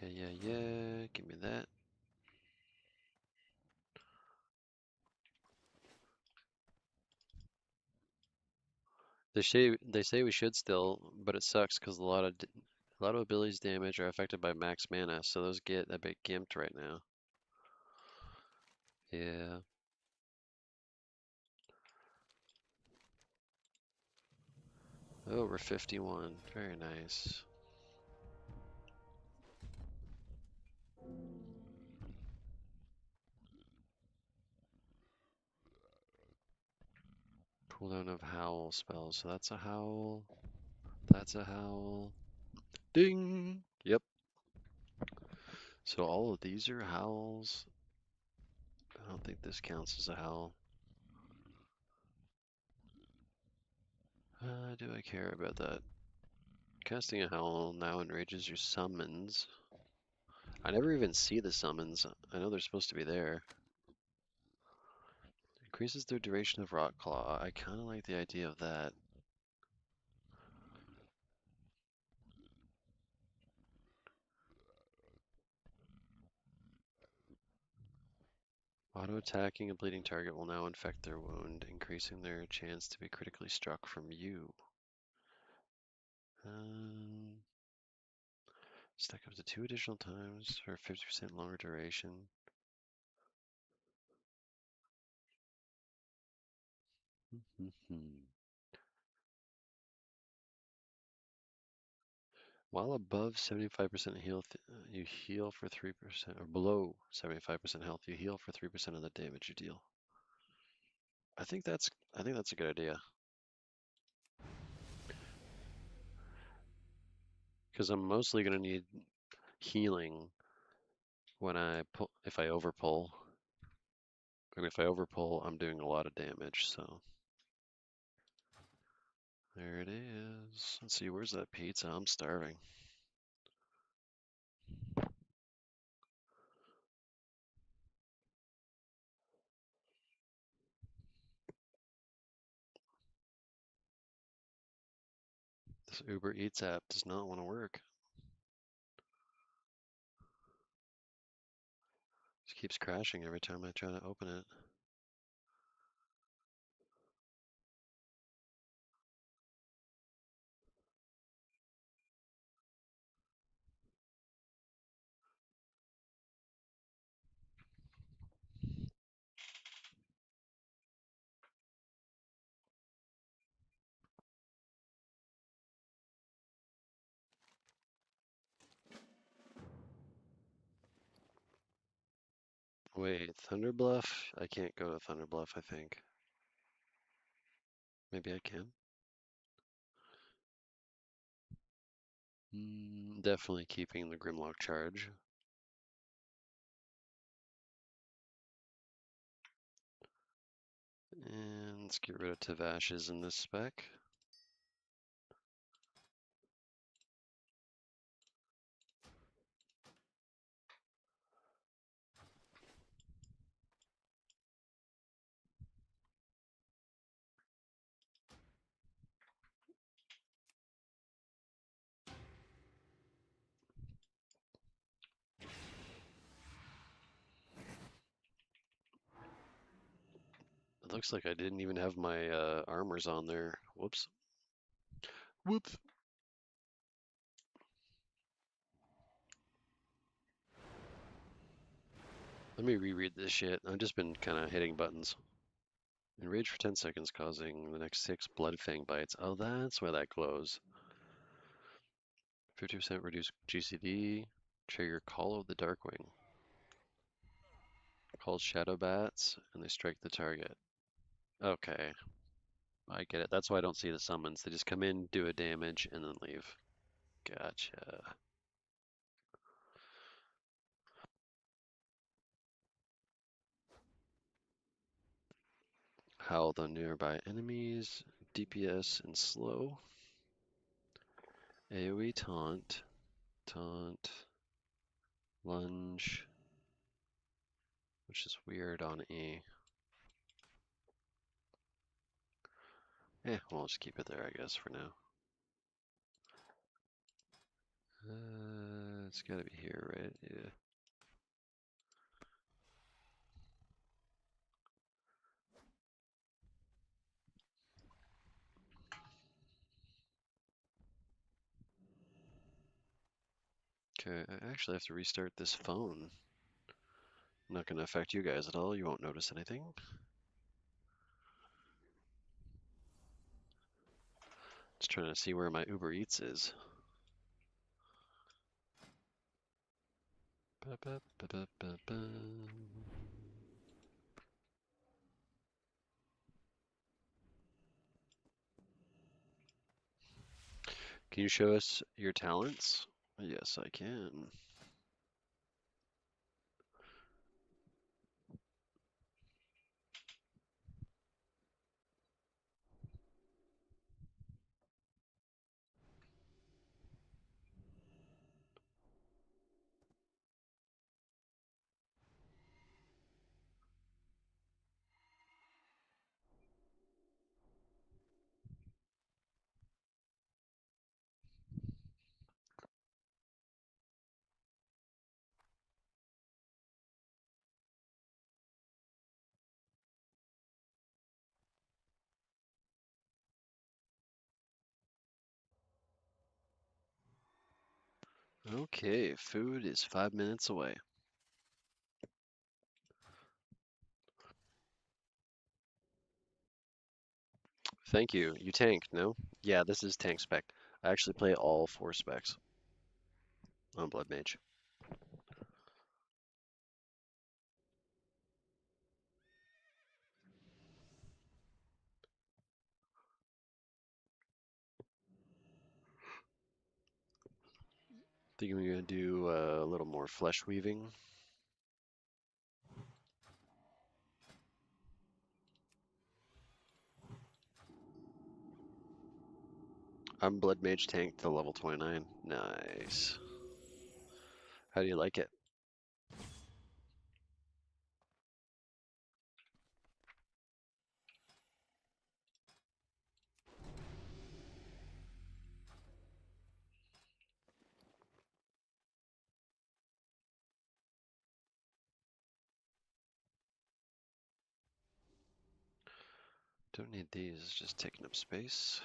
Yeah, yeah, yeah. Give me that. They say we should still, but it sucks because a lot of abilities damage are affected by max mana, so those get a bit gimped right now. Yeah. Oh, we're 51. Very nice. Cooldown of howl spells. So that's a howl. That's a howl. Ding! Yep. So all of these are howls. I don't think this counts as a howl. Do I care about that? Casting a howl now enrages your summons. I never even see the summons. I know they're supposed to be there. Increases their duration of Rock Claw. I kind of like the idea of that. Auto-attacking a bleeding target will now infect their wound, increasing their chance to be critically struck from you. Um, Stack up to 2 additional times for 50% longer duration. While above 75% health, you heal for 3%, or below 75% health, you heal for 3% of the damage you deal. I think that's a good idea. Because I'm mostly gonna need healing when I pull, if I overpull. And if I overpull, I'm doing a lot of damage, so. There it is. Let's see, where's that pizza? I'm starving. This Uber Eats app does not want to work. It keeps crashing every time I try to open it. Wait, Thunder Bluff? I can't go to Thunder Bluff, I think. Maybe I can. Definitely keeping the Grimlock charge. And let's get rid of Tavash's in this spec. It looks like I didn't even have my armors on there. Whoops. Whoops. Let me reread this shit. I've just been kind of hitting buttons. Enrage for 10 seconds, causing the next 6 blood fang bites. Oh, that's why that glows. 50% reduce GCD. Trigger Call of the Darkwing. Calls Shadow Bats, and they strike the target. Okay, I get it. That's why I don't see the summons. They just come in, do a damage, and then leave. Gotcha. Howl the nearby enemies. DPS and slow. AoE taunt. Taunt. Lunge. Which is weird on E. We'll just keep it there, I guess, for now. It's gotta be here, right? Yeah. Okay, I actually have to restart this phone. Not gonna affect you guys at all. You won't notice anything. Just trying to see where my Uber Eats is. Ba-ba-ba-ba-ba-ba. Can you show us your talents? Yes, I can. Okay, food is 5 minutes away. Thank you. You tank, no? Yeah, this is tank spec. I actually play all 4 specs on Blood Mage. Think I'm gonna do a little more flesh weaving. I'm Blood Mage tank to level 29. Nice. How do you like it? Don't need these, just taking up space.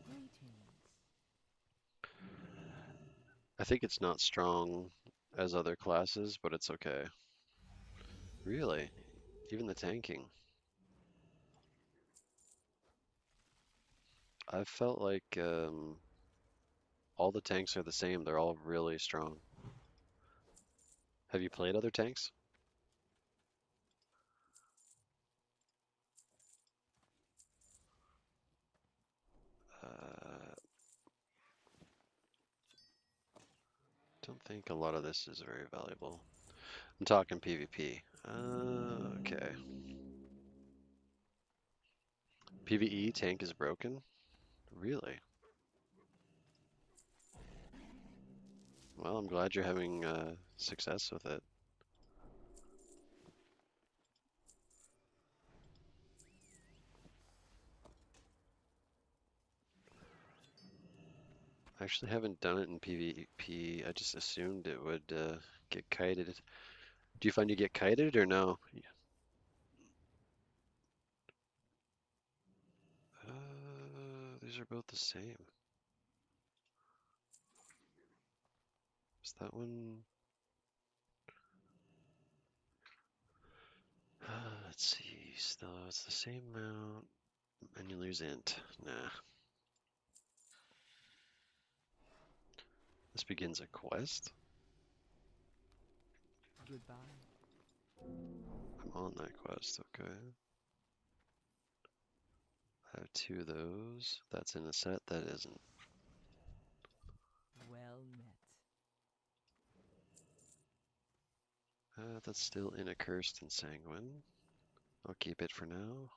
Greetings. I think it's not strong as other classes, but it's okay. Really? Even the tanking. I felt like all the tanks are the same. They're all really strong. Have you played other tanks? Uh, don't think a lot of this is very valuable. I'm talking PvP. Okay. PvE tank is broken? Really? Well, I'm glad you're having success with it. I actually haven't done it in PvP. I just assumed it would get kited. Do you find you get kited or no? These are both the same. Is that one? Let's see. So it's the same amount, and you lose int. Nah. This begins a quest? Goodbye. I'm on that quest, okay. I have 2 of those. That's in a set, that isn't. Well met. That's still in a cursed and sanguine. I'll keep it for now.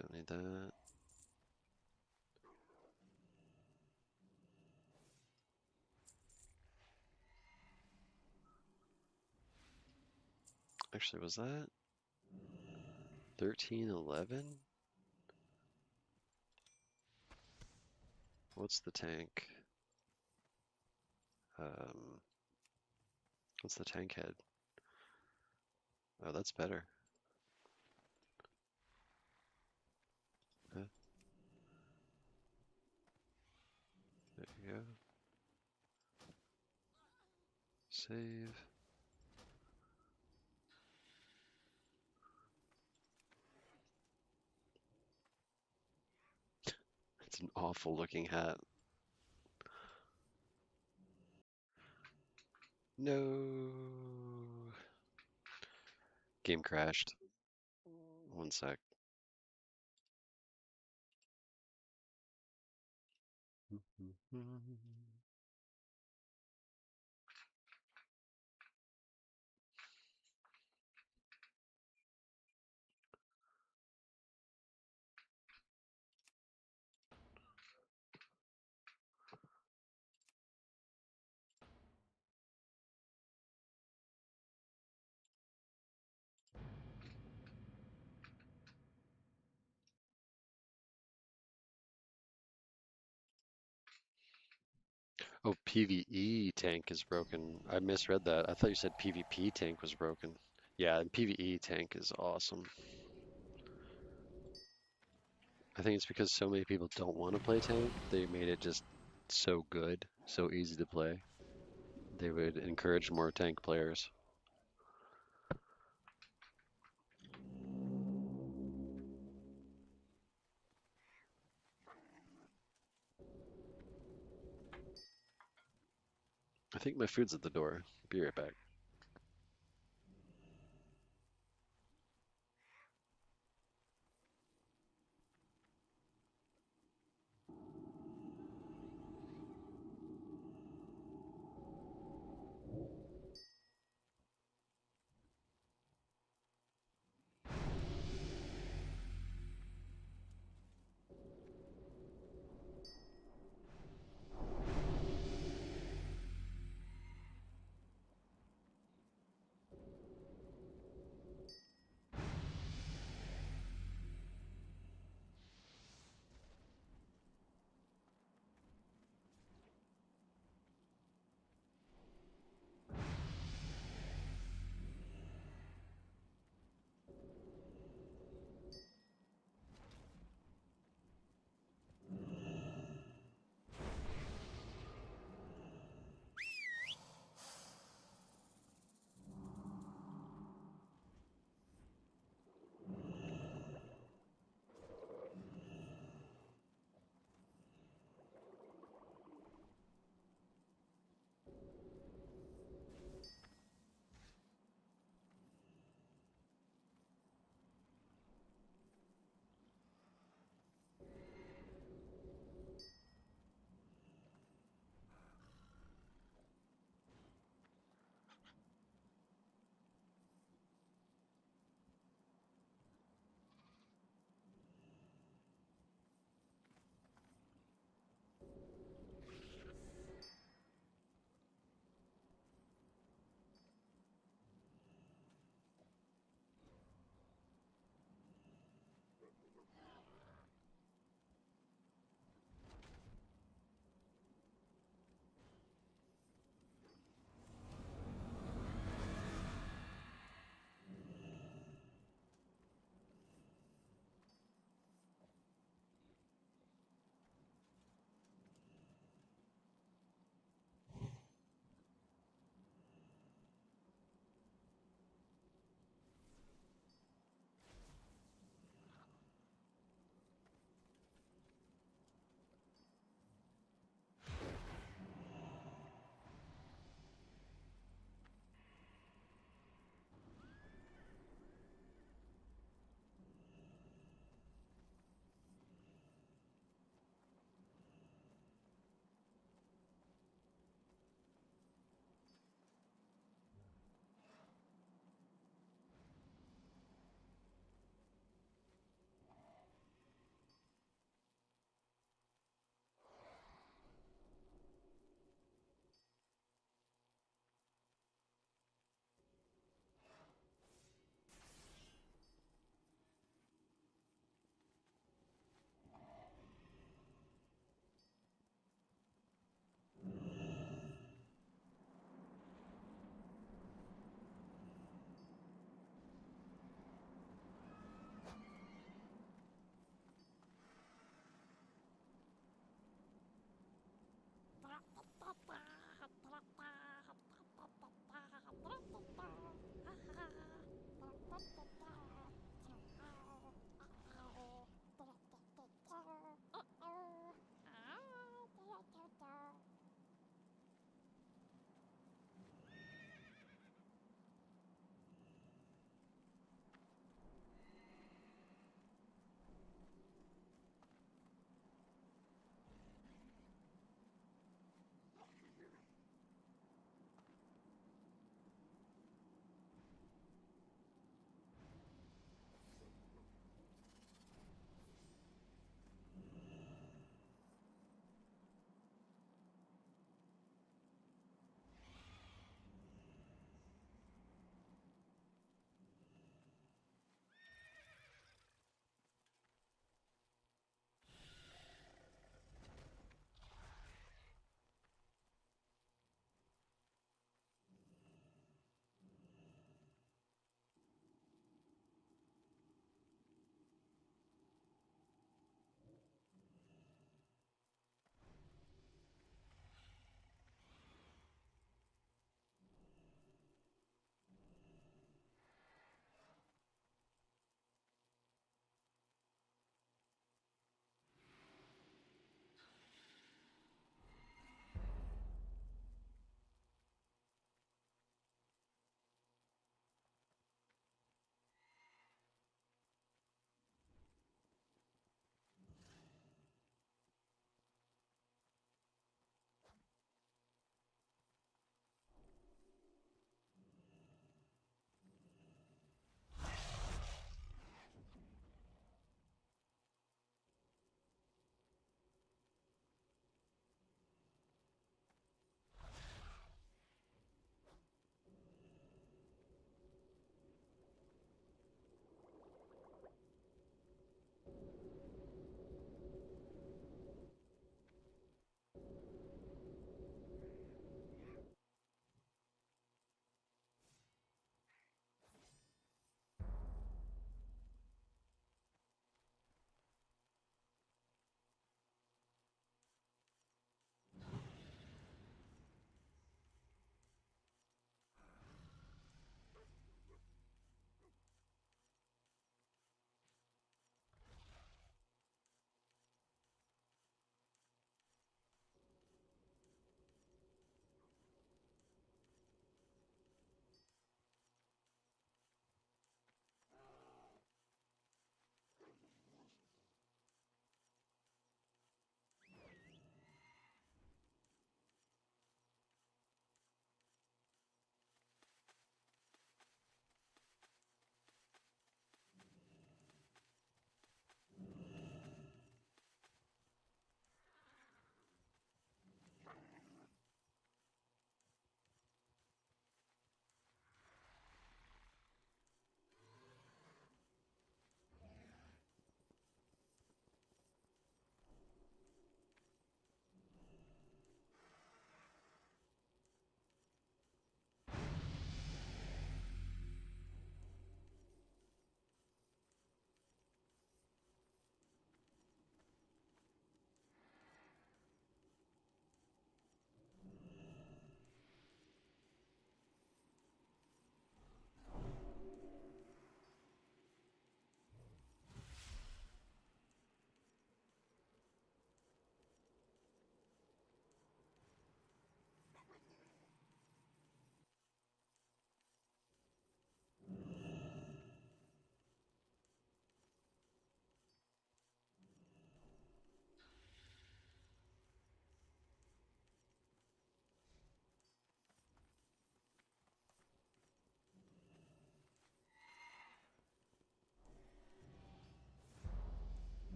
Don't need that. Actually, was that 1311? What's the tank? What's the tank head? Oh, that's better. Huh? There you go. Save. It's an awful looking hat. No. Game crashed. One sec. Oh, PvE tank is broken. I misread that. I thought you said PvP tank was broken. Yeah, and PvE tank is awesome. I think it's because so many people don't want to play tank, they made it just so good, so easy to play. They would encourage more tank players. I think my food's at the door. Be right back.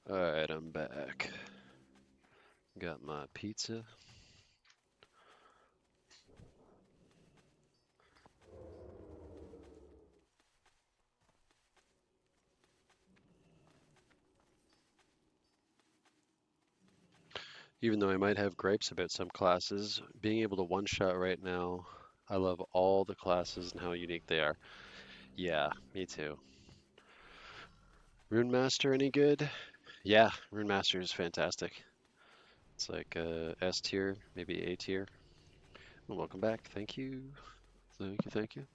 Alright, I'm back. Got my pizza. Even though I might have gripes about some classes, being able to one-shot right now, I love all the classes and how unique they are. Yeah, me too. Rune Master any good? Yeah, Rune Master is fantastic. It's like S tier, maybe A tier. Well, welcome back. Thank you. Thank you, thank you.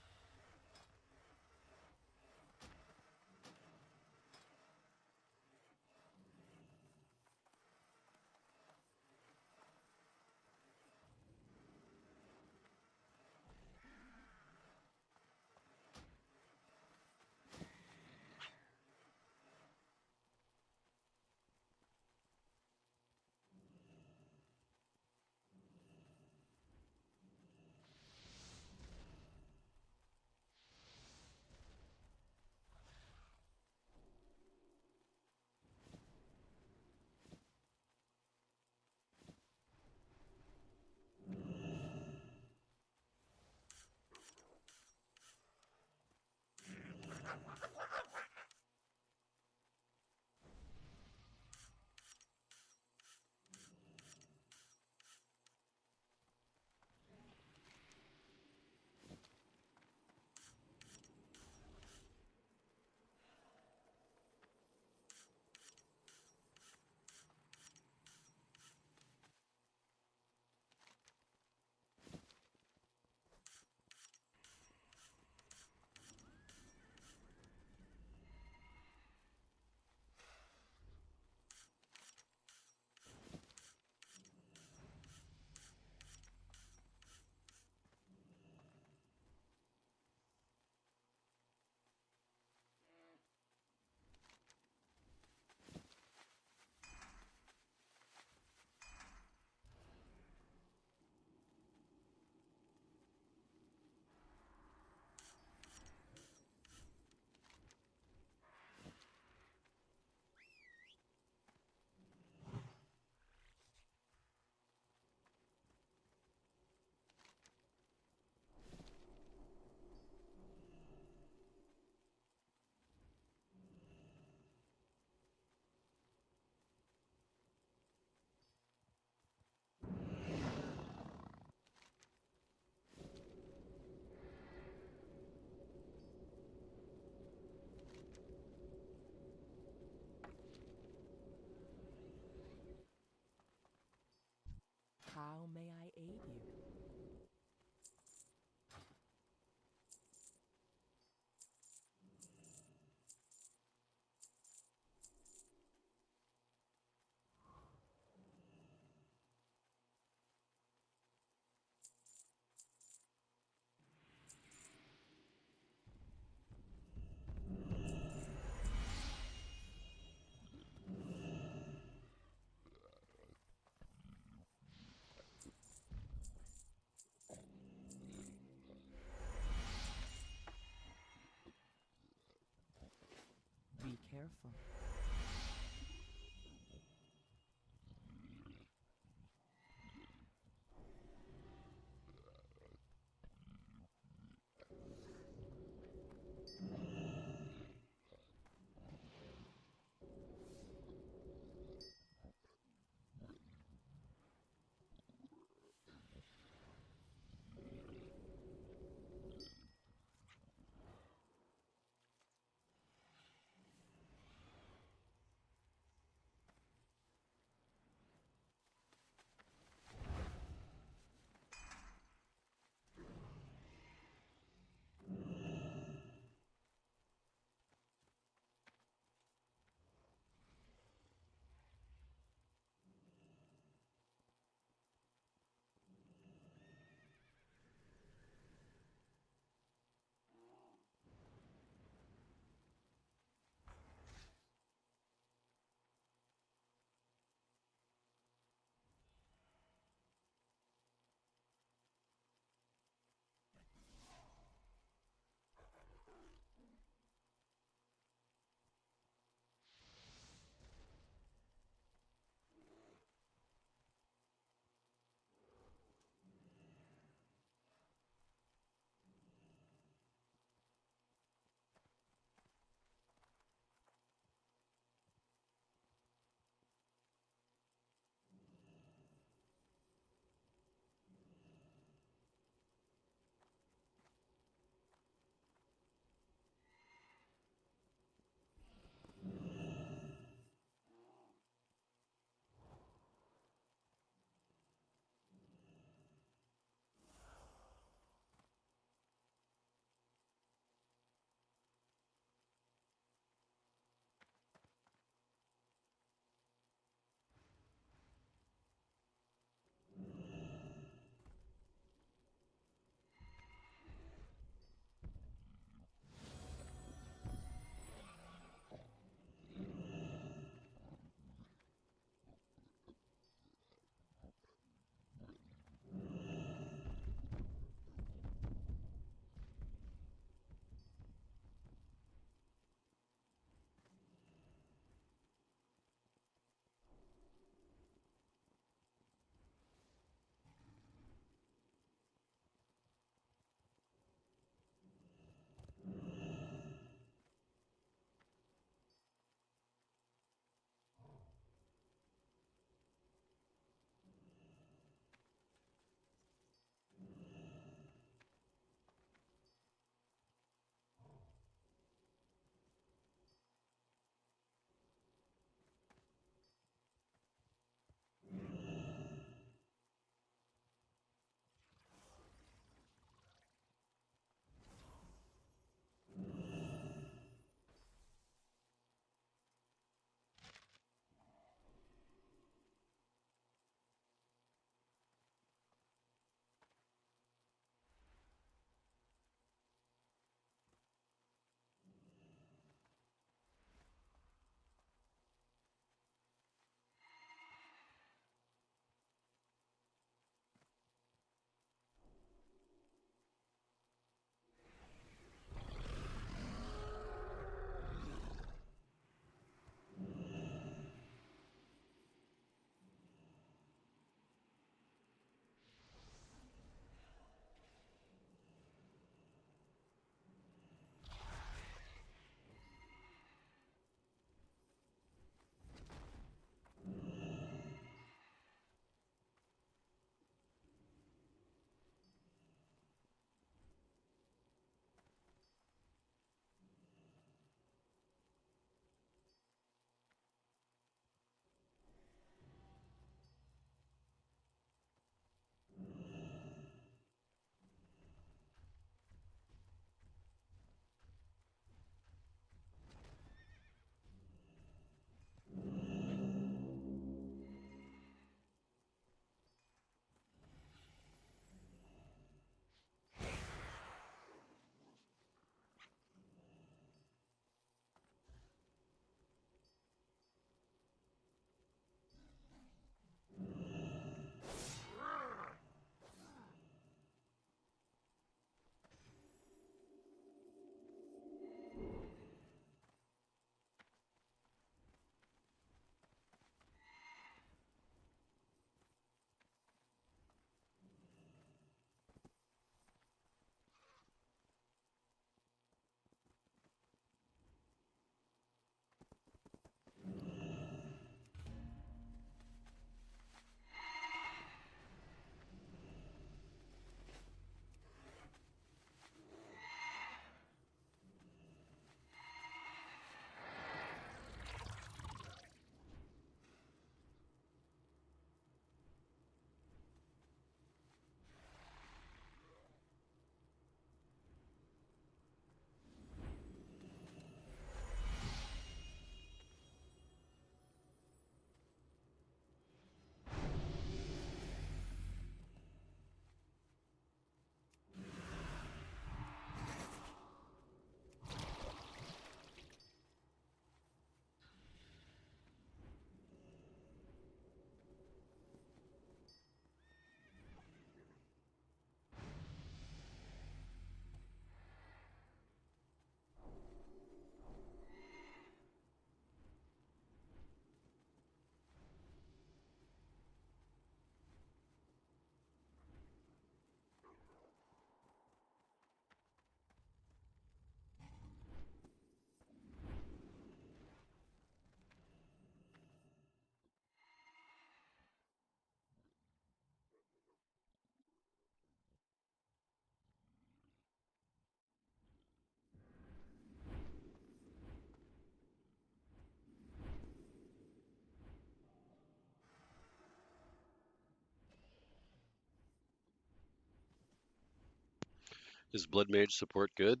Is Blood Mage support good?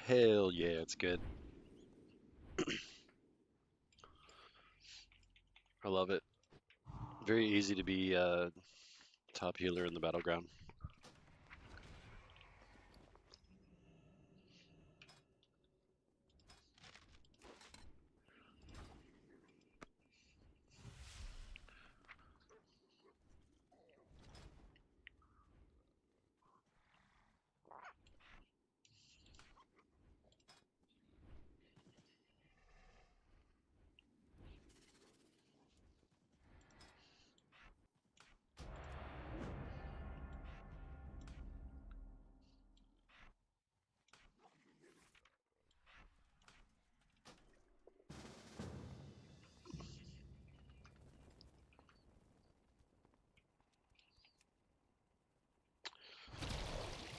Hell yeah, it's good. I love it. Very easy to be top healer in the Battleground.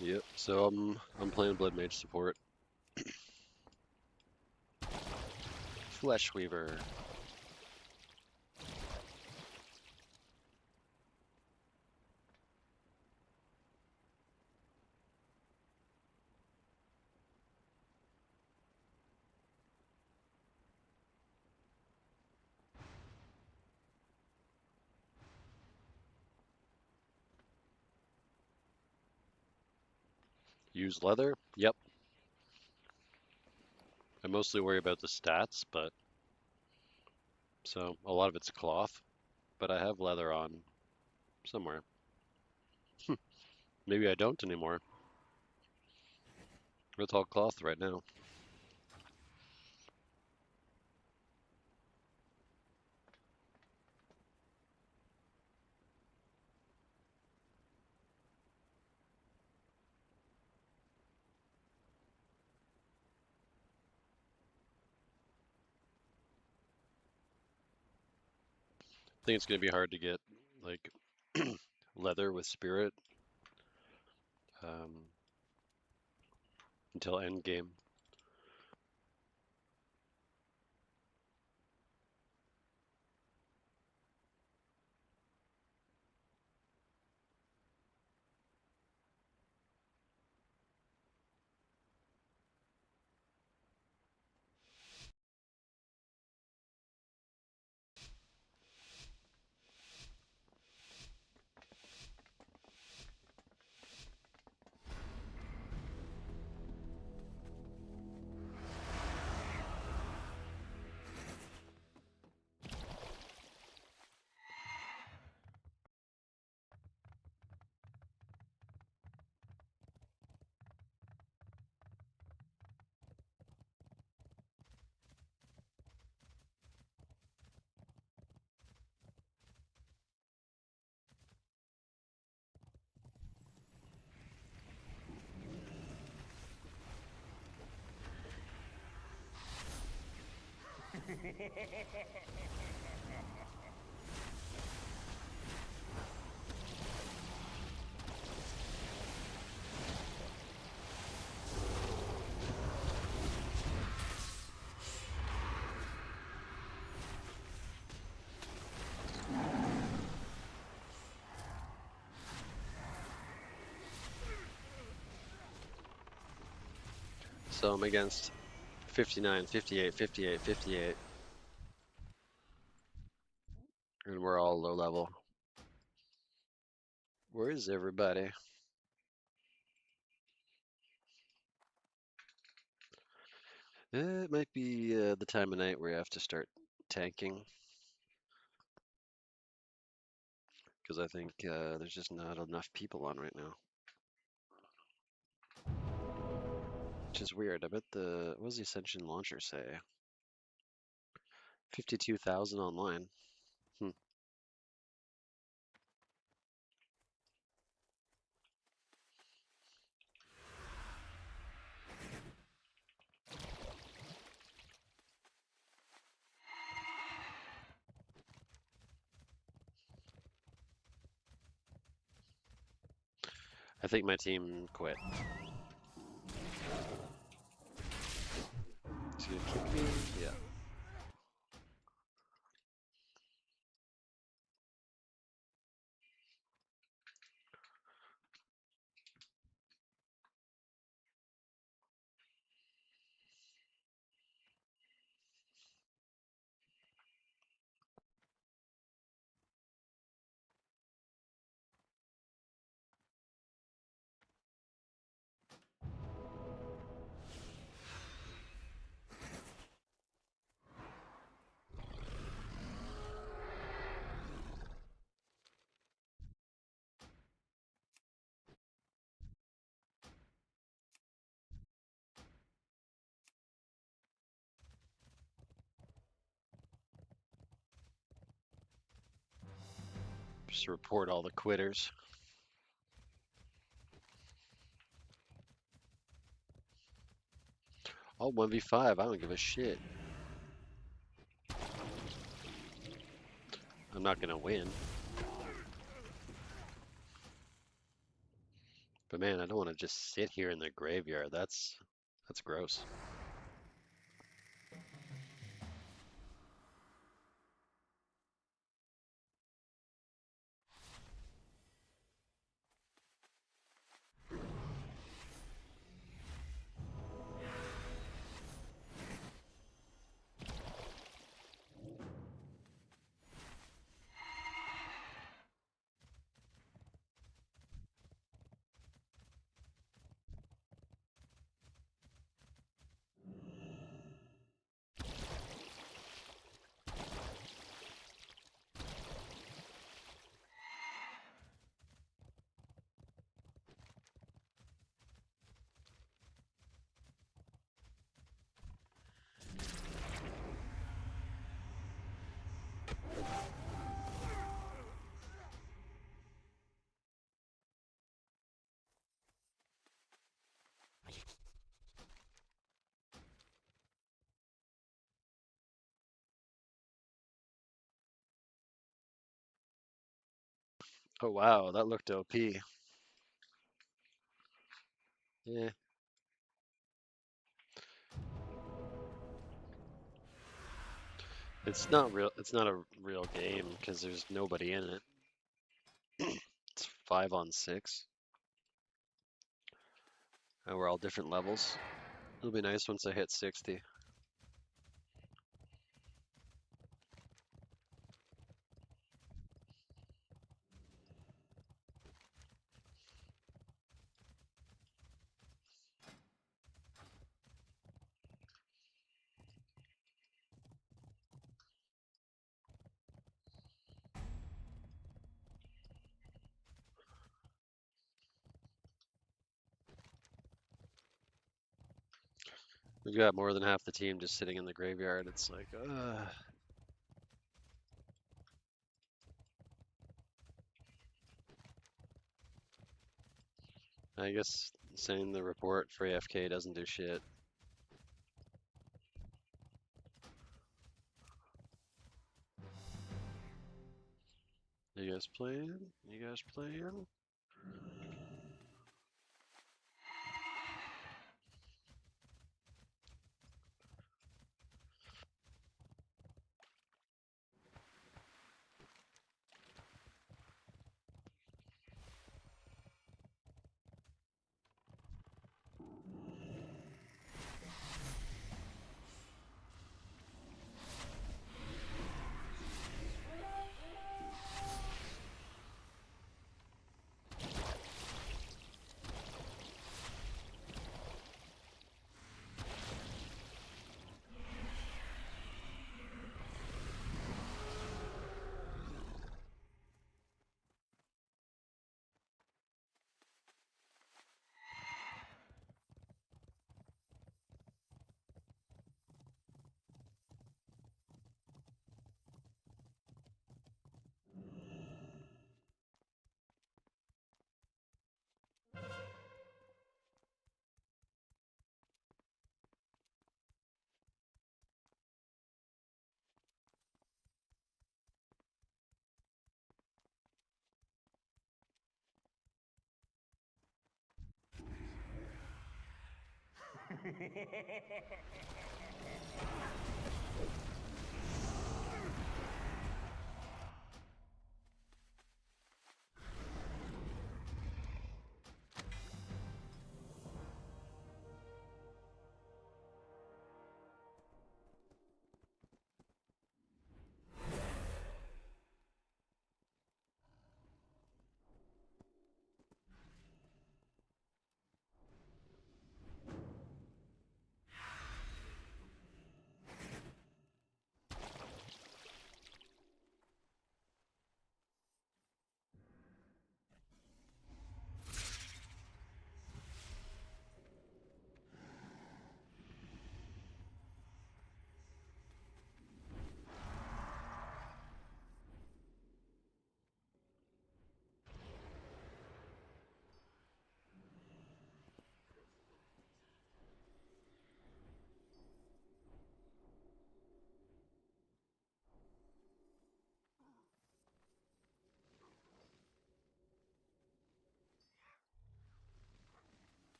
Yep. So I'm playing Blood Mage support. Flesh Weaver. Use leather? Yep. I mostly worry about the stats, but so a lot of it's cloth, but I have leather on somewhere. Maybe I don't anymore. It's all cloth right now. I think it's gonna be hard to get like leather with spirit um, until Endgame. So I'm against 59, 58, 58, 58, and we're all low level. Where is everybody? It might be the time of night where you have to start tanking, because I think there's just not enough people on right now. Which is weird. I bet what does the Ascension launcher say? 52,000 online. Hmm. I think my team quit. He's gonna kick me? Yeah. Just report all the quitters. I'll 1v5, I don't give a shit. I'm not gonna win. But man, I don't want to just sit here in the graveyard. That's gross. Oh wow, that looked OP. Yeah. It's not real. It's not a real game because there's nobody in it. It's 5-on-6, and we're all different levels. It'll be nice once I hit 60. We've got more than half the team just sitting in the graveyard. It's like, I guess saying the report for AFK doesn't do shit. You guys playing? You guys playing?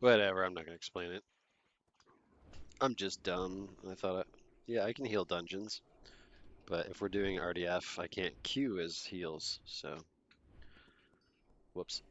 Whatever, I'm not gonna explain it. I'm just dumb. Yeah, I can heal dungeons, but if we're doing RDF, I can't queue as heals, so whoops.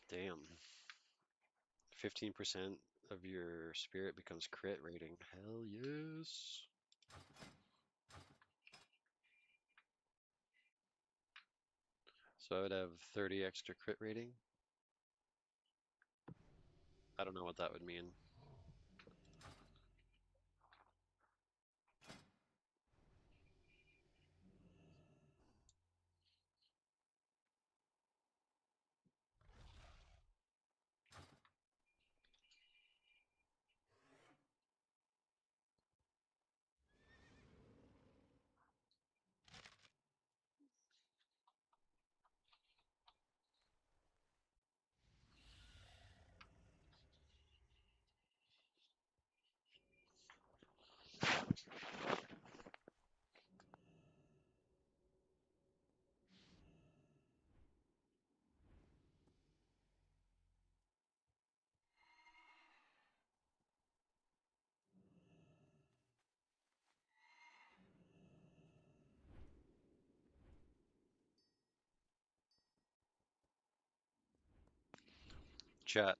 Damn. 15%. of your spirit becomes crit rating. Hell yes. So I would have 30 extra crit rating. I don't know what that would mean. Chat,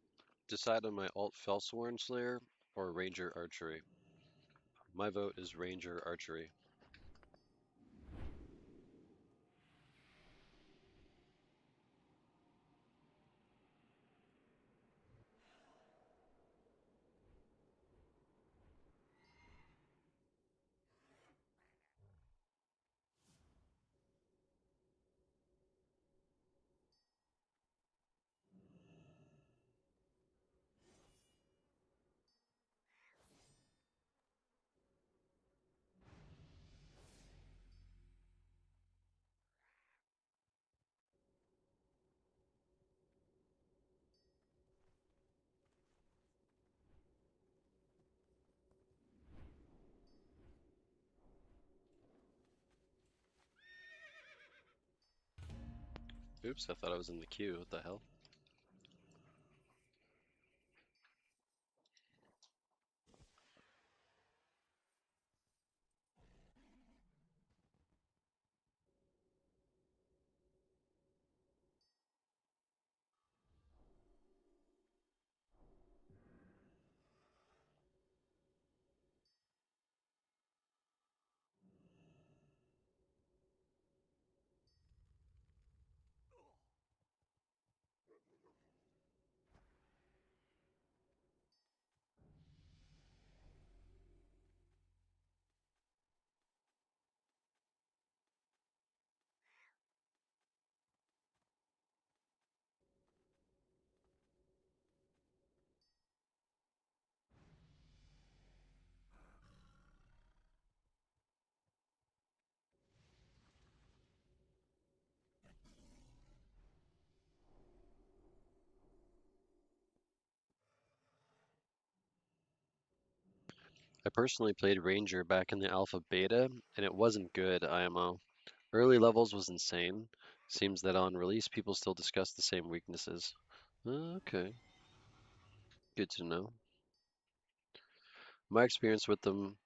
decide on my alt Felsworn Slayer or Ranger Archery. My vote is Ranger Archery. Oops, I thought I was in the queue. What the hell? I personally played Ranger back in the alpha beta, and it wasn't good IMO. Early levels was insane. Seems that on release people still discuss the same weaknesses. Okay, good to know. My experience with them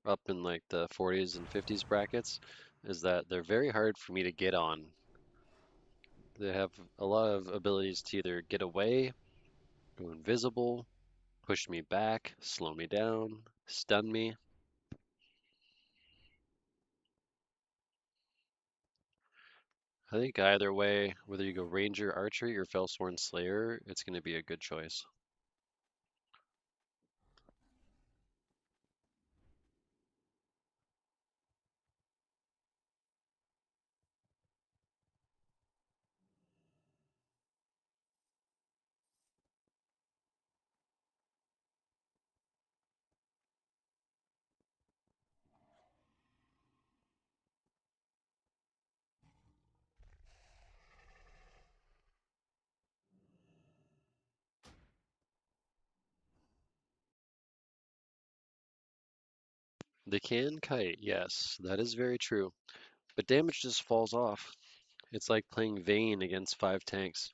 up in like the 40s and 50s brackets is that they're very hard for me to get on. They have a lot of abilities to either get away, go invisible, push me back, slow me down, stun me. I think either way, whether you go Ranger Archery or Felsworn Slayer, it's going to be a good choice. They can kite, yes, that is very true, but damage just falls off. It's like playing Vayne against 5 tanks.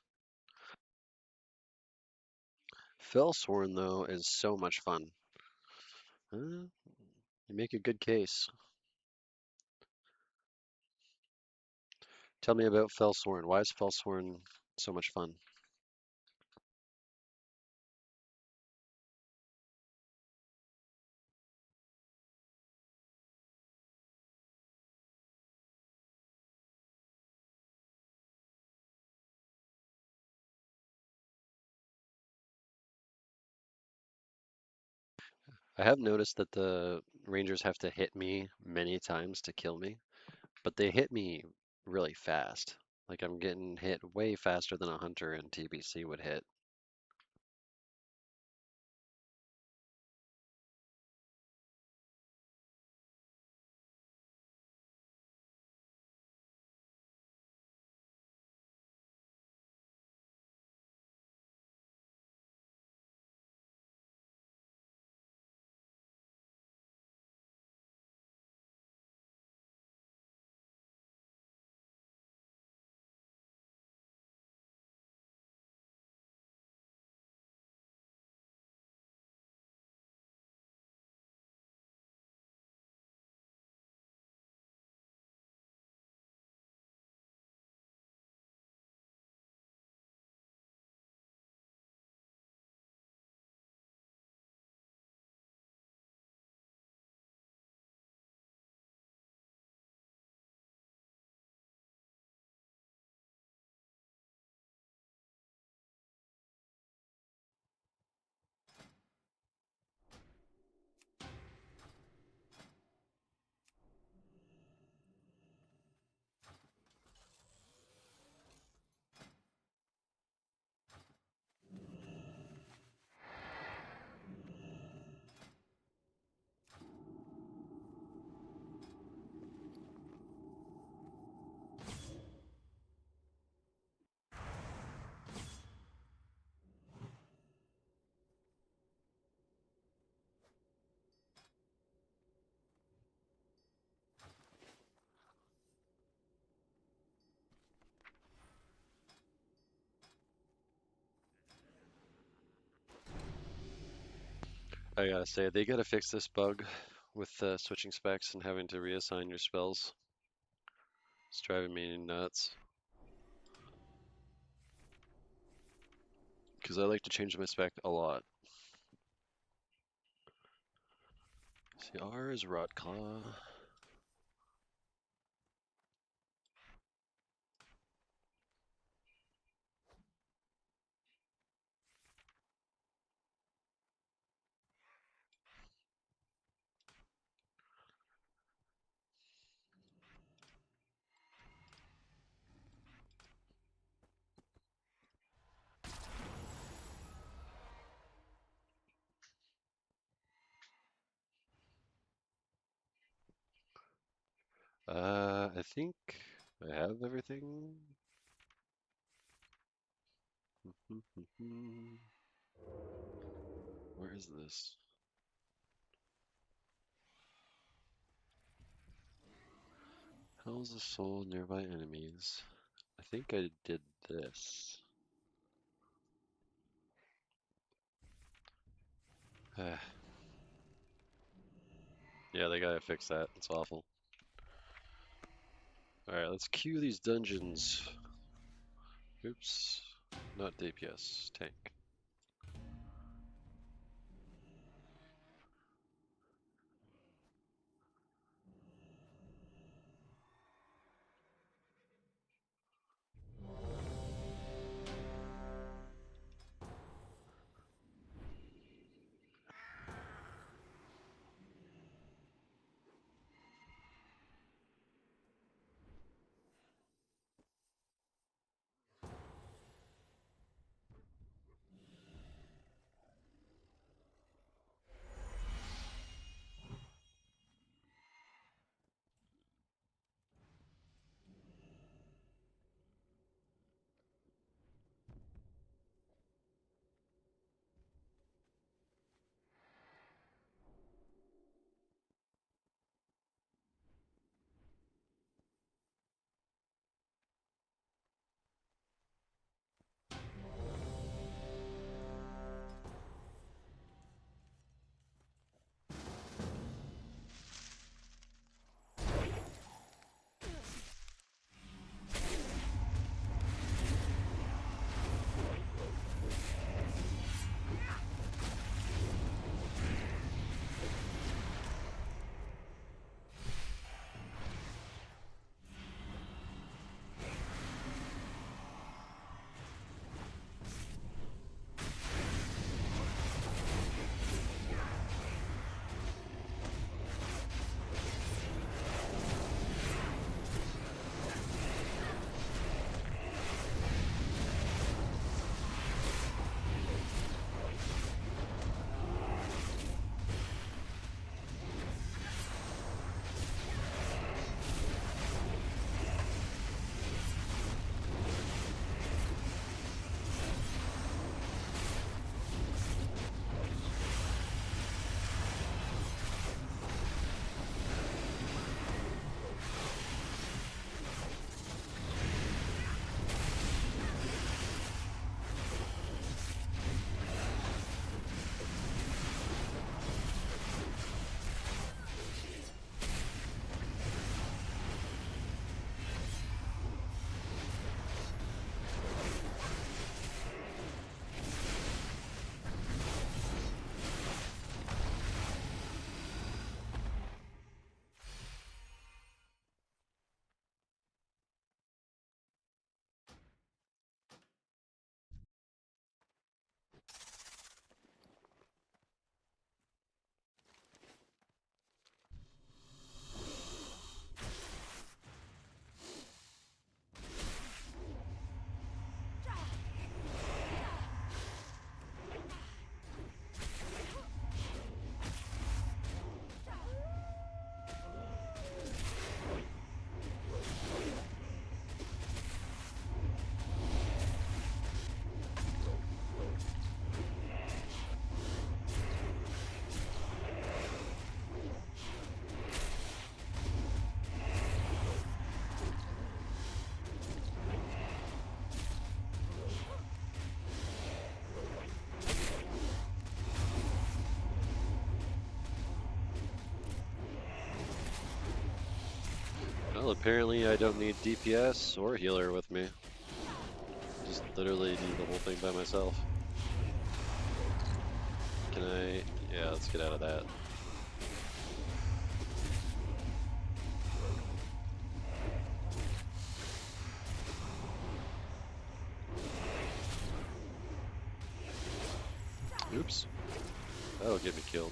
Felsworn, though, is so much fun. You make a good case. Tell me about Felsworn. Why is Felsworn so much fun? I have noticed that the rangers have to hit me many times to kill me, but they hit me really fast. Like I'm getting hit way faster than a hunter in TBC would hit. I gotta say, they gotta fix this bug with switching specs and having to reassign your spells. It's driving me nuts. Because I like to change my spec a lot. See, R is Rotclaw. I think I have everything. Where is this? Hell's the soul nearby enemies. I think I did this. Yeah, they gotta fix that. It's awful. Alright, let's queue these dungeons. Oops. Not DPS. Tank. Well, apparently I don't need DPS or healer with me. Just literally do the whole thing by myself. Can I? Yeah, let's get out of that. Oops. That'll get me killed.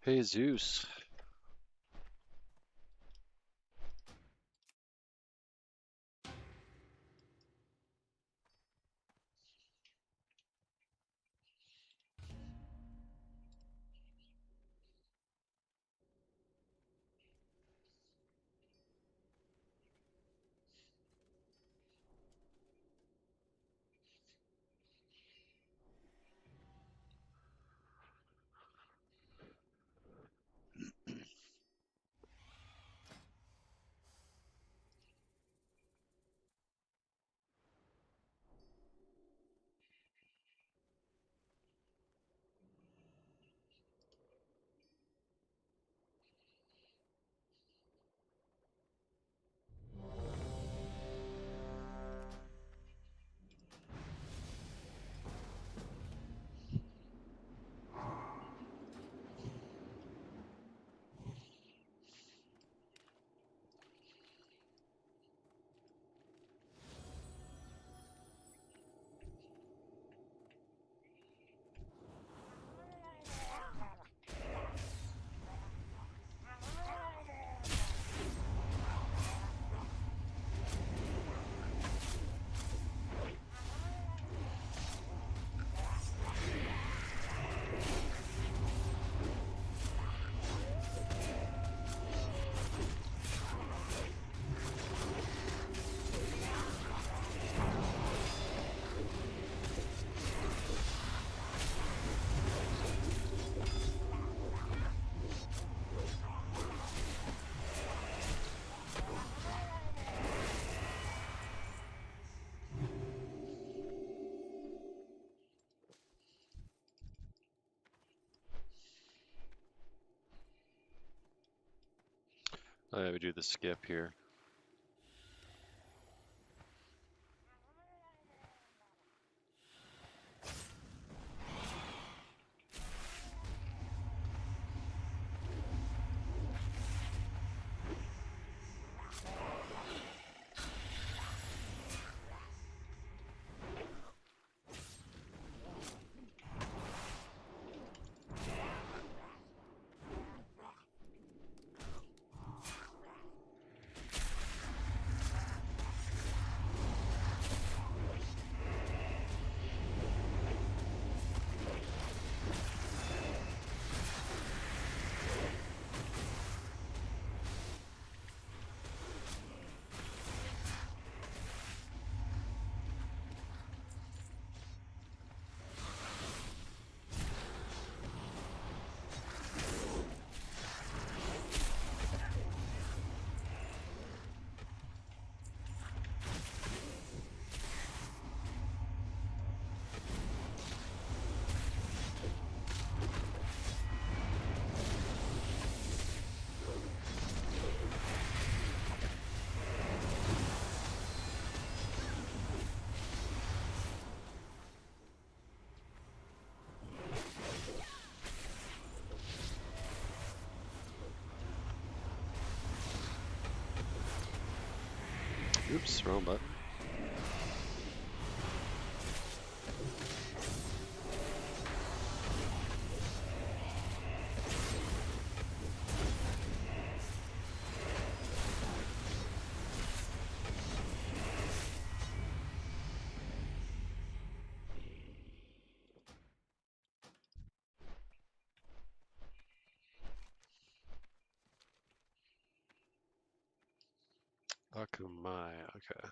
Hey Zeus. I would do the skip here. Press the wrong button. Akumai, okay.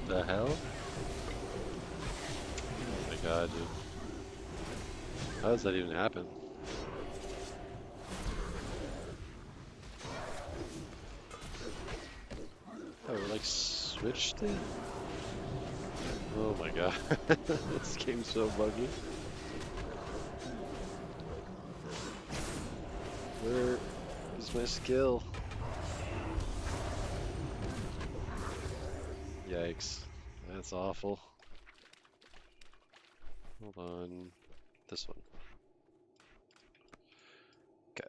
The hell? Oh my god, dude. How does that even happen? Oh, we like switched it? Oh my god. This game's so buggy. Where is my skill? Yikes. That's awful. Hold on. This one. Okay.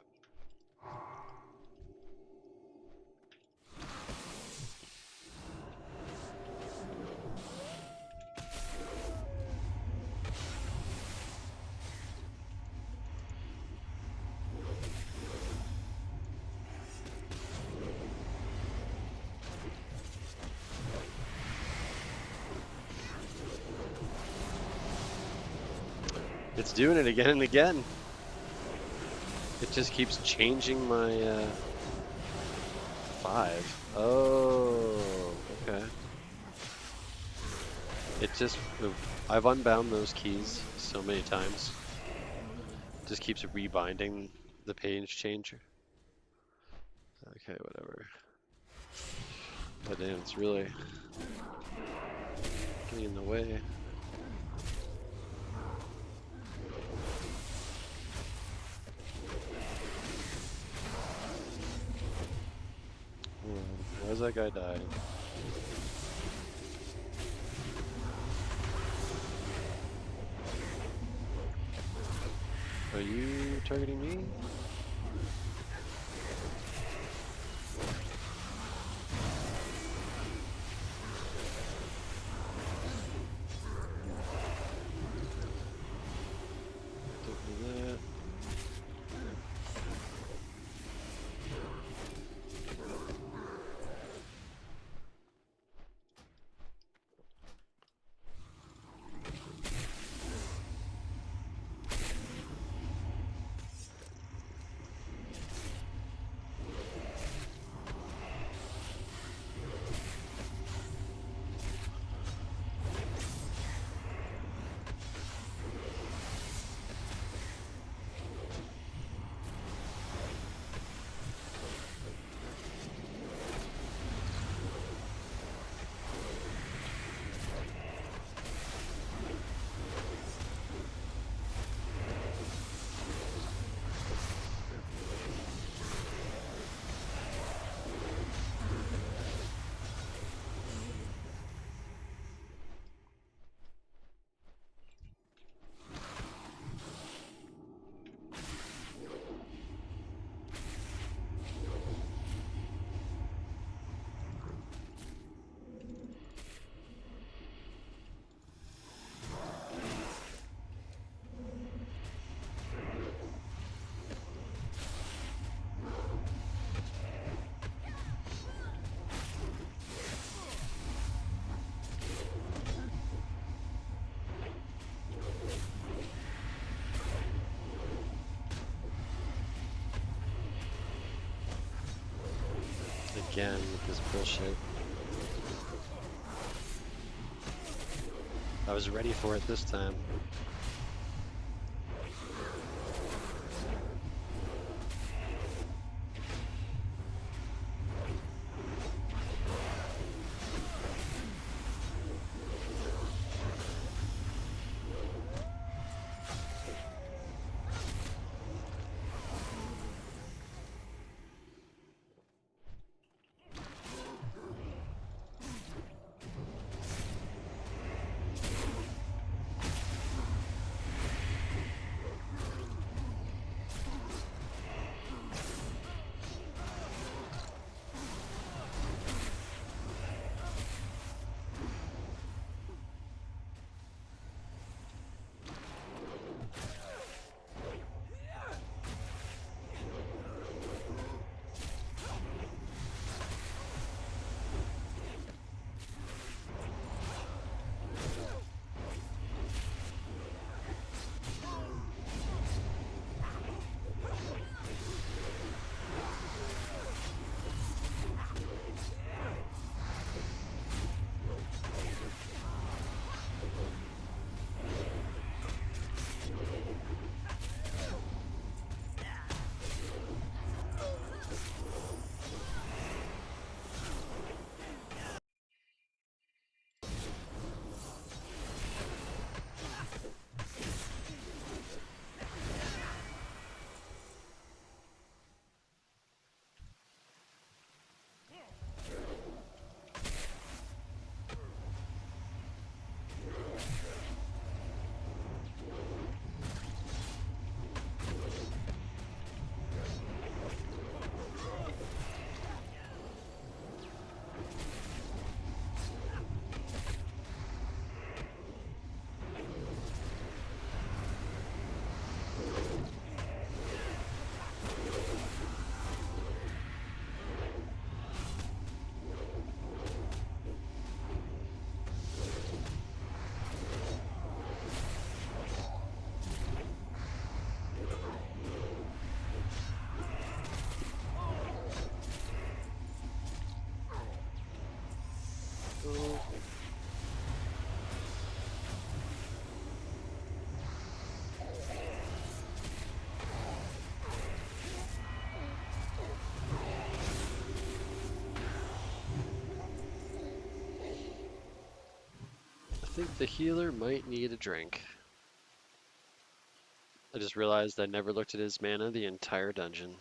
It's doing it again and again. It just keeps changing my 5. Oh, okay. It just, I've unbound those keys so many times. Just keeps rebinding the page changer. Okay, whatever. But damn, it's really getting in the way. Where's that guy died? Are you targeting me? Don't do that. Again with this bullshit. I was ready for it this time. think the healer might need a drink. I just realized I never looked at his mana the entire dungeon.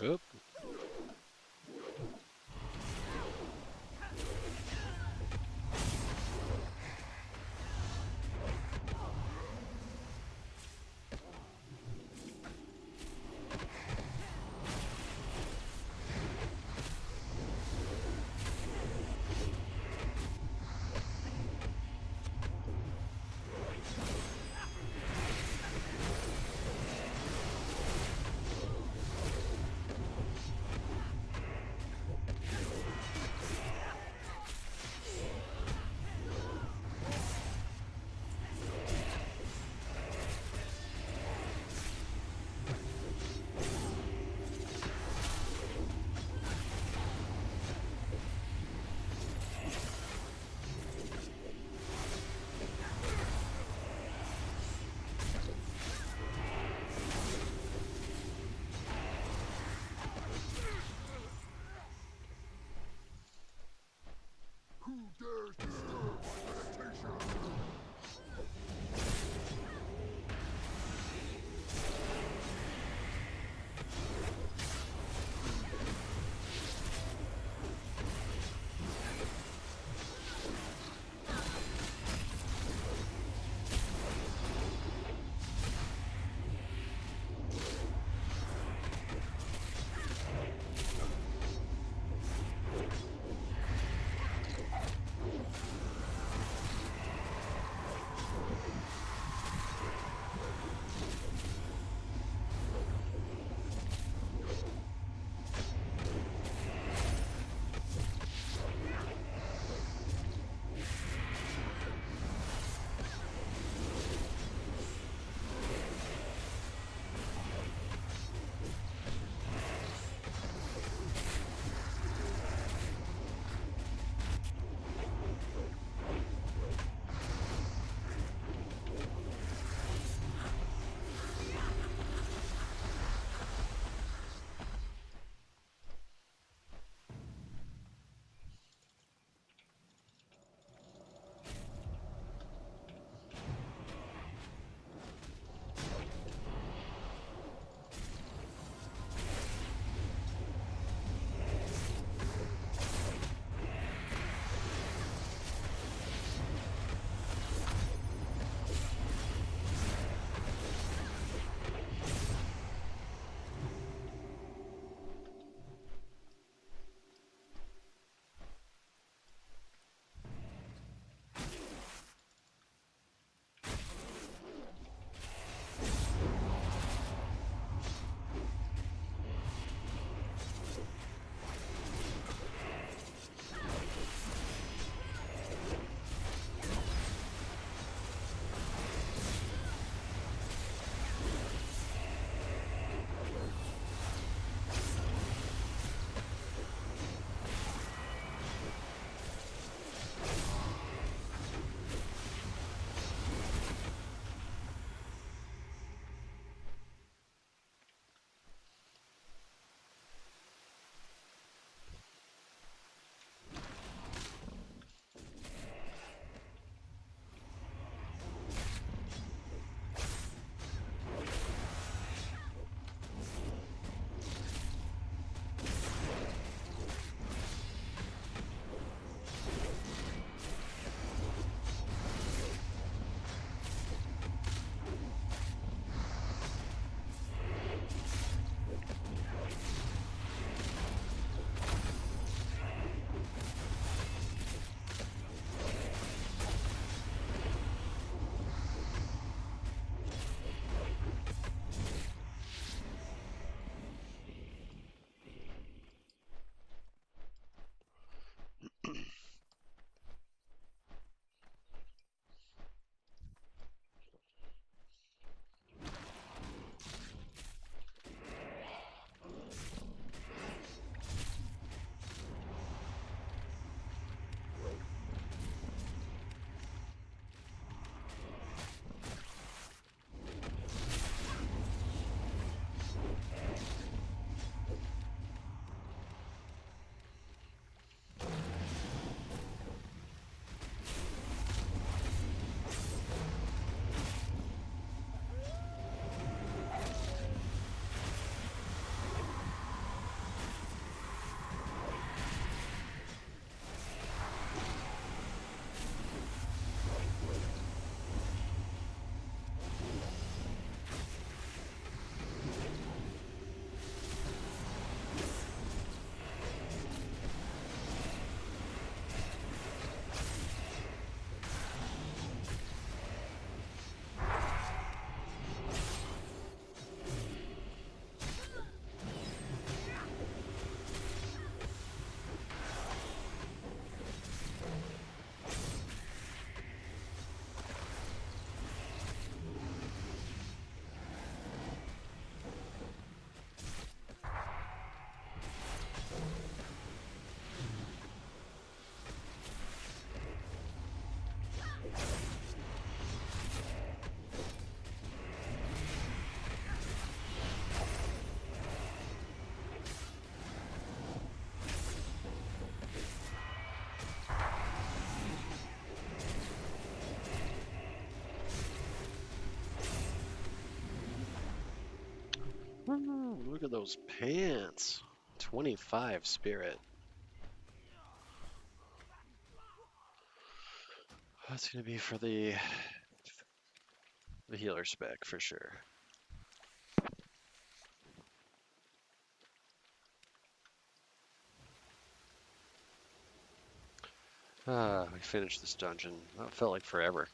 Oop. Ooh, look at those pants. 25 spirit. That's gonna be for the healer spec for sure. Ah, we finished this dungeon. That felt like forever.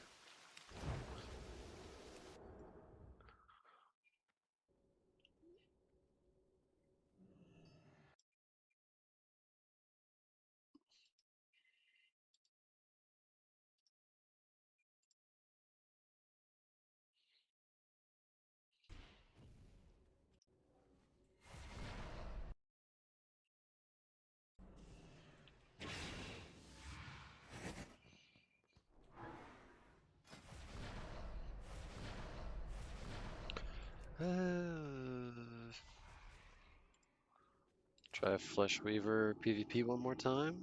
Try Flesh Weaver PvP one more time.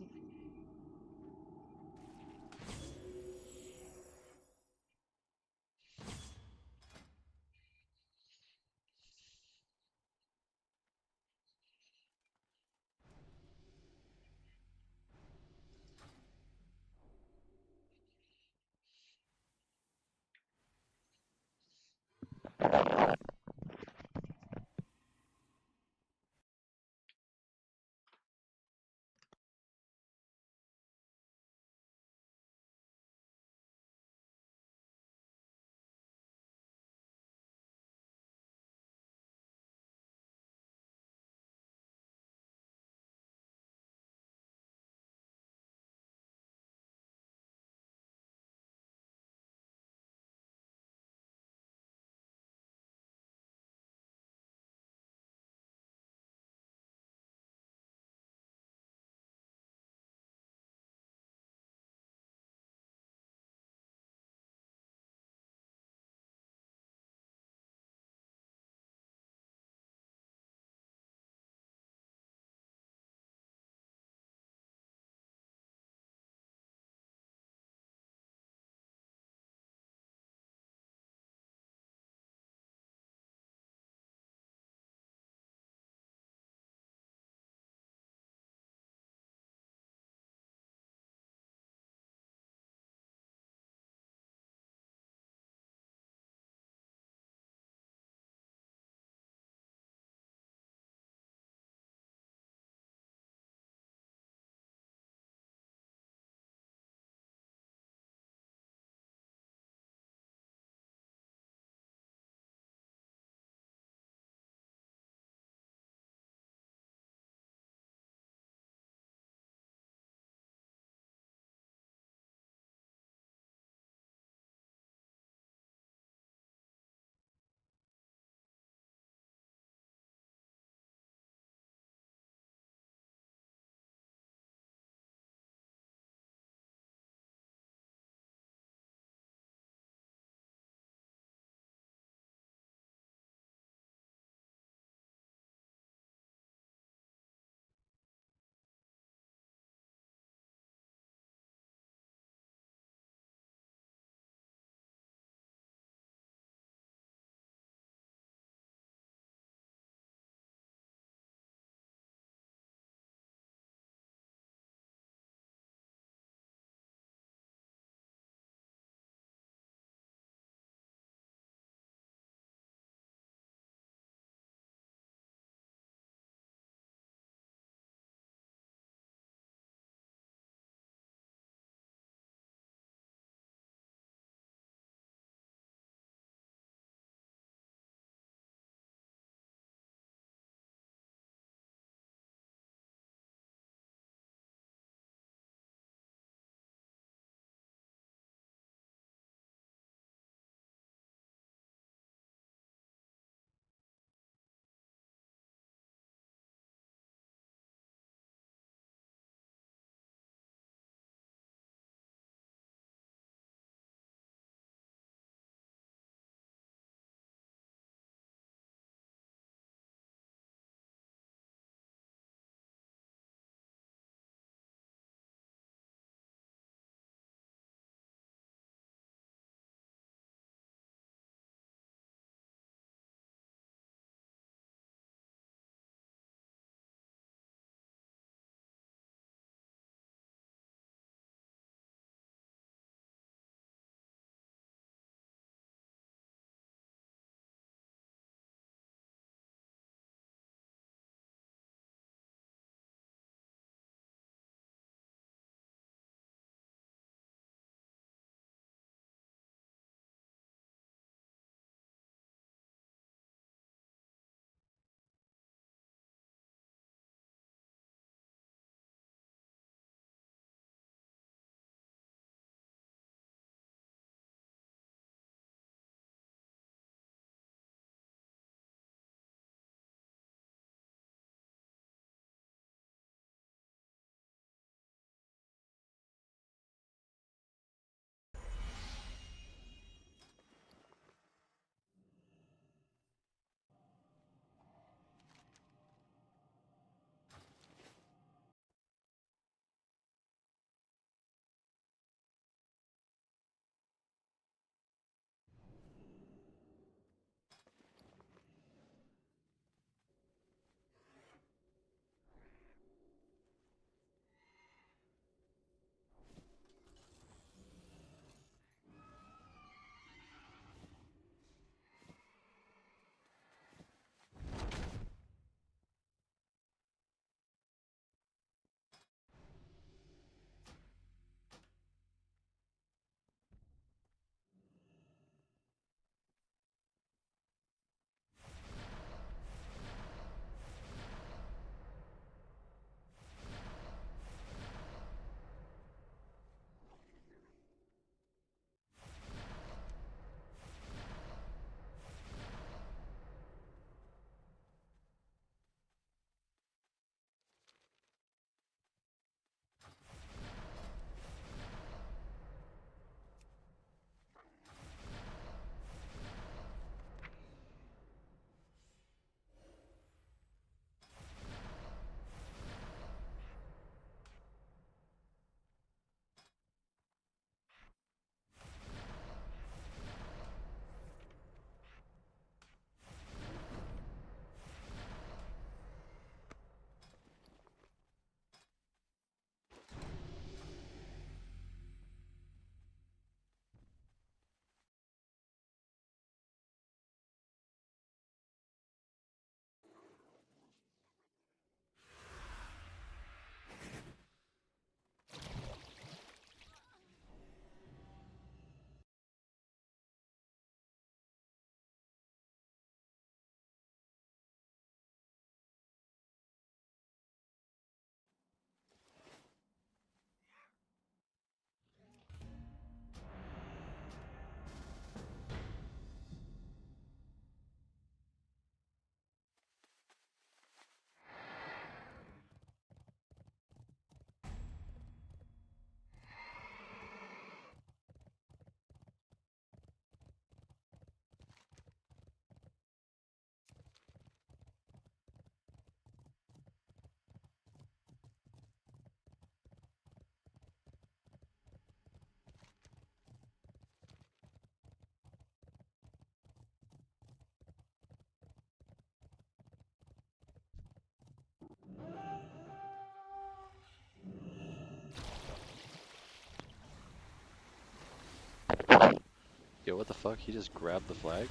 what the fuck? He just grabbed the flag?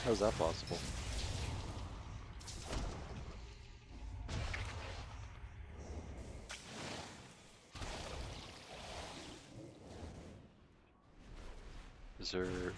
How's that possible? Is there...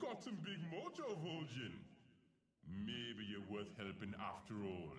got some big mojo, Vulcan. Maybe you're worth helping after all.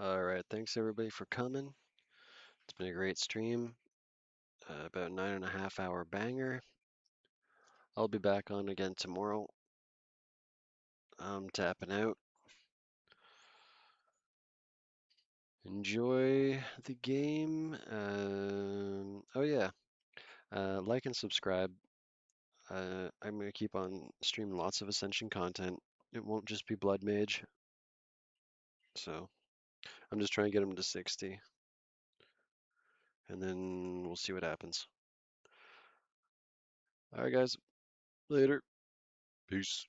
All right, thanks everybody for coming. It's been a great stream. About 9.5 hour banger. I'll be back on again tomorrow. I'm tapping out. Enjoy the game. Oh yeah, like and subscribe. I'm gonna keep on streaming lots of Ascension content. It won't just be Blood Mage. So I'm just trying to get him to 60, and then we'll see what happens. All right, guys. Later. Peace.